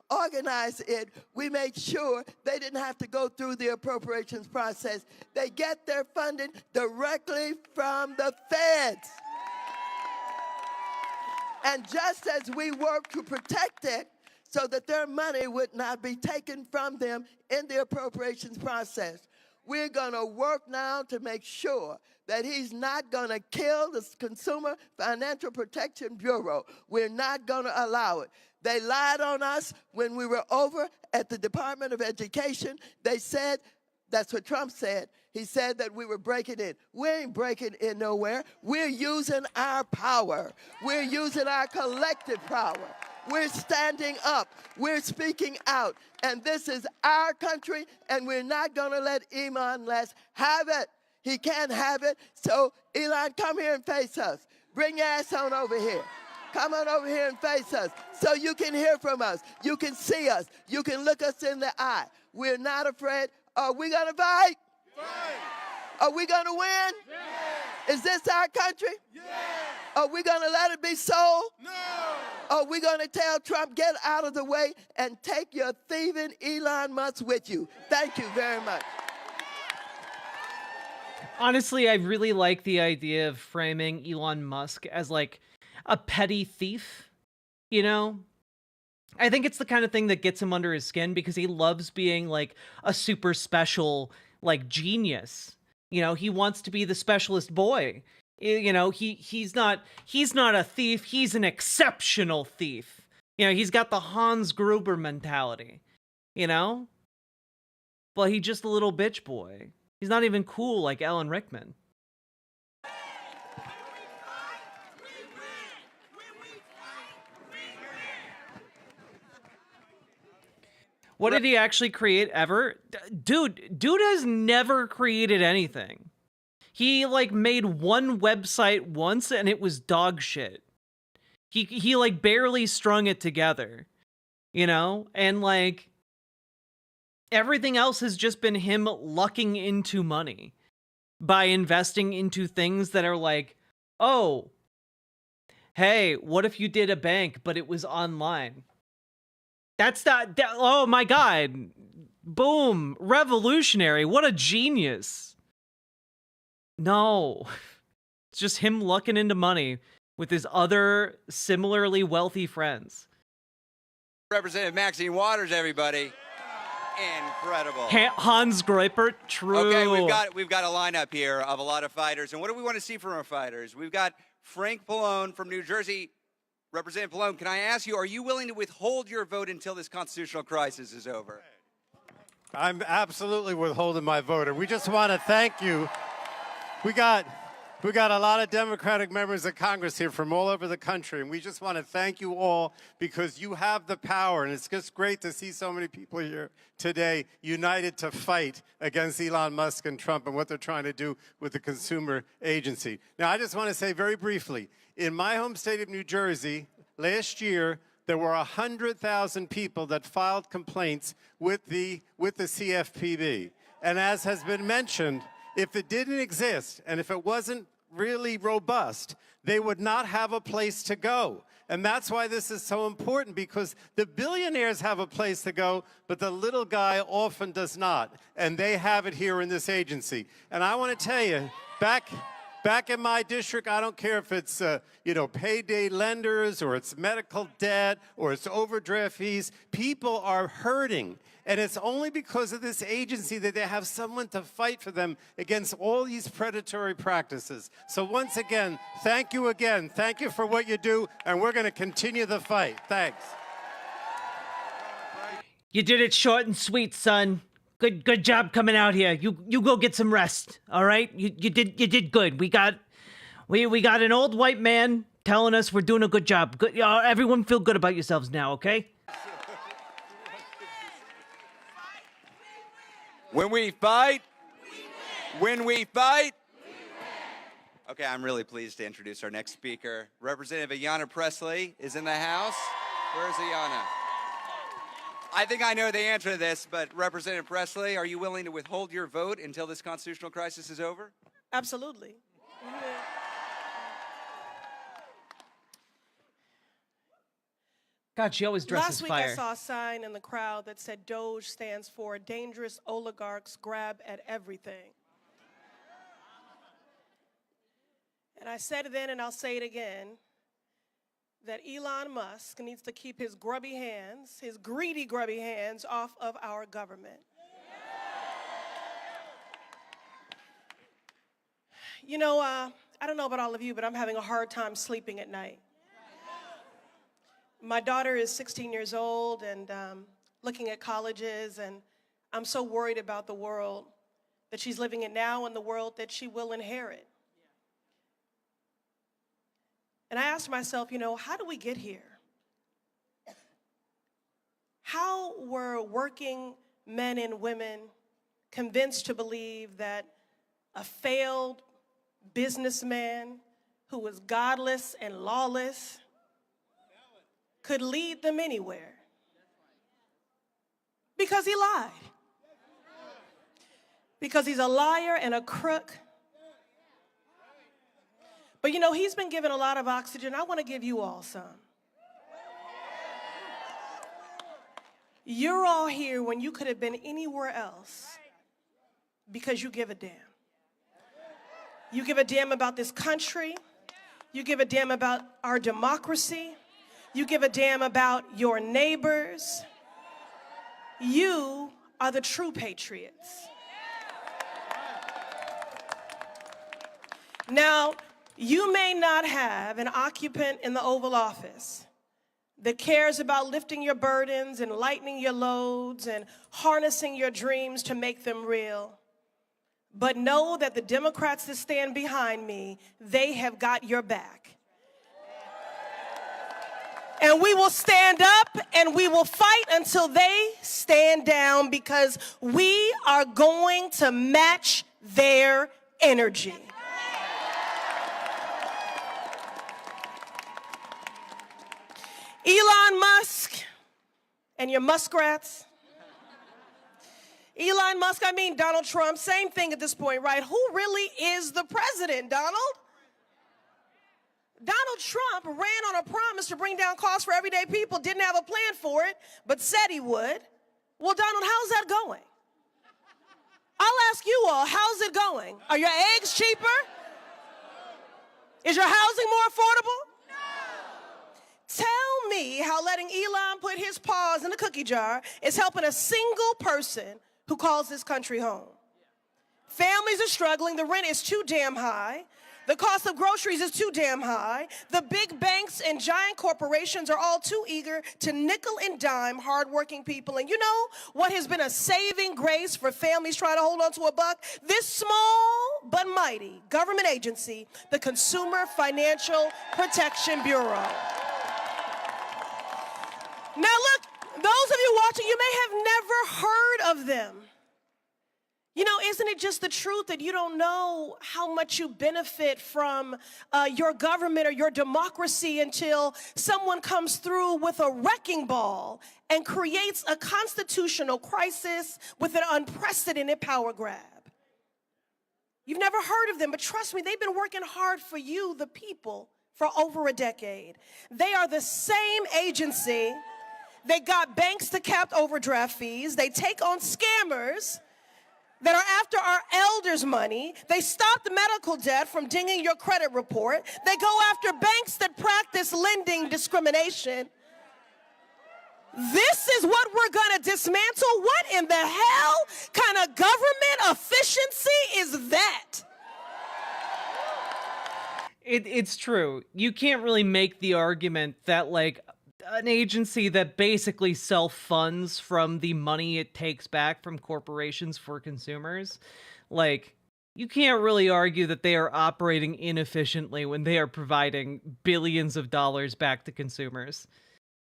organized it, we made sure they didn't have to go through the appropriations process. They get their funding directly from the feds. And just as we work to protect it so that their money would not be taken from them in the appropriations process, we're going to work now to make sure that he's not going to kill the Consumer Financial Protection Bureau. We're not going to allow it. They lied on us when we were over at the Department of Education. They said, that's what Trump said. He said that we were breaking in. We ain't breaking in nowhere. We're using our power. We're using our collective power. We're standing up. We're speaking out. And this is our country, and we're not going to let Elon Musk have it. He can't have it. So, Elon, come here and face us. Bring your ass on over here. Come on over here and face us so you can hear from us. You can see us. You can look us in the eye. We're not afraid. Are we going to fight? Are we going to win? Is this our country? Are we going to let it be sold? No. Are we going to tell Trump, get out of the way and take your thieving Elon Musk with you? Thank you very much. Honestly, I really like the idea of framing Elon Musk as like a petty thief, you know? I think it's the kind of thing that gets him under his skin because he loves being like a super special, like, genius. You know, he wants to be the specialist boy. You know, he's not a thief, he's an exceptional thief. You know, he's got the Hans Gruber mentality, you know? But he's just a little bitch boy. He's not even cool like Alan Rickman. What did he actually create ever? Dude has never created anything. He like made one website once and it was dog shit. He like barely strung it together, you know? And like everything else has just been him lucking into money by investing into things that are like, oh, hey, what if you did a bank, but it was online? That's not, oh my God. Boom. Revolutionary. What a genius. No. It's just him lucking into money with his other similarly wealthy friends. Representative Maxine Waters, everybody. Incredible. Hans Gruber, true. Okay, we've got a lineup here of a lot of fighters. And what do we want to see from our fighters? We've got Frank Pallone from New Jersey. Representative Pallone, can I ask you, are you willing to withhold your vote until this constitutional crisis is over? I'm absolutely withholding my vote. And we just want to thank you. We got We got a lot of Democratic members of Congress here from all over the country, and we just want to thank you all because you have the power, and it's just great to see so many people here today united to fight against Elon Musk and Trump and what they're trying to do with the consumer agency. Now, I just want to say very briefly, in my home state of New Jersey, last year, there were 100,000 people that filed complaints with the CFPB. And as has been mentioned, if it didn't exist and if it wasn't really robust, they would not have a place to go. And that's why this is so important, because the billionaires have a place to go, but the little guy often does not. And they have it here in this agency. And I want to tell you, back in my district, I don't care if it's payday lenders or it's medical debt or it's overdraft fees. People are hurting. And it's only because of this agency that they have someone to fight for them against all these predatory practices. So once again, thank you again. Thank you for what you do, and we're going to continue the fight. Thanks. You did it short and sweet, son. Good job coming out here. You go get some rest, all right? You did good. We got an old white man telling us we're doing a good job. Good, everyone feel good about yourselves now, okay? When we fight, when we fight. Okay, I'm really pleased to introduce our next speaker. Representative Ayanna Pressley is in the house. Where's Ayanna? I think I know the answer to this, but Representative Pressley, are you willing to withhold your vote until this constitutional crisis is over? Absolutely. God, she always dresses fire. Last week I saw a sign in the crowd that said DOGE stands for Dangerous Oligarchs Grab at Everything. And I said it then and I'll say it again, that Elon Musk needs to keep his grubby hands, his greedy grubby hands off of our government. You know, I don't know about all of you, but I'm having a hard time sleeping at night. My daughter is 16 years old and looking at colleges, and I'm so worried about the world that she's living in now and the world that she will inherit. And I asked myself, how do we get here? How were working men and women convinced to believe that a failed businessman who was godless and lawless could lead them anywhere? Because he lied. Because he's a liar and a crook. But he's been given a lot of oxygen. I want to give you all some. You're all here when you could have been anywhere else because you give a damn. You give a damn about this country. You give a damn about our democracy. You give a damn about your neighbors. You are the true patriots. Now, you may not have an occupant in the Oval Office that cares about lifting your burdens and lightening your loads and harnessing your dreams to make them real. But know that the Democrats that stand behind me, they have got your back. And we will stand up and we will fight until they stand down, because we are going to match their energy. Elon Musk and your muskrats. Elon Musk, Donald Trump, same thing at this point, right? Who really is the president, Donald? Donald Trump ran on a promise to bring down costs for everyday people, didn't have a plan for it, but said he would. Well, Donald, how's that going? I'll ask you all, how's it going? Are your eggs cheaper? Is your housing more affordable? Tell me how letting Elon put his paws in the cookie jar is helping a single person who calls this country home. Families are struggling. The rent is too damn high. The cost of groceries is too damn high. The big banks and giant corporations are all too eager to nickel and dime hardworking people. And you know what has been a saving grace for families trying to hold on to a buck? This small but mighty government agency, the Consumer Financial Protection Bureau. Now look, those of you watching, you may have never heard of them. You know, isn't it just the truth that you don't know how much you benefit from your government or your democracy until someone comes through with a wrecking ball and creates a constitutional crisis with an unprecedented power grab? You've never heard of them, but trust me, they've been working hard for you, the people, for over a decade. They are the same agency that got banks to cap overdraft fees. They take on scammers that are after our elders' money. They stop the medical debt from dinging your credit report. They go after banks that practice lending discrimination. This is what we're going to dismantle? What in the hell kind of government efficiency is that? It's true. You can't really make the argument that, like, an agency that basically self-funds from the money it takes back from corporations for consumers, like, you can't really argue that they are operating inefficiently when they are providing billions of dollars back to consumers.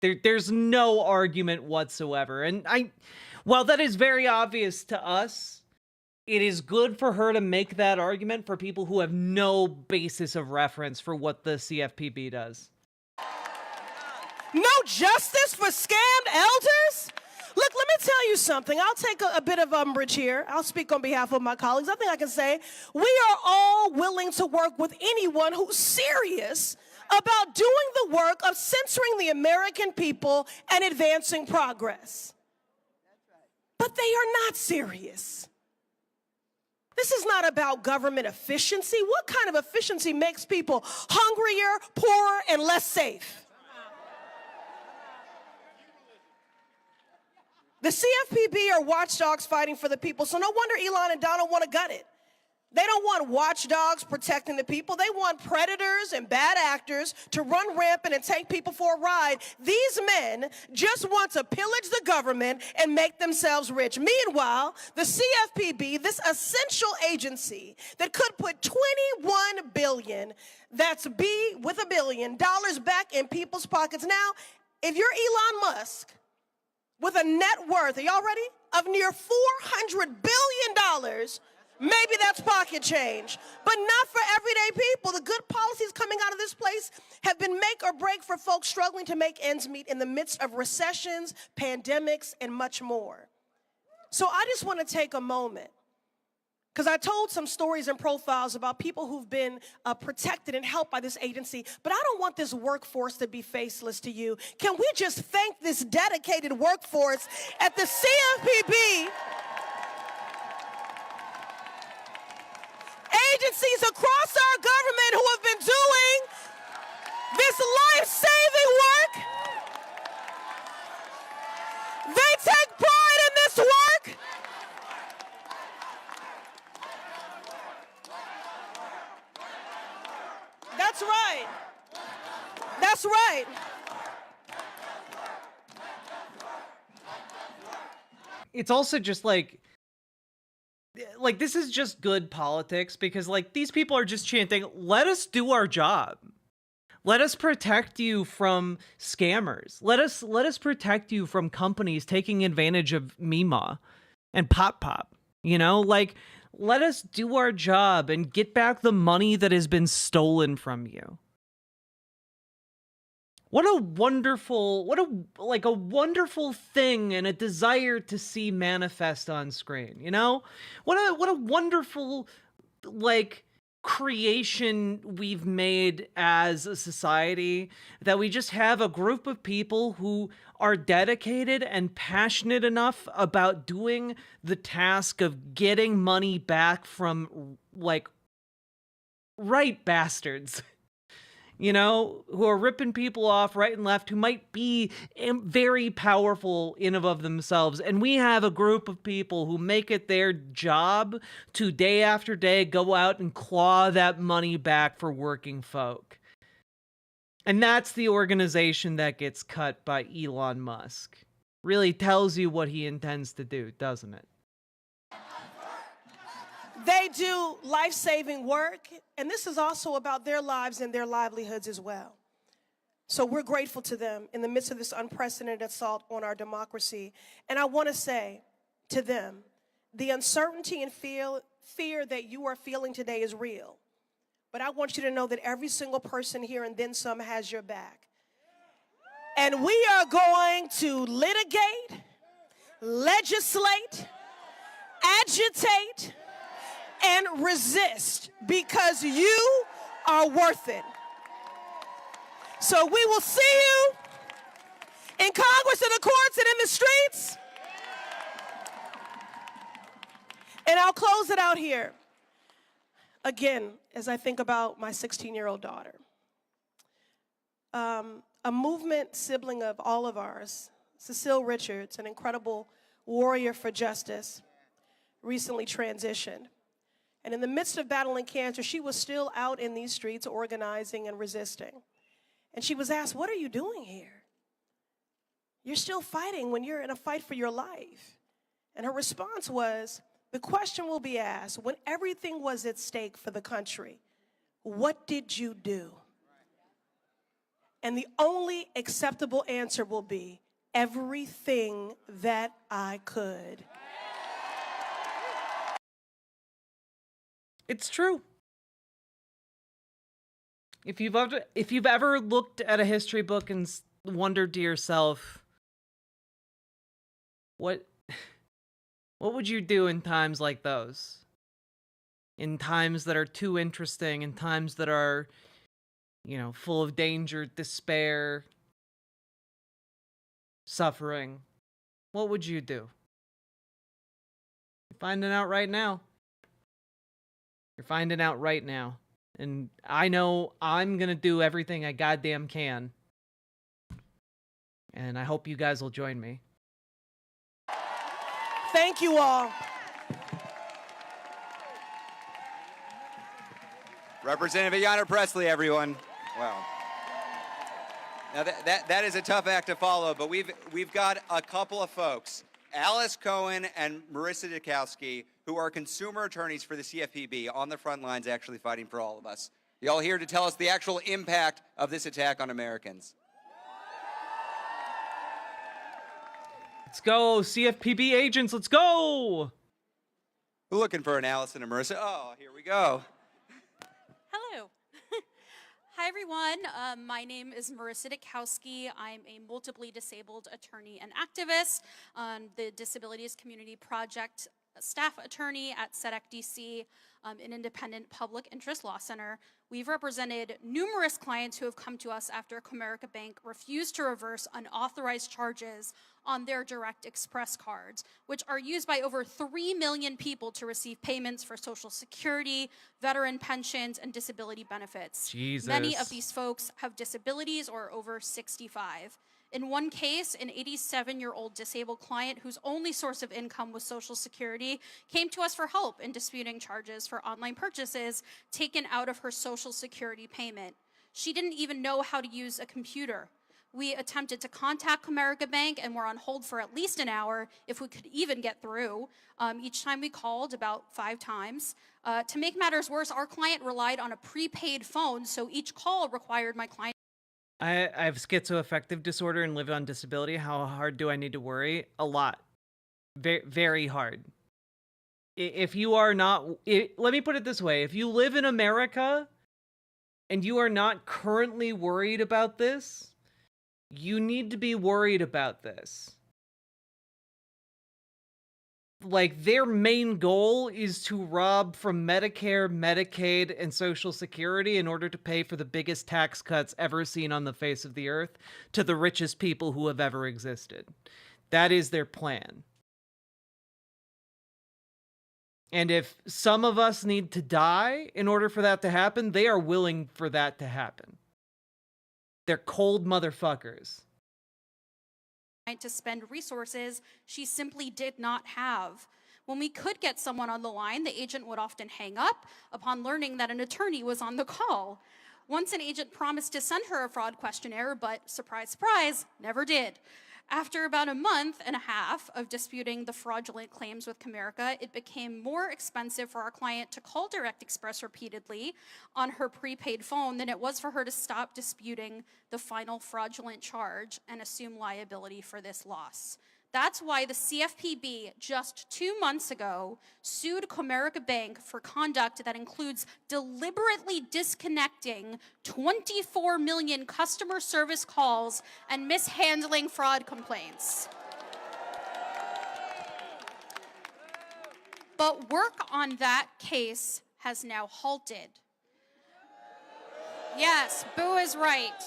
There's no argument whatsoever. And while that is very obvious to us, it is good for her to make that argument for people who have no basis of reference for what the CFPB does. No justice for scammed elders? Look, let me tell you something. I'll take a bit of umbrage here. I'll speak on behalf of my colleagues. I think I can say we are all willing to work with anyone who's serious about doing the work of censoring the American people and advancing progress. But they are not serious. This is not about government efficiency. What kind of efficiency makes people hungrier, poorer, and less safe? The CFPB are watchdogs fighting for the people, so no wonder Elon and Donald want to gut it. They don't want watchdogs protecting the people. They want predators and bad actors to run rampant and take people for a ride. These men just want to pillage the government and make themselves rich. Meanwhile, the CFPB, this essential agency that could put $21 billion, that's B with a billion, dollars back in people's pockets. Now, if you're Elon Musk, with a net worth, are y'all ready? Of near $400 billion, maybe that's pocket change, but not for everyday people. The good policies coming out of this place have been make or break for folks struggling to make ends meet in the midst of recessions, pandemics, and much more. So I just want to take a moment, because I told some stories and profiles about people who've been protected and helped by this agency, but I don't want this workforce to be faceless to you. Can we just thank this dedicated workforce at the CFPB? Agencies across our government who have been doing this life-saving work. They take pride in this work. That's right. That's right. It's also just like this is just good politics, because like these people are just chanting, let us do our job. Let us protect you from scammers. Let us protect you from companies taking advantage of Mima and Pop. You know, like, let us do our job and get back the money that has been stolen from you. What a wonderful thing and a desire to see manifest on screen, you know? What a wonderful, like, creation we've made as a society, that we just have a group of people who are dedicated and passionate enough about doing the task of getting money back from, like, right bastards. you know, who are ripping people off right and left, who might be very powerful in and of themselves. And we have a group of people who make it their job to day after day go out and claw that money back for working folk. And that's the organization that gets cut by Elon Musk. Really tells you what he intends to do, doesn't it? They do life-saving work, and this is also about their lives and their livelihoods as well. So we're grateful to them in the midst of this unprecedented assault on our democracy. And I want to say to them, the uncertainty and fear that you are feeling today is real. But I want you to know that every single person here and then some has your back. And we are going to litigate, legislate, agitate, and resist because you are worth it. So we will see you in Congress, in the courts, and in the streets. And I'll close it out here. Again, as I think about my 16-year-old daughter. A movement sibling of all of ours, Cecile Richards, an incredible warrior for justice, recently transitioned. And in the midst of battling cancer, she was still out in these streets organizing and resisting. And she was asked, "What are you doing here? You're still fighting when you're in a fight for your life." And her response was, the question will be asked, when everything was at stake for the country, what did you do? And the only acceptable answer will be, everything that I could. It's true. If you've ever looked at a history book and wondered to yourself, what would you do in times like those? In times that are too interesting, in times that are, you know, full of danger, despair, suffering. What would you do? You're finding out right now. You're finding out right now. And I know I'm going to do everything I goddamn can. And I hope you guys will join me. Thank you all. Representative Ayanna Pressley, everyone. Wow. Now that is a tough act to follow, but we've got a couple of folks, Alice Cohen and Marissa Dukowski, who are consumer attorneys for the CFPB, on the front lines actually fighting for all of us. Y'all here to tell us the actual impact of this attack on Americans. Let's go, CFPB agents, let's go! We're looking for an Alice and a Marissa. Oh, here we go. Hello. Hi, everyone. My name is Marissa Dukowski. I'm a multiply disabled attorney and activist on the Disabilities Community Project staff attorney at SEDEC DC, an independent public interest law center. We've represented numerous clients who have come to us after Comerica Bank refused to reverse unauthorized charges on their Direct Express cards, which are used by over 3 million people to receive payments for Social Security, veteran pensions, and disability benefits. Jesus. Many of these folks have disabilities or are over 65. In one case, an 87-year-old disabled client whose only source of income was Social Security came to us for help in disputing charges for online purchases taken out of her Social Security payment. She didn't even know how to use a computer. We attempted to contact Comerica Bank and were on hold for at least an hour if we could even get through. Each time we called, about 5 times. To make matters worse, our client relied on a prepaid phone, so each call required my client. I have schizoaffective disorder and live on disability. How hard do I need to worry? A lot. Very, very hard. If you are not... let me put it this way. If you live in America and you are not currently worried about this, you need to be worried about this. Like, their main goal is to rob from Medicare, Medicaid, and Social Security in order to pay for the biggest tax cuts ever seen on the face of the earth to the richest people who have ever existed. That is their plan. And if some of us need to die in order for that to happen, they are willing for that to happen. They're cold motherfuckers. To spend resources she simply did not have. When we could get someone on the line, the agent would often hang up upon learning that an attorney was on the call. Once an agent promised to send her a fraud questionnaire, but surprise, surprise, never did. After about a month and a half of disputing the fraudulent claims with Comerica, it became more expensive for our client to call Direct Express repeatedly on her prepaid phone than it was for her to stop disputing the final fraudulent charge and assume liability for this loss. That's why the CFPB just 2 months ago sued Comerica Bank for conduct that includes deliberately disconnecting 24 million customer service calls and mishandling fraud complaints. But work on that case has now halted. Yes, Boo is right.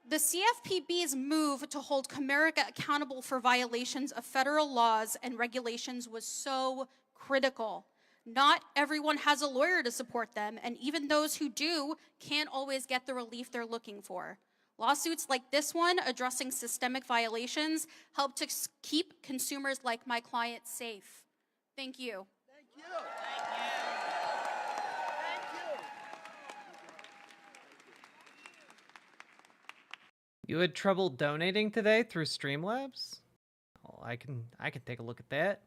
The CFPB's move to hold Comerica accountable for violations of federal laws and regulations was so critical. Not everyone has a lawyer to support them, and even those who do can't always get the relief they're looking for. Lawsuits like this one, addressing systemic violations, help to keep consumers like my client safe. Thank you. Thank you. Thank you. You had trouble donating today through Streamlabs? Oh, I can take a look at that.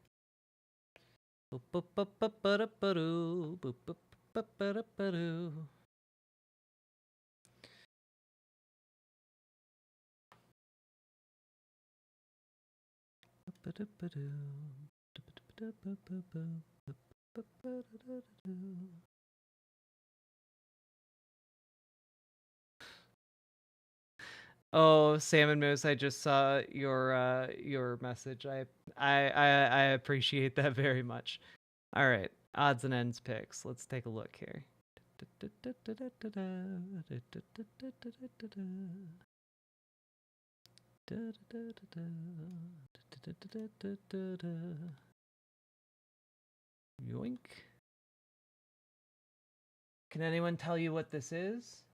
Oh, Salmon Moose, I just saw your message. I appreciate that very much. All right, odds and ends picks. Let's take a look here. Yoink. Can anyone tell you what this is?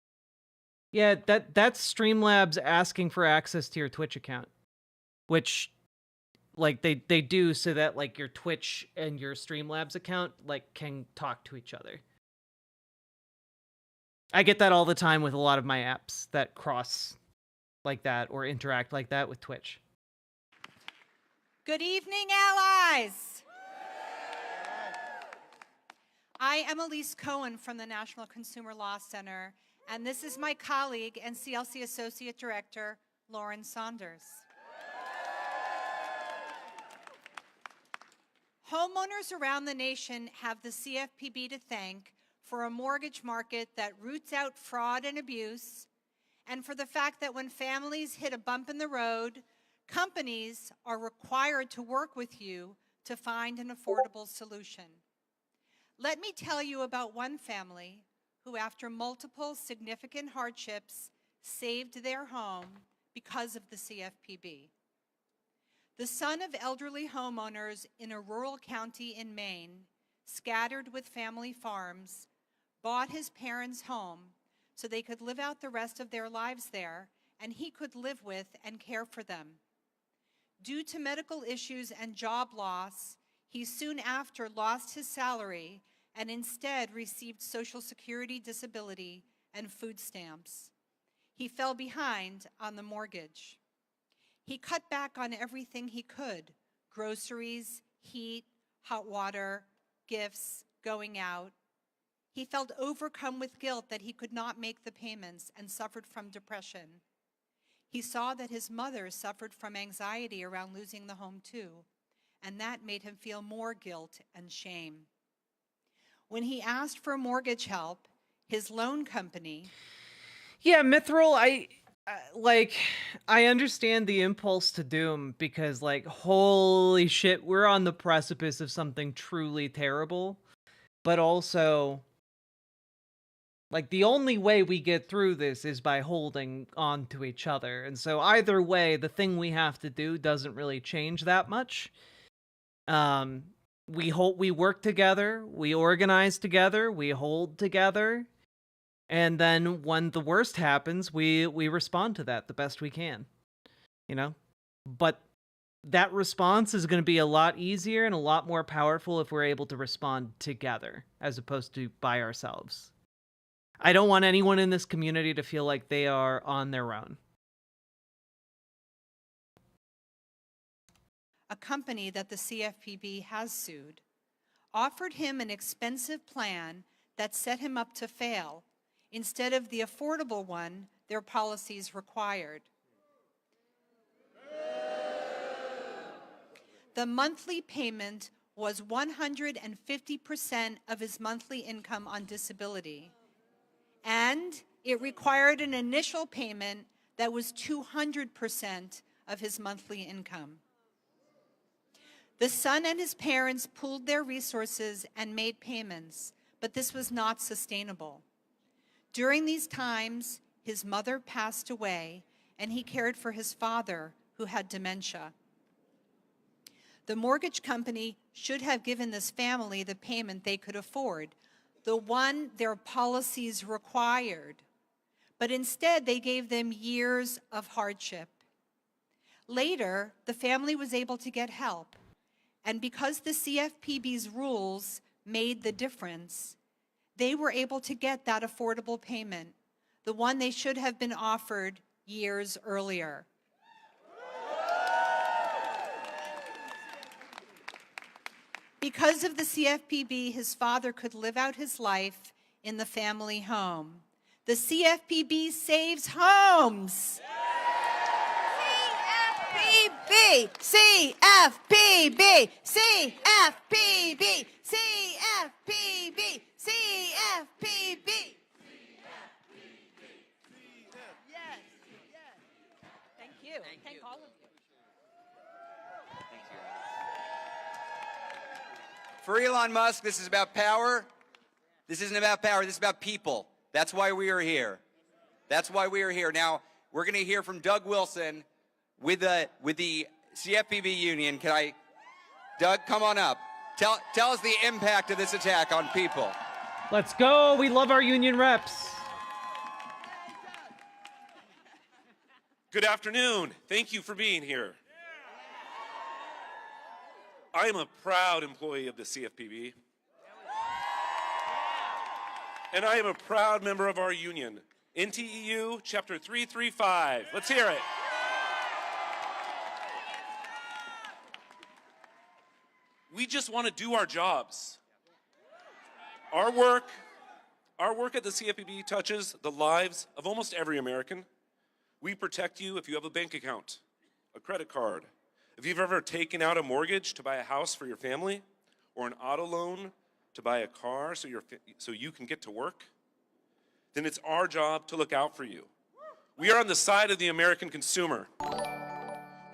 Yeah, that's Streamlabs asking for access to your Twitch account, which, like, they do so that, like, your Twitch and your Streamlabs account, like, can talk to each other. I get that all the time with a lot of my apps that cross like that or interact like that with Twitch. Good evening, allies. I am Elise Cohen from the National Consumer Law Center, and this is my colleague and CLC Associate Director, Lauren Saunders. Homeowners around the nation have the CFPB to thank for a mortgage market that roots out fraud and abuse, and for the fact that when families hit a bump in the road, companies are required to work with you to find an affordable solution. Let me tell you about one family who, after multiple significant hardships, saved their home because of the CFPB. The son of elderly homeowners in a rural county in Maine, scattered with family farms, bought his parents' home so they could live out the rest of their lives there and he could live with and care for them. Due to medical issues and job loss, he soon after lost his salary and instead received Social Security disability and food stamps. He fell behind on the mortgage. He cut back on everything he could: groceries, heat, hot water, gifts, going out. He felt overcome with guilt that he could not make the payments and suffered from depression. He saw that his mother suffered from anxiety around losing the home too, and that made him feel more guilt and shame. When he asked for mortgage help, his loan company... Yeah, Mithril, I understand the impulse to doom because, like, holy shit, we're on the precipice of something truly terrible. But also, like, the only way we get through this is by holding on to each other. And so either way, the thing we have to do doesn't really change that much. We work together, we organize together, we hold together. And then when the worst happens, we respond to that the best we can, you know? But that response is going to be a lot easier and a lot more powerful if we're able to respond together as opposed to by ourselves. I don't want anyone in this community to feel like they are on their own. A company that the CFPB has sued offered him an expensive plan that set him up to fail instead of the affordable one their policies required. The monthly payment was 150% of his monthly income on disability, and it required an initial payment that was 200% of his monthly income. The son and his parents pooled their resources and made payments, but this was not sustainable. During these times, his mother passed away, and he cared for his father, who had dementia. The mortgage company should have given this family the payment they could afford, the one their policies required, but instead they gave them years of hardship. Later, the family was able to get help, and because the CFPB's rules made the difference, they were able to get that affordable payment, the one they should have been offered years earlier. Because of the CFPB, his father could live out his life in the family home. The CFPB saves homes. CFPB, CFPB, CFPB, CFPB, CFPB. Yes, yes. Thank you. Thank all of you. For Elon Musk, this is about power. This isn't about power. This is about people. That's why we are here. That's why we are here. Now, we're going to hear from Doug Wilson with the CFPB union. Doug, come on up. Tell us the impact of this attack on people. Let's go. We love our union reps. Good afternoon. Thank you for being here. I am a proud employee of the CFPB. And I am a proud member of our union, NTEU Chapter 335. Let's hear it. We just want to do our jobs. Our work at the CFPB touches the lives of almost every American. We protect you if you have a bank account, a credit card, if you've ever taken out a mortgage to buy a house for your family, or an auto loan to buy a car so you can get to work, then it's our job to look out for you. We are on the side of the American consumer.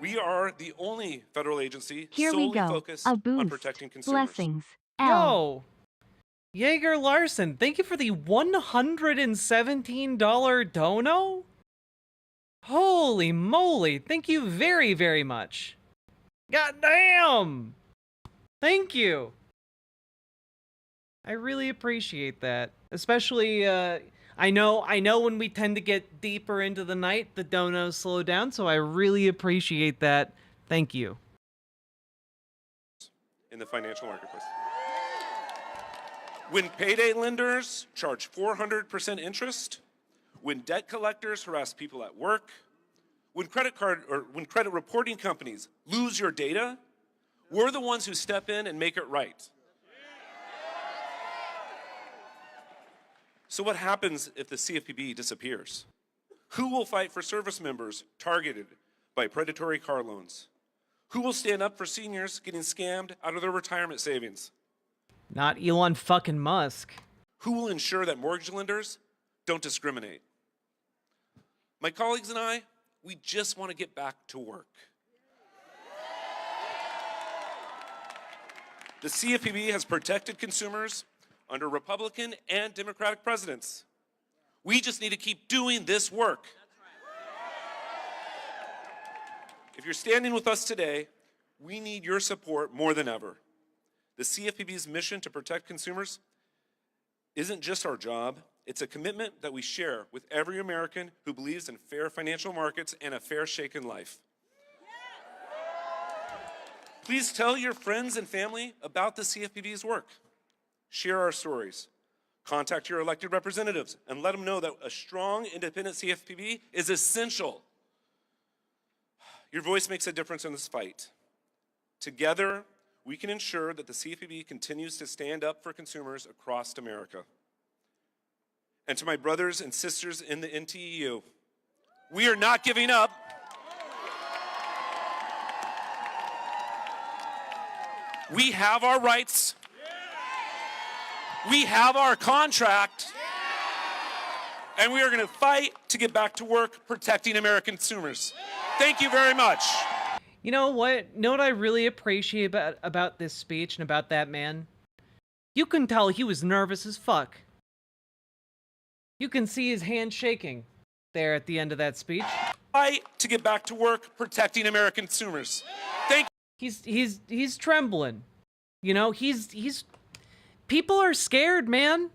We are the only federal agency solely focused on protecting consumers. Blessings. Yo, Jaeger Larson, thank you for the $117 dono. Holy moly, thank you very, very much. God damn! Thank you. I really appreciate that. Especially, I know when we tend to get deeper into the night, the donos slow down, so I really appreciate that. Thank you. In the financial marketplace. When payday lenders charge 400% interest, when debt collectors harass people at work, when credit reporting companies lose your data, we're the ones who step in and make it right. So what happens if the CFPB disappears? Who will fight for service members targeted by predatory car loans? Who will stand up for seniors getting scammed out of their retirement savings? Not Elon fucking Musk. Who will ensure that mortgage lenders don't discriminate? My colleagues and I, we just want to get back to work. The CFPB has protected consumers under Republican and Democratic presidents. We just need to keep doing this work. If you're standing with us today, we need your support more than ever. The CFPB's mission to protect consumers isn't just our job, It's a commitment that we share with every American who believes in fair financial markets and a fair shake in life. Please tell your friends and family about the CFPB's work. Share our stories. Contact your elected representatives and let them know that a strong, independent CFPB is essential. Your voice makes a difference in this fight. Together, we can ensure that the CFPB continues to stand up for consumers across America. And to my brothers and sisters in the NTEU, we are not giving up. We have our rights. We have our contract. And we are going to fight to get back to work protecting American consumers. Thank you very much. You know what? You know what I really appreciate about this speech and about that man? You can tell he was nervous as fuck. You can see his hand shaking there at the end of that speech. Fight to get back to work protecting American consumers. Thank you. He's trembling. You know, he's people are scared, man.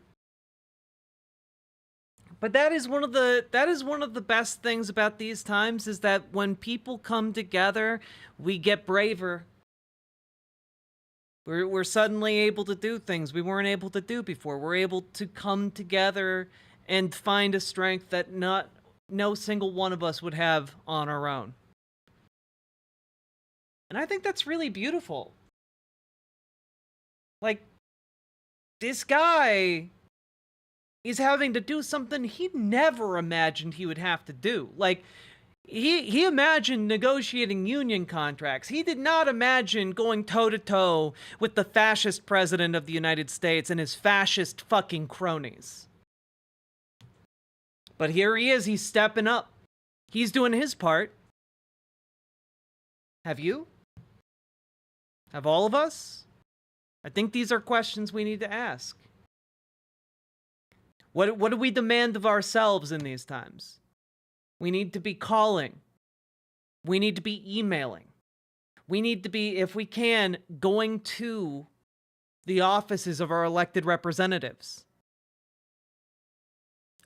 But that is one of the best things about these times, is that when people come together, we get braver. We're suddenly able to do things we weren't able to do before. We're able to come together and find a strength that no single one of us would have on our own. And I think that's really beautiful. Like, this guy is having to do something he never imagined he would have to do. Like, he imagined negotiating union contracts. He did not imagine going toe-to-toe with the fascist president of the United States and his fascist fucking cronies. But here he is, he's stepping up. He's doing his part. Have you? Have all of us? I think these are questions we need to ask. What do we demand of ourselves in these times? We need to be calling. We need to be emailing. We need to be, if we can, going to the offices of our elected representatives.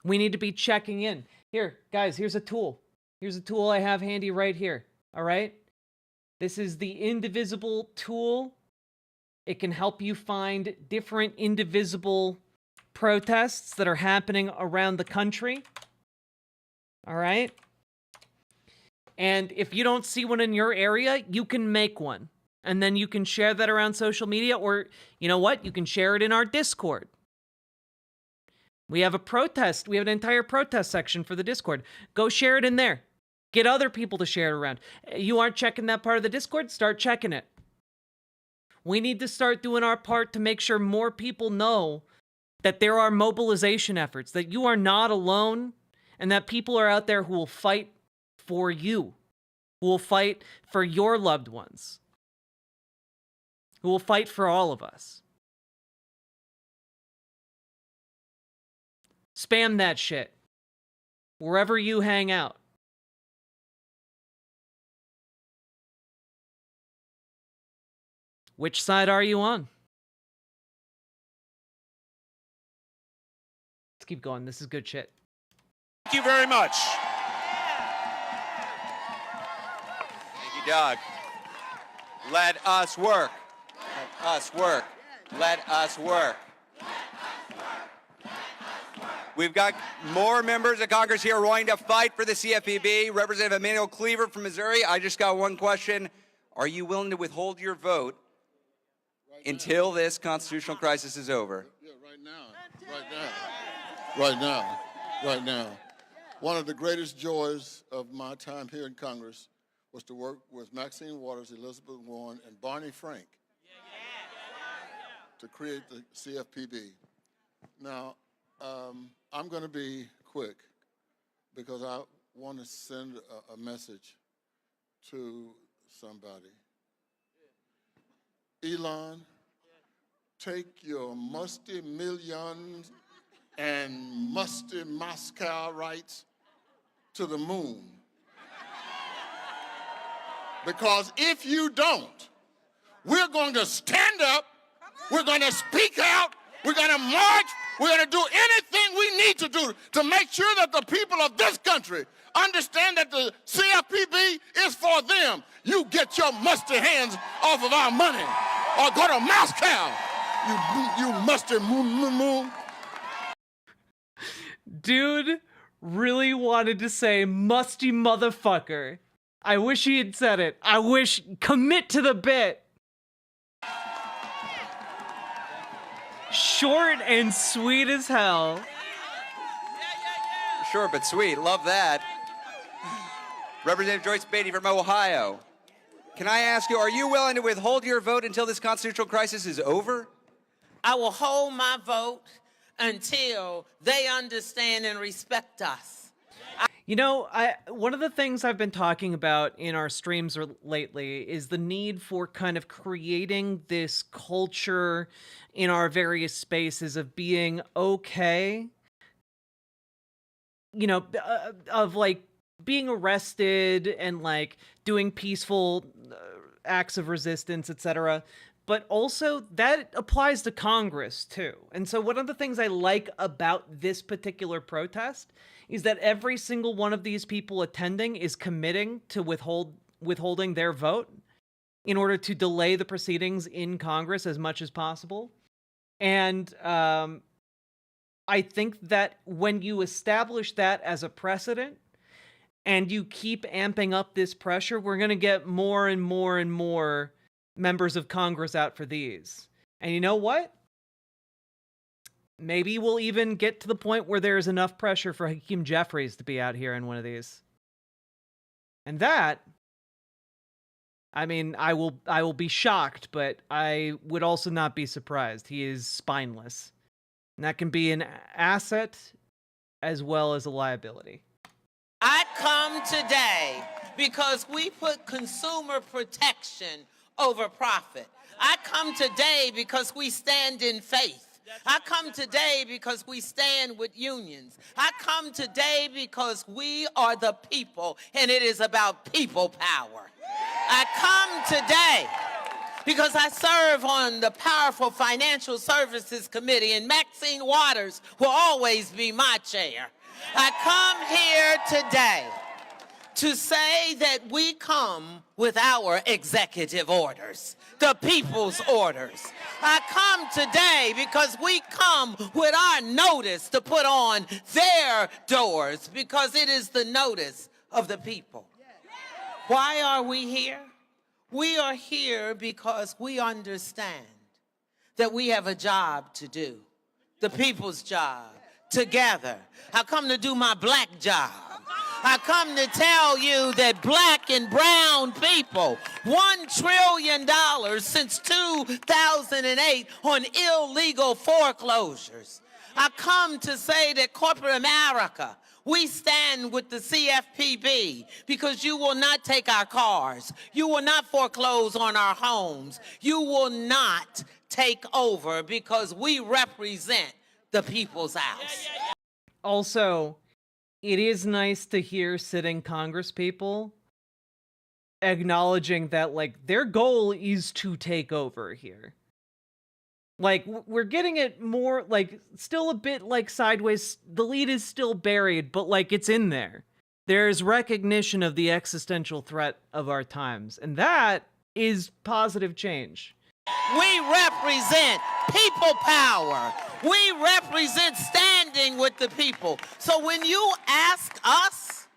We need to be checking in. Here, guys, here's a tool. Here's a tool I have handy right here. All right? This is the Indivisible tool. It can help you find different indivisible protests that are happening around the country. All right? And if you don't see one in your area, you can make one. And then you can share that around social media, or, you know what? You can share it in our Discord. We have a protest. We have an entire protest section for the Discord. Go share it in there. Get other people to share it around. You aren't checking that part of the Discord? Start checking it. We need to start doing our part to make sure more people know that there are mobilization efforts, that you are not alone, and that people are out there who will fight for you, who will fight for your loved ones, who will fight for all of us. Spam that shit wherever you hang out. Which side are you on? Let's keep going. This is good shit. Thank you very much. Thank you, Doug. Let us work. Let us work. Let us work. We've got more members of Congress here wanting to fight for the CFPB. Representative Emmanuel Cleaver from Missouri, I just got one question. Are you willing to withhold your vote until this constitutional crisis is over? Yeah, right now. One of the greatest joys of my time here in Congress was to work with Maxine Waters, Elizabeth Warren, and Barney Frank to create the CFPB. Now, I'm going to be quick because I want to send a message to somebody. Elon, take your musty millions and musty Moscow rights to the moon. Because if you don't, we're going to stand up, we're going to speak out, we're going to march, we're going to do anything we need to do to make sure that the people of this country understand that the CFPB is for them. You get your musty hands off of our money or go to Moscow. You musty moo. Dude really wanted to say musty motherfucker. I wish he had said it. I wish, commit to the bit. Short and sweet as hell. Short but sweet. Love that. Representative Joyce Beatty from Ohio. Can I ask you, are you willing to withhold your vote until this constitutional crisis is over? I will hold my vote until they understand and respect us. You know, one of the things I've been talking about in our streams lately is the need for kind of creating this culture in our various spaces of being okay, you know, of like being arrested and like doing peaceful acts of resistance, etc. But also that applies to Congress too. And so one of the things I like about this particular protest is that every single one of these people attending is committing to withholding their vote in order to delay the proceedings in Congress as much as possible. And I think that when you establish that as a precedent and you keep amping up this pressure, we're going to get more and more and more members of Congress out for these. And you know what? Maybe we'll even get to the point where there's enough pressure for Hakeem Jeffries to be out here in one of these. And that, I mean, I will be shocked, but I would also not be surprised. He is spineless. And that can be an asset as well as a liability. I come today because we put consumer protection over profit. I come today because we stand in faith. I come today because we stand with unions. I come today because we are the people, and it is about people power. I come today because I serve on the powerful Financial Services Committee, and Maxine Waters will always be my chair. I come here today to say that we come with our executive orders, the people's orders. I come today because we come with our notice to put on their doors, because it is the notice of the people. Why are we here? We are here because we understand that we have a job to do, the people's job, together. I come to do my black job. I come to tell you that black and brown people, $1 trillion since 2008 on illegal foreclosures. I come to say that corporate America, we stand with the CFPB because you will not take our cars. You will not foreclose on our homes. You will not take over because we represent the people's house. Also, it is nice to hear sitting Congress people acknowledging that, like, their goal is to take over here. Like, we're getting it more, like, still a bit, like, sideways. The lead is still buried, but, like, it's in there. There's recognition of the existential threat of our times, and that is positive change. We represent people power. We represent standing with the people. So when you ask us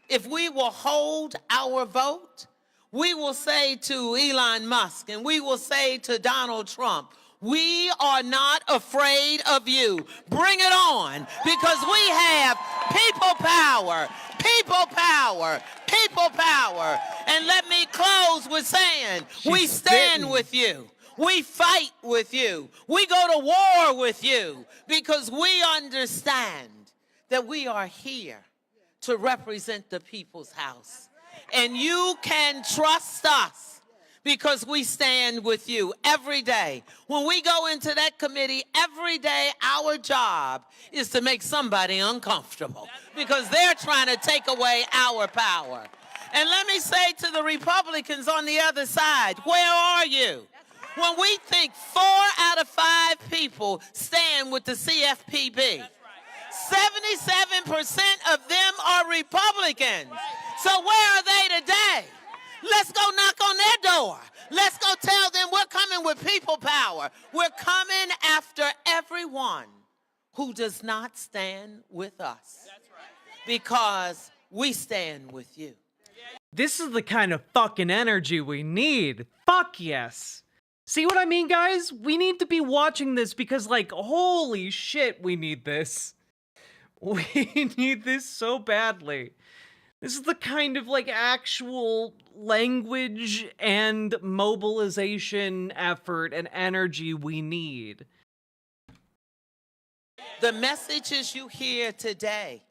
if we will hold our vote, we will say to Elon Musk and we will say to Donald Trump, we are not afraid of you. Bring it on, because we have people power, people power, people power. And let me close with saying, we stand with you. We fight with you. We go to war with you because we understand that we are here to represent the people's house. And you can trust us because we stand with you every day. When we go into that committee, every day our job is to make somebody uncomfortable because they're trying to take away our power. And let me say to the Republicans on the other side, where are you? When we think 4 out of 5 people stand with the CFPB, 77% of them are Republicans. So where are they today? Let's go knock on their door. Let's go tell them we're coming with people power. We're coming after everyone who does not stand with us. Because we stand with you. This is the kind of fucking energy we need. Fuck yes. See what I mean, guys? We need to be watching this because, like, holy shit, we need this. We need this so badly. This is the kind of, like, actual language and mobilization effort and energy we need. The messages you hear today,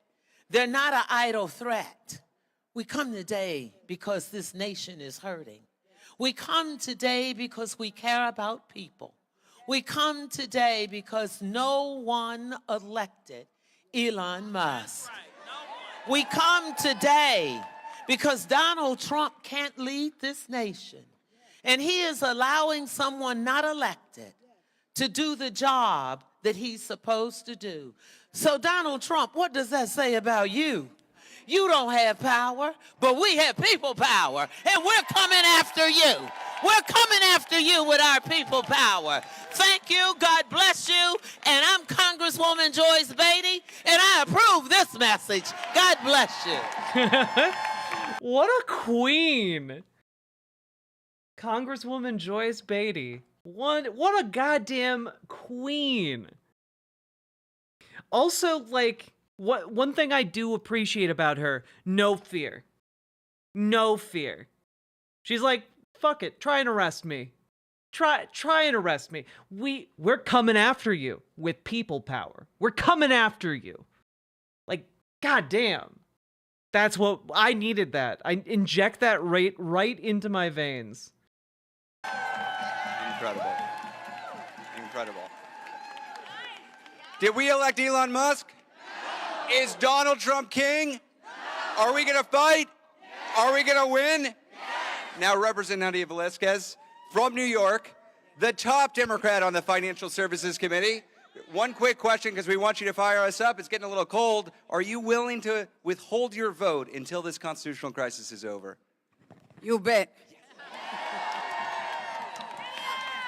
they're not an idle threat. We come today because this nation is hurting. We come today because we care about people. We come today because no one elected Elon Musk. We come today because Donald Trump can't lead this nation. And he is allowing someone not elected to do the job that he's supposed to do. So Donald Trump, what does that say about you? You don't have power, but we have people power, and we're coming after you. We're coming after you with our people power. Thank you, God bless you, and I'm Congresswoman Joyce Beatty, and I approve this message. God bless you. What a queen. Congresswoman Joyce Beatty. What a goddamn queen. Also, like, one thing I do appreciate about her, no fear. No fear. She's like, fuck it, try and arrest me. Try and arrest me. We're coming after you with people power. We're coming after you. Like, goddamn. That's what I needed. That I inject that right into my veins. Incredible. Incredible. Did we elect Elon Musk? No. Is Donald Trump king? No. Are we going to fight? Yes. Are we going to win? Yes. Now, Representative Nadia Velasquez from New York, the top Democrat on the Financial Services Committee. One quick question, because we want you to fire us up. It's getting a little cold. Are you willing to withhold your vote until this constitutional crisis is over? You bet.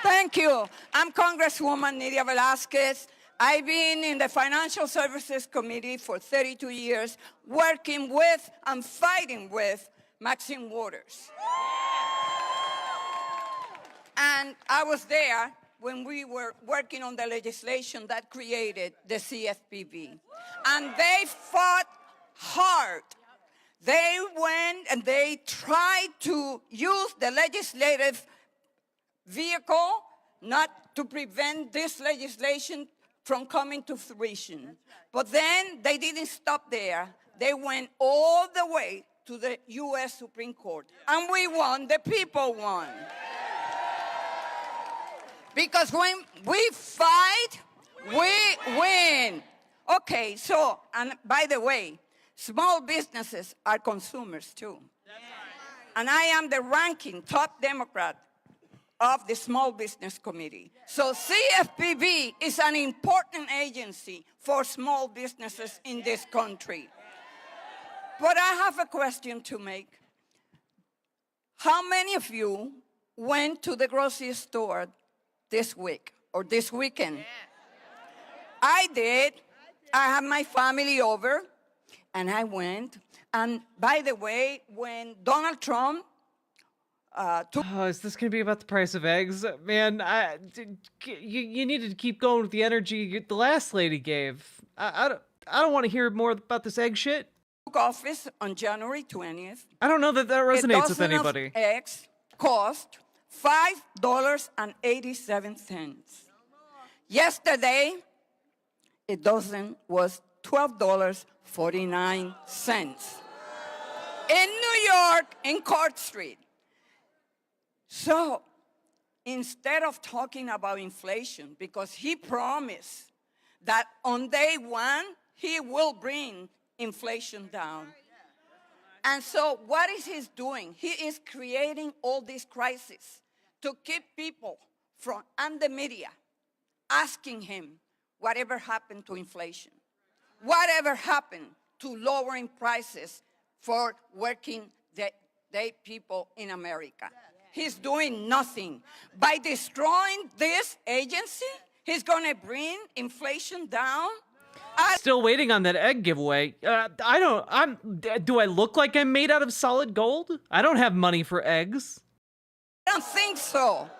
Thank you. I'm Congresswoman Nadia Velasquez. I've been in the Financial Services Committee for 32 years, working with and fighting with Maxine Waters. And I was there when we were working on the legislation that created the CFPB. And they fought hard. They went and they tried to use the legislative vehicle not to prevent this legislation from coming to fruition. But then they didn't stop there. They went all the way to the U.S. Supreme Court. And we won, the people won. Because when we fight, we win. Okay, so, and by the way, small businesses are consumers too. And I am the ranking top Democrat of the Small Business Committee. So CFPB is an important agency for small businesses in this country. But I have a question to make. How many of you went to the grocery store this week or this weekend? Yeah. I did. I had my family over, and I went. And by the way, when Donald Trump is this gonna be about the price of eggs? Man, you needed to keep going with the energy the last lady gave. I don't want to hear more about this egg shit. Took office on January 20th. I don't know that resonates with anybody. Of eggs cost $5.87. Yesterday, a dozen was $12.49. In New York, in Court Street. So instead of talking about inflation, because he promised that on day one, he will bring inflation down. And so what is he doing? He is creating all these crises to keep people and the media asking him whatever happened to inflation. Whatever happened to lowering prices for working day people in America? He's doing nothing. By destroying this agency, he's going to bring inflation down. Still waiting on that egg giveaway. Do I look like I'm made out of solid gold? I don't have money for eggs. I don't think so.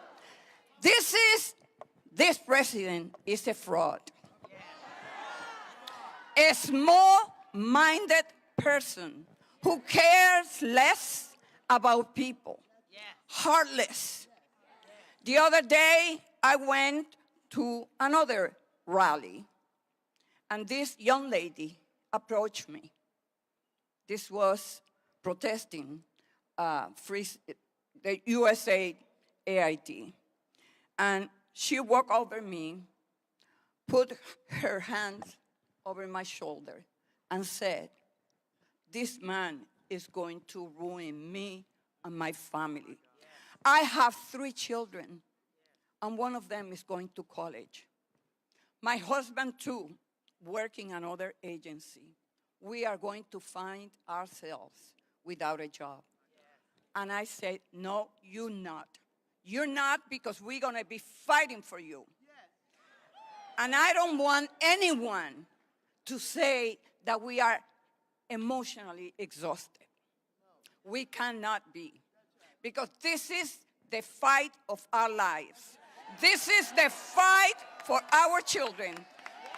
This president is a fraud. A small-minded person who cares less about people. Heartless. The other day, I went to another rally, and this young lady approached me. This was protesting the USA AIT. And she walked over me, put her hands over my shoulder, and said, "This man is going to ruin me and my family. I have 3 children, and one of them is going to college. My husband, too, working another agency. We are going to find ourselves without a job." And I said, "No, you're not. You're not, because we're going to be fighting for you." And I don't want anyone to say that we are emotionally exhausted. We cannot be. Because this is the fight of our lives. This is the fight for our children.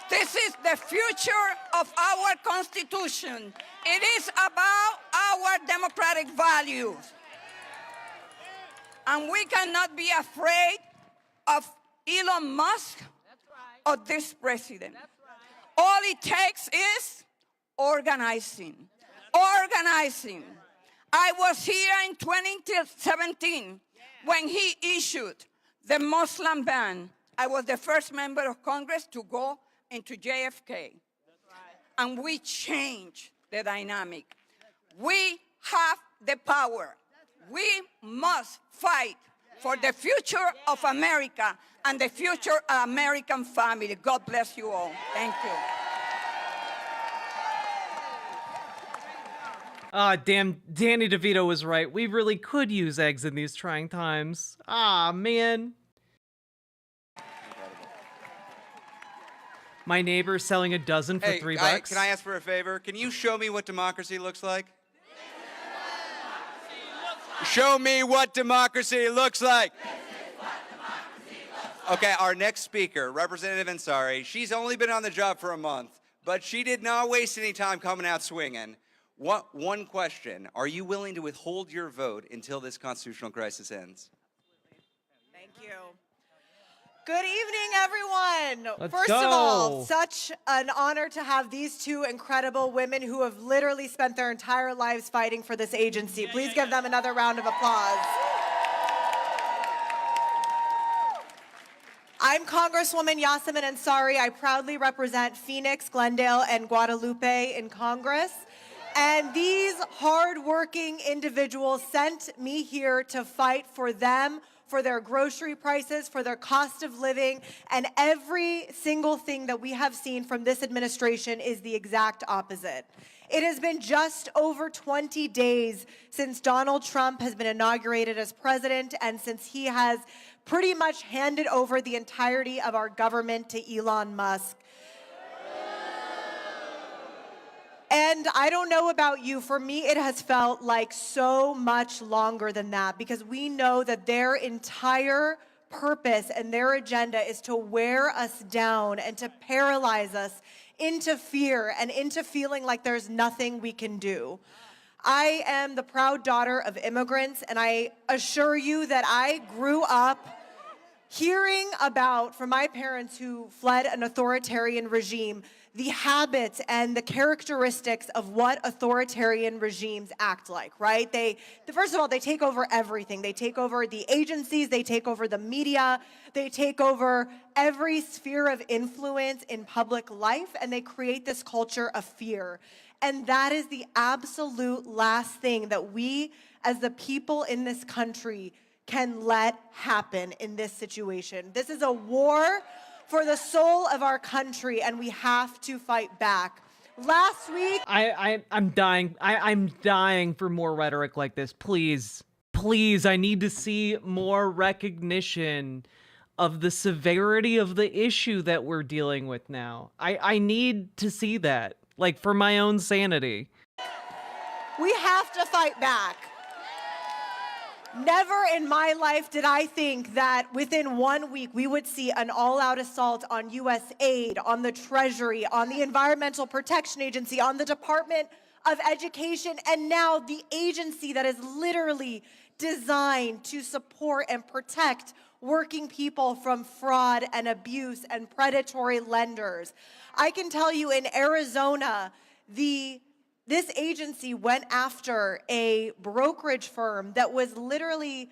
This is the future of our Constitution. It is about our democratic values. And we cannot be afraid of Elon Musk or this president. All it takes is organizing. Organizing. I was here in 2017 when he issued the Muslim ban. I was the first member of Congress to go into JFK. And we changed the dynamic. We have the power. We must fight for the future of America and the future of American family. God bless you all. Thank you. Damn, Danny DeVito was right. We really could use eggs in these trying times. Man. My neighbor's selling a dozen for $3. Can I ask for a favor? Can you show me what democracy looks like? Show me what democracy looks like. Okay, our next speaker, Representative Ansari, she's only been on the job for a month, but she did not waste any time coming out swinging. One question, are you willing to withhold your vote until this constitutional crisis ends? Thank you. Good evening, everyone. Let's First go. of all, such an honor to have these 2 incredible women who have literally spent their entire lives fighting for this agency. Please give them another round of applause. I'm Congresswoman Yasamin Ansari. I proudly represent Phoenix, Glendale, and Guadalupe in Congress. And these hardworking individuals sent me here to fight for them, for their grocery prices, for their cost of living, and every single thing that we have seen from this administration is the exact opposite. It has been just over 20 days since Donald Trump has been inaugurated as president and since he has pretty much handed over the entirety of our government to Elon Musk. And I don't know about you, for me it has felt like so much longer than that, because we know that their entire purpose and their agenda is to wear us down and to paralyze us into fear and into feeling like there's nothing we can do. I am the proud daughter of immigrants, and I assure you that I grew up hearing about, from my parents who fled an authoritarian regime, the habits and the characteristics of what authoritarian regimes act like, right? First of all, they take over everything. They take over the agencies, they take over the media, they take over every sphere of influence in public life, and they create this culture of fear. And that is the absolute last thing that we, as the people in this country, can let happen in this situation. This is a war for the soul of our country, and we have to fight back. Last week, I'm dying. I'm dying for more rhetoric like this. Please, please, I need to see more recognition of the severity of the issue that we're dealing with now. I need to see that, like, for my own sanity. we have to fight back. Never in my life did I think that within 1 week we would see an all-out assault on U.S. aid, on the Treasury, on the Environmental Protection Agency, on the Department of Education, and now the agency that is literally designed to support and protect working people from fraud and abuse and predatory lenders. I can tell you in Arizona, this agency went after a brokerage firm that was literally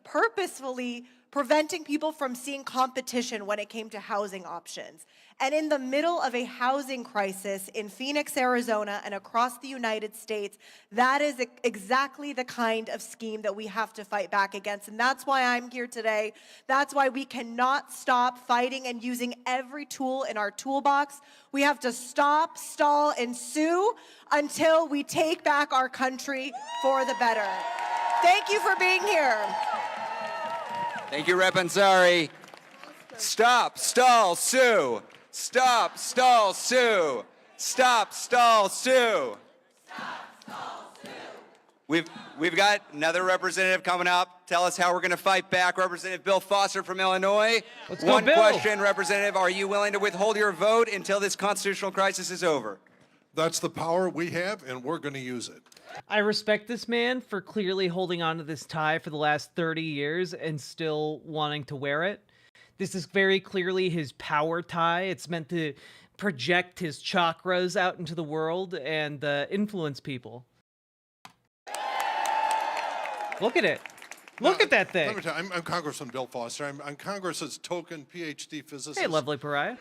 purposefully preventing people from seeing competition when it came to housing options. And in the middle of a housing crisis in Phoenix, Arizona, and across the United States, that is exactly the kind of scheme that we have to fight back against. And that's why I'm here today. That's why we cannot stop fighting and using every tool in our toolbox. We have to stop, stall, and sue until we take back our country for the better. Thank you for being here. Thank you, Rep. Ansari. Stop, stall, sue. Stop, stall, sue. Stop, stall, sue. We've got another representative coming up. Tell us how we're going to fight back. Representative Bill Foster from Illinois. Let's go, One Bill. question, Representative. Are you willing to withhold your vote until this constitutional crisis is over? That's the power we have, and we're going to use it. I respect this man for clearly holding on to this tie for the last 30 years and still wanting to wear it. This is very clearly his power tie. It's meant to project his chakras out into the world and influence people. Look at it. Look at that thing. Let me tell you, I'm Congressman Bill Foster. I'm Congress's token PhD physicist. Hey, lovely pariah.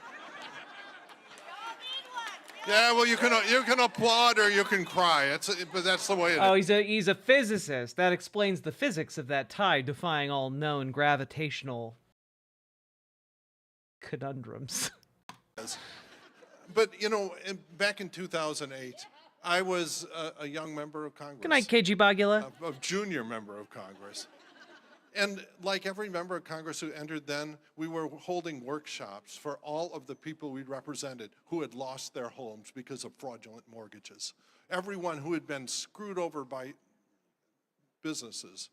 Yeah, well, you can applaud or you can cry. But that's the way it is. He's a physicist. That explains the physics of that tie, defying all known gravitational conundrums. But, back in 2008, I was a young member of Congress. Good night, KG Bagula. A junior member of Congress. And like every member of Congress who entered then, we were holding workshops for all of the people we represented who had lost their homes because of fraudulent mortgages. Everyone who had been screwed over by businesses,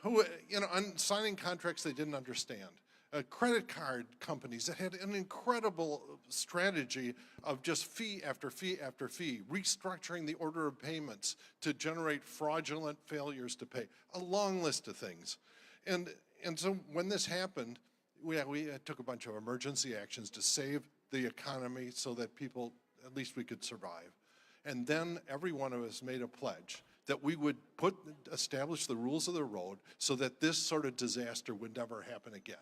who, on signing contracts they didn't understand. Credit card companies that had an incredible strategy of just fee after fee after fee, restructuring the order of payments to generate fraudulent failures to pay, a long list of things. And so when this happened, we took a bunch of emergency actions to save the economy so that people, at least we could survive. And then every one of us made a pledge that we would establish the rules of the road so that this sort of disaster would never happen again.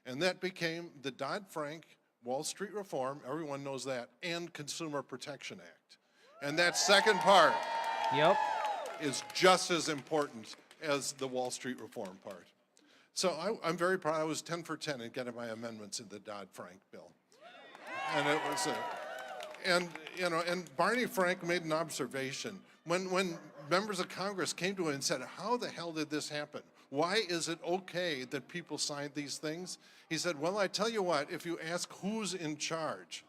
And that became the Dodd-Frank Wall Street Reform, everyone knows that, and Consumer Protection Act. And that second part is just as important as the Wall Street Reform part. So I'm very proud. I was 10 for 10 in getting my amendments in the Dodd-Frank bill. And it was, and Barney Frank made an observation. When members of Congress came to him and said, how the hell did this happen? Why is it okay that people signed these things? He said, well, I tell you what, if you ask who's in charge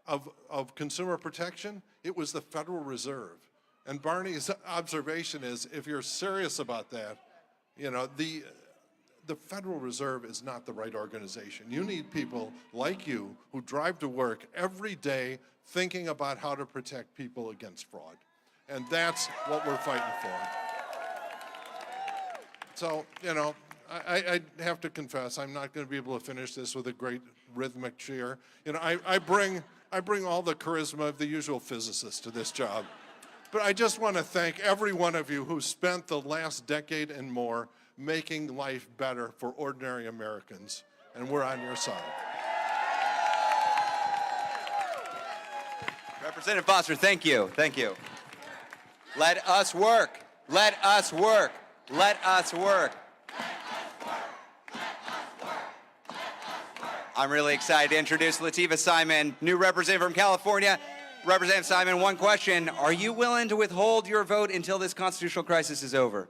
of consumer protection, it was the Federal Reserve. And Barney's observation is, if you're serious about that, the Federal Reserve is not the right organization. You need people like you who drive to work every day thinking about how to protect people against fraud. And that's what we're fighting for. So, I have to confess, I'm not going to be able to finish this with a great rhythmic cheer. I bring all the charisma of the usual physicist to this job. But I just want to thank every one of you who spent the last decade and more making life better for ordinary Americans. And we're on your side. Representative Foster, thank you. Thank you. Let us work. Let us work. Let us work. I'm really excited to introduce Latifah Simon, new representative from California. Representative Simon, one question. Are you willing to withhold your vote until this constitutional crisis is over?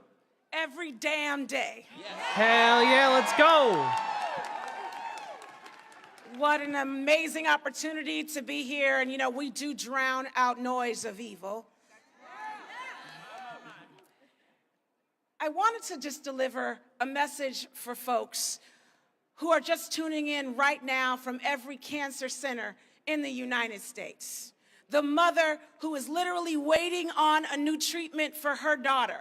Every damn day. Hell yeah, let's go. What an amazing opportunity to be here. And you know, we do drown out noise of evil. I wanted to just deliver a message for folks who are just tuning in right now from every cancer center in the United States. The mother who is literally waiting on a new treatment for her daughter.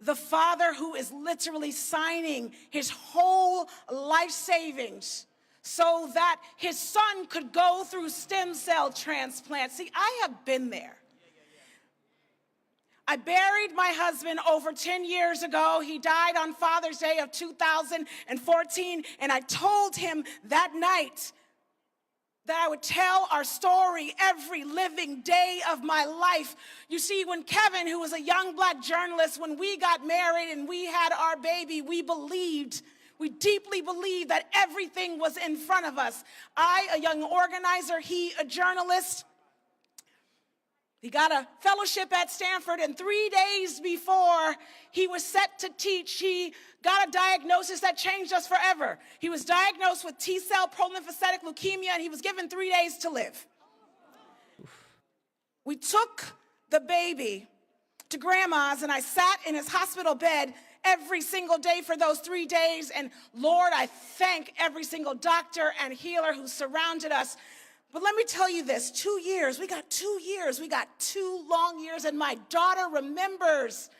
The father who is literally signing his whole life savings so that his son could go through stem cell transplant. See, I have been there. I buried my husband over 10 years ago. He died on Father's Day of 2014, and I told him that night that I would tell our story every living day of my life. You see, when Kevin, who was a young black journalist, when we got married and we had our baby, we deeply believed that everything was in front of us. I, a young organizer, he, a journalist. He got a fellowship at Stanford, and 3 days before he was set to teach, he got a diagnosis that changed us forever. He was diagnosed with T-cell prolymphocytic leukemia, and he was given 3 days to live. We took the baby to grandma's, and I sat in his hospital bed every single day for those 3 days, and Lord, I thank every single doctor and healer who surrounded us. But let me tell you this, 2 years, we got 2 years, we got 2 long years, and my daughter remembers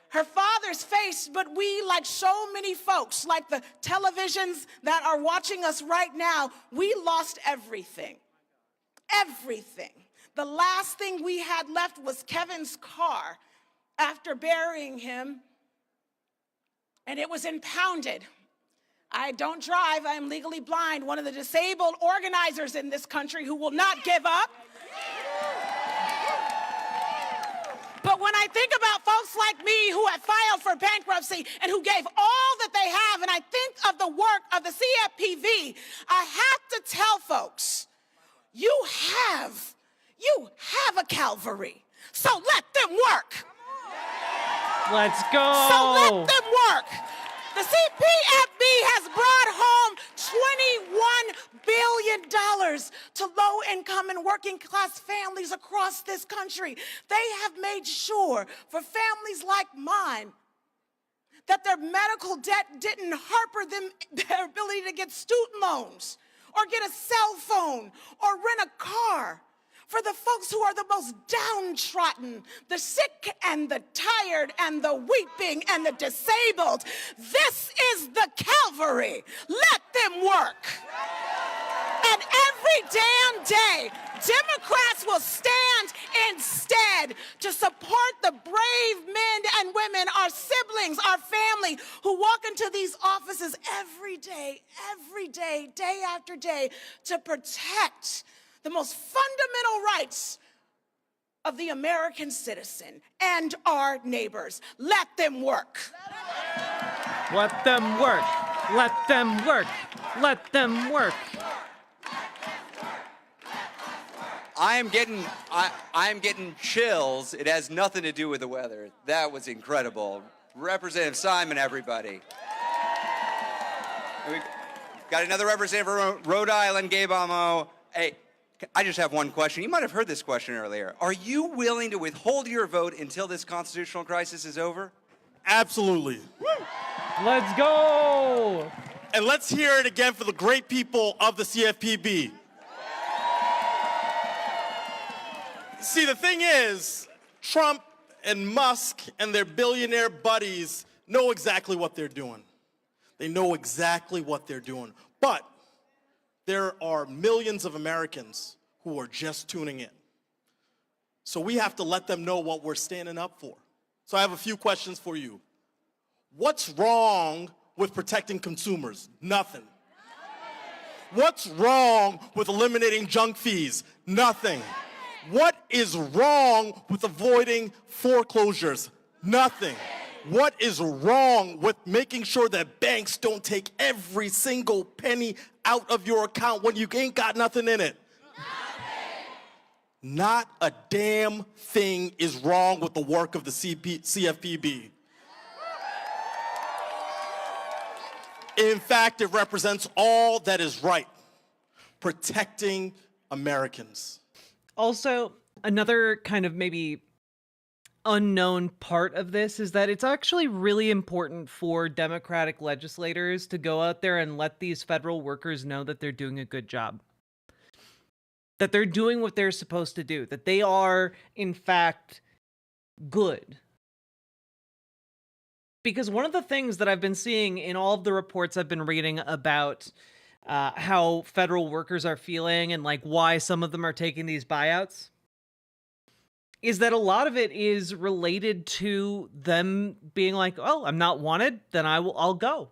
her father's face, but we, like so many folks, like the televisions that are watching us right now, we lost everything. Everything. The last thing we had left was Kevin's car after burying him, and it was impounded. I don't drive, I am legally blind, one of the disabled organizers in this country who will not give up. But when I think about folks like me who have filed for bankruptcy and who gave all that they have, and I think of the work of the CFPB, I have to tell folks, you have a Calvary, so let them work. Let's go. So let them work. The CFPB has brought home $21 billion to low-income and working-class families across this country. They have made sure for families like mine that their medical debt didn't harbor them their ability to get student loans or get a cell phone or rent a car. For the folks who are the most downtrodden, the sick and the tired and the weeping and the disabled, this is the Calvary. Let them work. And every damn day, Democrats will stand instead to support the brave men and women, our siblings, our family, who walk into these offices every day, day after day, to protect the most fundamental rights of the American citizen and our neighbors. Let them work. Let them work. Let them work. Let them work. I am getting chills. It has nothing to do with the weather. That was incredible. Representative Simon, everybody. We've got another representative from Rhode Island, Gabe Amo. Hey, I just have one question. You might have heard this question earlier. Are you willing to withhold your vote until this constitutional crisis is over? Absolutely. Let's go. And let's hear it again for the great people of the CFPB. See, the thing is, Trump and Musk and their billionaire buddies know exactly what they're doing. They know exactly what they're doing. But there are millions of Americans who are just tuning in. So we have to let them know what we're standing up for. So I have a few questions for you. What's wrong with protecting consumers? Nothing. What's wrong with eliminating junk fees? Nothing. What is wrong with avoiding foreclosures? Nothing. What is wrong with making sure that banks don't take every single penny out of your account when you ain't got nothing in it? Not a damn thing is wrong with the work of the CFPB. In fact, it represents all that is right, protecting Americans. Also, another kind of maybe unknown part of this is that it's actually really important for Democratic legislators to go out there and let these federal workers know that they're doing a good job. That they're doing what they're supposed to do. That they are, in fact, good. Because one of the things that I've been seeing in all of the reports I've been reading about how federal workers are feeling and like why some of them are taking these buyouts is that a lot of it is related to them being like, oh, I'm not wanted, then I'll go.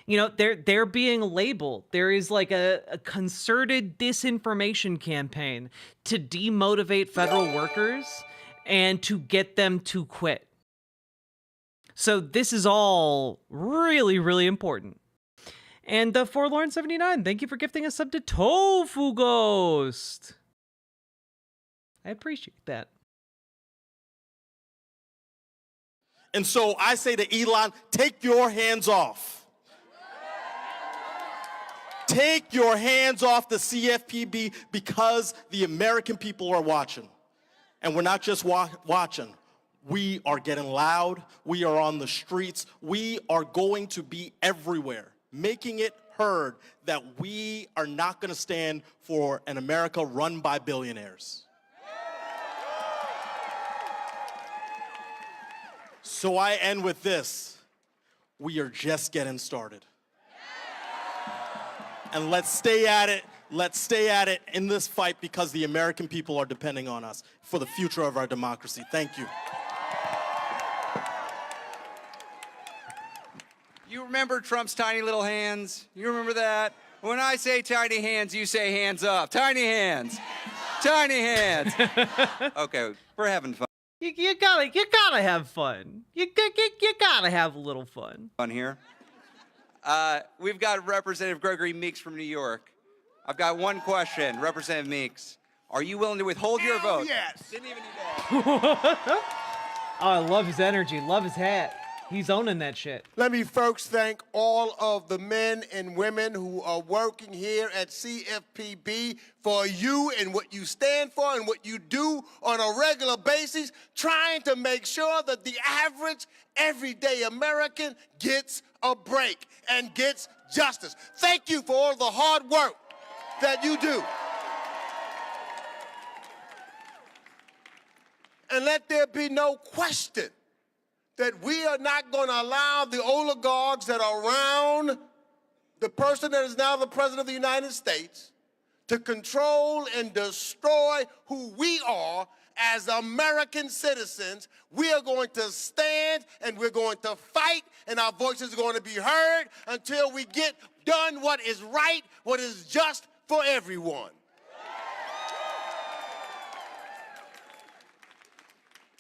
You know, they're being labeled. There is like a concerted disinformation campaign to demotivate federal workers and to get them to quit. So this is all really, really important. And Forlorn79, thank you for gifting a sub to Tofu Ghost. I appreciate that. And so I say to Elon, take your hands off. Take your hands off the CFPB because the American people are watching. And we're not just watching. We are getting loud. We are on the streets. We are going to be everywhere, making it heard that we are not going to stand for an America run by billionaires. So I end with this. We are just getting started. And let's stay at it. Let's stay at it in this fight because the American people are depending on us for the future of our democracy. Thank you. You remember Trump's tiny little hands? You remember that? When I say tiny hands, you say hands up. Tiny hands. Tiny hands. Okay, we're having fun. You gotta have fun. You gotta have a little fun. On here. We've got Representative Gregory Meeks from New York. I've got one question, Representative Meeks. Are you willing to withhold your vote? Yes. Didn't even need that. Oh, I love his energy. Love his hat. He's owning that shit. Let me first thank all of the men and women who are working here at CFPB for you and what you stand for and what you do on a regular basis, trying to make sure that the average, everyday American gets a break and gets justice. Thank you for all the hard work that you do. And let there be no question that we are not going to allow the oligarchs that are around the person that is now the President of the United States to control and destroy who we are as American citizens. We are going to stand and we're going to fight, and our voices are going to be heard until we get done what is right, what is just for everyone.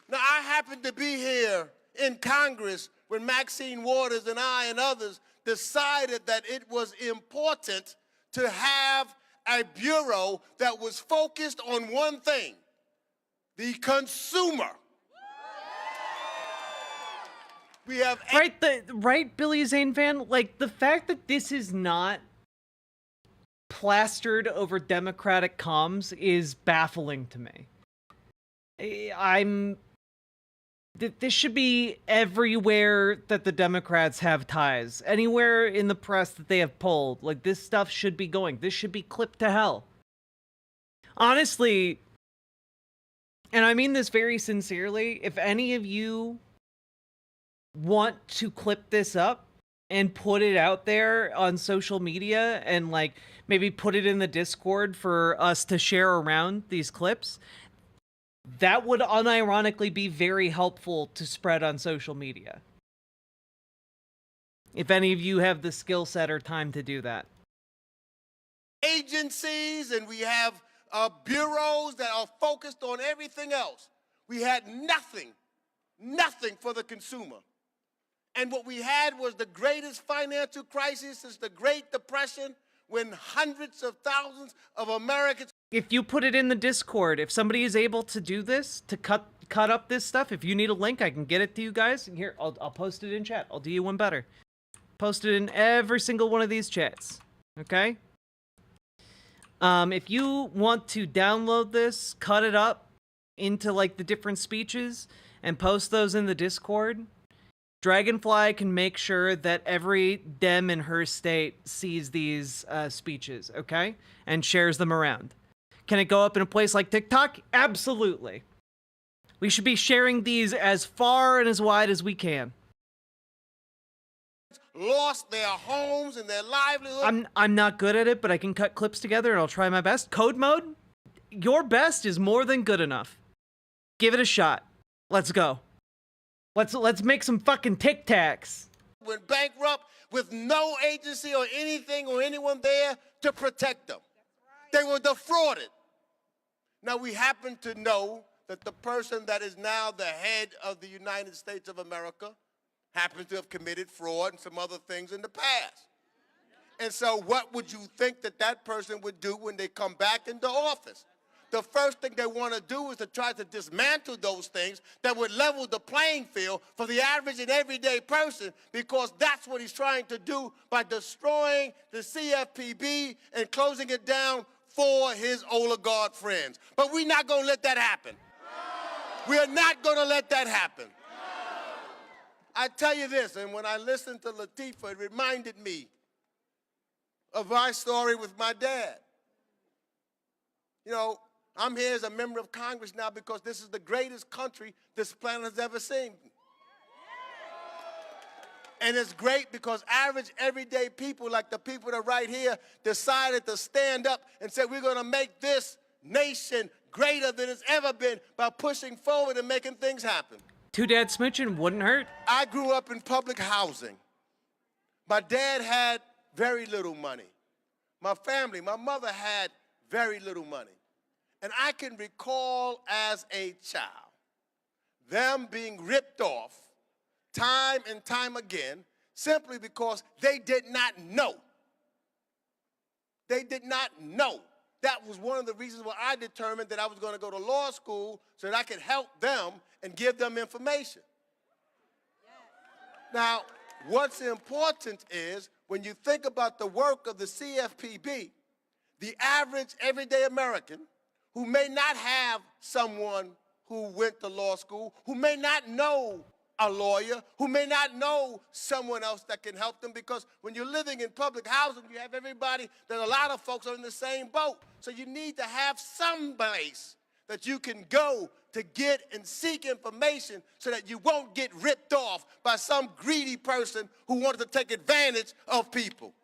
Now, I happen to be here in Congress when Maxine Waters and I and others decided that it was important to have a bureau that was focused on one thing, the consumer. We have right, Billy Zane fan. Like the fact that this is not plastered over Democratic comms is baffling to me. This should be everywhere that the Democrats have ties. Anywhere in the press that they have polled. Like, this stuff should be going. This should be clipped to hell. Honestly, and I mean this very sincerely, if any of you want to clip this up and put it out there on social media and, like, maybe put it in the Discord for us to share around these clips, that would unironically be very helpful to spread on social media. If any of you have the skill set or time to do that. Agencies and we have bureaus that are focused on everything else. We had nothing for the consumer. And what we had was the greatest financial crisis since the Great Depression, when hundreds of thousands of Americans. If you put it in the Discord, if somebody is able to do this, to cut up this stuff, if you need a link, I can get it to you guys. Here, I'll post it in chat. I'll do you one better. Post it in every single one of these chats. Okay? If you want to download this, cut it up into like the different speeches, and post those in the Discord, Dragonfly can make sure that every Dem in her state sees these speeches, okay? And shares them around. Can it go up in a place like TikTok? Absolutely. We should be sharing these as far and as wide as we can. Lost their homes and their livelihood. I'm not good at it, but I can cut clips together and I'll try my best. Code mode? Your best is more than good enough. Give it a shot. Let's go. Let's make some fucking Tic Tacs. Went bankrupt with no agency or anything or anyone there to protect them. They were defrauded. Now we happen to know that the person that is now the head of the United States of America happens to have committed fraud and some other things in the past. And so what would you think that that person would do when they come back into office? The first thing they want to do is to try to dismantle those things that would level the playing field for the average and everyday person, because that's what he's trying to do by destroying the CFPB and closing it down for his oligarch friends. But we're not going to let that happen. We are not going to let that happen. I tell you this, and when I listened to Latifah, it reminded me of my story with my dad. You know, I'm here as a member of Congress now because this is the greatest country this planet has ever seen. And it's great because average, everyday people like the people that are right here decided to stand up and say, we're going to make this nation greater than it's ever been by pushing forward and making things happen. Two dad smooching wouldn't hurt. I grew up in public housing. My dad had very little money. My family, my mother had very little money. And I can recall as a child them being ripped off time and time again simply because they did not know. They did not know. That was one of the reasons why I determined that I was going to go to law school so that I could help them and give them information. Now, what's important is when you think about the work of the CFPB, the average everyday American who may not have someone who went to law school, who may not know a lawyer, who may not know someone else that can help them, because when you're living in public housing, you have everybody, that a lot of folks are in the same boat. So you need to have some place that you can go to get and seek information so that you won't get ripped off by some greedy person who wanted to take advantage of people.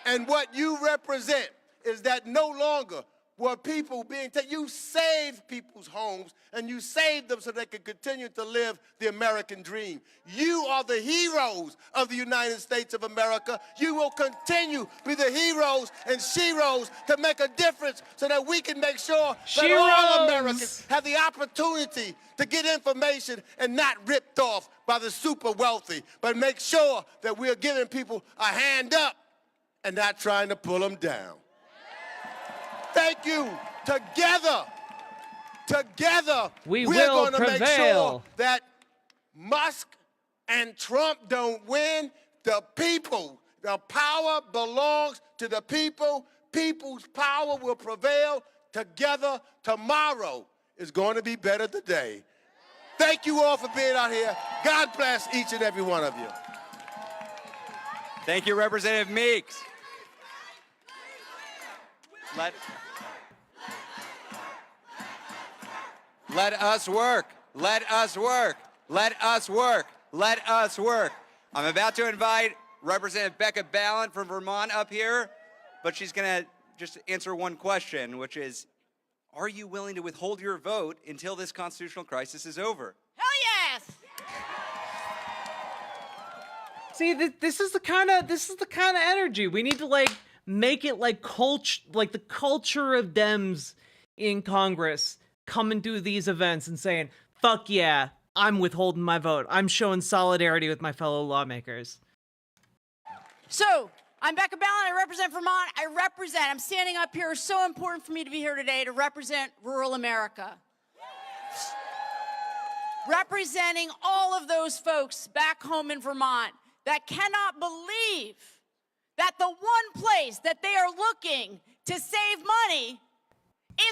And what you represent is that no longer were people being taken. You saved people's homes, and you saved them so they could continue to live the American dream. You are the heroes of the United States of America. You will continue to be the heroes and sheroes to make a difference so that we can make sure that all Americans have the opportunity to get information and not ripped off by the super wealthy, but make sure that we are giving people a hand up and not trying to pull them down. Thank you. Together, we're going to make sure that Musk and Trump don't win. The people, the power belongs to the people. People's power will prevail. Together, tomorrow is going to be better today. Thank you all for being out here. God bless each and every one of you. Thank you, Representative Meeks. Let us work. Let us work. Let us work. Let us work. I'm about to invite Representative Becca Balint from Vermont up here, but she's going to just answer one question, which is, are you willing to withhold your vote until this constitutional crisis is over? Hell yes! See, this is the kind of energy we need to like make it like the culture of Dems in Congress come and do these events and saying, fuck yeah, I'm withholding my vote. I'm showing solidarity with my fellow lawmakers. So, I'm Becca Ballin. I represent Vermont. I'm standing up here. It's so important for me to be here today to represent rural America. Representing all of those folks back home in Vermont that cannot believe that the one place that they are looking to save money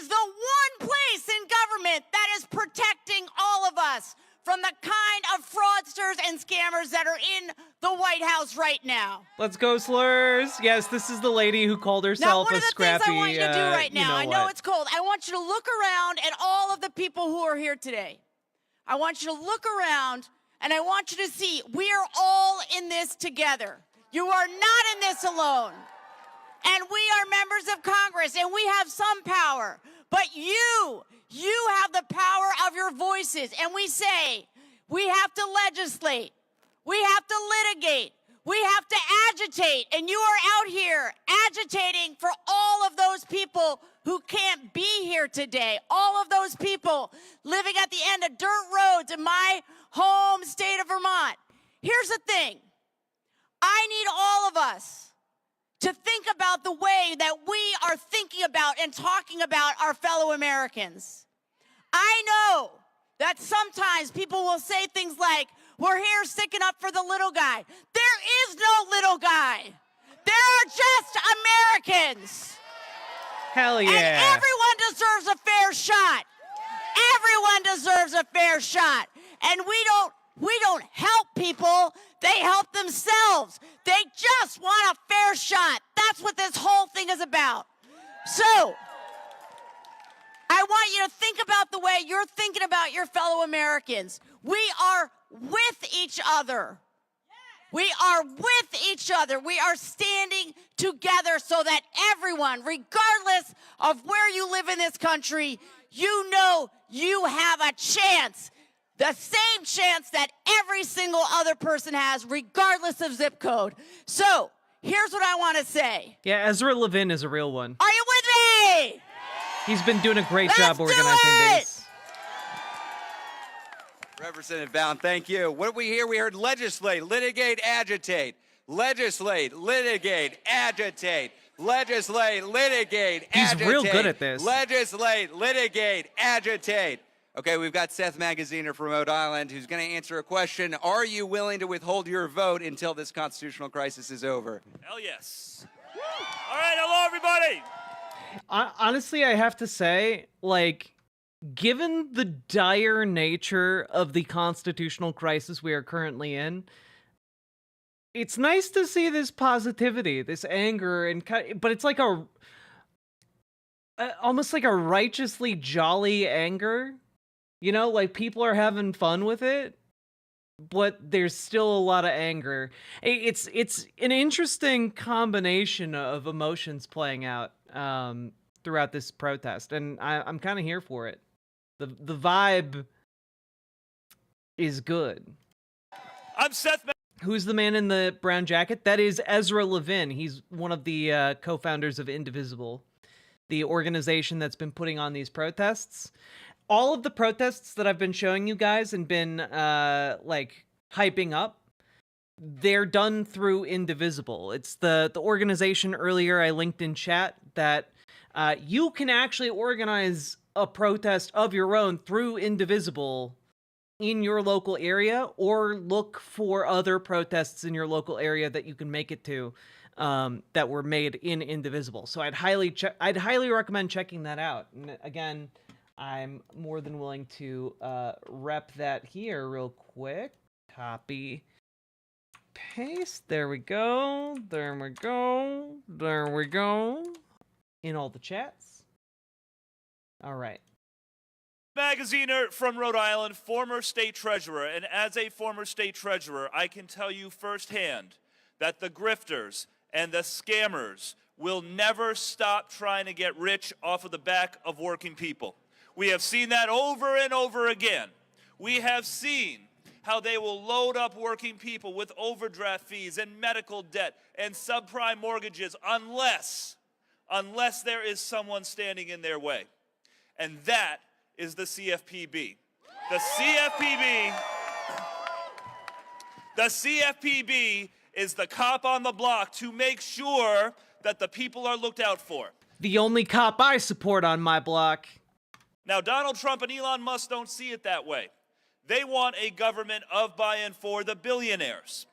is the one place in government that is protecting all of us from the kind of fraudsters and scammers that are in the White House right now. Let's go, slurs. Yes, this is the lady who called herself a scrappy. Now, one of the things I want you to do right now, I know what. it's cold. I want you to look around at all of the people who are here today. I want you to look around, and I want you to see we are all in this together. You are not in this alone. And we are members of Congress, and we have some power. But you have the power of your voices. And we say, we have to legislate. We have to litigate. We have to agitate. And you are out here agitating for all of those people who can't be here today. All of those people living at the end of dirt roads in my home state of Vermont. Here's the thing. I need all of us to think about the way that we are thinking about and talking about our fellow Americans. I know that sometimes people will say things like, we're here sticking up for the little guy. There is no little guy. There are just Americans. Hell yeah. And everyone deserves a fair shot. Everyone deserves a fair shot. And we don't help people. They help themselves. They just want a fair shot. That's what this whole thing is about. So, I want you to think about the way you're thinking about your fellow Americans. We are with each other. We are with each other. We are standing together so that everyone, regardless of where you live in this country, you know you have a chance. The same chance that every single other person has, regardless of zip code. So, here's what I want to say. Yeah, Ezra Levin is a real one. Are you with me? He's been doing a great job organizing these. Representative Ballin, thank you. What did we hear? We heard legislate, litigate, agitate. Legislate, litigate, agitate. Legislate, litigate, agitate. He's real good at this. Legislate, litigate, agitate. Okay, we've got Seth Magaziner from Rhode Island who's going to answer a question. Are you willing to withhold your vote until this constitutional crisis is over? Hell yes. All right, hello, everybody. Honestly, I have to say, like, given the dire nature of the constitutional crisis we are currently in, it's nice to see this positivity, this anger, but it's like almost like a righteously jolly anger. You know, like people are having fun with it, but there's still a lot of anger. It's an interesting combination of emotions playing out throughout this protest, and I'm kind of here for it. The vibe is good. I'm Seth. Who's the man in the brown jacket? That is Ezra Levin. He's one of the co-founders of Indivisible, the organization that's been putting on these protests. All of the protests that I've been showing you guys and been like hyping up, they're done through Indivisible. It's the organization earlier I linked in chat that you can actually organize a protest of your own through Indivisible in your local area, or look for other protests in your local area that you can make it to that were made in Indivisible. So I'd highly recommend checking that out. And again, I'm more than willing to rep that here real quick. Copy, paste. There we go. There we go. There we go. In all the chats. All right. Magaziner from Rhode Island, former state treasurer. And as a former state treasurer, I can tell you firsthand that the grifters and the scammers will never stop trying to get rich off of the back of working people. We have seen that over and over again. We have seen how they will load up working people with overdraft fees and medical debt and subprime mortgages unless there is someone standing in their way. And that is the CFPB. The CFPB is the cop on the block to make sure that the people are looked out for. The only cop I support on my block. Now, Donald Trump and Elon Musk don't see it that way. They want a government of, by, and for the billionaires.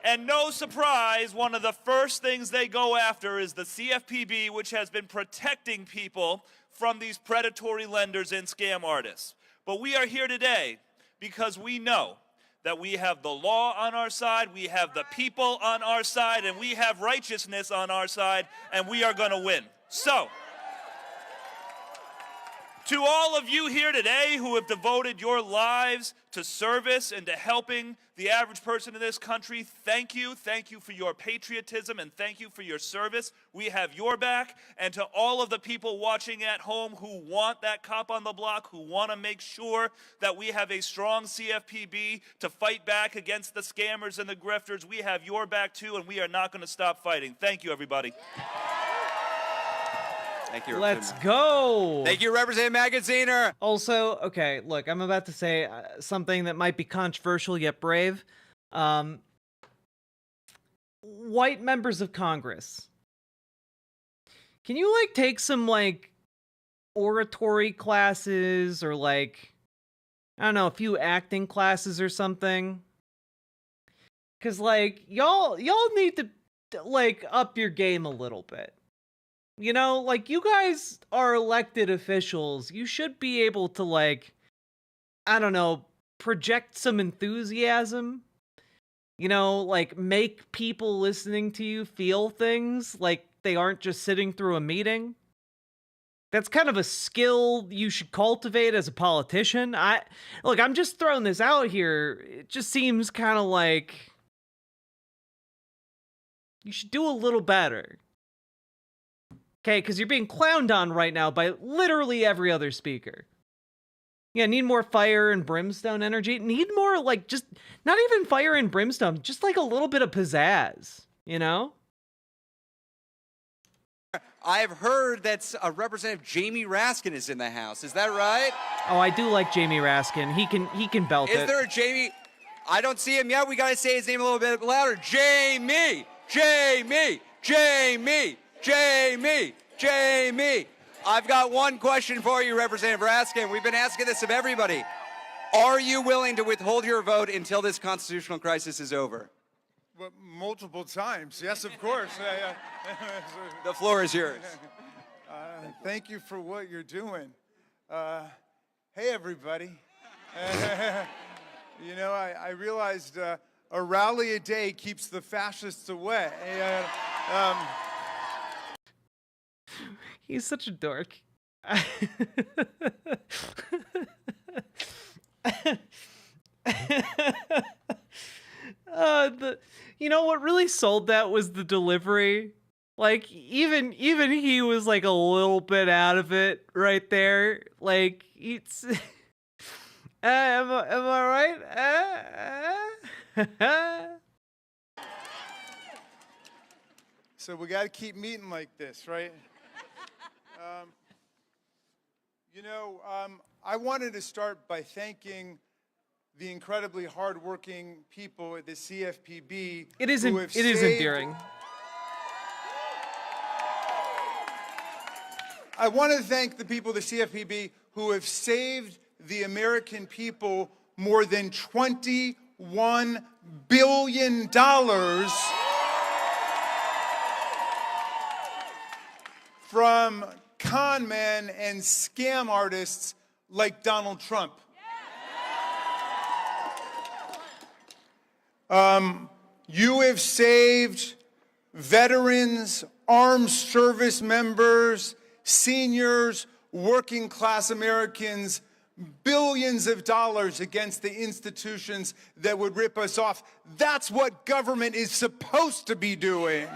And no surprise, one of the first things they go after is the CFPB, which has been protecting people from these predatory lenders and scam artists. But we are here today because we know that we have the law on our side, we have the people on our side, and we have righteousness on our side, and we are going to win. So, to all of you here today who have devoted your lives to service and to helping the average person in this country, thank you. Thank you for your patriotism and thank you for your service. We have your back. And to all of the people watching at home who want that cop on the block, who want to make sure that we have a strong CFPB to fight back against the scammers and the grifters, we have your back too, and we are not going to stop fighting. Thank you, everybody. Thank you. Let's go. Thank you, Representative Magaziner. Also, okay, look, I'm about to say something that might be controversial yet brave. White members of Congress, can you like take some like oratory classes or like, I don't know, a few acting classes or something? Cause like y'all need to like up your game a little bit. You know, like, you guys are elected officials. You should be able to, like, I don't know, project some enthusiasm. You know, like, make people listening to you feel things like they aren't just sitting through a meeting. That's kind of a skill you should cultivate as a politician. Look, I'm just throwing this out here. It just seems kind of like you should do a little better. Okay, because you're being clowned on right now by literally every other speaker. Yeah, need more fire and brimstone energy. Need more, like, just, not even fire and brimstone, just like a little bit of pizzazz, you know? I've heard that Representative Jamie Raskin is in the House. Is that right? Oh, I do like Jamie Raskin. He can belt it. Is there a Jamie? I don't see him yet. We got to say his name a little bit louder. Jamie! Jamie! Jamie! Jamie! Jamie! I've got one question for you, Representative Raskin. We've been asking this of everybody. Are you willing to withhold your vote until this constitutional crisis is over? Well, multiple times. Yes, of course. The floor is yours. Thank you for what you're doing. Hey, everybody. You know, I realized a rally a day keeps the fascists away. He's such a dork. You know what really sold that was the delivery. Like even he was like a little bit out of it right there. Like it's am I right? So we got to keep meeting like this, right? You know, I wanted to start by thanking the incredibly hardworking people at the CFPB. It is endearing. I want to thank the people of the CFPB who have saved the American people more than $21 billion from con men and scam artists like Donald Trump. You have saved veterans, armed service members, seniors, working class Americans billions of dollars against the institutions that would rip us off. That's what government is supposed to be doing.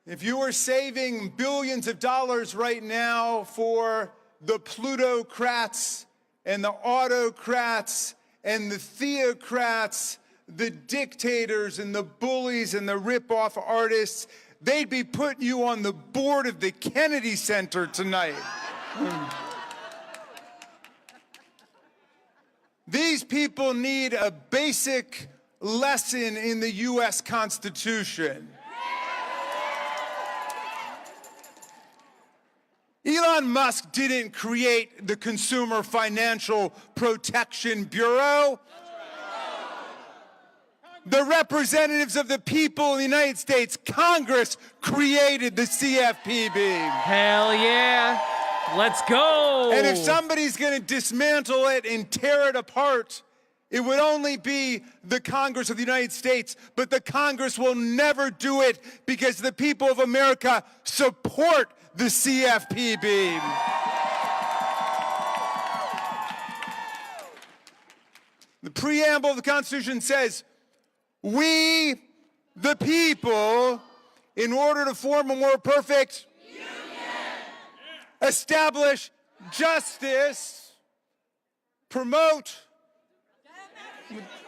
If you are saving billions of dollars right now for the plutocrats and the autocrats and the theocrats, the dictators and the bullies and the rip-off artists, they'd be putting you on the board of the Kennedy Center tonight. These people need a basic lesson in the U.S. Constitution. Elon Musk didn't create the Consumer Financial Protection Bureau. The representatives of the people in the United States, Congress, created the CFPB. Hell yeah. Let's go. And if somebody's going to dismantle it and tear it apart, it would only be the Congress of the United States. But the Congress will never do it because the people of America support the CFPB. The preamble of the Constitution says, we, the people, in order to form a more perfect union, establish justice, promote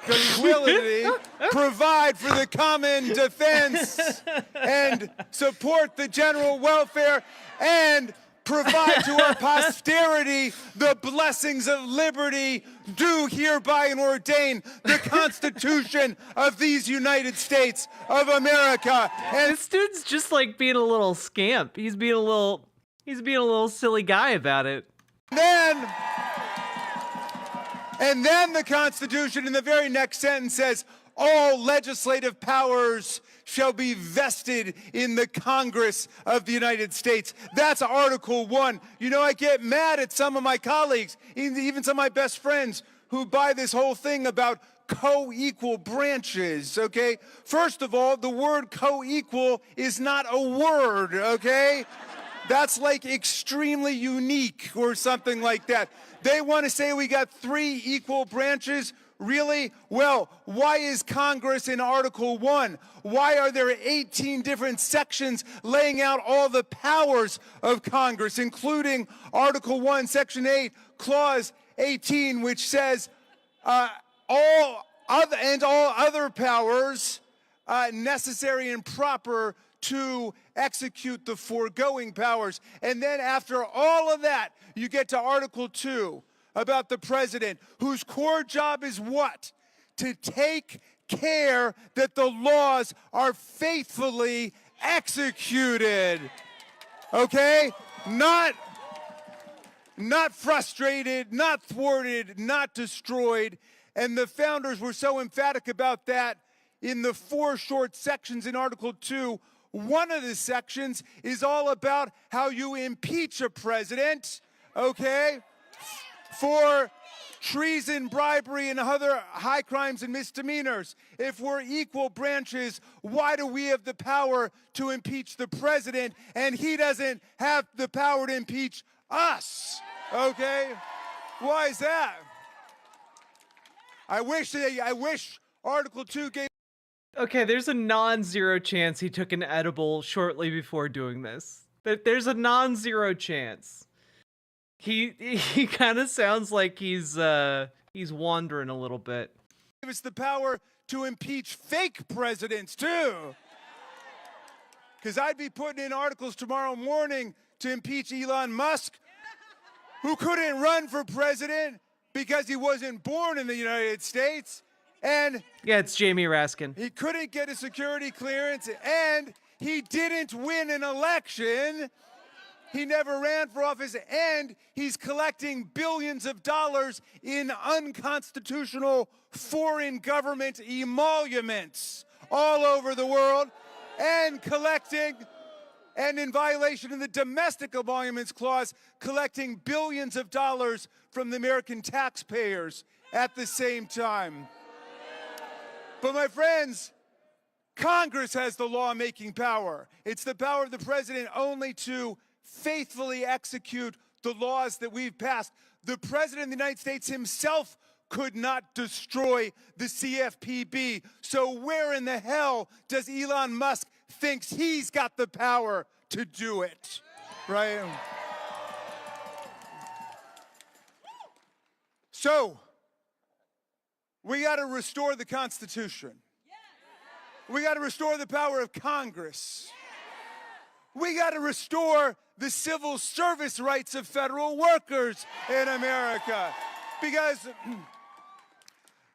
tranquility, provide for the common defense, and support the general welfare, and provide to our posterity the blessings of liberty, do hereby and ordain the Constitution of these United States of America. And this dude's just like being a little scamp. He's being a little silly guy about it. And then the Constitution in the very next sentence says, all legislative powers shall be vested in the Congress of the United States. That's Article 1. You know, I get mad at some of my colleagues, even some of my best friends, who buy this whole thing about co-equal branches, okay? First of all, the word co-equal is not a word, okay? That's like extremely unique or something like that. They want to say we got 3 equal branches. Really? Well, why is Congress in Article 1? Why are there 18 different sections laying out all the powers of Congress, including Article 1, Section 8, Clause 18, which says all other powers necessary and proper to execute the foregoing powers. And then after all of that, you get to Article 2 about the president, whose core job is what? To take care that the laws are faithfully executed. Okay? Not frustrated, not thwarted, not destroyed. And the founders were so emphatic about that in the 4 short sections in Article 2. One of the sections is all about how you impeach a president, okay, for treason, bribery, and other high crimes and misdemeanors. If we're equal branches, why do we have the power to impeach the president and he doesn't have the power to impeach us? Okay? Why is that? I wish Article 2 gave... Okay, there's a non-zero chance he took an edible shortly before doing this. There's a non-zero chance. He kind of sounds like he's wandering a little bit. It's the power to impeach fake presidents too. Because I'd be putting in articles tomorrow morning to impeach Elon Musk, who couldn't run for president because he wasn't born in the United States. And yeah, it's Jamie Raskin. He couldn't get a security clearance, and he didn't win an election. He never ran for office, and he's collecting billions of dollars in unconstitutional foreign government emoluments all over the world, and in violation of the Domestic Emoluments Clause, collecting billions of dollars from the American taxpayers at the same time. But my friends, Congress has the law-making power. It's the power of the president only to faithfully execute the laws that we've passed. The president of the United States himself could not destroy the CFPB. So where in the hell does Elon Musk think he's got the power to do it? Right? So, we got to restore the Constitution. We got to restore the power of Congress. We got to restore the civil service rights of federal workers in America. Because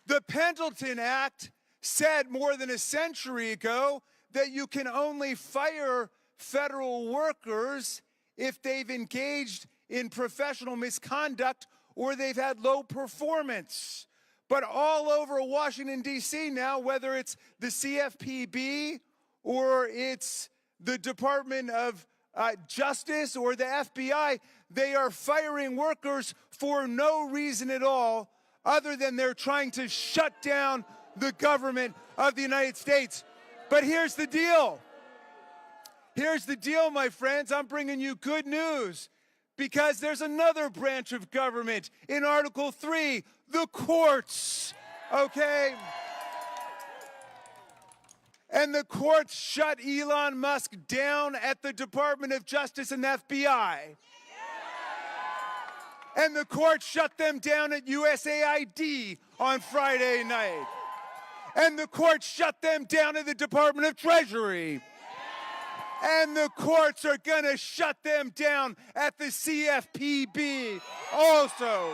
the Pendleton Act said more than a century ago that you can only fire federal workers if they've engaged in professional misconduct or they've had low performance. But all over Washington, D.C. now, whether it's the CFPB or it's the Department of Justice or the FBI, they are firing workers for no reason at all other than they're trying to shut down the government of the United States. But here's the deal. Here's the deal, my friends. I'm bringing you good news because there's another branch of government in Article 3, the courts, okay? And the courts shut Elon Musk down at the Department of Justice and the FBI. And the courts shut them down at USAID on Friday night. And the courts shut them down at the Department of Treasury. And the courts are gonna shut them down at the CFPB also.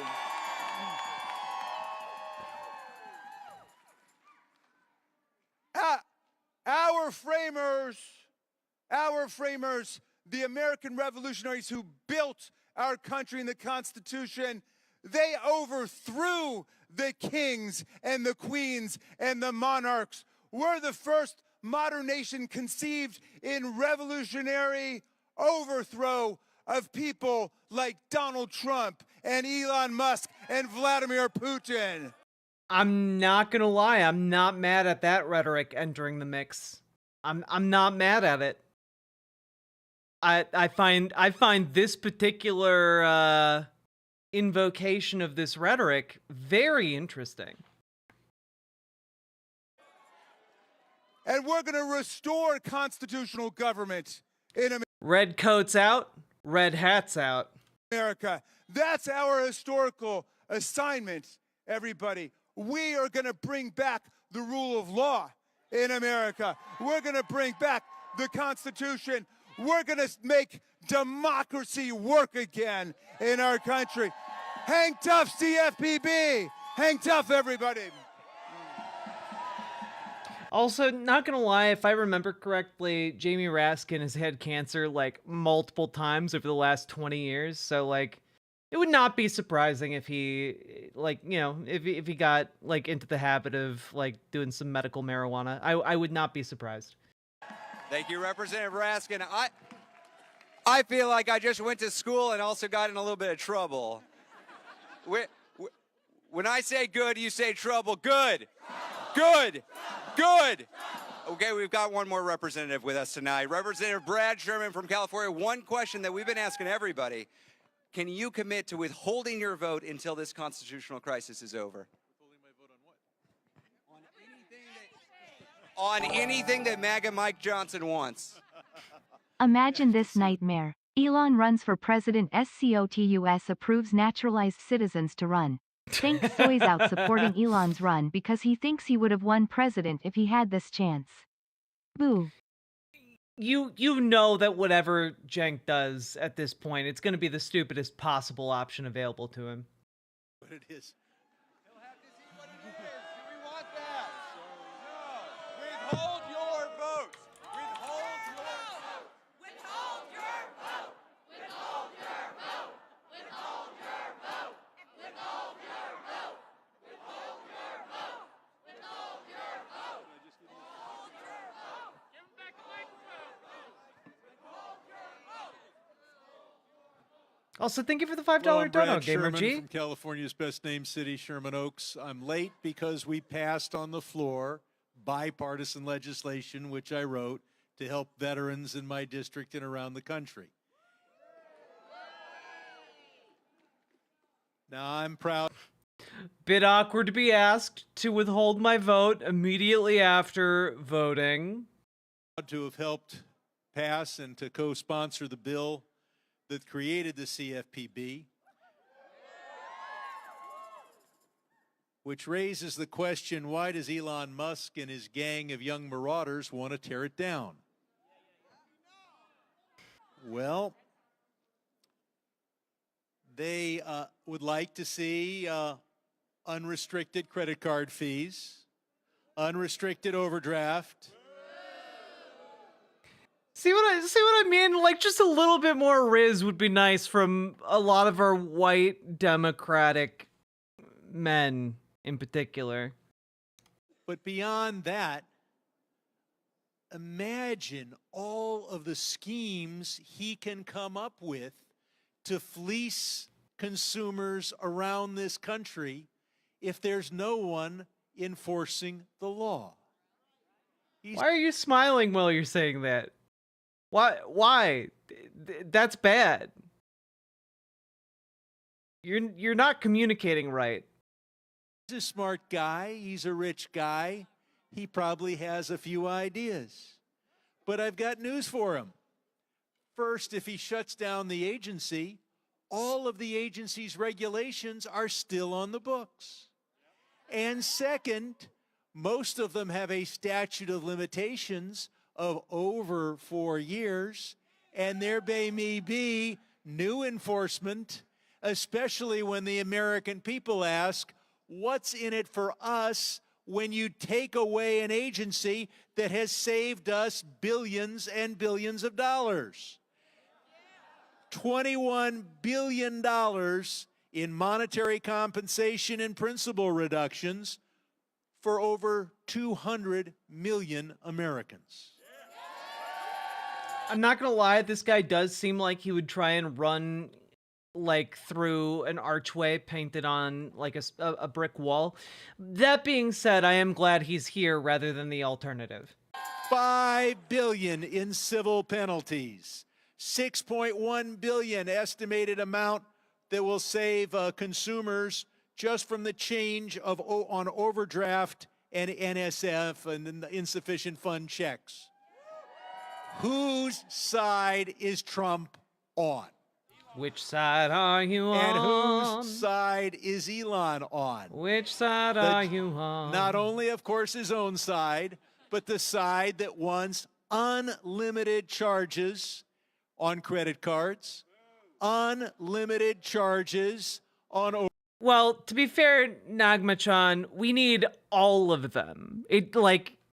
Our framers, the American revolutionaries who built our country and the Constitution, they overthrew the kings and the queens and the monarchs. We're the first modern nation conceived in revolutionary overthrow of people like Donald Trump and Elon Musk and Vladimir Putin. I'm not gonna lie, I'm not mad at that rhetoric entering the mix. I'm not mad at it. I find this particular invocation of this rhetoric very interesting. And we're going to restore constitutional government in America. Red coats out, red hats out. That's our historical assignment, everybody. We are going to bring back the rule of law in America. We're going to bring back the Constitution. We're going to make democracy work again in our country. Hang tough, CFPB. Hang tough, everybody. Also, not gonna lie, if I remember correctly, Jamie Raskin has had cancer like multiple times over the last 20 years. So like, it would not be surprising if he, like, you know, if he got like into the habit of like doing some medical marijuana. I would not be surprised. Thank you, Representative Raskin. I feel like I just went to school and also got in a little bit of trouble. When I say good, you say trouble. Good. Good. Good. Okay, we've got one more representative with us tonight. Representative Brad Sherman from California. One question that we've been asking everybody. Can you commit to withholding your vote until this constitutional crisis is over? Withholding my vote on what? On anything that MAGA Mike Johnson wants. Imagine this nightmare. Elon runs for president. SCOTUS approves naturalized citizens to run. Think Soy's out supporting Elon's run because he thinks he would have won president if he had this chance. Boo. You know that whatever Cenk does at this point, it's going to be the stupidest possible option available to him. But it is. He'll have to see what it is. Do we want that? No. Withhold your vote. Withhold your vote. Withhold your vote. Withhold your vote. Withhold your vote. Withhold your vote. Withhold your vote. Withhold your vote. Withhold your vote. Give him back the microphone. Withhold your vote. Also, thank you for the $5 I'm dono, Brad Gamer Sherman G. from California's best named city, Sherman Oaks. I'm late because we passed on the floor bipartisan legislation, which I wrote to help veterans in my district and around the country. Now, I'm proud. Bit awkward to be asked to withhold my vote immediately after voting. To have helped pass and to co-sponsor the bill that created the CFPB, which raises the question, why does Elon Musk and his gang of young marauders want to tear it down? Well, they would like to see unrestricted credit card fees, unrestricted overdraft. See what I mean? Like, just a little bit more riz would be nice from a lot of our white Democratic men in particular. But beyond that, imagine all of the schemes he can come up with to fleece consumers around this country if there's no one enforcing the law. Why are you smiling while you're saying that? Why? That's bad. You're not communicating right. He's a smart guy. He's a rich guy. He probably has a few ideas. But I've got news for him. First, if he shuts down the agency, all of the agency's regulations are still on the books. And second, most of them have a statute of limitations of over 4 years, and there may be new enforcement, especially when the American people ask, what's in it for us when you take away an agency that has saved us billions and billions of dollars? $21 billion in monetary compensation and principal reductions for over 200 million Americans. I'm not gonna lie, this guy does seem like he would try and run like through an archway painted on like a brick wall. That being said, I am glad he's here rather than the alternative. $5 billion in civil penalties, $6.1 billion estimated amount that will save consumers just from the change of on overdraft and NSF and the insufficient fund checks. Whose side is Trump on? Which side are you on? And whose side is Elon on? Which side are you on? Not only, of course, his own side, but the side that wants unlimited charges on credit cards, unlimited charges on. Well, to be fair, Nagma-chan, we need all of them.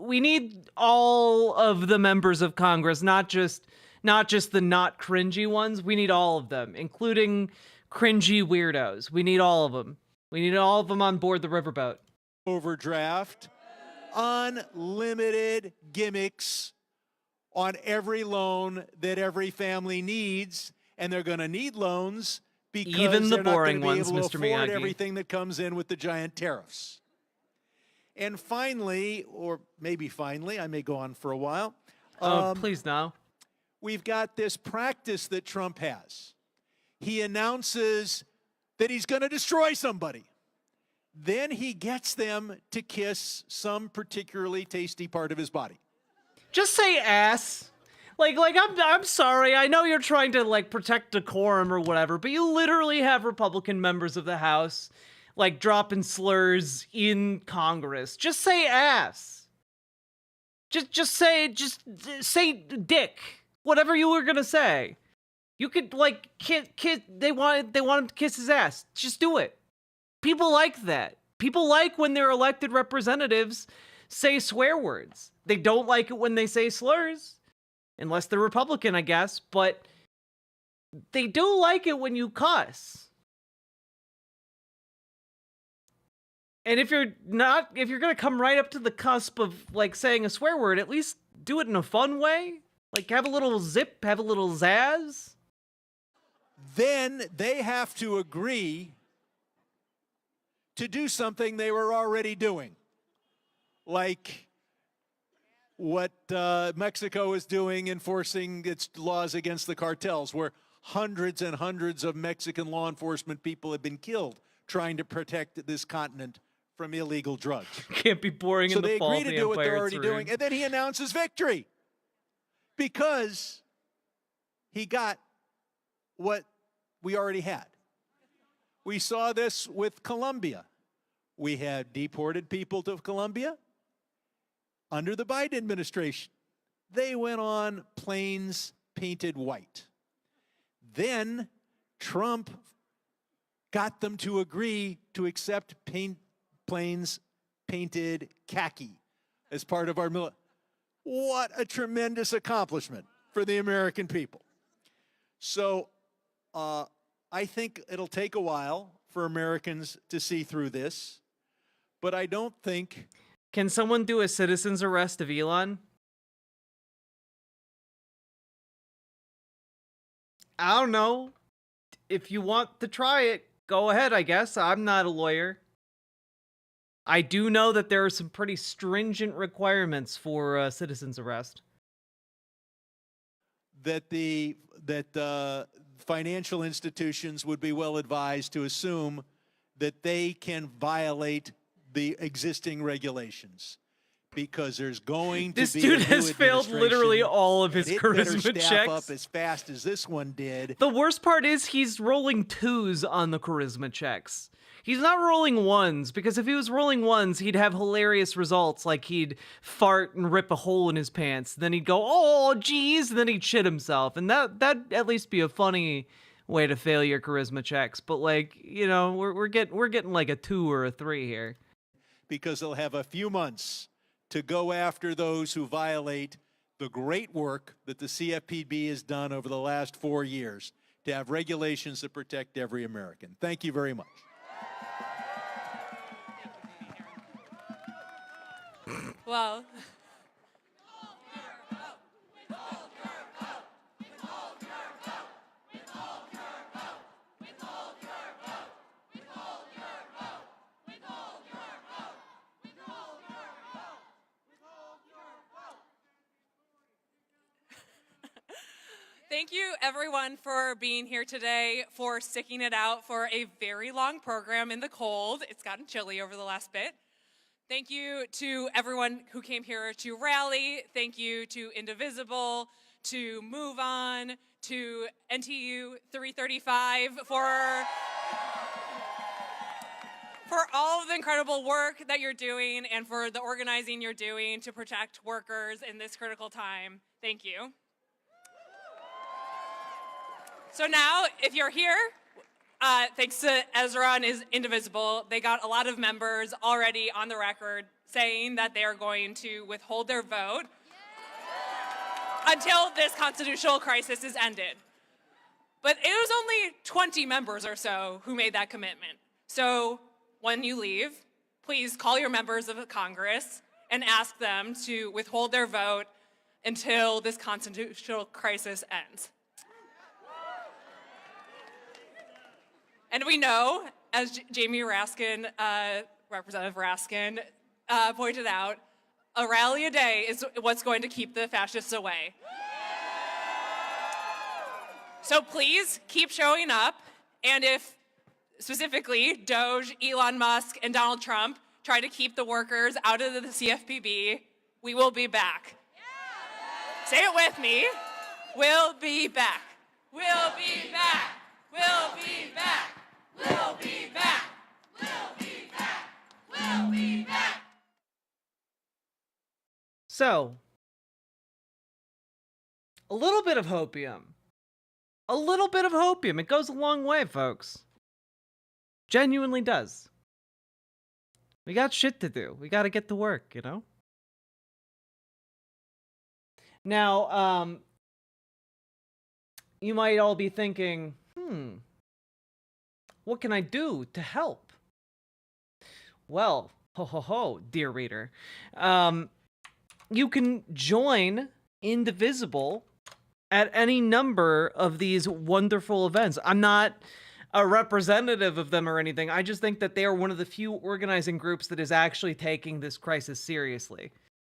We need all of the members of Congress, not just the not cringy ones. We need all of them, including cringy weirdos. We need all of them. We need all of them on board the riverboat. Overdraft, unlimited gimmicks on every loan that every family needs, and they're going to need loans because even the they're not boring going to ones, be able to Mr. afford Miyagi. everything that comes in with the giant tariffs. And finally, or maybe finally, I may go on for a while. Please no. We've got this practice that Trump has. He announces that he's going to destroy somebody. Then he gets them to kiss some particularly tasty part of his body. Just say ass. I'm sorry. I know you're trying to like protect decorum or whatever, but you literally have Republican members of the House like dropping slurs in Congress. Just say ass. Just say dick. Whatever you were gonna say. You could like kiss. They want him to kiss his ass. Just do it. People like that. People like when their elected representatives say swear words. They don't like it when they say slurs. Unless they're Republican, I guess, but they do like it when you cuss. And if you're gonna come right up to the cusp of like saying a swear word, at least do it in a fun way. Like have a little zip, have a little zazz. Then they have to agree to do something they were already doing. Like what Mexico is doing, enforcing its laws against the cartels, where hundreds and hundreds of Mexican law enforcement people have been killed trying to protect this continent from illegal drugs. Can't be boring in the fall. So they agree to do what they're already doing, and then he announces victory because he got what we already had. We saw this with Colombia. We had deported people to Colombia under the Biden administration. They went on planes painted white. Then Trump got them to agree to accept planes painted khaki as part of our military. What a tremendous accomplishment for the American people. So I think it'll take a while for Americans to see through this, but I don't think... Can someone do a citizen's arrest of Elon? I don't know. If you want to try it, go ahead, I guess. I'm not a lawyer. I do know that there are some pretty stringent requirements for a citizen's arrest. That the financial institutions would be well advised to assume that they can violate the existing regulations, because there's going to this be dude has failed literally all of his charisma staff checks up as fast as this one did. The worst part is he's rolling 2s on the charisma checks. He's not rolling 1s, because if he was rolling 1s, he'd have hilarious results, like he'd fart and rip a hole in his pants. Then he'd go, oh, geez, and then he'd shit himself. And that'd at least be a funny way to fail your charisma checks. But, like, you know, we're getting like a 2 or a 3 here. Because they'll have a few months to go after those who violate the great work that the CFPB has done over the last 4 years to have regulations that protect every American. Thank you very much. Well, thank you everyone for being here today, for sticking it out for a very long program in the cold. It's gotten chilly over the last bit. Thank you to everyone who came here to rally. Thank you to Indivisible, to Move On, to NTU 335 for all of the incredible work that you're doing and for the organizing you're doing to protect workers in this critical time. Thank you. So now, if you're here, thanks to Ezra and his Indivisible, they got a lot of members already on the record saying that they are going to withhold their vote until this constitutional crisis is ended. But it was only 20 members or so who made that commitment. So when you leave, please call your members of Congress and ask them to withhold their vote until this constitutional crisis ends. And we know, as Jamie Raskin, Representative Raskin, pointed out, a rally a day is what's going to keep the fascists away. So please keep showing up, and if specifically DOGE, Elon Musk, and Donald Trump try to keep the workers out of the CFPB, we will be back. Say it with me. We'll be back. We'll be back. We'll be back. We'll be back. We'll be back. We'll be back. So, a little bit of hopium. A little bit of hopium. It goes a long way, folks. Genuinely does. We got shit to do. We got to get to work, you know? Now, you might all be thinking, what can I do to help? Well, dear reader, you can join Indivisible at any number of these wonderful events. I'm not a representative of them or anything. I just think that they are one of the few organizing groups that is actually taking this crisis seriously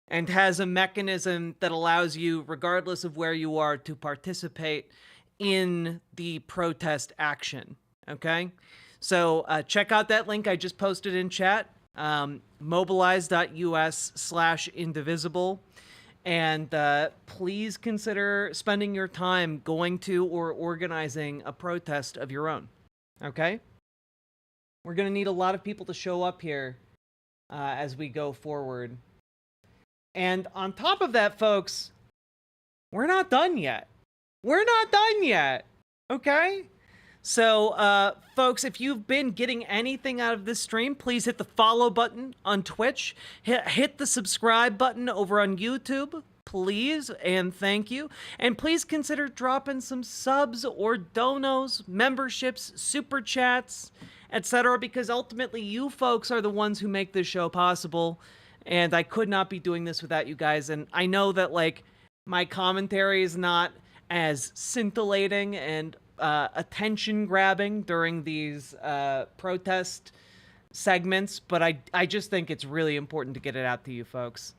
and has a mechanism that allows you, regardless of where you are, to participate in the protest action. Okay? So check out that link I just posted in chat, mobilize.us/indivisible. And please consider spending your time going to or organizing a protest of your own. Okay? We're going to need a lot of people to show up here as we go forward. And on top of that, folks, we're not done yet. We're not done yet, okay? So, folks, if you've been getting anything out of this stream, please hit the follow button on Twitch. Hit the subscribe button over on YouTube, please, and thank you. And please consider dropping some subs or donos, memberships, super chats, etc., because ultimately you folks are the ones who make this show possible, and I could not be doing this without you guys. And I know that, like, my commentary is not as scintillating and attention grabbing during these protest segments, but I just think it's really important to get it out to you folks.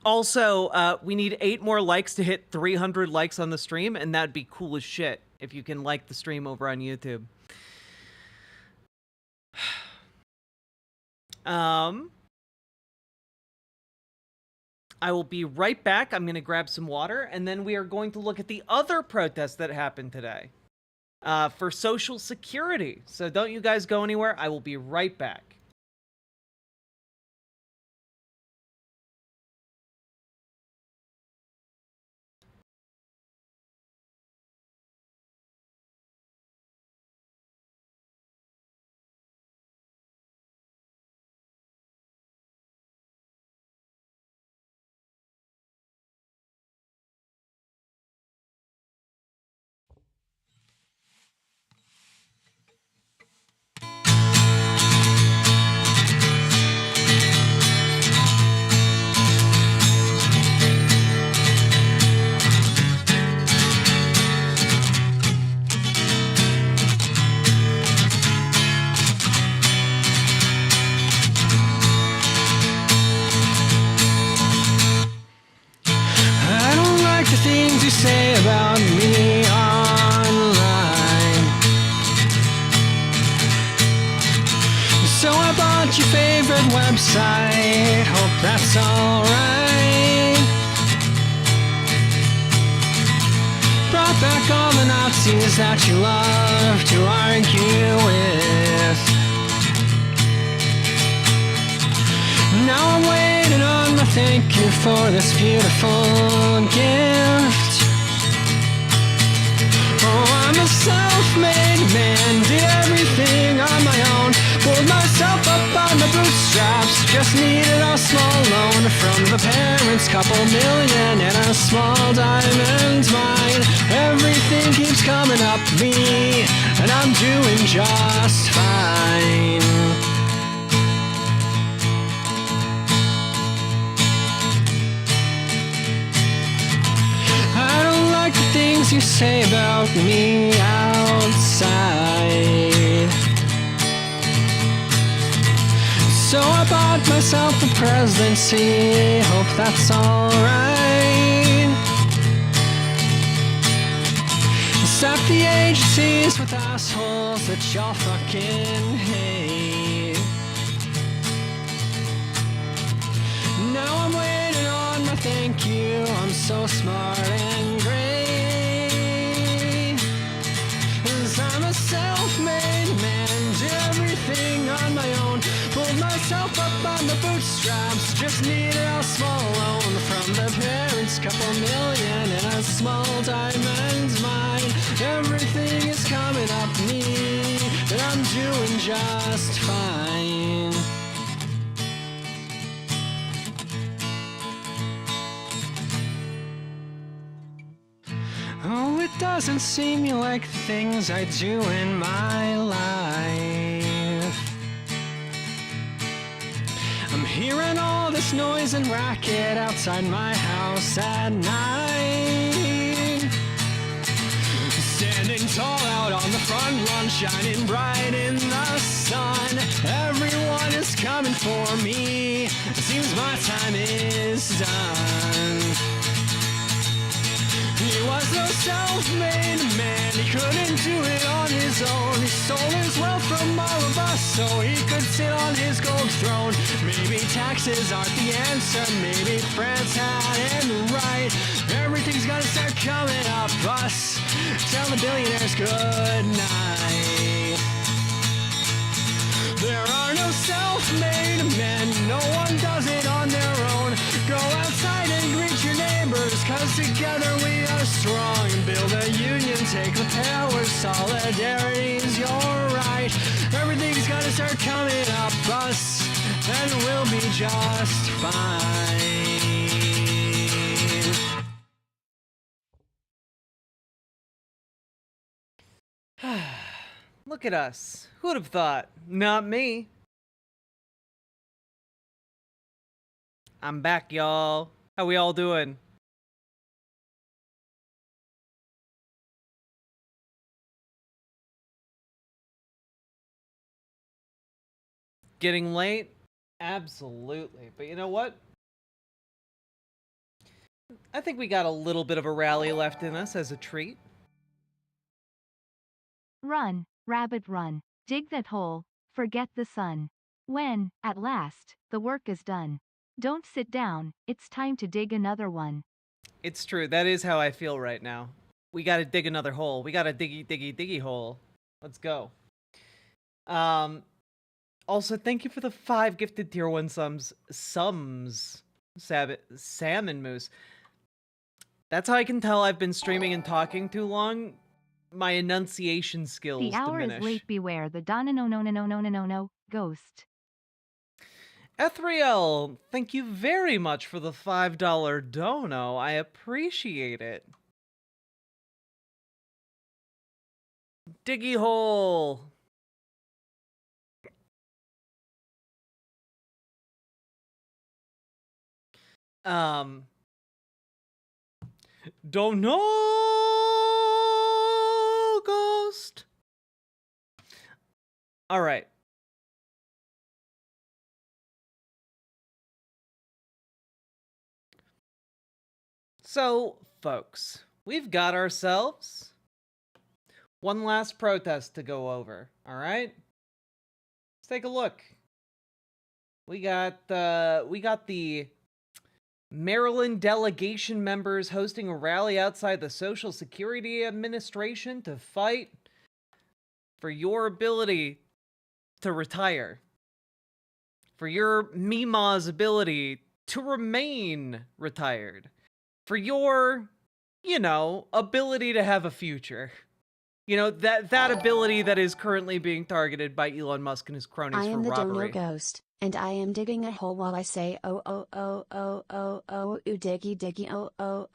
Also, we need 8 more likes to hit 300 likes on the stream, and that'd be cool as shit if you can like the stream over on YouTube. I will be right back. I'm going to grab some water, and then we are going to look at the other protests that happened today for Social Security. So don't you guys go anywhere. I will be right back. Say about me online. So I bought your favorite website. Hope that's alright. Brought back all the Nazis that you love to argue with. Now I'm waiting on my thank you for this beautiful gift. Oh, I'm a self-made man, did everything on my own. Pulled myself up on the bootstraps, just needed a small loan from the parents, couple million and a small diamond mine. Everything keeps coming up me, and I'm doing just fine. I don't like the things you say about me outside. So I bought myself the presidency. Hope that's alright. Staff the agencies with assholes that y'all fucking hate. Now I'm waiting on my thank you. I'm so smart and great. 'Cause I'm a self-made man, did everything on my own. Pulled myself up on the bootstraps, just needed a small loan from the parents, couple million and a small diamond mine. Everything is coming up me, and I'm doing just fine. Oh, it doesn't seem you like the things I do in my life. I'm hearing all this noise and racket outside my house at night. Standing tall out on the front lawn, shining bright in the sun. Everyone is coming for me. It seems my time is done. He was no self-made man, he couldn't do it on his own. He stole his wealth from all of us so he could sit on his gold throne. Maybe taxes aren't the answer, maybe France had it right. Everything's gonna start coming up us. Tell the billionaires good night. There are no self-made men, no one does it on their own. Go outside and greet your neighbors, 'cause together days are coming up us, and we'll be just fine. Look at us. Who would have thought? Not me. I'm back, y'all. How we all doing? Getting late? Absolutely. But you know what? I think we got a little bit of a rally left in us as a treat. Run, rabbit run, dig that hole, forget the sun. When, at last, the work is done, don't sit down, it's time to dig another one. It's true. That is how I feel right now. We gotta dig another hole. We gotta diggy hole. Let's go. Also, thank you for the 5 gifted tier 1 salmon moose. That's how I can tell I've been streaming and talking too long. My enunciation skills The hour diminish. is late, beware the no ghost. Ethriel, thank you very much for the $5 dono. I appreciate it. Diggy hole. Don't know, ghost. All right. So, folks, we've got ourselves one last protest to go over, all right? Let's take a look. We got the Maryland delegation members hosting a rally outside the Social Security Administration to fight for your ability to retire, for your Mima's ability to remain retired, for your, ability to have a future. That ability that is currently being targeted by Elon Musk and his cronies for robbery. I am the Dono Ghost, and I am digging a hole while I say ooh diggy ooh.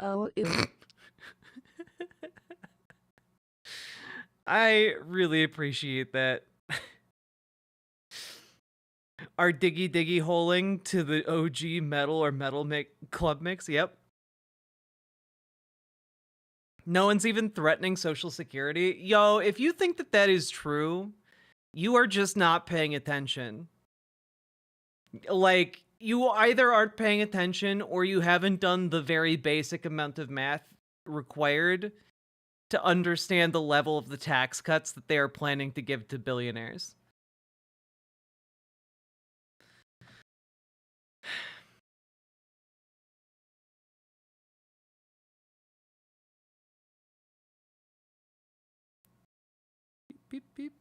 I really appreciate that. Our diggy holing to the OG metal or metal club mix, yep. No one's even threatening Social Security. Yo, if you think that that is true, you are just not paying attention. Like, you either aren't paying attention or you haven't done the very basic amount of math required to understand the level of the tax cuts that they are planning to give to billionaires. Beep, beep.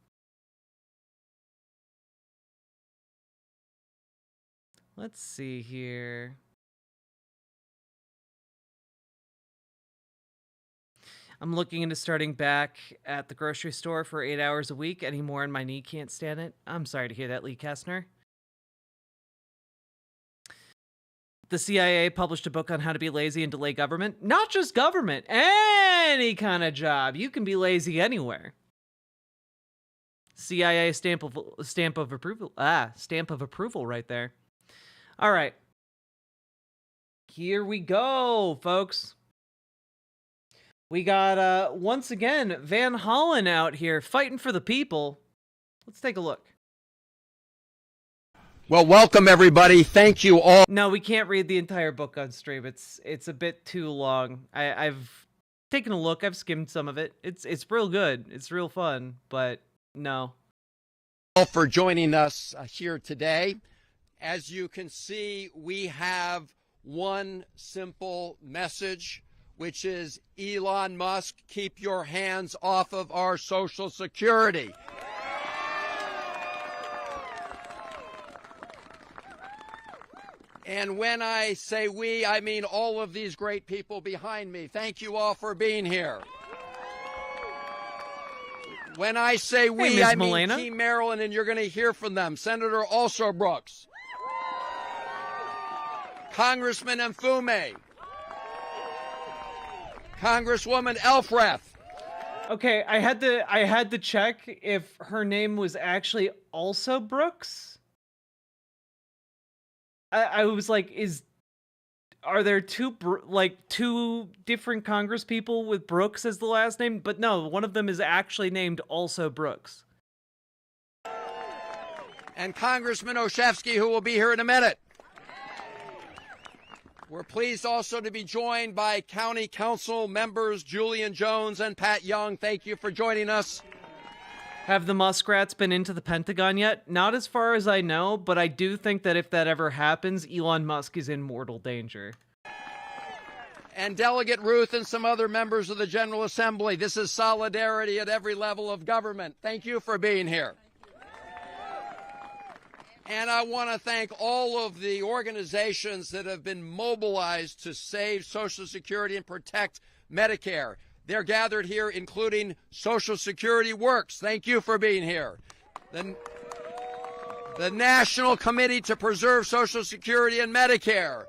Let's see here. I'm looking into starting back at the grocery store for 8 hours a week anymore, and my knee can't stand it. I'm sorry to hear that, Lee Kestner. The CIA published a book on how to be lazy and delay government. Not just government, any kind of job. You can be lazy anywhere. CIA stamp of approval. Stamp of approval right there. All right. Here we go, folks. We got, once again, Van Hollen out here fighting for the people. Let's take a look. Well, welcome, everybody. Thank you all. No, we can't read the entire book on stream. It's a bit too long. I've taken a look. I've skimmed some of it. It's real good. It's real fun, but no. All for joining us here today. As you can see, we have one simple message, which is Elon Musk, keep your hands off of our Social Security. And when I say we, I mean all of these great people behind me. Thank you all for being here. When I say we, Ms. I mean Malena. Team Maryland, and you're going to hear from them. Senator Also Brooks, Congressman Mfume, Congresswoman Elfreth. Okay, I had to check if her name was actually Also Brooks. I was like, are there two different Congress people with Brooks as the last name? But no, one of them is actually named Also Brooks. And Congressman Olszewski, who will be here in a minute. We're pleased also to be joined by County Council members Julian Jones and Pat Young. Thank you for joining us. Have the muskrats been into the Pentagon yet? Not as far as I know, but I do think that if that ever happens, Elon Musk is in mortal danger. And Delegate Ruth and some other members of the General Assembly. This is solidarity at every level of government. Thank you for being here. And I want to thank all of the organizations that have been mobilized to save Social Security and protect Medicare. They're gathered here, including Social Security Works. Thank you for being here. The National Committee to Preserve Social Security and Medicare.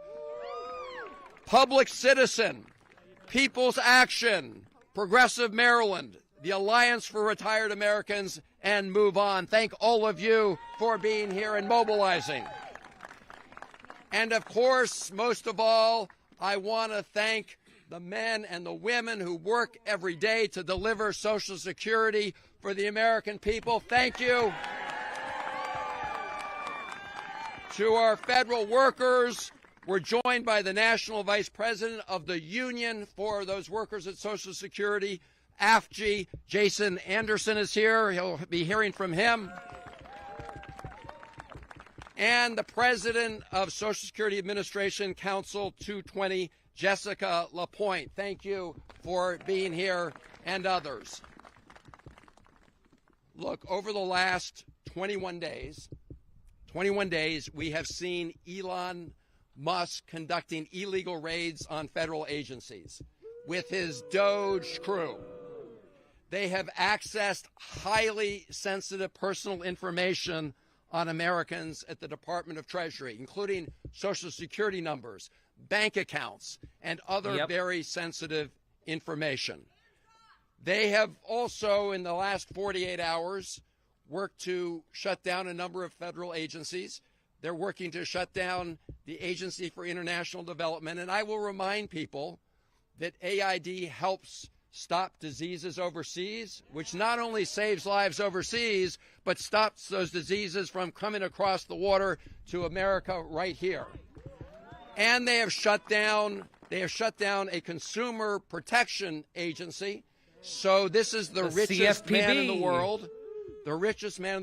Public Citizen, People's Action, Progressive Maryland, the Alliance for Retired Americans, and Move On. Thank all of you for being here and mobilizing. And of course, most of all, I want to thank the men and the women who work every day to deliver Social Security for the American people. Thank you. To our federal workers, we're joined by the National Vice President of the Union for those workers at Social Security, AFG. Jason Anderson is here. He'll be hearing from him. And the President of Social Security Administration Council 220, Jessica Lapointe. Thank you for being here, and others. Look, over the last 21 days, we have seen Elon Musk conducting illegal raids on federal agencies with his DOGE crew. They have accessed highly sensitive personal information on Americans at the Department of Treasury, including Social Security numbers, bank accounts, and other very sensitive information. They have also, in the last 48 hours, worked to shut down a number of federal agencies. They're working to shut down the Agency for International Development. And I will remind people that AID helps stop diseases overseas, which not only saves lives overseas, but stops those diseases from coming across the water to America right here. And they have shut down a consumer protection agency. So this is the richest man in the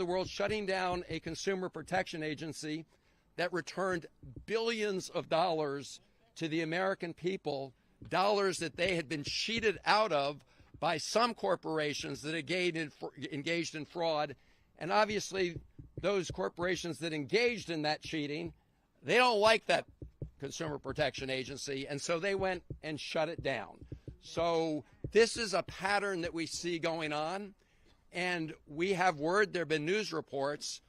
world, shutting down a consumer protection agency that returned billions of dollars to the American people, dollars that they had been cheated out of by some corporations that engaged in fraud. And obviously, those corporations that engaged in that cheating, they don't like that Consumer Protection Agency, and so they went and shut it down. So this is a pattern that we see going on, and we have word, there have been news reports,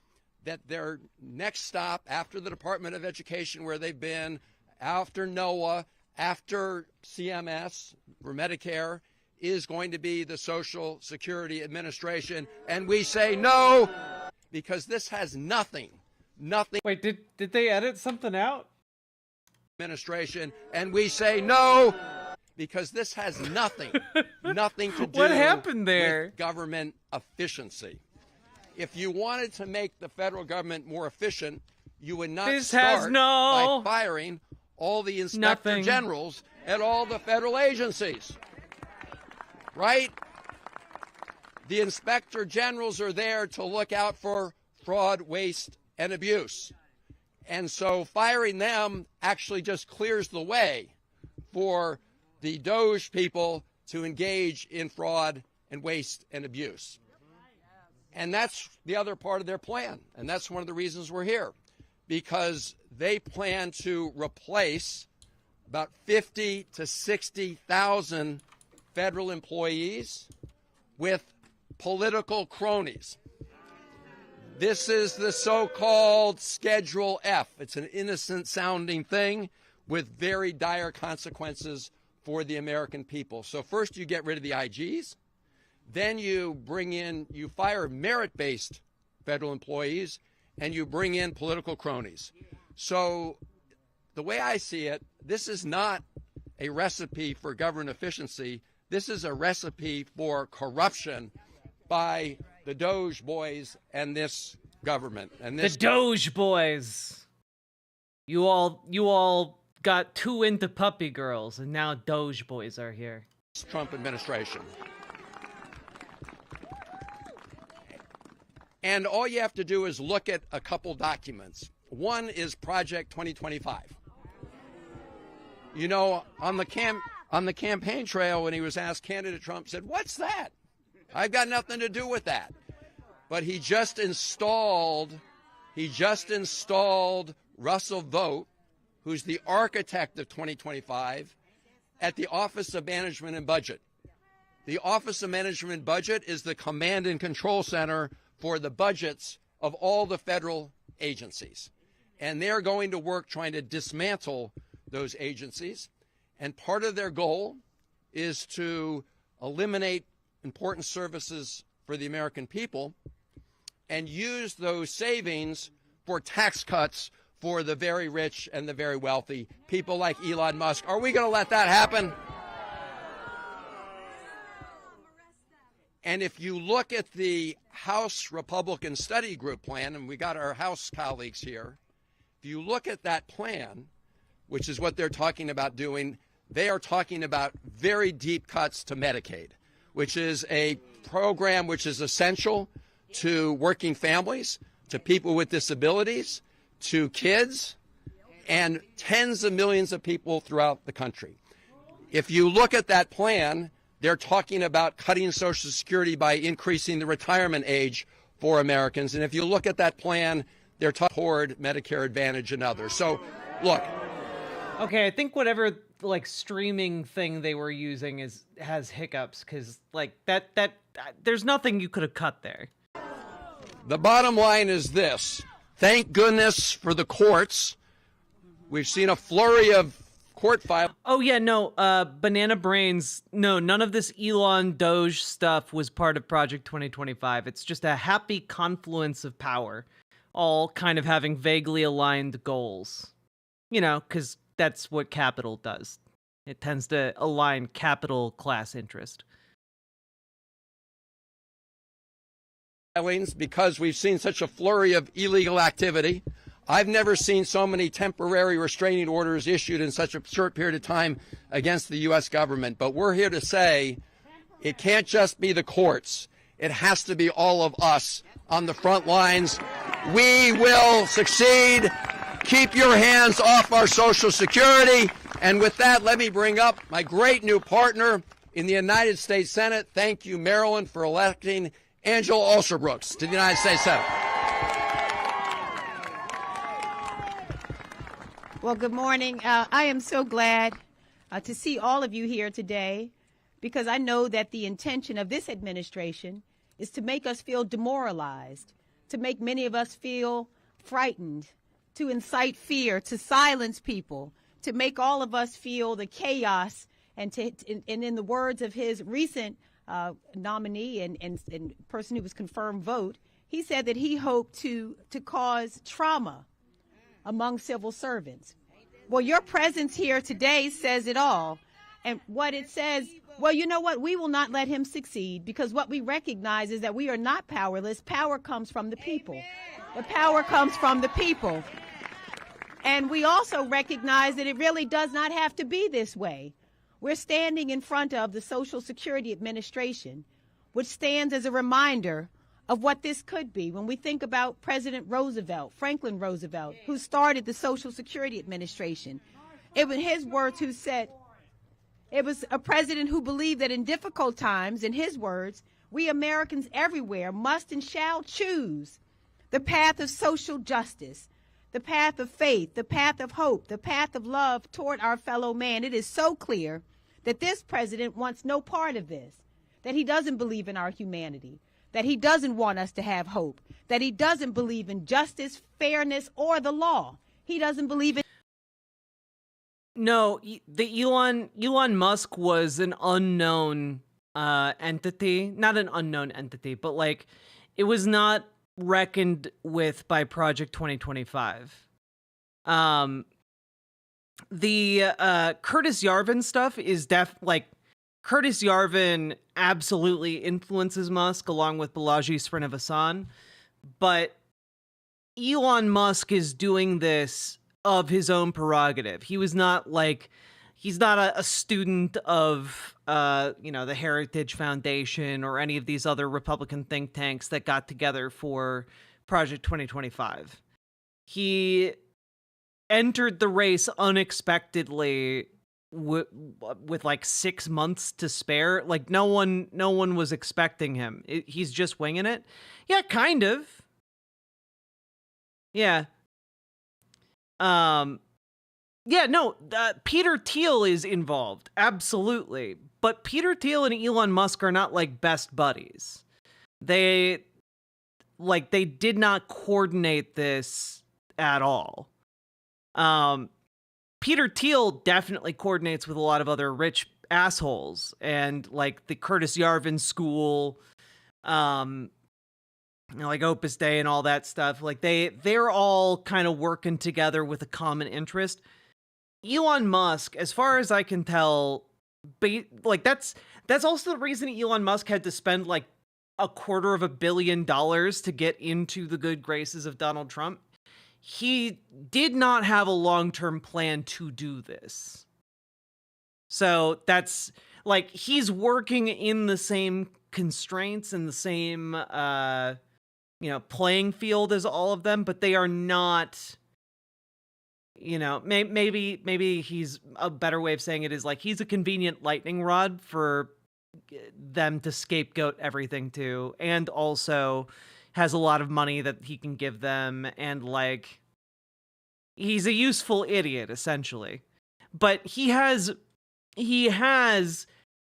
that their next stop after the Department of Education, where they've been, after NOAA, after CMS for Medicare, is going to be the Social Security Administration. And we say no, because this has nothing. Wait, did they edit something out? Administration, and we say no, because this has nothing to do What happened there? with government efficiency. If you wanted to make the federal government more efficient, you would not start by firing all the inspector generals at all the federal agencies. Right? The inspector generals are there to look out for fraud, waste, and abuse. And so firing them actually just clears the way for the DOGE people to engage in fraud and waste and abuse. And that's the other part of their plan. And that's one of the reasons we're here, because they plan to replace about 50 to 60,000 federal employees with political cronies. This is the so-called Schedule F. It's an innocent-sounding thing with very dire consequences for the American people. So first you get rid of the IGs, then you fire merit-based federal employees, and you bring in political cronies. So the way I see it, this is not a recipe for government efficiency. This is a recipe for corruption by the Doge boys and this government. And this The Doge boys. You all got too into puppy girls, and now Doge boys are here. Trump administration. And all you have to do is look at a couple documents. One is Project 2025. You know, on the campaign trail, when he was asked, candidate Trump said, "What's that? I've got nothing to do with that." But he just installed Russell Vought, who's the architect of 2025, at the Office of Management and Budget. The Office of Management and Budget is the command and control center for the budgets of all the federal agencies. And they're going to work trying to dismantle those agencies. And part of their goal is to eliminate important services for the American people and use those savings for tax cuts for the very rich and the very wealthy, people like Elon Musk. Are we going to let that happen? And if you look at the House Republican Study Group plan, and we got our House colleagues here, if you look at that plan, which is what they're talking about doing, they are talking about very deep cuts to Medicaid, which is a program which is essential to working families, to people with disabilities, to kids, and tens of millions of people throughout the country. If you look at that plan, they're talking about cutting Social Security by increasing the retirement age for Americans. And if you look at that plan, they're toward Medicare Advantage and others. So, look. Okay, I think whatever like streaming thing they were using has hiccups, because like that there's nothing you could have cut there. The bottom line is this. Thank goodness for the courts. We've seen a flurry of court files. Oh yeah, no, Banana Brains, no, none of this Elon Doge stuff was part of Project 2025. It's just a happy confluence of power, all kind of having vaguely aligned goals. You know, because that's what capital does. It tends to align capital class interest. Because we've seen such a flurry of illegal activity. I've never seen so many temporary restraining orders issued in such a short period of time against the U.S. government. But we're here to say it can't just be the courts. It has to be all of us on the front lines. We will succeed. Keep your hands off our Social Security. And with that, let me bring up my great new partner in the United States Senate. Thank you, Maryland, for electing Angela Alsobrooks to the United States Senate. Well, good morning. I am so glad to see all of you here today, because I know that the intention of this administration is to make us feel demoralized, to make many of us feel frightened, to incite fear, to silence people, to make all of us feel the chaos, and in the words of his recent nominee and person who was confirmed vote, he said that he hoped to cause trauma among civil servants. Well, your presence here today says it all. And what it says, well, you know what? We will not let him succeed, because what we recognize is that we are not powerless. Power comes from the people. The power comes from the people. And we also recognize that it really does not have to be this way. We're standing in front of the Social Security Administration, which stands as a reminder of what this could be. When we think about President Roosevelt, Franklin Roosevelt, who started the Social Security Administration, it was his words who said, it was a president who believed that in difficult times, in his words, we Americans everywhere must and shall choose the path of social justice, the path of faith, the path of hope, the path of love toward our fellow man. It is so clear that this president wants no part of this, that he doesn't believe in our humanity. that he doesn't want us to have hope, that he doesn't believe in justice, fairness, or the law. He doesn't believe in. No, the Elon Musk was an unknown entity, not an unknown entity, but like it was not reckoned with by Project 2025. The Curtis Yarvin stuff is Curtis Yarvin absolutely influences Musk along with Balaji Srinivasan, but Elon Musk is doing this of his own prerogative. He's not a student of the Heritage Foundation or any of these other Republican think tanks that got together for Project 2025. He entered the race unexpectedly with like 6 months to spare. Like no one was expecting him. He's just winging it. Yeah, kind of. Yeah. Peter Thiel is involved. Absolutely. But Peter Thiel and Elon Musk are not like best buddies. They did not coordinate this at all. Peter Thiel definitely coordinates with a lot of other rich assholes and like the Curtis Yarvin school, like Opus Dei and all that stuff. Like they're all kind of working together with a common interest. Elon Musk, as far as I can tell, that's also the reason Elon Musk had to spend like $250 million to get into the good graces of Donald Trump. He did not have a long-term plan to do this. So that's like he's working in the same constraints and the same playing field as all of them, but they are not, maybe he's a better way of saying it is like he's a convenient lightning rod for them to scapegoat everything to, and also has a lot of money that he can give them, and like he's a useful idiot essentially. But he has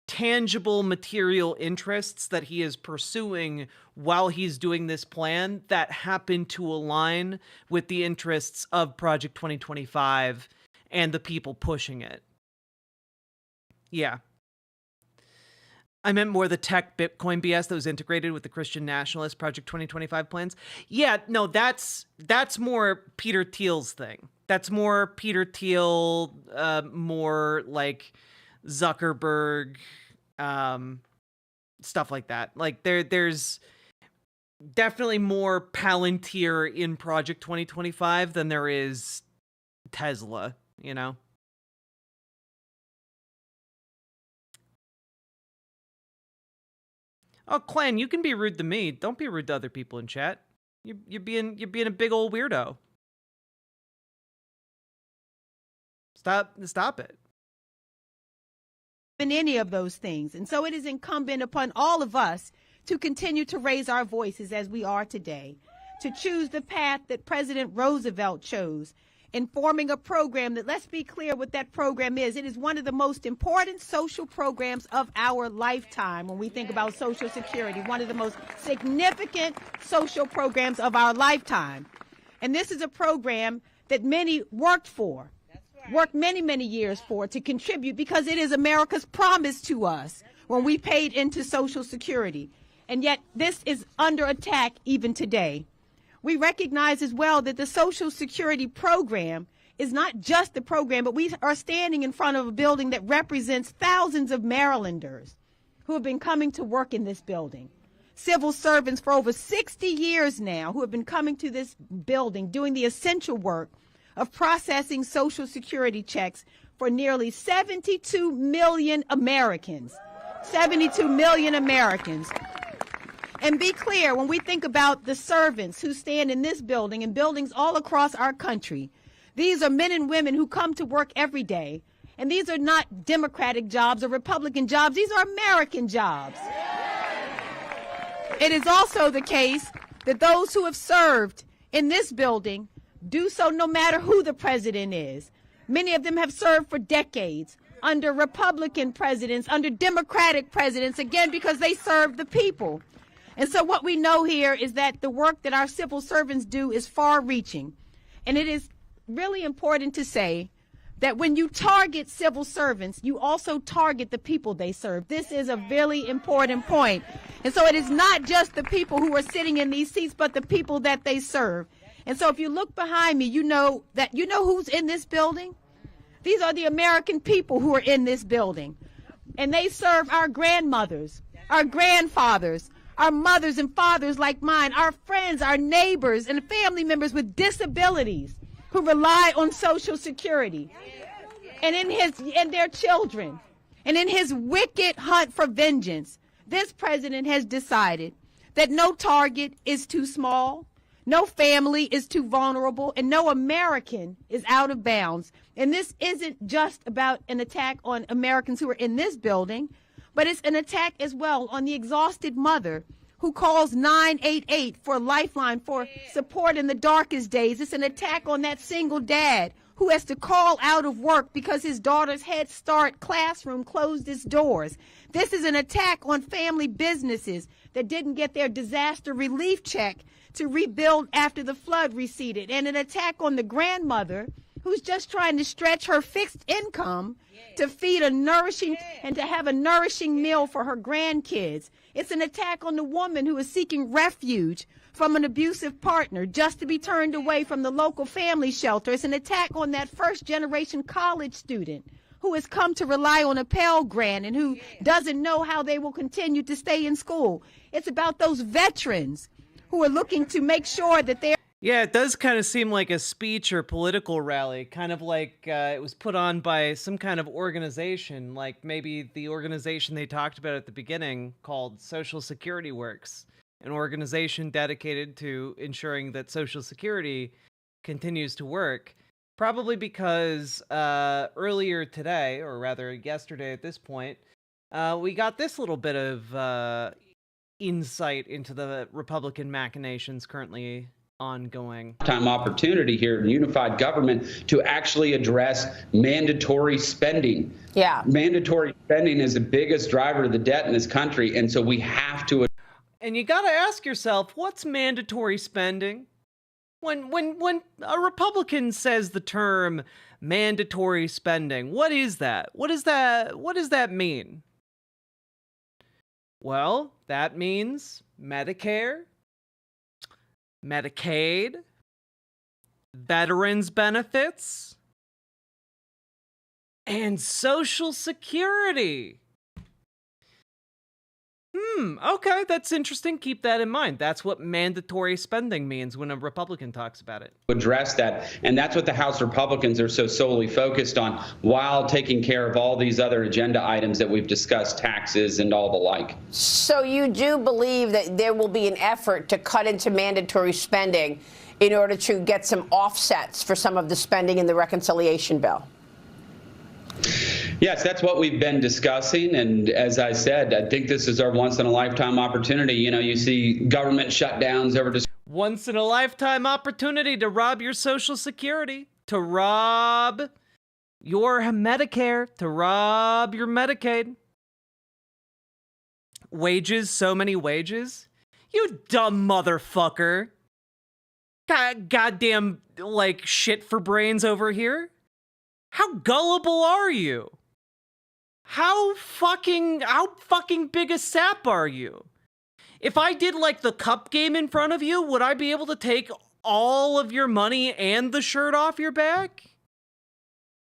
tangible material interests that he is pursuing while he's doing this plan that happen to align with the interests of Project 2025 and the people pushing it. Yeah. I meant more the tech Bitcoin BS that was integrated with the Christian nationalist Project 2025 plans. Yeah, no, that's more Peter Thiel's thing. That's more Peter Thiel, more like Zuckerberg, stuff like that. Like there's definitely more Palantir in Project 2025 than there is Tesla, Oh, Clan, you can be rude to me. Don't be rude to other people in chat. You're being a big old weirdo. Stop it. In any of those things. And so it is incumbent upon all of us to continue to raise our voices as we are today, to choose the path that President Roosevelt chose in forming a program that, let's be clear what that program is. It is one of the most important social programs of our lifetime when we think about Social Security, one of the most significant social programs of our lifetime. And this is a program that many worked for. Worked many, many years for, to contribute, because it is America's promise to us when we paid into Social Security. And yet this is under attack even today. We recognize as well that the Social Security program is not just the program, but we are standing in front of a building that represents thousands of Marylanders who have been coming to work in this building. Civil servants for over 60 years now who have been coming to this building, doing the essential work of processing Social Security checks for nearly 72 million Americans. 72 million Americans. And be clear, when we think about the servants who stand in this building and buildings all across our country, these are men and women who come to work every day. And these are not Democratic jobs or Republican jobs. These are American jobs. It is also the case that those who have served in this building do so no matter who the president is. Many of them have served for decades under Republican presidents, under Democratic presidents, again, because they serve the people. And so what we know here is that the work that our civil servants do is far-reaching. And it is really important to say that when you target civil servants, you also target the people they serve. This is a really important point. And so it is not just the people who are sitting in these seats, but the people that they serve. And so if you look behind me, you know who's in this building? These are the American people who are in this building. And they serve our grandmothers, our grandfathers, our mothers and fathers like mine, our friends, our neighbors, and family members with disabilities who rely on Social Security, and their children. And in his wicked hunt for vengeance, this president has decided that no target is too small, no family is too vulnerable, and no American is out of bounds. And this isn't just about an attack on Americans who are in this building, but it's an attack as well on the exhausted mother who calls 988 for a lifeline, for support in the darkest days. It's an attack on that single dad who has to call out of work because his daughter's Head Start classroom closed its doors. This is an attack on family businesses that didn't get their disaster relief check to rebuild after the flood receded, and an attack on the grandmother who's just trying to stretch her fixed income to feed a nourishing and to have a nourishing meal for her grandkids. It's an attack on the woman who is seeking refuge from an abusive partner just to be turned away from the local family shelter. It's an attack on that first-generation college student who has come to rely on a Pell Grant and who doesn't know how they will continue to stay in school. It's about those veterans who are looking to make sure that they're... Yeah, it does kind of seem like a speech or political rally, kind of like it was put on by some kind of organization, like maybe the organization they talked about at the beginning called Social Security Works, an organization dedicated to ensuring that Social Security continues to work. Probably because earlier today, or rather yesterday at this point, we got this little bit of insight into the Republican machinations currently ongoing. Time opportunity here in unified government to actually address mandatory spending. Yeah. Mandatory spending is the biggest driver of the debt in this country, and so we have to. And you got to ask yourself, what's mandatory spending? When a Republican says the term mandatory spending, what is that? What does that mean? Well, that means Medicare, Medicaid, veterans benefits, and Social Security. Okay, that's interesting. Keep that in mind. That's what mandatory spending means when a Republican talks about it. Address that, and that's what the House Republicans are so solely focused on, while taking care of all these other agenda items that we've discussed, taxes and all the like. So you do believe that there will be an effort to cut into mandatory spending in order to get some offsets for some of the spending in the reconciliation bill? Yes, that's what we've been discussing. And as I said, I think this is our once-in-a-lifetime opportunity. You know, you see government shutdowns over to... Once-in-a-lifetime opportunity to rob your Social Security, to rob your Medicare, to rob your Medicaid. Wages, so many wages. You dumb motherfucker. Goddamn, like, shit for brains over here. How gullible are you? How fucking big a sap are you? If I did like the cup game in front of you, would I be able to take all of your money and the shirt off your back?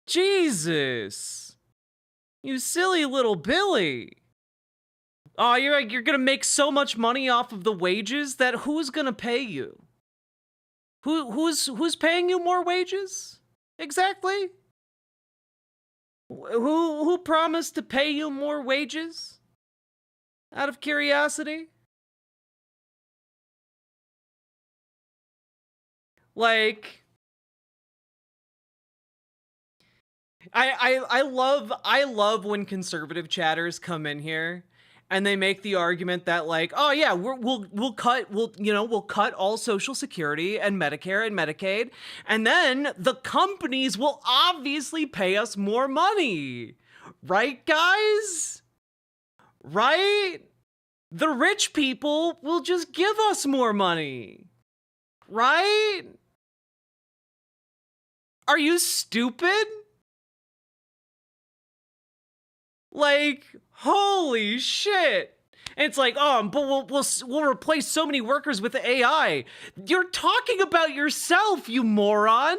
Jesus. You silly little Billy. Oh, you're gonna make so much money off of the wages that who's gonna pay you? Who's paying you more wages? Exactly? Who promised to pay you more wages? Out of curiosity? Like, I love when conservative chatters come in here and they make the argument that, like, oh yeah, we'll cut all Social Security and Medicare and Medicaid, and then the companies will obviously pay us more money. Right, guys? Right? the rich people will just give us more money. Right? Are you stupid? Like, holy shit. And it's like, oh, but we'll replace so many workers with AI. You're talking about yourself, you moron.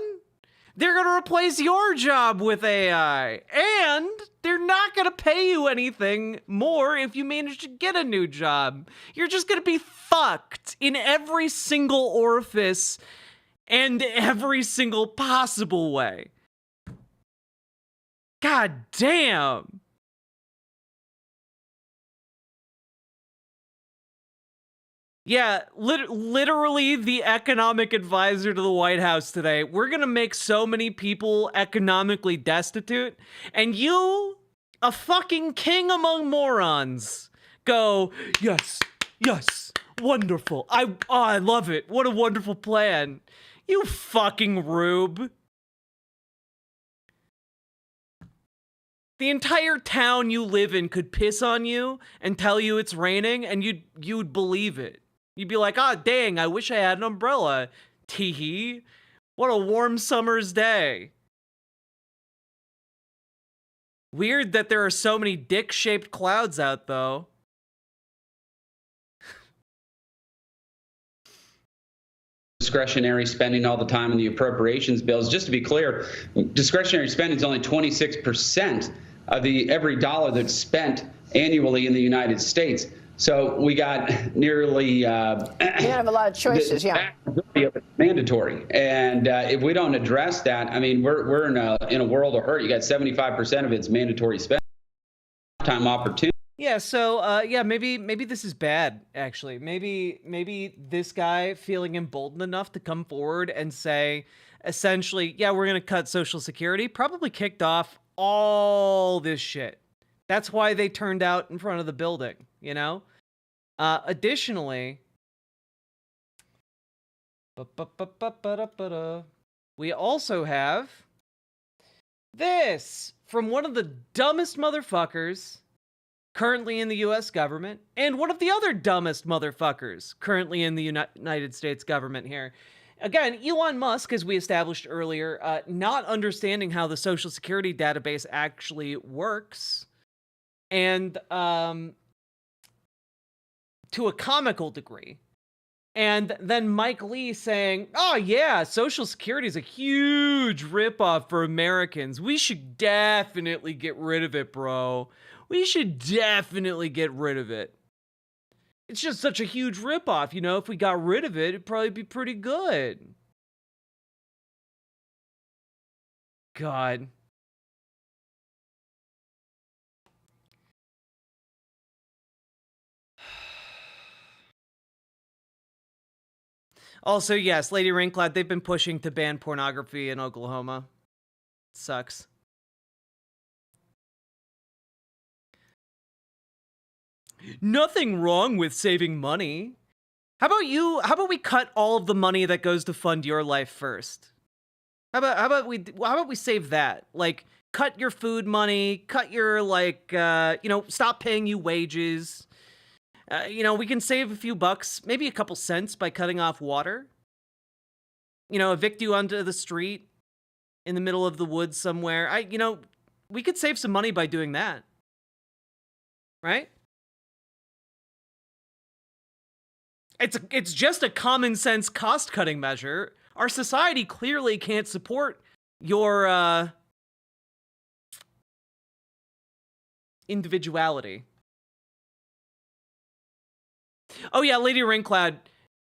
They're going to replace your job with AI. And they're not going to pay you anything more if you manage to get a new job. You're just going to be fucked in every single orifice and every single possible way. God damn. Yeah, literally the economic advisor to the White House today. We're gonna make so many people economically destitute, and you, a fucking king among morons, go, yes, yes, wonderful. I love it. What a wonderful plan. You fucking rube. The entire town you live in could piss on you and tell you it's raining, and you'd believe it. You'd be like, ah, dang, I wish I had an umbrella. Tee-hee. What a warm summer's day. Weird that there are so many dick-shaped clouds out, though. Discretionary spending all the time in the appropriations bills. Just to be clear, discretionary spending is only 26% of every dollar that's spent annually in the United States. So we got nearly you don't have a lot of choices, yeah. Mandatory, and if we don't address that, I mean, we're in a world of hurt. You got 75% of it's mandatory spending, time opportunity. Yeah, so yeah, maybe this is bad, actually. Maybe this guy feeling emboldened enough to come forward and say, essentially, yeah, we're gonna cut Social Security, probably kicked off all this shit. That's why they turned out in front of the building, you know? Additionally, we also have this from one of the dumbest motherfuckers currently in the US government, and one of the other dumbest motherfuckers currently in the United States government here. Again, Elon Musk, as we established earlier, not understanding how the Social Security database actually works, and to a comical degree. And then Mike Lee saying, oh yeah, Social Security is a huge ripoff for Americans. We should definitely get rid of it, bro. We should definitely get rid of it. It's just such a huge ripoff, you know? If we got rid of it, it'd probably be pretty good. God. Also, yes, Lady Raincloud, they've been pushing to ban pornography in Oklahoma. Sucks. Nothing wrong with saving money. How about we cut all of the money that goes to fund your life first? How about we save that? Like, cut your food money, cut your, like, stop paying you wages. We can save a few bucks, maybe a couple cents by cutting off water. Evict you onto the street in the middle of the woods somewhere. We could save some money by doing that. Right? It's just a common sense cost cutting measure. Our society clearly can't support your individuality. Oh yeah, Lady Raincloud,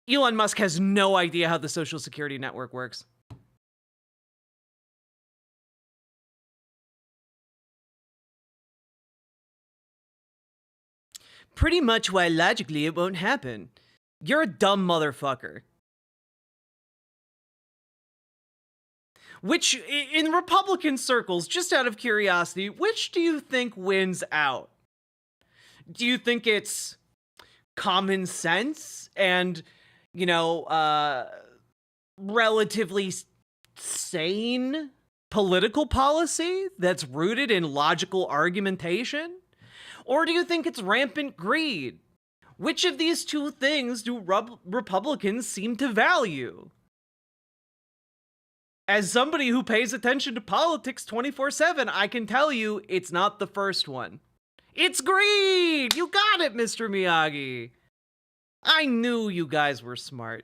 Elon Musk has no idea how the Social Security network works. Pretty much why logically it won't happen. You're a dumb motherfucker. Which, in Republican circles, just out of curiosity, which do you think wins out? Do you think it's common sense and, relatively sane political policy that's rooted in logical argumentation? Or do you think it's rampant greed, Which of these two things do Republicans seem to value? As somebody who pays attention to politics 24/7, I can tell you it's not the first one. It's greed! You got it, Mr. Miyagi. I knew you guys were smart.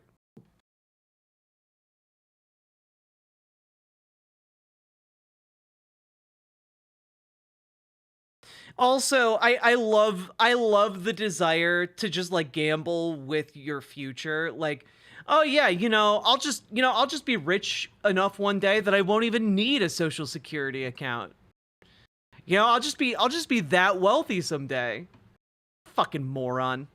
Also, I love the desire to just like gamble with your future. Like, oh yeah, I'll just be rich enough one day that I won't even need a social security account. I'll just be that wealthy someday. Fucking moron.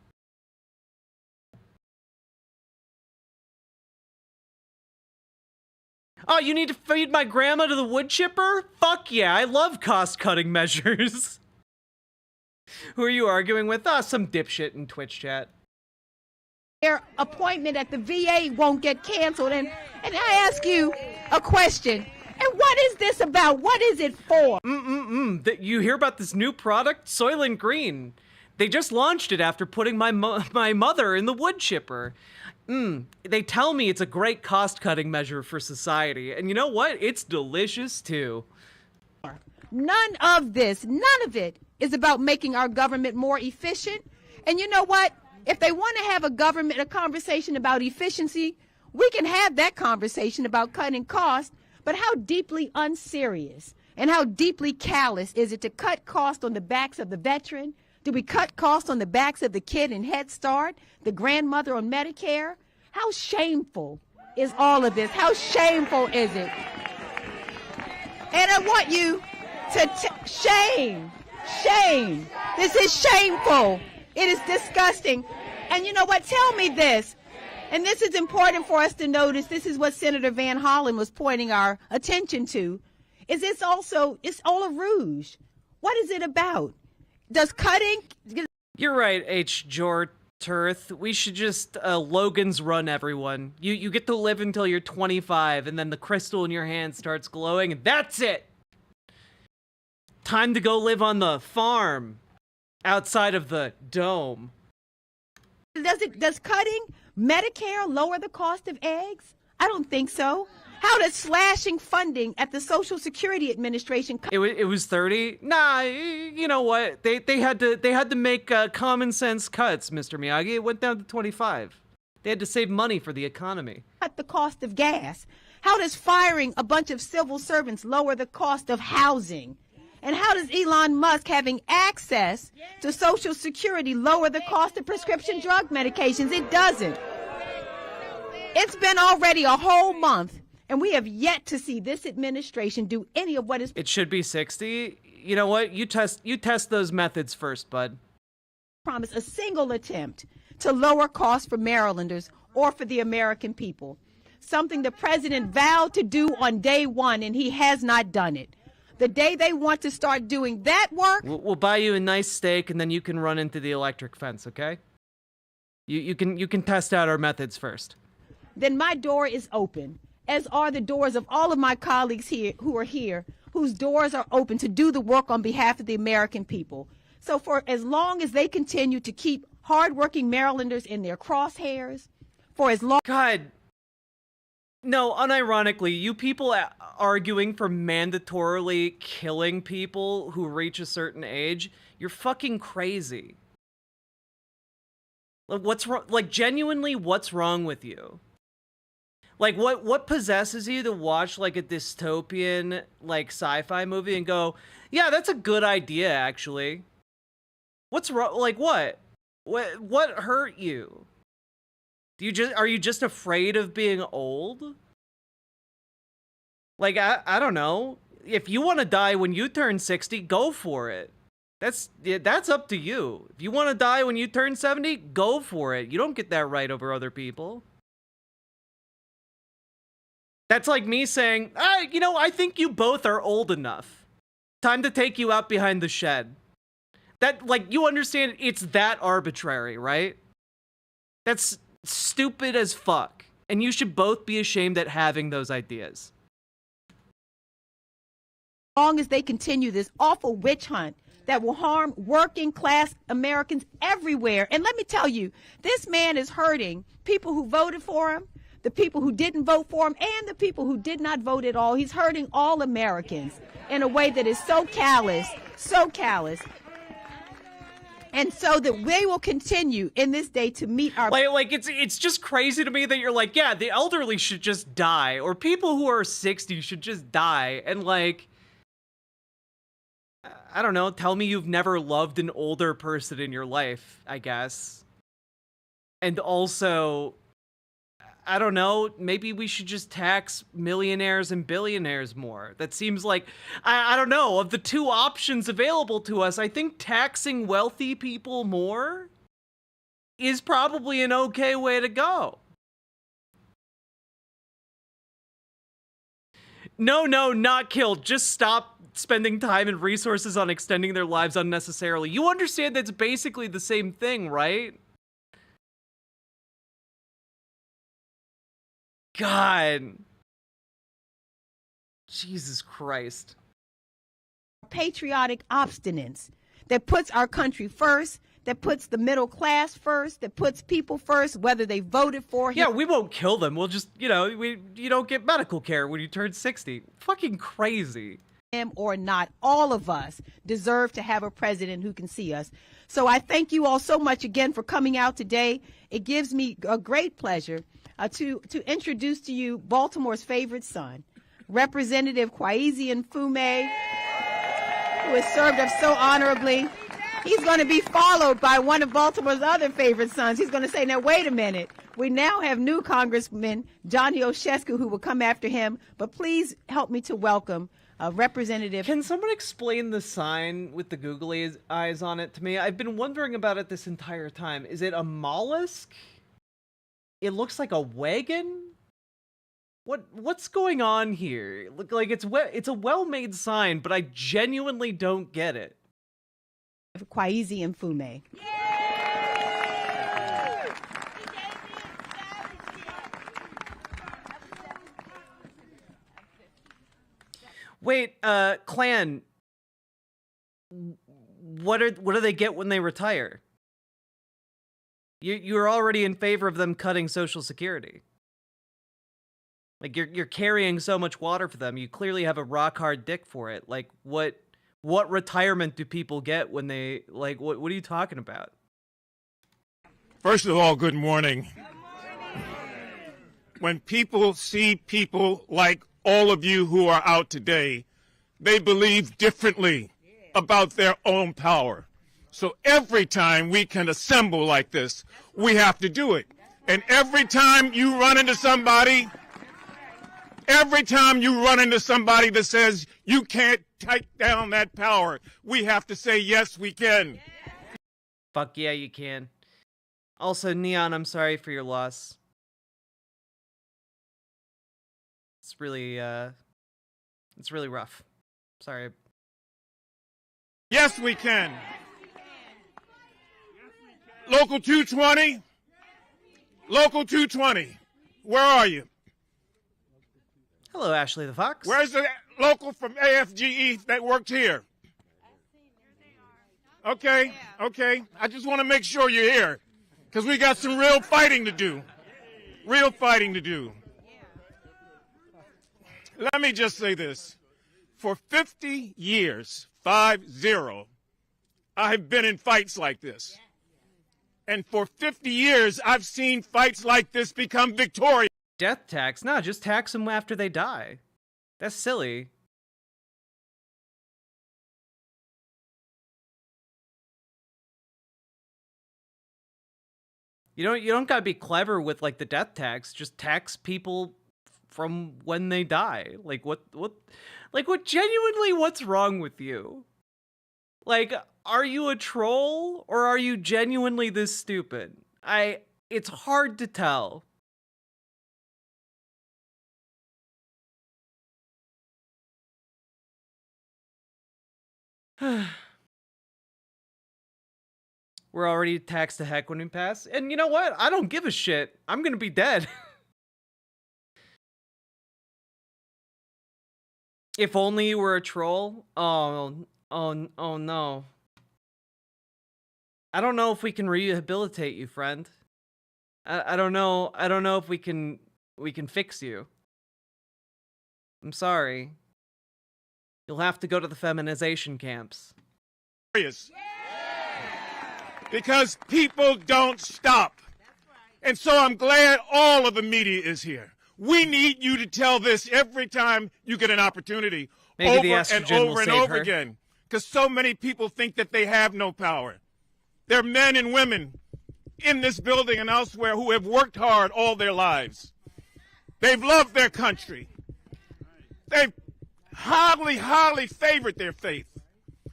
Oh, you need to feed my grandma to the wood chipper? Fuck yeah, I love cost-cutting measures. Who are you arguing with? Some dipshit in Twitch chat. Their appointment at the VA won't get canceled. And I ask you a question. And what is this about? What is it for? You hear about this new product, Soylent Green? They just launched it after putting my mother in the wood chipper. They tell me it's a great cost-cutting measure for society. And you know what? It's delicious too. None of it is about making our government more efficient. And you know what? If they want to have a conversation about efficiency, we can have that conversation about cutting costs. But how deeply unserious and how deeply callous is it to cut costs on the backs of the veteran? Do we cut costs on the backs of the kid in Head Start, the grandmother on Medicare? How shameful is all of this? How shameful is it? And I want you to shame. This is shameful. It is disgusting. And you know what? Tell me this. And this is important for us to notice. This is what Senator Van Hollen was pointing our attention to. Is this also, it's all a ruse. What is it about? Does cutting... You're right, H. Jorturth. We should just Logan's run everyone. You get to live until you're 25, and then the crystal in your hand starts glowing, and that's it! Time to go live on the farm outside of the dome. Does cutting Medicare lower the cost of eggs? I don't think so. How does slashing funding at the Social Security Administration? It was 30. Nah, you know what? They had to make common sense cuts, Mr. Miyagi. It went down to 25. They had to save money for the economy. Cut the cost of gas. How does firing a bunch of civil servants lower the cost of housing? And how does Elon Musk having access to Social Security lower the cost of prescription drug medications? It doesn't. It's been already a whole month, and we have yet to see this administration do any of what is... It should be 60. You know what? You test those methods first, bud. ...promise a single attempt to lower costs for Marylanders or for the American people. Something the president vowed to do on day one, and he has not done it. The day they want to start doing that work... We'll buy you a nice steak, and then you can run into the electric fence, okay? You can test out our methods first. Then my door is open, as are the doors of all of my colleagues here who are here, whose doors are open to do the work on behalf of the American people. So for as long as they continue to keep hardworking Marylanders in their crosshairs, for as long... God... No, unironically, you people arguing for mandatorily killing people who reach a certain age, you're fucking crazy. Like, what's wrong? Like, genuinely, what's wrong with you? Like, what possesses you to watch, like, a dystopian, like, sci-fi movie and go, yeah, that's a good idea, actually. What's wrong? Like, what? What hurt you? Are you just afraid of being old? Like, I don't know. If you want to die when you turn 60, go for it. That's up to you. If you want to die when you turn 70, go for it. You don't get that right over other people. That's like me saying, I think you both are old enough. Time to take you out behind the shed. That, like, you understand it's that arbitrary, right? That's stupid as fuck. And you should both be ashamed at having those ideas. long as they continue this awful witch hunt that will harm working class Americans everywhere. And let me tell you, this man is hurting people who voted for him, the people who didn't vote for him, and the people who did not vote at all. He's hurting all Americans in a way that is so callous, so callous. And so that we will continue in this day to meet our... Like it's just crazy to me that you're like, yeah, the elderly should just die, or people who are 60 should just die. And like, I don't know, tell me you've never loved an older person in your life, I guess. And also, I don't know, maybe we should just tax millionaires and billionaires more. That seems like, I don't know, of the two options available to us, I think taxing wealthy people more is probably an okay way to go. No, not killed. Just stop spending time and resources on extending their lives unnecessarily. You understand that's basically the same thing, right? God. Jesus Christ. Patriotic obstinance that puts our country first, that puts the middle class first, that puts people first, whether they voted for him. Yeah, we won't kill them. We'll just, you don't get medical care when you turn 60. Fucking crazy. Him or not, all of us deserve to have a president who can see us. So I thank you all so much again for coming out today. It gives me a great pleasure to introduce to you Baltimore's favorite son, Representative Kwesi Mfume, who has served us so honorably. He's going to be followed by one of Baltimore's other favorite sons. He's going to say, now, wait a minute. We now have new Congressman Johnny Oshescu who will come after him. But please help me to welcome Representative... Can someone explain the sign with the googly eyes on it to me? I've been wondering about it this entire time. Is it a mollusk? It looks like a wagon? What's going on here? Look, like it's a well-made sign, but I genuinely don't get it. Kwesi Mfume. Wait, Clan, what do they get when they retire? You're already in favor of them cutting Social Security. Like you're carrying so much water for them. You clearly have a rock hard dick for it. Like what retirement do people get when they what are you talking about? First of all, good morning. When people see people like all of you who are out today, they believe differently about their own power. So every time we can assemble like this, we have to do it. And every time you run into somebody that says you can't take down that power, we have to say, yes, we can. Fuck yeah, you can. Also, Neon, I'm sorry for your loss. It's really rough. Sorry. Yes, we can. Local 220. Local 220. Where are you? Hello, Ashley the Fox. Where's the local from AFGE that worked here? Okay. I just want to make sure you're here because we got some real fighting to do. Let me just say this. For 50 years, 50, I've been in fights like this. And for 50 years, I've seen fights like this become victorious. Death tax? No, just tax them after they die. That's silly. You don't gotta be clever with like the death tax. Just tax people from when they die. Like what genuinely, what's wrong with you? Like, are you a troll or are you genuinely this stupid? It's hard to tell. We're already taxed to heck when we pass. And you know what? I don't give a shit. I'm gonna be dead. If only you were a troll. Oh no. I don't know if we can rehabilitate you, friend. I don't know. I don't know if we can fix you. I'm sorry. You'll have to go to the feminization camps. Because people don't stop. And so I'm glad all of the media is here. We need you to tell this every time you get an opportunity. Maybe the over and estrogen will over and save over her. again. Because so many people think that they have no power. There are men and women in this building and elsewhere who have worked hard all their lives. They've loved their country. They've highly favored their faith.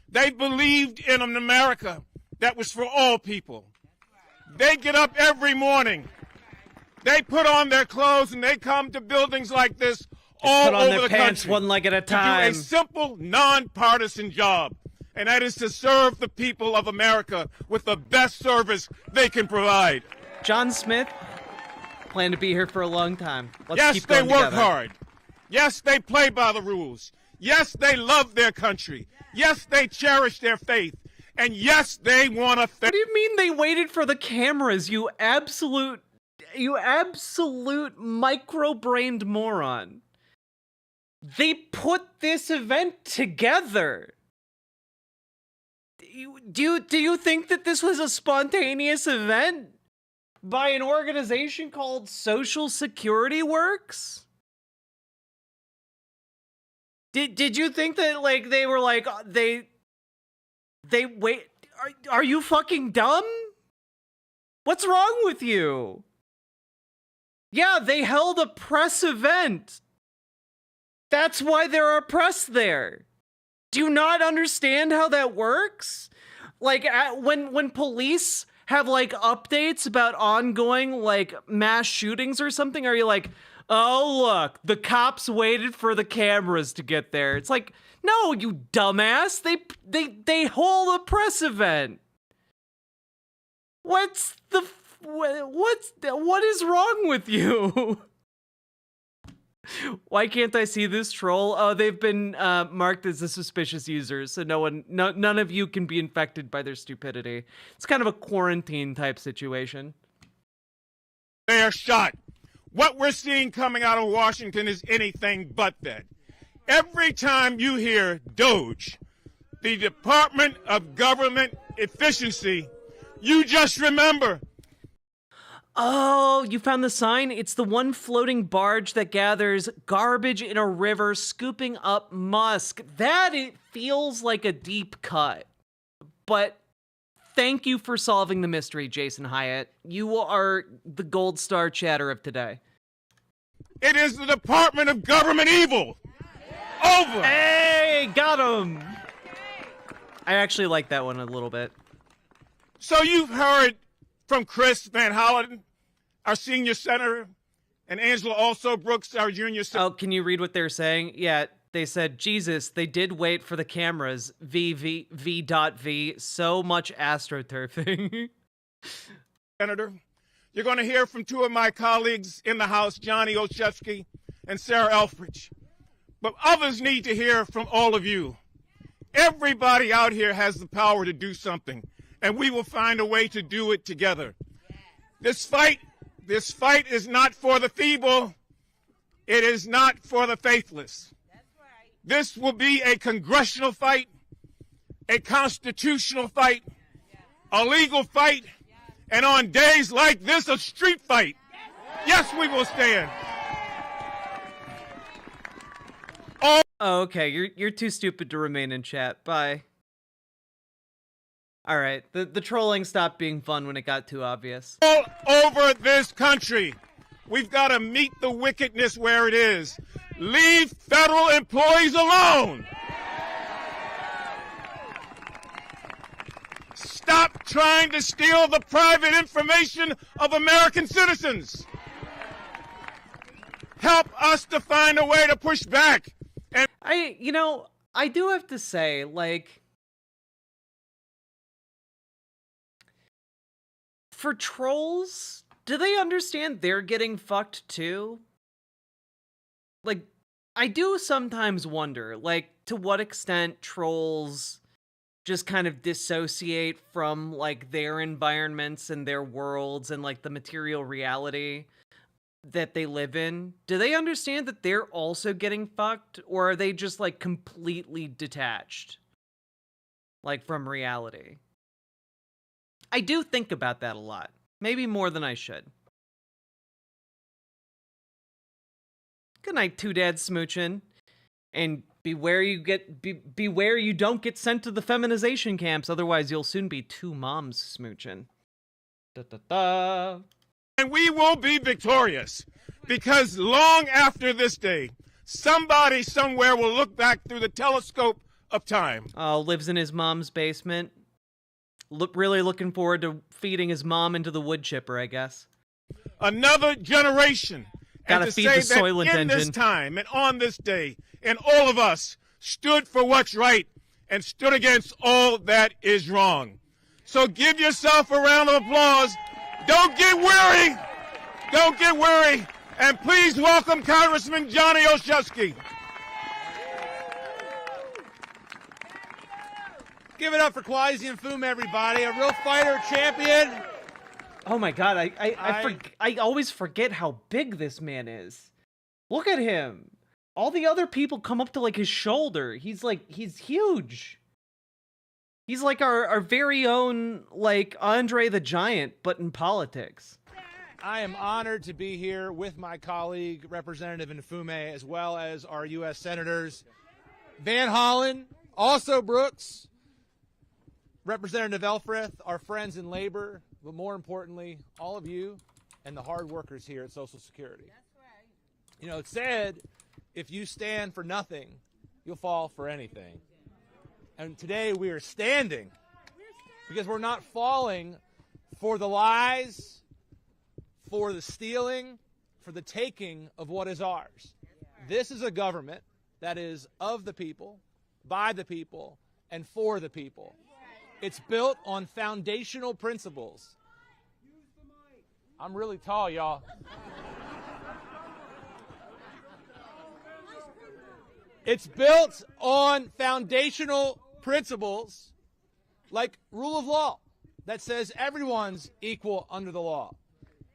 They believed in an America that was for all people. They get up every morning. They put on their clothes and they come to buildings like this all put on over their the pants country one leg at a to time. do a simple, nonpartisan job, and that is to serve the people of America with the best service they can provide. John Smith, plan to be here for a long time. Let's Yes, keep they going work together. hard. Yes, they play by the rules. Yes, they love their country. Yes, they cherish their faith. And yes, they want to... What do you mean they waited for the cameras, you absolute micro-brained moron? They put this event together. Do you think that this was a spontaneous event by an organization called Social Security Works? Did you think that like they were like they wait? Are you fucking dumb? What's wrong with you? Yeah, they held a press event. That's why there are press there. Do you not understand how that works? Like when police have like updates about ongoing like mass shootings or something, are you like, oh look, the cops waited for the cameras to get there? It's like, no, you dumbass. They hold a press event. What is wrong with you? Why can't I see this troll? Oh, they've been marked as a suspicious user, so none of you can be infected by their stupidity. It's kind of a quarantine type situation. They are shot. What we're seeing coming out of Washington is anything but that. Every time you hear DOGE, the Department of Government Efficiency, you just remember. Oh, you found the sign? It's the one floating barge that gathers garbage in a river, scooping up musk. That it feels like a deep cut. But thank you for solving the mystery, Jason Hyatt. You are the gold star chatter of today. It is the Department of Government Evil. Over. Hey, got him. I actually like that one a little bit. So you've heard from Chris Van Hollen, our senior senator, and Angela Brooks, our junior senator. Oh, can you read what they're saying? Yeah, they said, Jesus, they did wait for the cameras. V. So much astroturfing. Senator, you're going to hear from two of my colleagues in the House, Johnny Olszewski and Sarah Elfrich. But others need to hear from all of you. Everybody out here has the power to do something, and we will find a way to do it together. This fight is not for the feeble. It is not for the faithless. This will be a congressional fight, a constitutional fight, a legal fight, and on days like this, a street fight. Yes, we will stand. Oh, okay, you're too stupid to remain in chat. Bye. All right, the trolling stopped being fun when it got too obvious. All over this country, we've got to meet the wickedness where it is. Leave federal employees alone. Stop trying to steal the private information of American citizens. Help us to find a way to push back. And I do have to say, like, for trolls, do they understand they're getting fucked too? Like, I do sometimes wonder, like, to what extent trolls just kind of dissociate from, like, their environments and their worlds and, like, the material reality that they live in. Do they understand that they're also getting fucked, or are they just, like, completely detached, like, from reality? I do think about that a lot. Maybe more than I should. Good night, Two Dads Smoochin'. And beware you don't get sent to the feminization camps, otherwise you'll soon be two moms smooching. Da-da-da. And we will be victorious, because long after this day, somebody somewhere will look back through the telescope of time. Oh, lives in his mom's basement. Really looking forward to feeding his mom into the wood chipper, I guess. Another generation. Gotta and to feed say the Soylent that in engine. this time and on this day, and all of us stood for what's right and stood against all that is wrong. So give yourself a round of applause. Don't get weary. Don't get weary. And please welcome Congressman Johnny Olszewski. Give it up for Kwasi Mfume, everybody. A real fighter, champion. Oh my god, I always forget how big this man is. Look at him. All the other people come up to, like, his shoulder. He's huge. He's like our very own, like, Andre the Giant, but in politics. I am honored to be here with my colleague, Representative Mfume, as well as our U.S. Senators Van Hollen, also Brooks, Representative Elfreth, our friends in labor, but more importantly, all of you and the hard workers here at Social Security. That's right. You know, it's said, if you stand for nothing, you'll fall for anything. And today we are standing because we're not falling for the lies, for the stealing, for the taking of what is ours. This is a government that is of the people, by the people, and for the people. It's built on foundational principles. I'm really tall, y'all. It's built on foundational principles like rule of law that says everyone's equal under the law.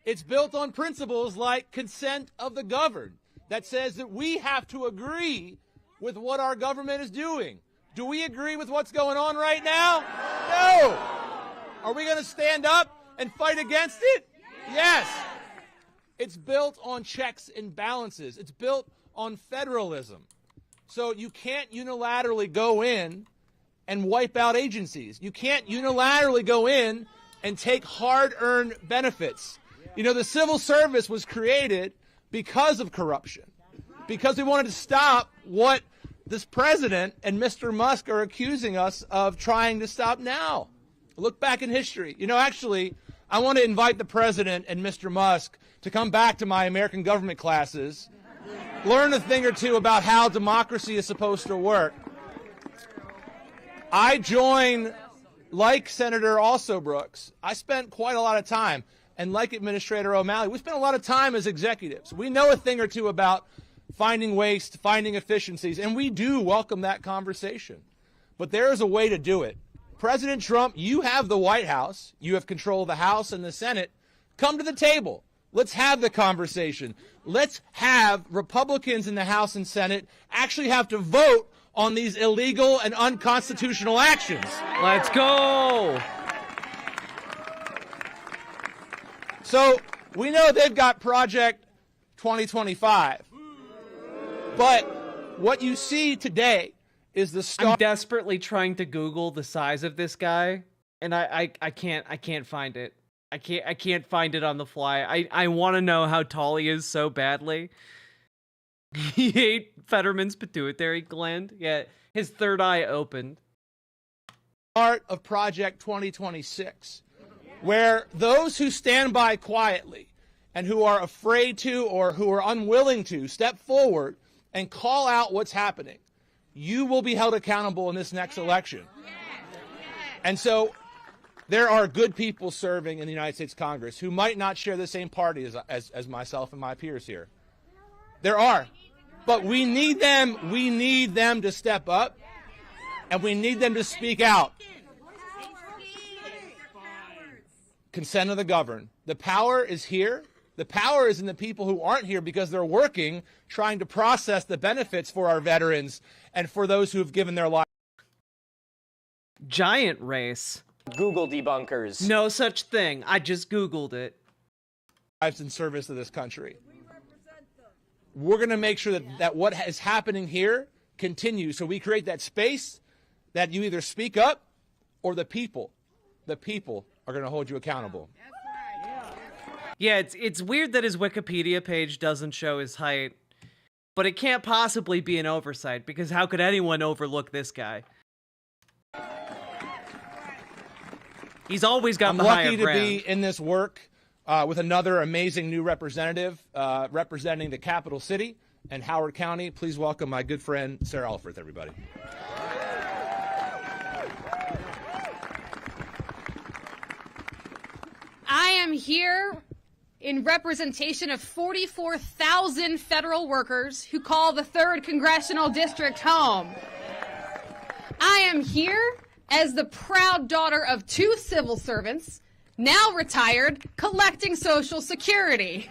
It's built on principles like consent of the governed that says that we have to agree with what our government is doing. Do we agree with what's going on right now? No. Are we going to stand up and fight against it? Yes. It's built on checks and balances. It's built on federalism. So you can't unilaterally go in and wipe out agencies. You can't unilaterally go in and take hard-earned benefits. You know, the civil service was created because of corruption, because we wanted to stop what this president and Mr. Musk are accusing us of trying to stop now. Look back in history. You know, actually, I want to invite the president and Mr. Musk to come back to my American government classes, learn a thing or two about how democracy is supposed to work. I join, like Senator also Brooks, I spent quite a lot of time, and like Administrator O'Malley, we spent a lot of time as executives. We know a thing or two about finding waste, finding efficiencies, and we do welcome that conversation. But there is a way to do it. President Trump, you have the White House. You have control of the House and the Senate. Come to the table. Let's have the conversation. Let's have Republicans in the House and Senate actually have to vote on these illegal and unconstitutional actions. Let's go. So we know they've got Project 2025. But what you see today is the start. I'm desperately trying to Google the size of this guy, and I can't find it. I can't find it on the fly. I want to know how tall he is so badly. He ate Fetterman's pituitary gland. Yeah, his third eye opened. Part of Project 2026, where those who stand by quietly and who are afraid to or who are unwilling to step forward and call out what's happening, you will be held accountable in this next election. And so there are good people serving in the United States Congress who might not share the same party as myself and my peers here. There are. But we need them to step up, and we need them to speak out. Consent of the governed. The power is here. The power is in the people who aren't here because they're working, trying to process the benefits for our veterans and for those who have given their lives. Giant race. Google debunkers. No such thing. I just Googled it. Lives in service of this country. We're going to make sure that what is happening here continues. So we create that space that you either speak up or the people are going to hold you accountable. Yeah, it's weird that his Wikipedia page doesn't show his height, but it can't possibly be an oversight because how could anyone overlook this guy? He's always got the higher ground. I'm lucky to be in this work with another amazing new representative representing the capital city and Howard County. Please welcome my good friend, Sarah Elfreth, everybody. I am here in representation of 44,000 federal workers who call the 3rd Congressional District home. I am here as the proud daughter of 2 civil servants, now retired, collecting Social Security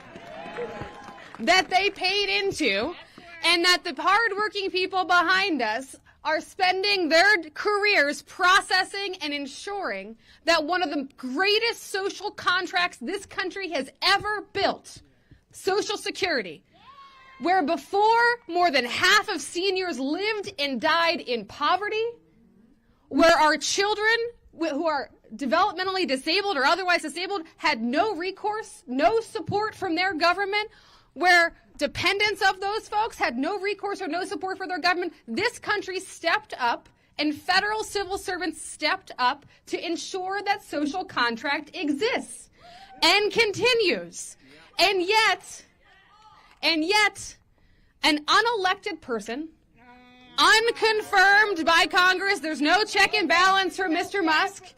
that they paid into, and that the hardworking people behind us are spending their careers processing and ensuring that one of the greatest social contracts this country has ever built, Social Security, where before more than half of seniors lived and died in poverty, where our children who are developmentally disabled or otherwise disabled had no recourse, no support from their government, where dependents of those folks had no recourse or no support for their government, this country stepped up and federal civil servants stepped up to ensure that social contract exists and continues. And yet, an unelected person, unconfirmed by Congress, there's no check and balance for Mr. Musk,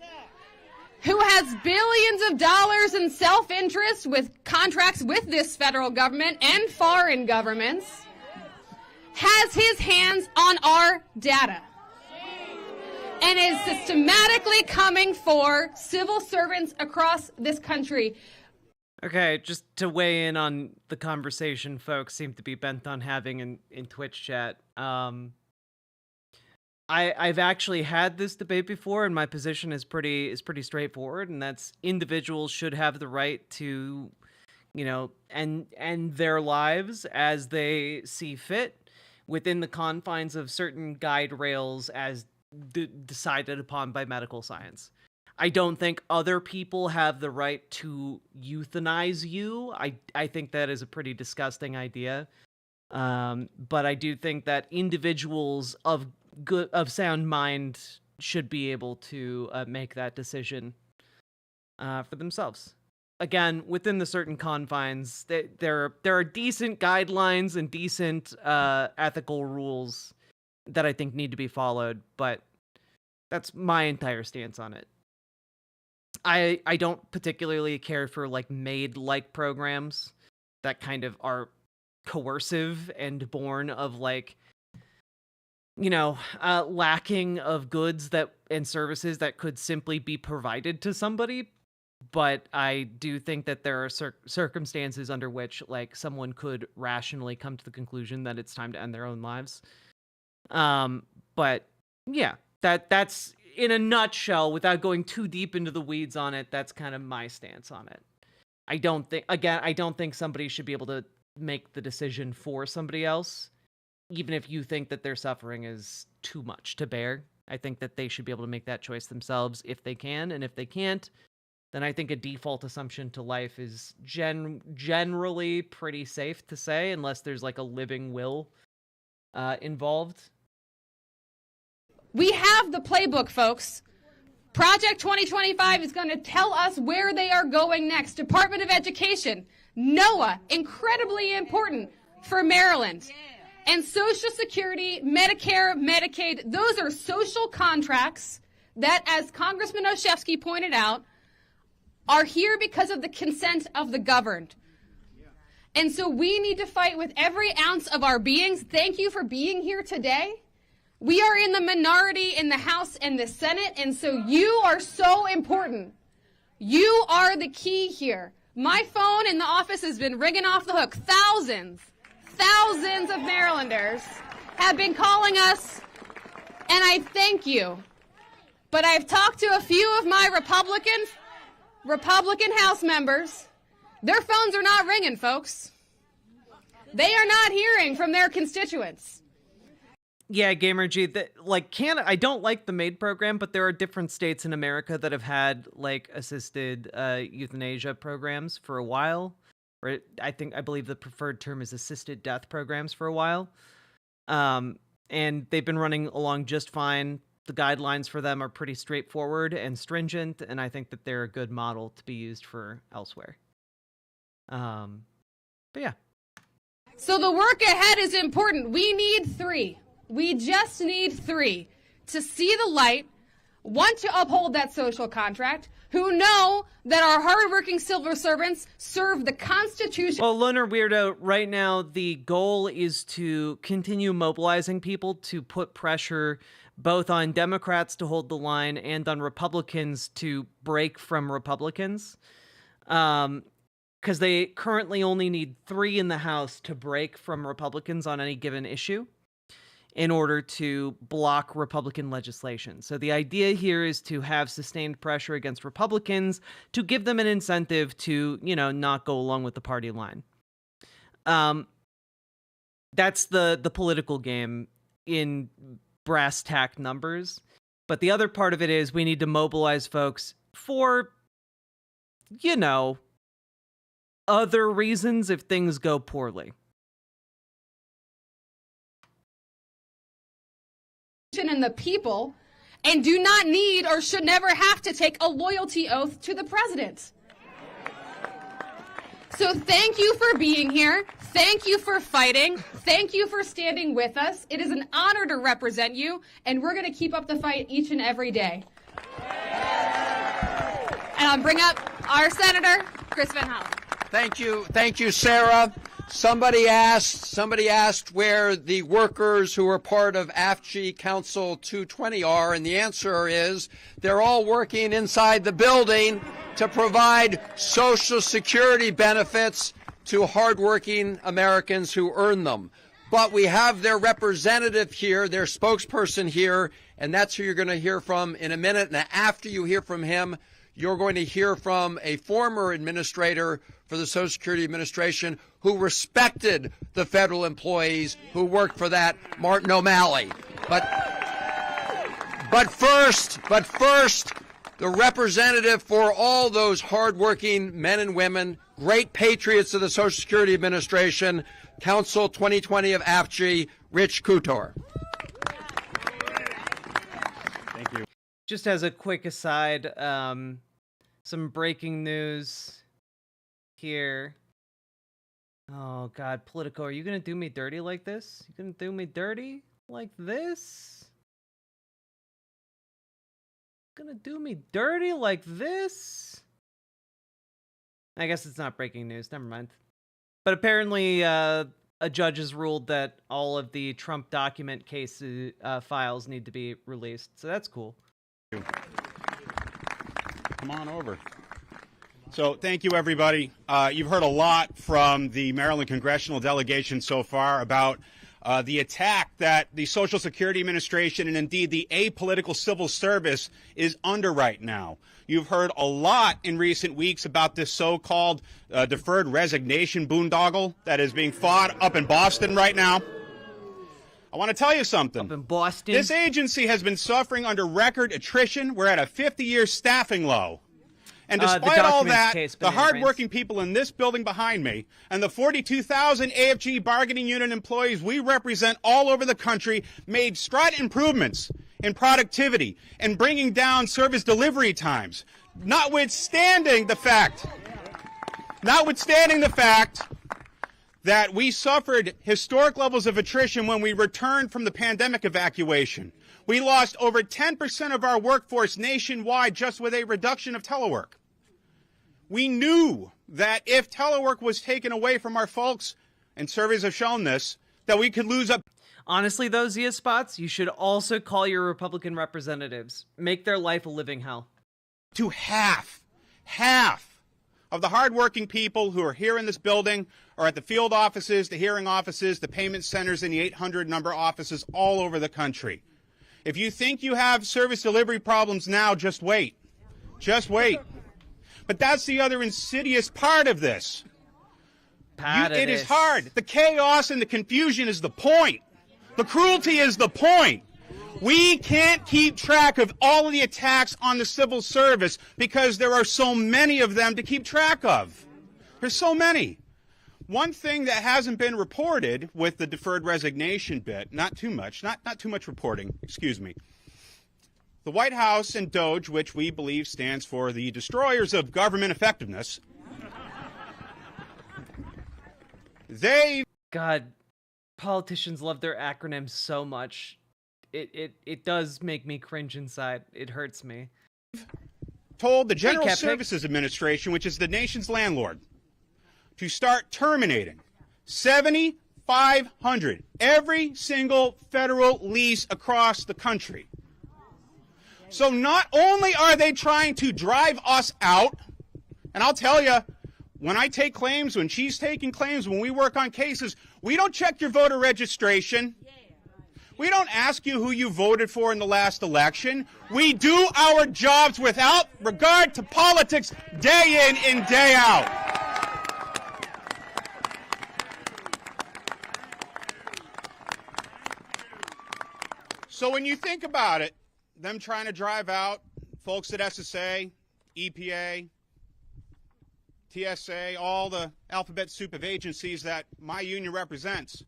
who has billions of dollars in self-interest with contracts with this federal government and foreign governments, has his hands on our data and is systematically coming for civil servants across this country. Okay, just to weigh in on the conversation folks seem to be bent on having in Twitch chat. I've actually had this debate before, and my position is pretty straightforward, and that's individuals should have the right to, end their lives as they see fit within the confines of certain guide rails as decided upon by medical science. I don't think other people have the right to euthanize you. I think that is a pretty disgusting idea. But I do think that individuals of sound mind should be able to make that decision for themselves. Again, within the certain confines, there are decent guidelines and decent ethical rules that I think need to be followed, but that's my entire stance on it. I don't particularly care for maid-like programs that kind of are coercive and born of lacking of goods and services that could simply be provided to somebody. But I do think that there are circumstances under which someone could rationally come to the conclusion that it's time to end their own lives. But yeah, that's in a nutshell, without going too deep into the weeds on it, that's kind of my stance on it. I don't think somebody should be able to make the decision for somebody else, even if you think that their suffering is too much to bear. I think that they should be able to make that choice themselves if they can, and if they can't, then I think a default assumption to life is generally pretty safe to say, unless there's a living will involved. We have the playbook, folks. Project 2025 is going to tell us where they are going next. Department of Education, NOAA, incredibly important for Maryland. And Social Security, Medicare, Medicaid, those are social contracts that, as Congressman Olszewski pointed out, are here because of the consent of the governed. And so we need to fight with every ounce of our beings. Thank you for being here today. We are in the minority in the House and the Senate, and so you are so important. You are the key here. My phone in the office has been ringing off the hook. Thousands of Marylanders have been calling us, and I thank you. But I've talked to a few of my Republican House members. Their phones are not ringing, folks. They are not hearing from their constituents. Yeah, Gamer G, Canada, I don't like the MAID program, but there are different states in America that have had like assisted euthanasia programs for a while. Or I believe the preferred term is assisted death programs for a while. And they've been running along just fine. The guidelines for them are pretty straightforward and stringent, and I think that they're a good model to be used for elsewhere. But yeah. So the work ahead is important. We need 3. We just need 3 to see the light, want to uphold that social contract, who know that our hardworking civil servants serve the Constitution. Well, Loner Weirdo, right now the goal is to continue mobilizing people to put pressure both on Democrats to hold the line and on Republicans to break from Republicans. Because they currently only need 3 in the House to break from Republicans on any given issue in order to block Republican legislation. So the idea here is to have sustained pressure against Republicans to give them an incentive to, not go along with the party line. That's the political game in brass tack numbers. But the other part of it is we need to mobilize folks for, other reasons if things go poorly. And the people, and do not need or should never have to take a loyalty oath to the president. So thank you for being here. Thank you for fighting. Thank you for standing with us. It is an honor to represent you, and we're going to keep up the fight each and every day. And I'll bring up our Senator, Chris Van Hollen. Thank you, Sarah. Somebody asked where the workers who are part of AFG Council 220 are, and the answer is they're all working inside the building to provide Social Security benefits to hardworking Americans who earn them. But we have their representative here, their spokesperson here, and that's who you're going to hear from in a minute. And after you hear from him, you're going to hear from a former administrator for the Social Security Administration who respected the federal employees who worked for that, Martin O'Malley. But first, the representative for all those hardworking men and women, great patriots of the Social Security Administration, Council 2020 of AFG, Rich Couture. Thank you. Just as a quick aside, some breaking news here. Oh, God, Politico, are you going to do me dirty like this? You going to do me dirty like this? Going to do me dirty like this? I guess it's not breaking news. Never mind. But apparently, a judge has ruled that all of the Trump document case files need to be released. So that's cool. Come on over. So thank you, everybody. You've heard a lot from the Maryland Congressional delegation so far about the attack that the Social Security Administration and indeed the apolitical civil service is under right now. You've heard a lot in recent weeks about this so-called deferred resignation boondoggle that is being fought up in Boston right now. I want to tell you something. Up in Boston. This agency has been suffering under record attrition. We're at a 50-year staffing low. And despite all that, the hardworking people in this building behind me and the 42,000 AFG bargaining unit employees we represent all over the country made strident improvements in productivity and bringing down service delivery times, notwithstanding the fact that we suffered historic levels of attrition when we returned from the pandemic evacuation. We lost over 10% of our workforce nationwide just with a reduction of telework. We knew that if telework was taken away from our folks, and surveys have shown this, that we could lose up. Honestly, though, Zia Spots, you should also call your Republican representatives. Make their life a living hell. To half of the hardworking people who are here in this building or at the field offices, the hearing offices, the payment centers, and the 800 number offices all over the country. If you think you have service delivery problems now, just wait. Just wait. But that's the other insidious part of this. It is hard. The chaos and the confusion is the point. The cruelty is the point. We can't keep track of all of the attacks on the civil service because there are so many of them to keep track of. There's so many. One thing that hasn't been reported with the deferred resignation bit, not too much reporting, excuse me. The White House and DOGE, which we believe stands for the Destroyers of Government Effectiveness, God, politicians love their acronyms so much. It does make me cringe inside. It hurts me. Told the General Services Administration, which is the nation's landlord, to start terminating 7,500 every single federal lease across the country. So not only are they trying to drive us out, and I'll tell you, when I take claims, when she's taking claims, when we work on cases, we don't check your voter registration. We don't ask you who you voted for in the last election. We do our jobs without regard to politics day in and day out. So when you think about it, them trying to drive out folks at SSA, EPA, TSA, all the alphabet soup of agencies that my union represents,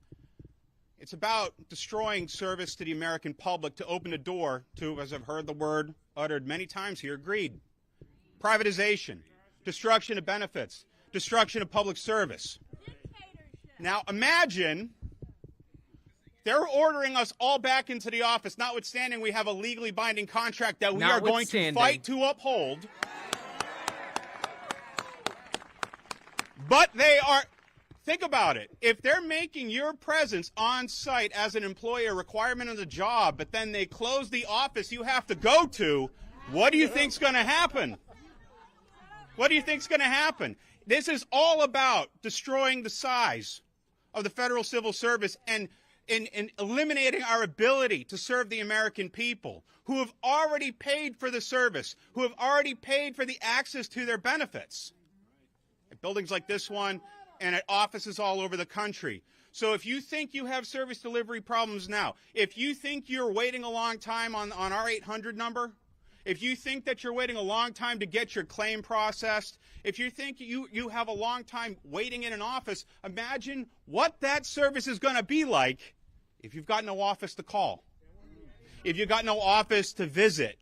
it's about destroying service to the American public to open the door to, as I've heard the word uttered many times here, greed, privatization, destruction of benefits, destruction of public service. Now imagine they're ordering us all back into the office, notwithstanding we have a legally binding contract that we are going to fight to uphold. But they are, think about it, if they're making your presence on site as an employee a requirement of the job, but then they close the office you have to go to, what do you think's going to happen? What do you think's going to happen? This is all about destroying the size of the federal civil service and in eliminating our ability to serve the American people who have already paid for the service, who have already paid for the access to their benefits. At buildings like this one and at offices all over the country. So if you think you have service delivery problems now, if you think you're waiting a long time on our 800 number, if you think that you're waiting a long time to get your claim processed, if you think you have a long time waiting in an office, imagine what that service is going to be like if you've got no office to call, if you've got no office to visit,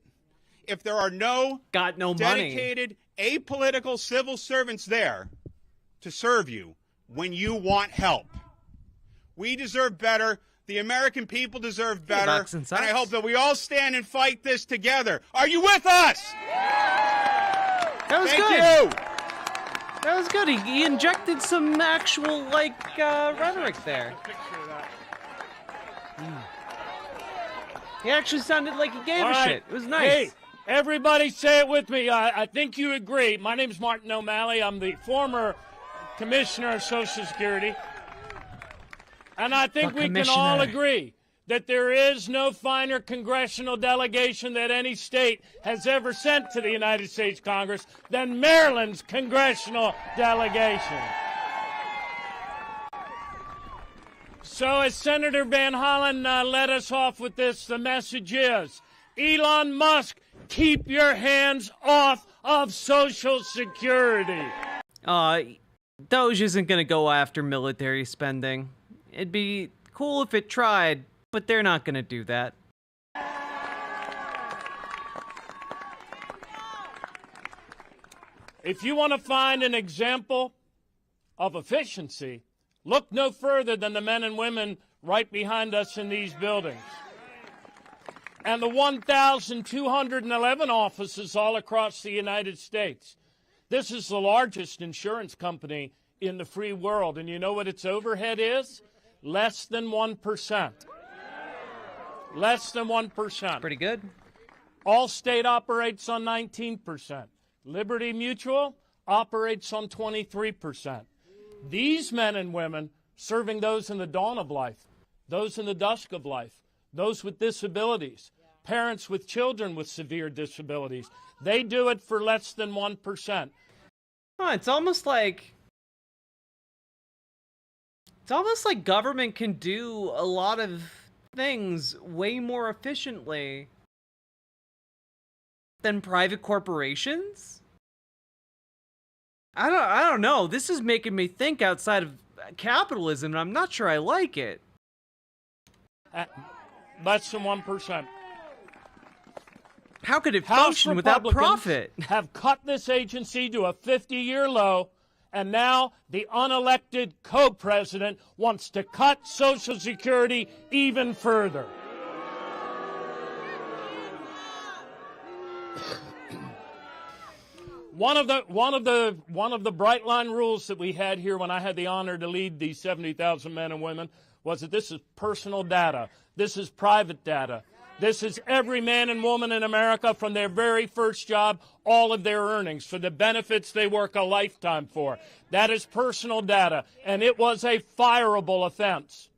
if there are no dedicated, apolitical civil servants there to serve you when you want help. We deserve better. The American people deserve better. And I hope that we all stand and fight this together. Are you with us? That was Thank good. you. That was good. He injected some actual, rhetoric there. He actually sounded like he gave a shit. It was nice. Hey, everybody say it with me. I think you agree. My name is Martin O'Malley. I'm the former Commissioner of Social Security. And I think we can all agree that there is no finer congressional delegation that any state has ever sent to the United States Congress than Maryland's congressional delegation. So as Senator Van Hollen led us off with this, the message is, Elon Musk, keep your hands off of Social Security. DOGE isn't going to go after military spending. It'd be cool if it tried, but they're not going to do that. If you want to find an example of efficiency, look no further than the men and women right behind us in these buildings. And the 1,211 offices all across the United States. This is the largest insurance company in the free world, and you know what its overhead is? Less than 1%. Less than 1%. Pretty good. Allstate operates on 19%. Liberty Mutual operates on 23%. These men and women serving those in the dawn of life, those in the dusk of life, those with disabilities, parents with children with severe disabilities, they do it for less than 1%. Oh, it's almost like government can do a lot of things way more efficiently than private corporations. I don't know. This is making me think outside of capitalism, and I'm not sure I like it. Less than 1%. How could it function without profit? Have cut this agency to a 50-year low, and now the unelected co-president wants to cut Social Security even further. One of the bright line rules that we had here when I had the honor to lead these 70,000 men and women was that this is personal data. This is private data. This is every man and woman in America from their very first job, all of their earnings, for the benefits they work a lifetime for. That is personal data, and it was a fireable offense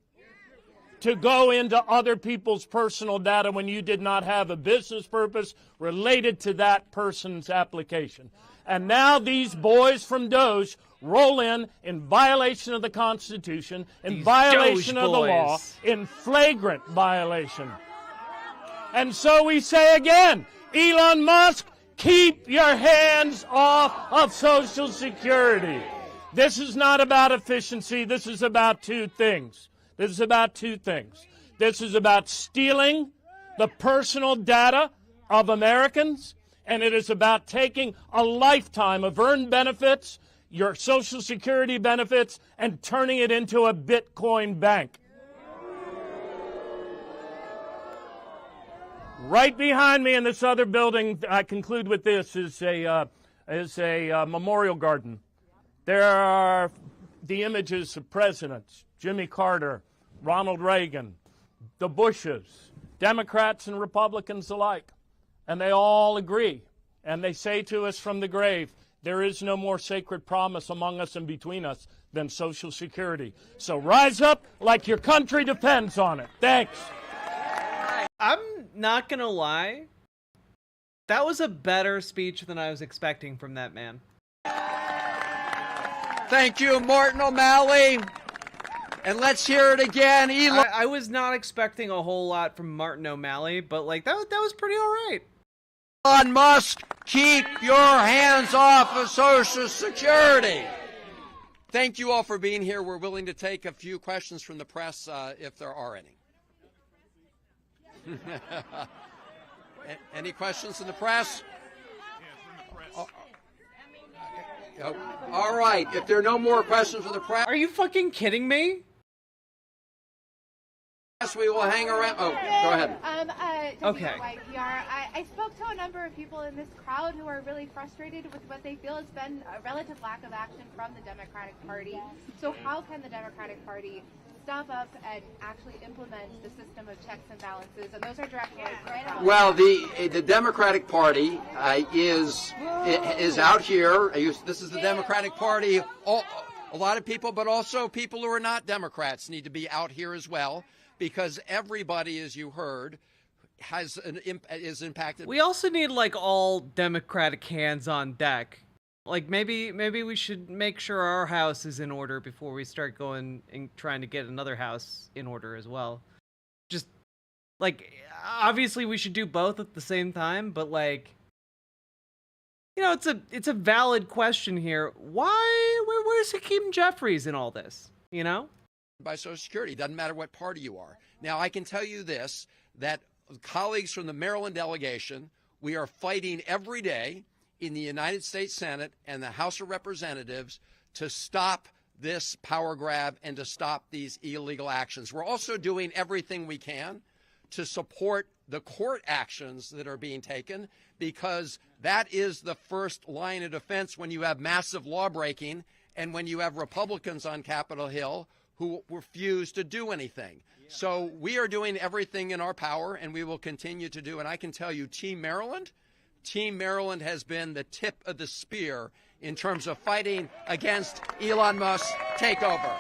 to go into other people's personal data when you did not have a business purpose related to that person's application. And now these boys from DOGE roll in violation of the Constitution, in violation of the law, in flagrant violation. And so we say again, Elon Musk, keep your hands off of Social Security. This is not about efficiency. This is about two things. This is about stealing the personal data of Americans, and it is about taking a lifetime of earned benefits, your Social Security benefits, and turning it into a Bitcoin bank. Right behind me in this other building, I conclude with this, is a memorial garden. There are the images of presidents, Jimmy Carter, Ronald Reagan, the Bushes, Democrats and Republicans alike. And they all agree. And they say to us from the grave, there is no more sacred promise among us and between us than Social Security. So rise up like your country depends on it. Thanks. I'm not gonna lie. That was a better speech than I was expecting from that man. Thank you, Martin O'Malley. And let's hear it again, Elon. I was not expecting a whole lot from Martin O'Malley, but like that was pretty all right. Elon Musk, keep your hands off of Social Security. Thank you all for being here. We're willing to take a few questions from the press if there are any. Any questions in the press? All right. If there are no more questions from the press, are you fucking kidding me? Yes, we will hang around. Oh, go ahead. Okay. I spoke to a number of people in this crowd who are really frustrated with what they feel has been a relative lack of action from the Democratic Party. So how can the Democratic Party step up and actually implement the system of checks and balances? And those are directly right. Well, the Democratic Party is out here. This is the Democratic Party. A lot of people, but also people who are not Democrats, need to be out here as well, because everybody, as you heard, is impacted. We also need like all Democratic hands on deck. Like maybe we should make sure our house is in order before we start going and trying to get another house in order as well. Just like obviously we should do both at the same time, but like, you know, it's a valid question here. Where's Hakeem Jeffries in all this? You know? By Social Security, doesn't matter what party you are. Now I can tell you this, that colleagues from the Maryland delegation, we are fighting every day in the United States Senate and the House of Representatives to stop this power grab and to stop these illegal actions. We're also doing everything we can to support the court actions that are being taken, because that is the first line of defense when you have massive law breaking and when you have Republicans on Capitol Hill who refuse to do anything. So we are doing everything in our power, and we will continue to do. And I can tell you, Team Maryland has been the tip of the spear in terms of fighting against Elon Musk's takeover.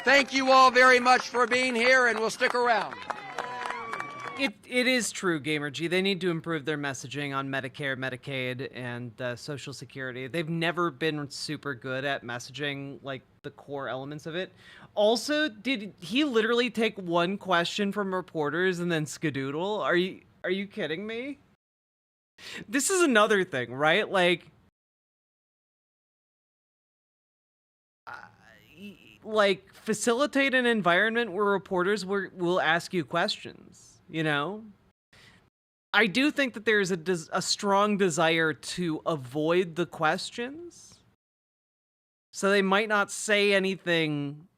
Thank you all very much for being here, and we'll stick around. It is true, Gamergy. They need to improve their messaging on Medicare, Medicaid, and Social Security. They've never been super good at messaging, like, the core elements of it. Also, did he literally take one question from reporters and then skedoodle? Are you kidding me? This is another thing, right? Like facilitate an environment where reporters will ask you questions, you know? I do think that there's a strong desire to avoid the questions. So they might not say anything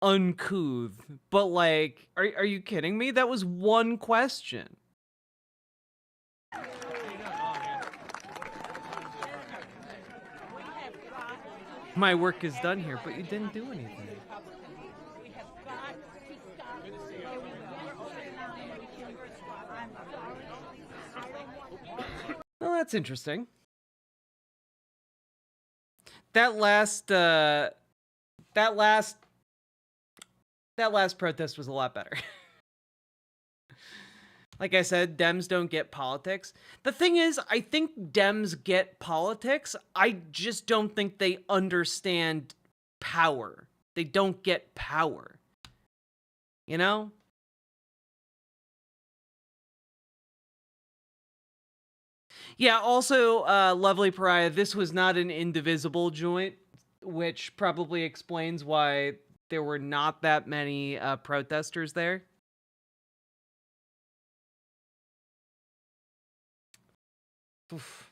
uncouth, but like, are you kidding me? That was one question. My work is done here, but you didn't do anything. Well, that's interesting. That last protest was a lot better. Like I said, Dems don't get politics. The thing is, I think Dems get politics. I just don't think they understand power. They don't get power. You know? Yeah, also, Lovely Pariah, this was not an indivisible joint, which probably explains why there were not that many protesters there. Oof.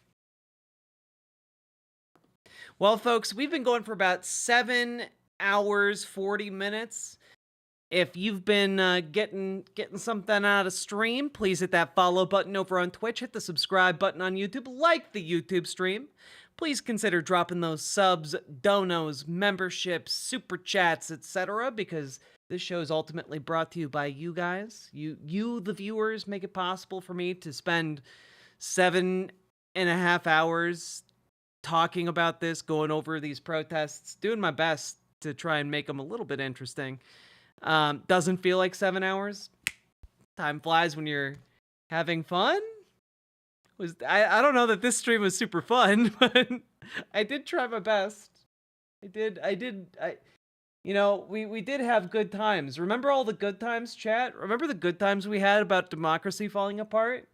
Well, folks, we've been going for about 7 hours, 40 minutes. If you've been getting something out of stream, please hit that follow button over on Twitch. Hit the subscribe button on YouTube. Like the YouTube stream. Please consider dropping those subs, donos, memberships, super chats, etc. because this show is ultimately brought to you by you guys. You, the viewers, make it possible for me to spend 7.5 hours talking about this, going over these protests, doing my best to try and make them a little bit interesting. Doesn't feel like 7 hours. Time flies when you're having fun. I don't know that this stream was super fun, but I did try my best. We did have good times. Remember all the good times, chat? Remember the good times we had about democracy falling apart?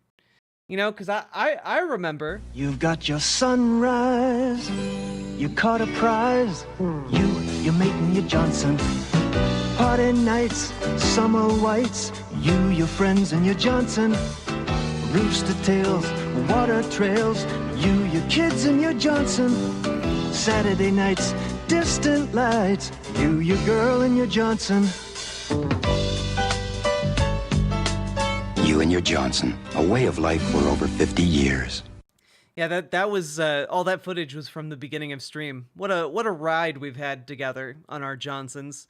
You know, because I remember. You've got your sunrise, you caught a prize, you're making your Johnson. Party nights, summer whites, you, your friends, and your Johnson. Rooster tails, water trails, you, your kids, and your Johnson. Saturday nights, distant lights, you, your girl, and your Johnson. You and your Johnson, a way of life for over 50 years. Yeah, that was all that footage was from the beginning of stream. What a ride we've had together on our Johnsons.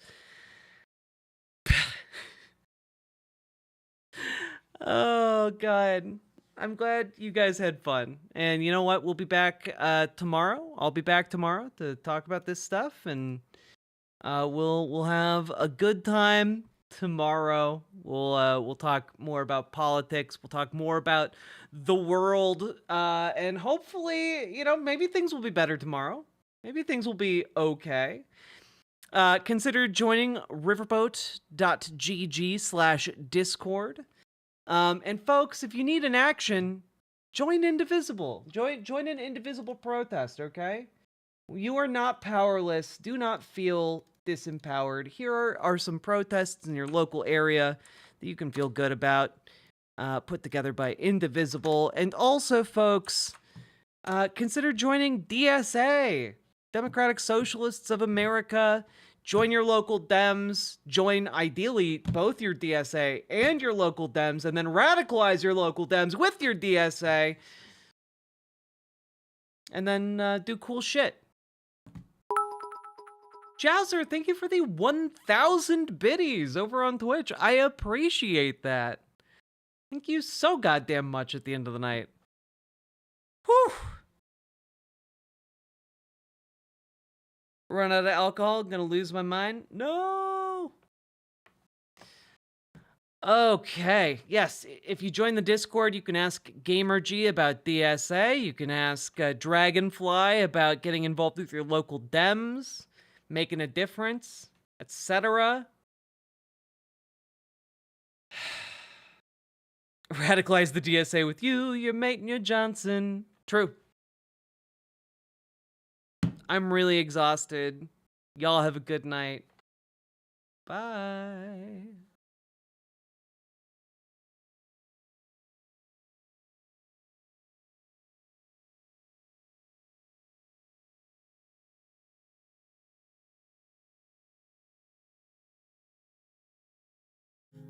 Oh god, I'm glad you guys had fun. And you know what? We'll be back tomorrow. I'll be back tomorrow to talk about this stuff, and we'll have a good time tomorrow. We'll talk more about politics. We'll talk more about the world, and hopefully, you know, maybe things will be better tomorrow. Maybe things will be okay. Consider joining riverboat.gg/discord. And folks, if you need an action, join Indivisible. Join an Indivisible protest, okay? You are not powerless. Do not feel disempowered. Here are some protests in your local area that you can feel good about, put together by Indivisible. And also, folks, consider joining DSA, Democratic Socialists of America. join your local Dems, join ideally both your DSA and your local Dems, and then radicalize your local Dems with your DSA, and then do cool shit. Jowser, thank you for the 1,000 biddies over on Twitch. I appreciate that. Thank you so goddamn much at the end of the night. Whew. Run out of alcohol, gonna lose my mind? No! Okay, yes, if you join the Discord, you can ask GamerG about DSA, you can ask Dragonfly about getting involved with your local Dems, making a difference, etc. Radicalize the DSA with you, your mate, and your Johnson. True. I'm really exhausted. Y'all have a good night. Bye.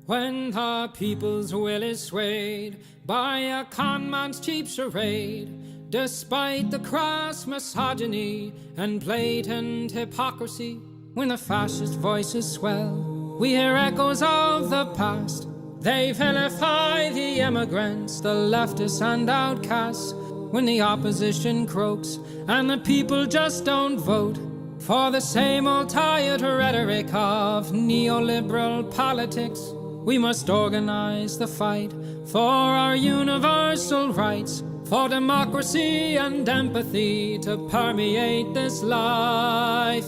When the people's will is swayed by a con man's cheap charade, despite the crass misogyny and blatant hypocrisy, when the fascist voices swell, we hear echoes of the past. They vilify the immigrants, the leftists and outcasts, when the opposition croaks and the people just don't vote for the same old tired rhetoric of neoliberal politics. We must organize the fight for our universal rights, for democracy and empathy to permeate this life.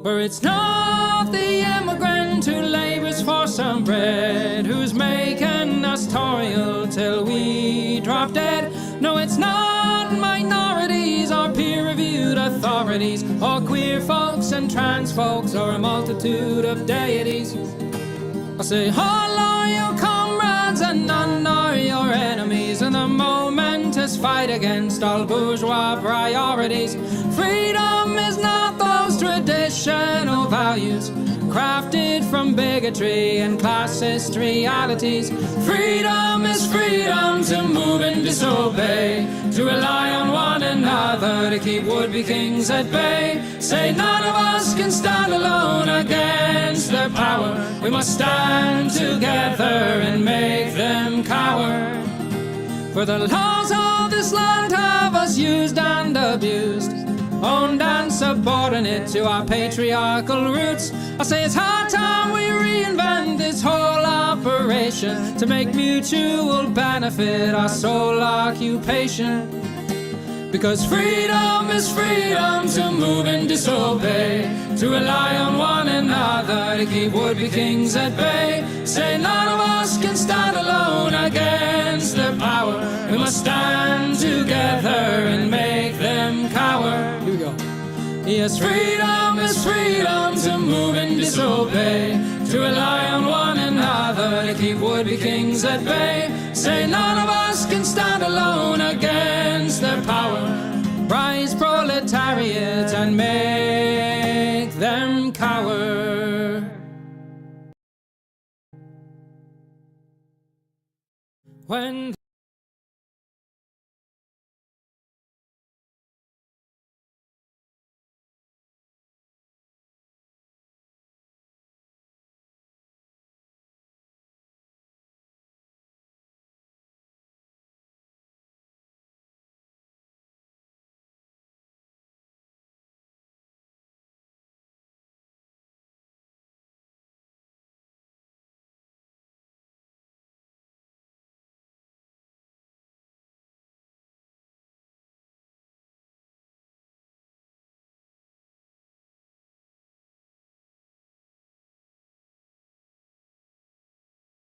For it's not the immigrant who labors for some bread, who's making us toil till we drop dead. No, it's not minorities or peer-reviewed authorities, or queer folks and trans folks, or a multitude of deities. I say, all are your comrades and none are your enemies, in the momentous fight against all bourgeois priorities. Freedom is not those traditional values crafted from bigotry and classist realities. Freedom is freedom to move and disobey, to rely on one another to keep would-be kings at bay. Say none of us can stand alone against their power. We must stand together and make them cower. For the laws of this land have us used and abused, owned and subordinate to our patriarchal roots. I say it's high time we reinvent this whole operation to make mutual benefit our sole occupation. Because freedom is freedom to move and disobey, to rely on one another to keep would-be kings at bay. Say none of us can stand alone against their power. We must stand together and make them cower. Here we go. Yes, freedom is freedom to move and disobey, to rely on one another to keep would-be kings at bay. Say none of us can stand alone against their power. Rise, proletariat, and make them cower. When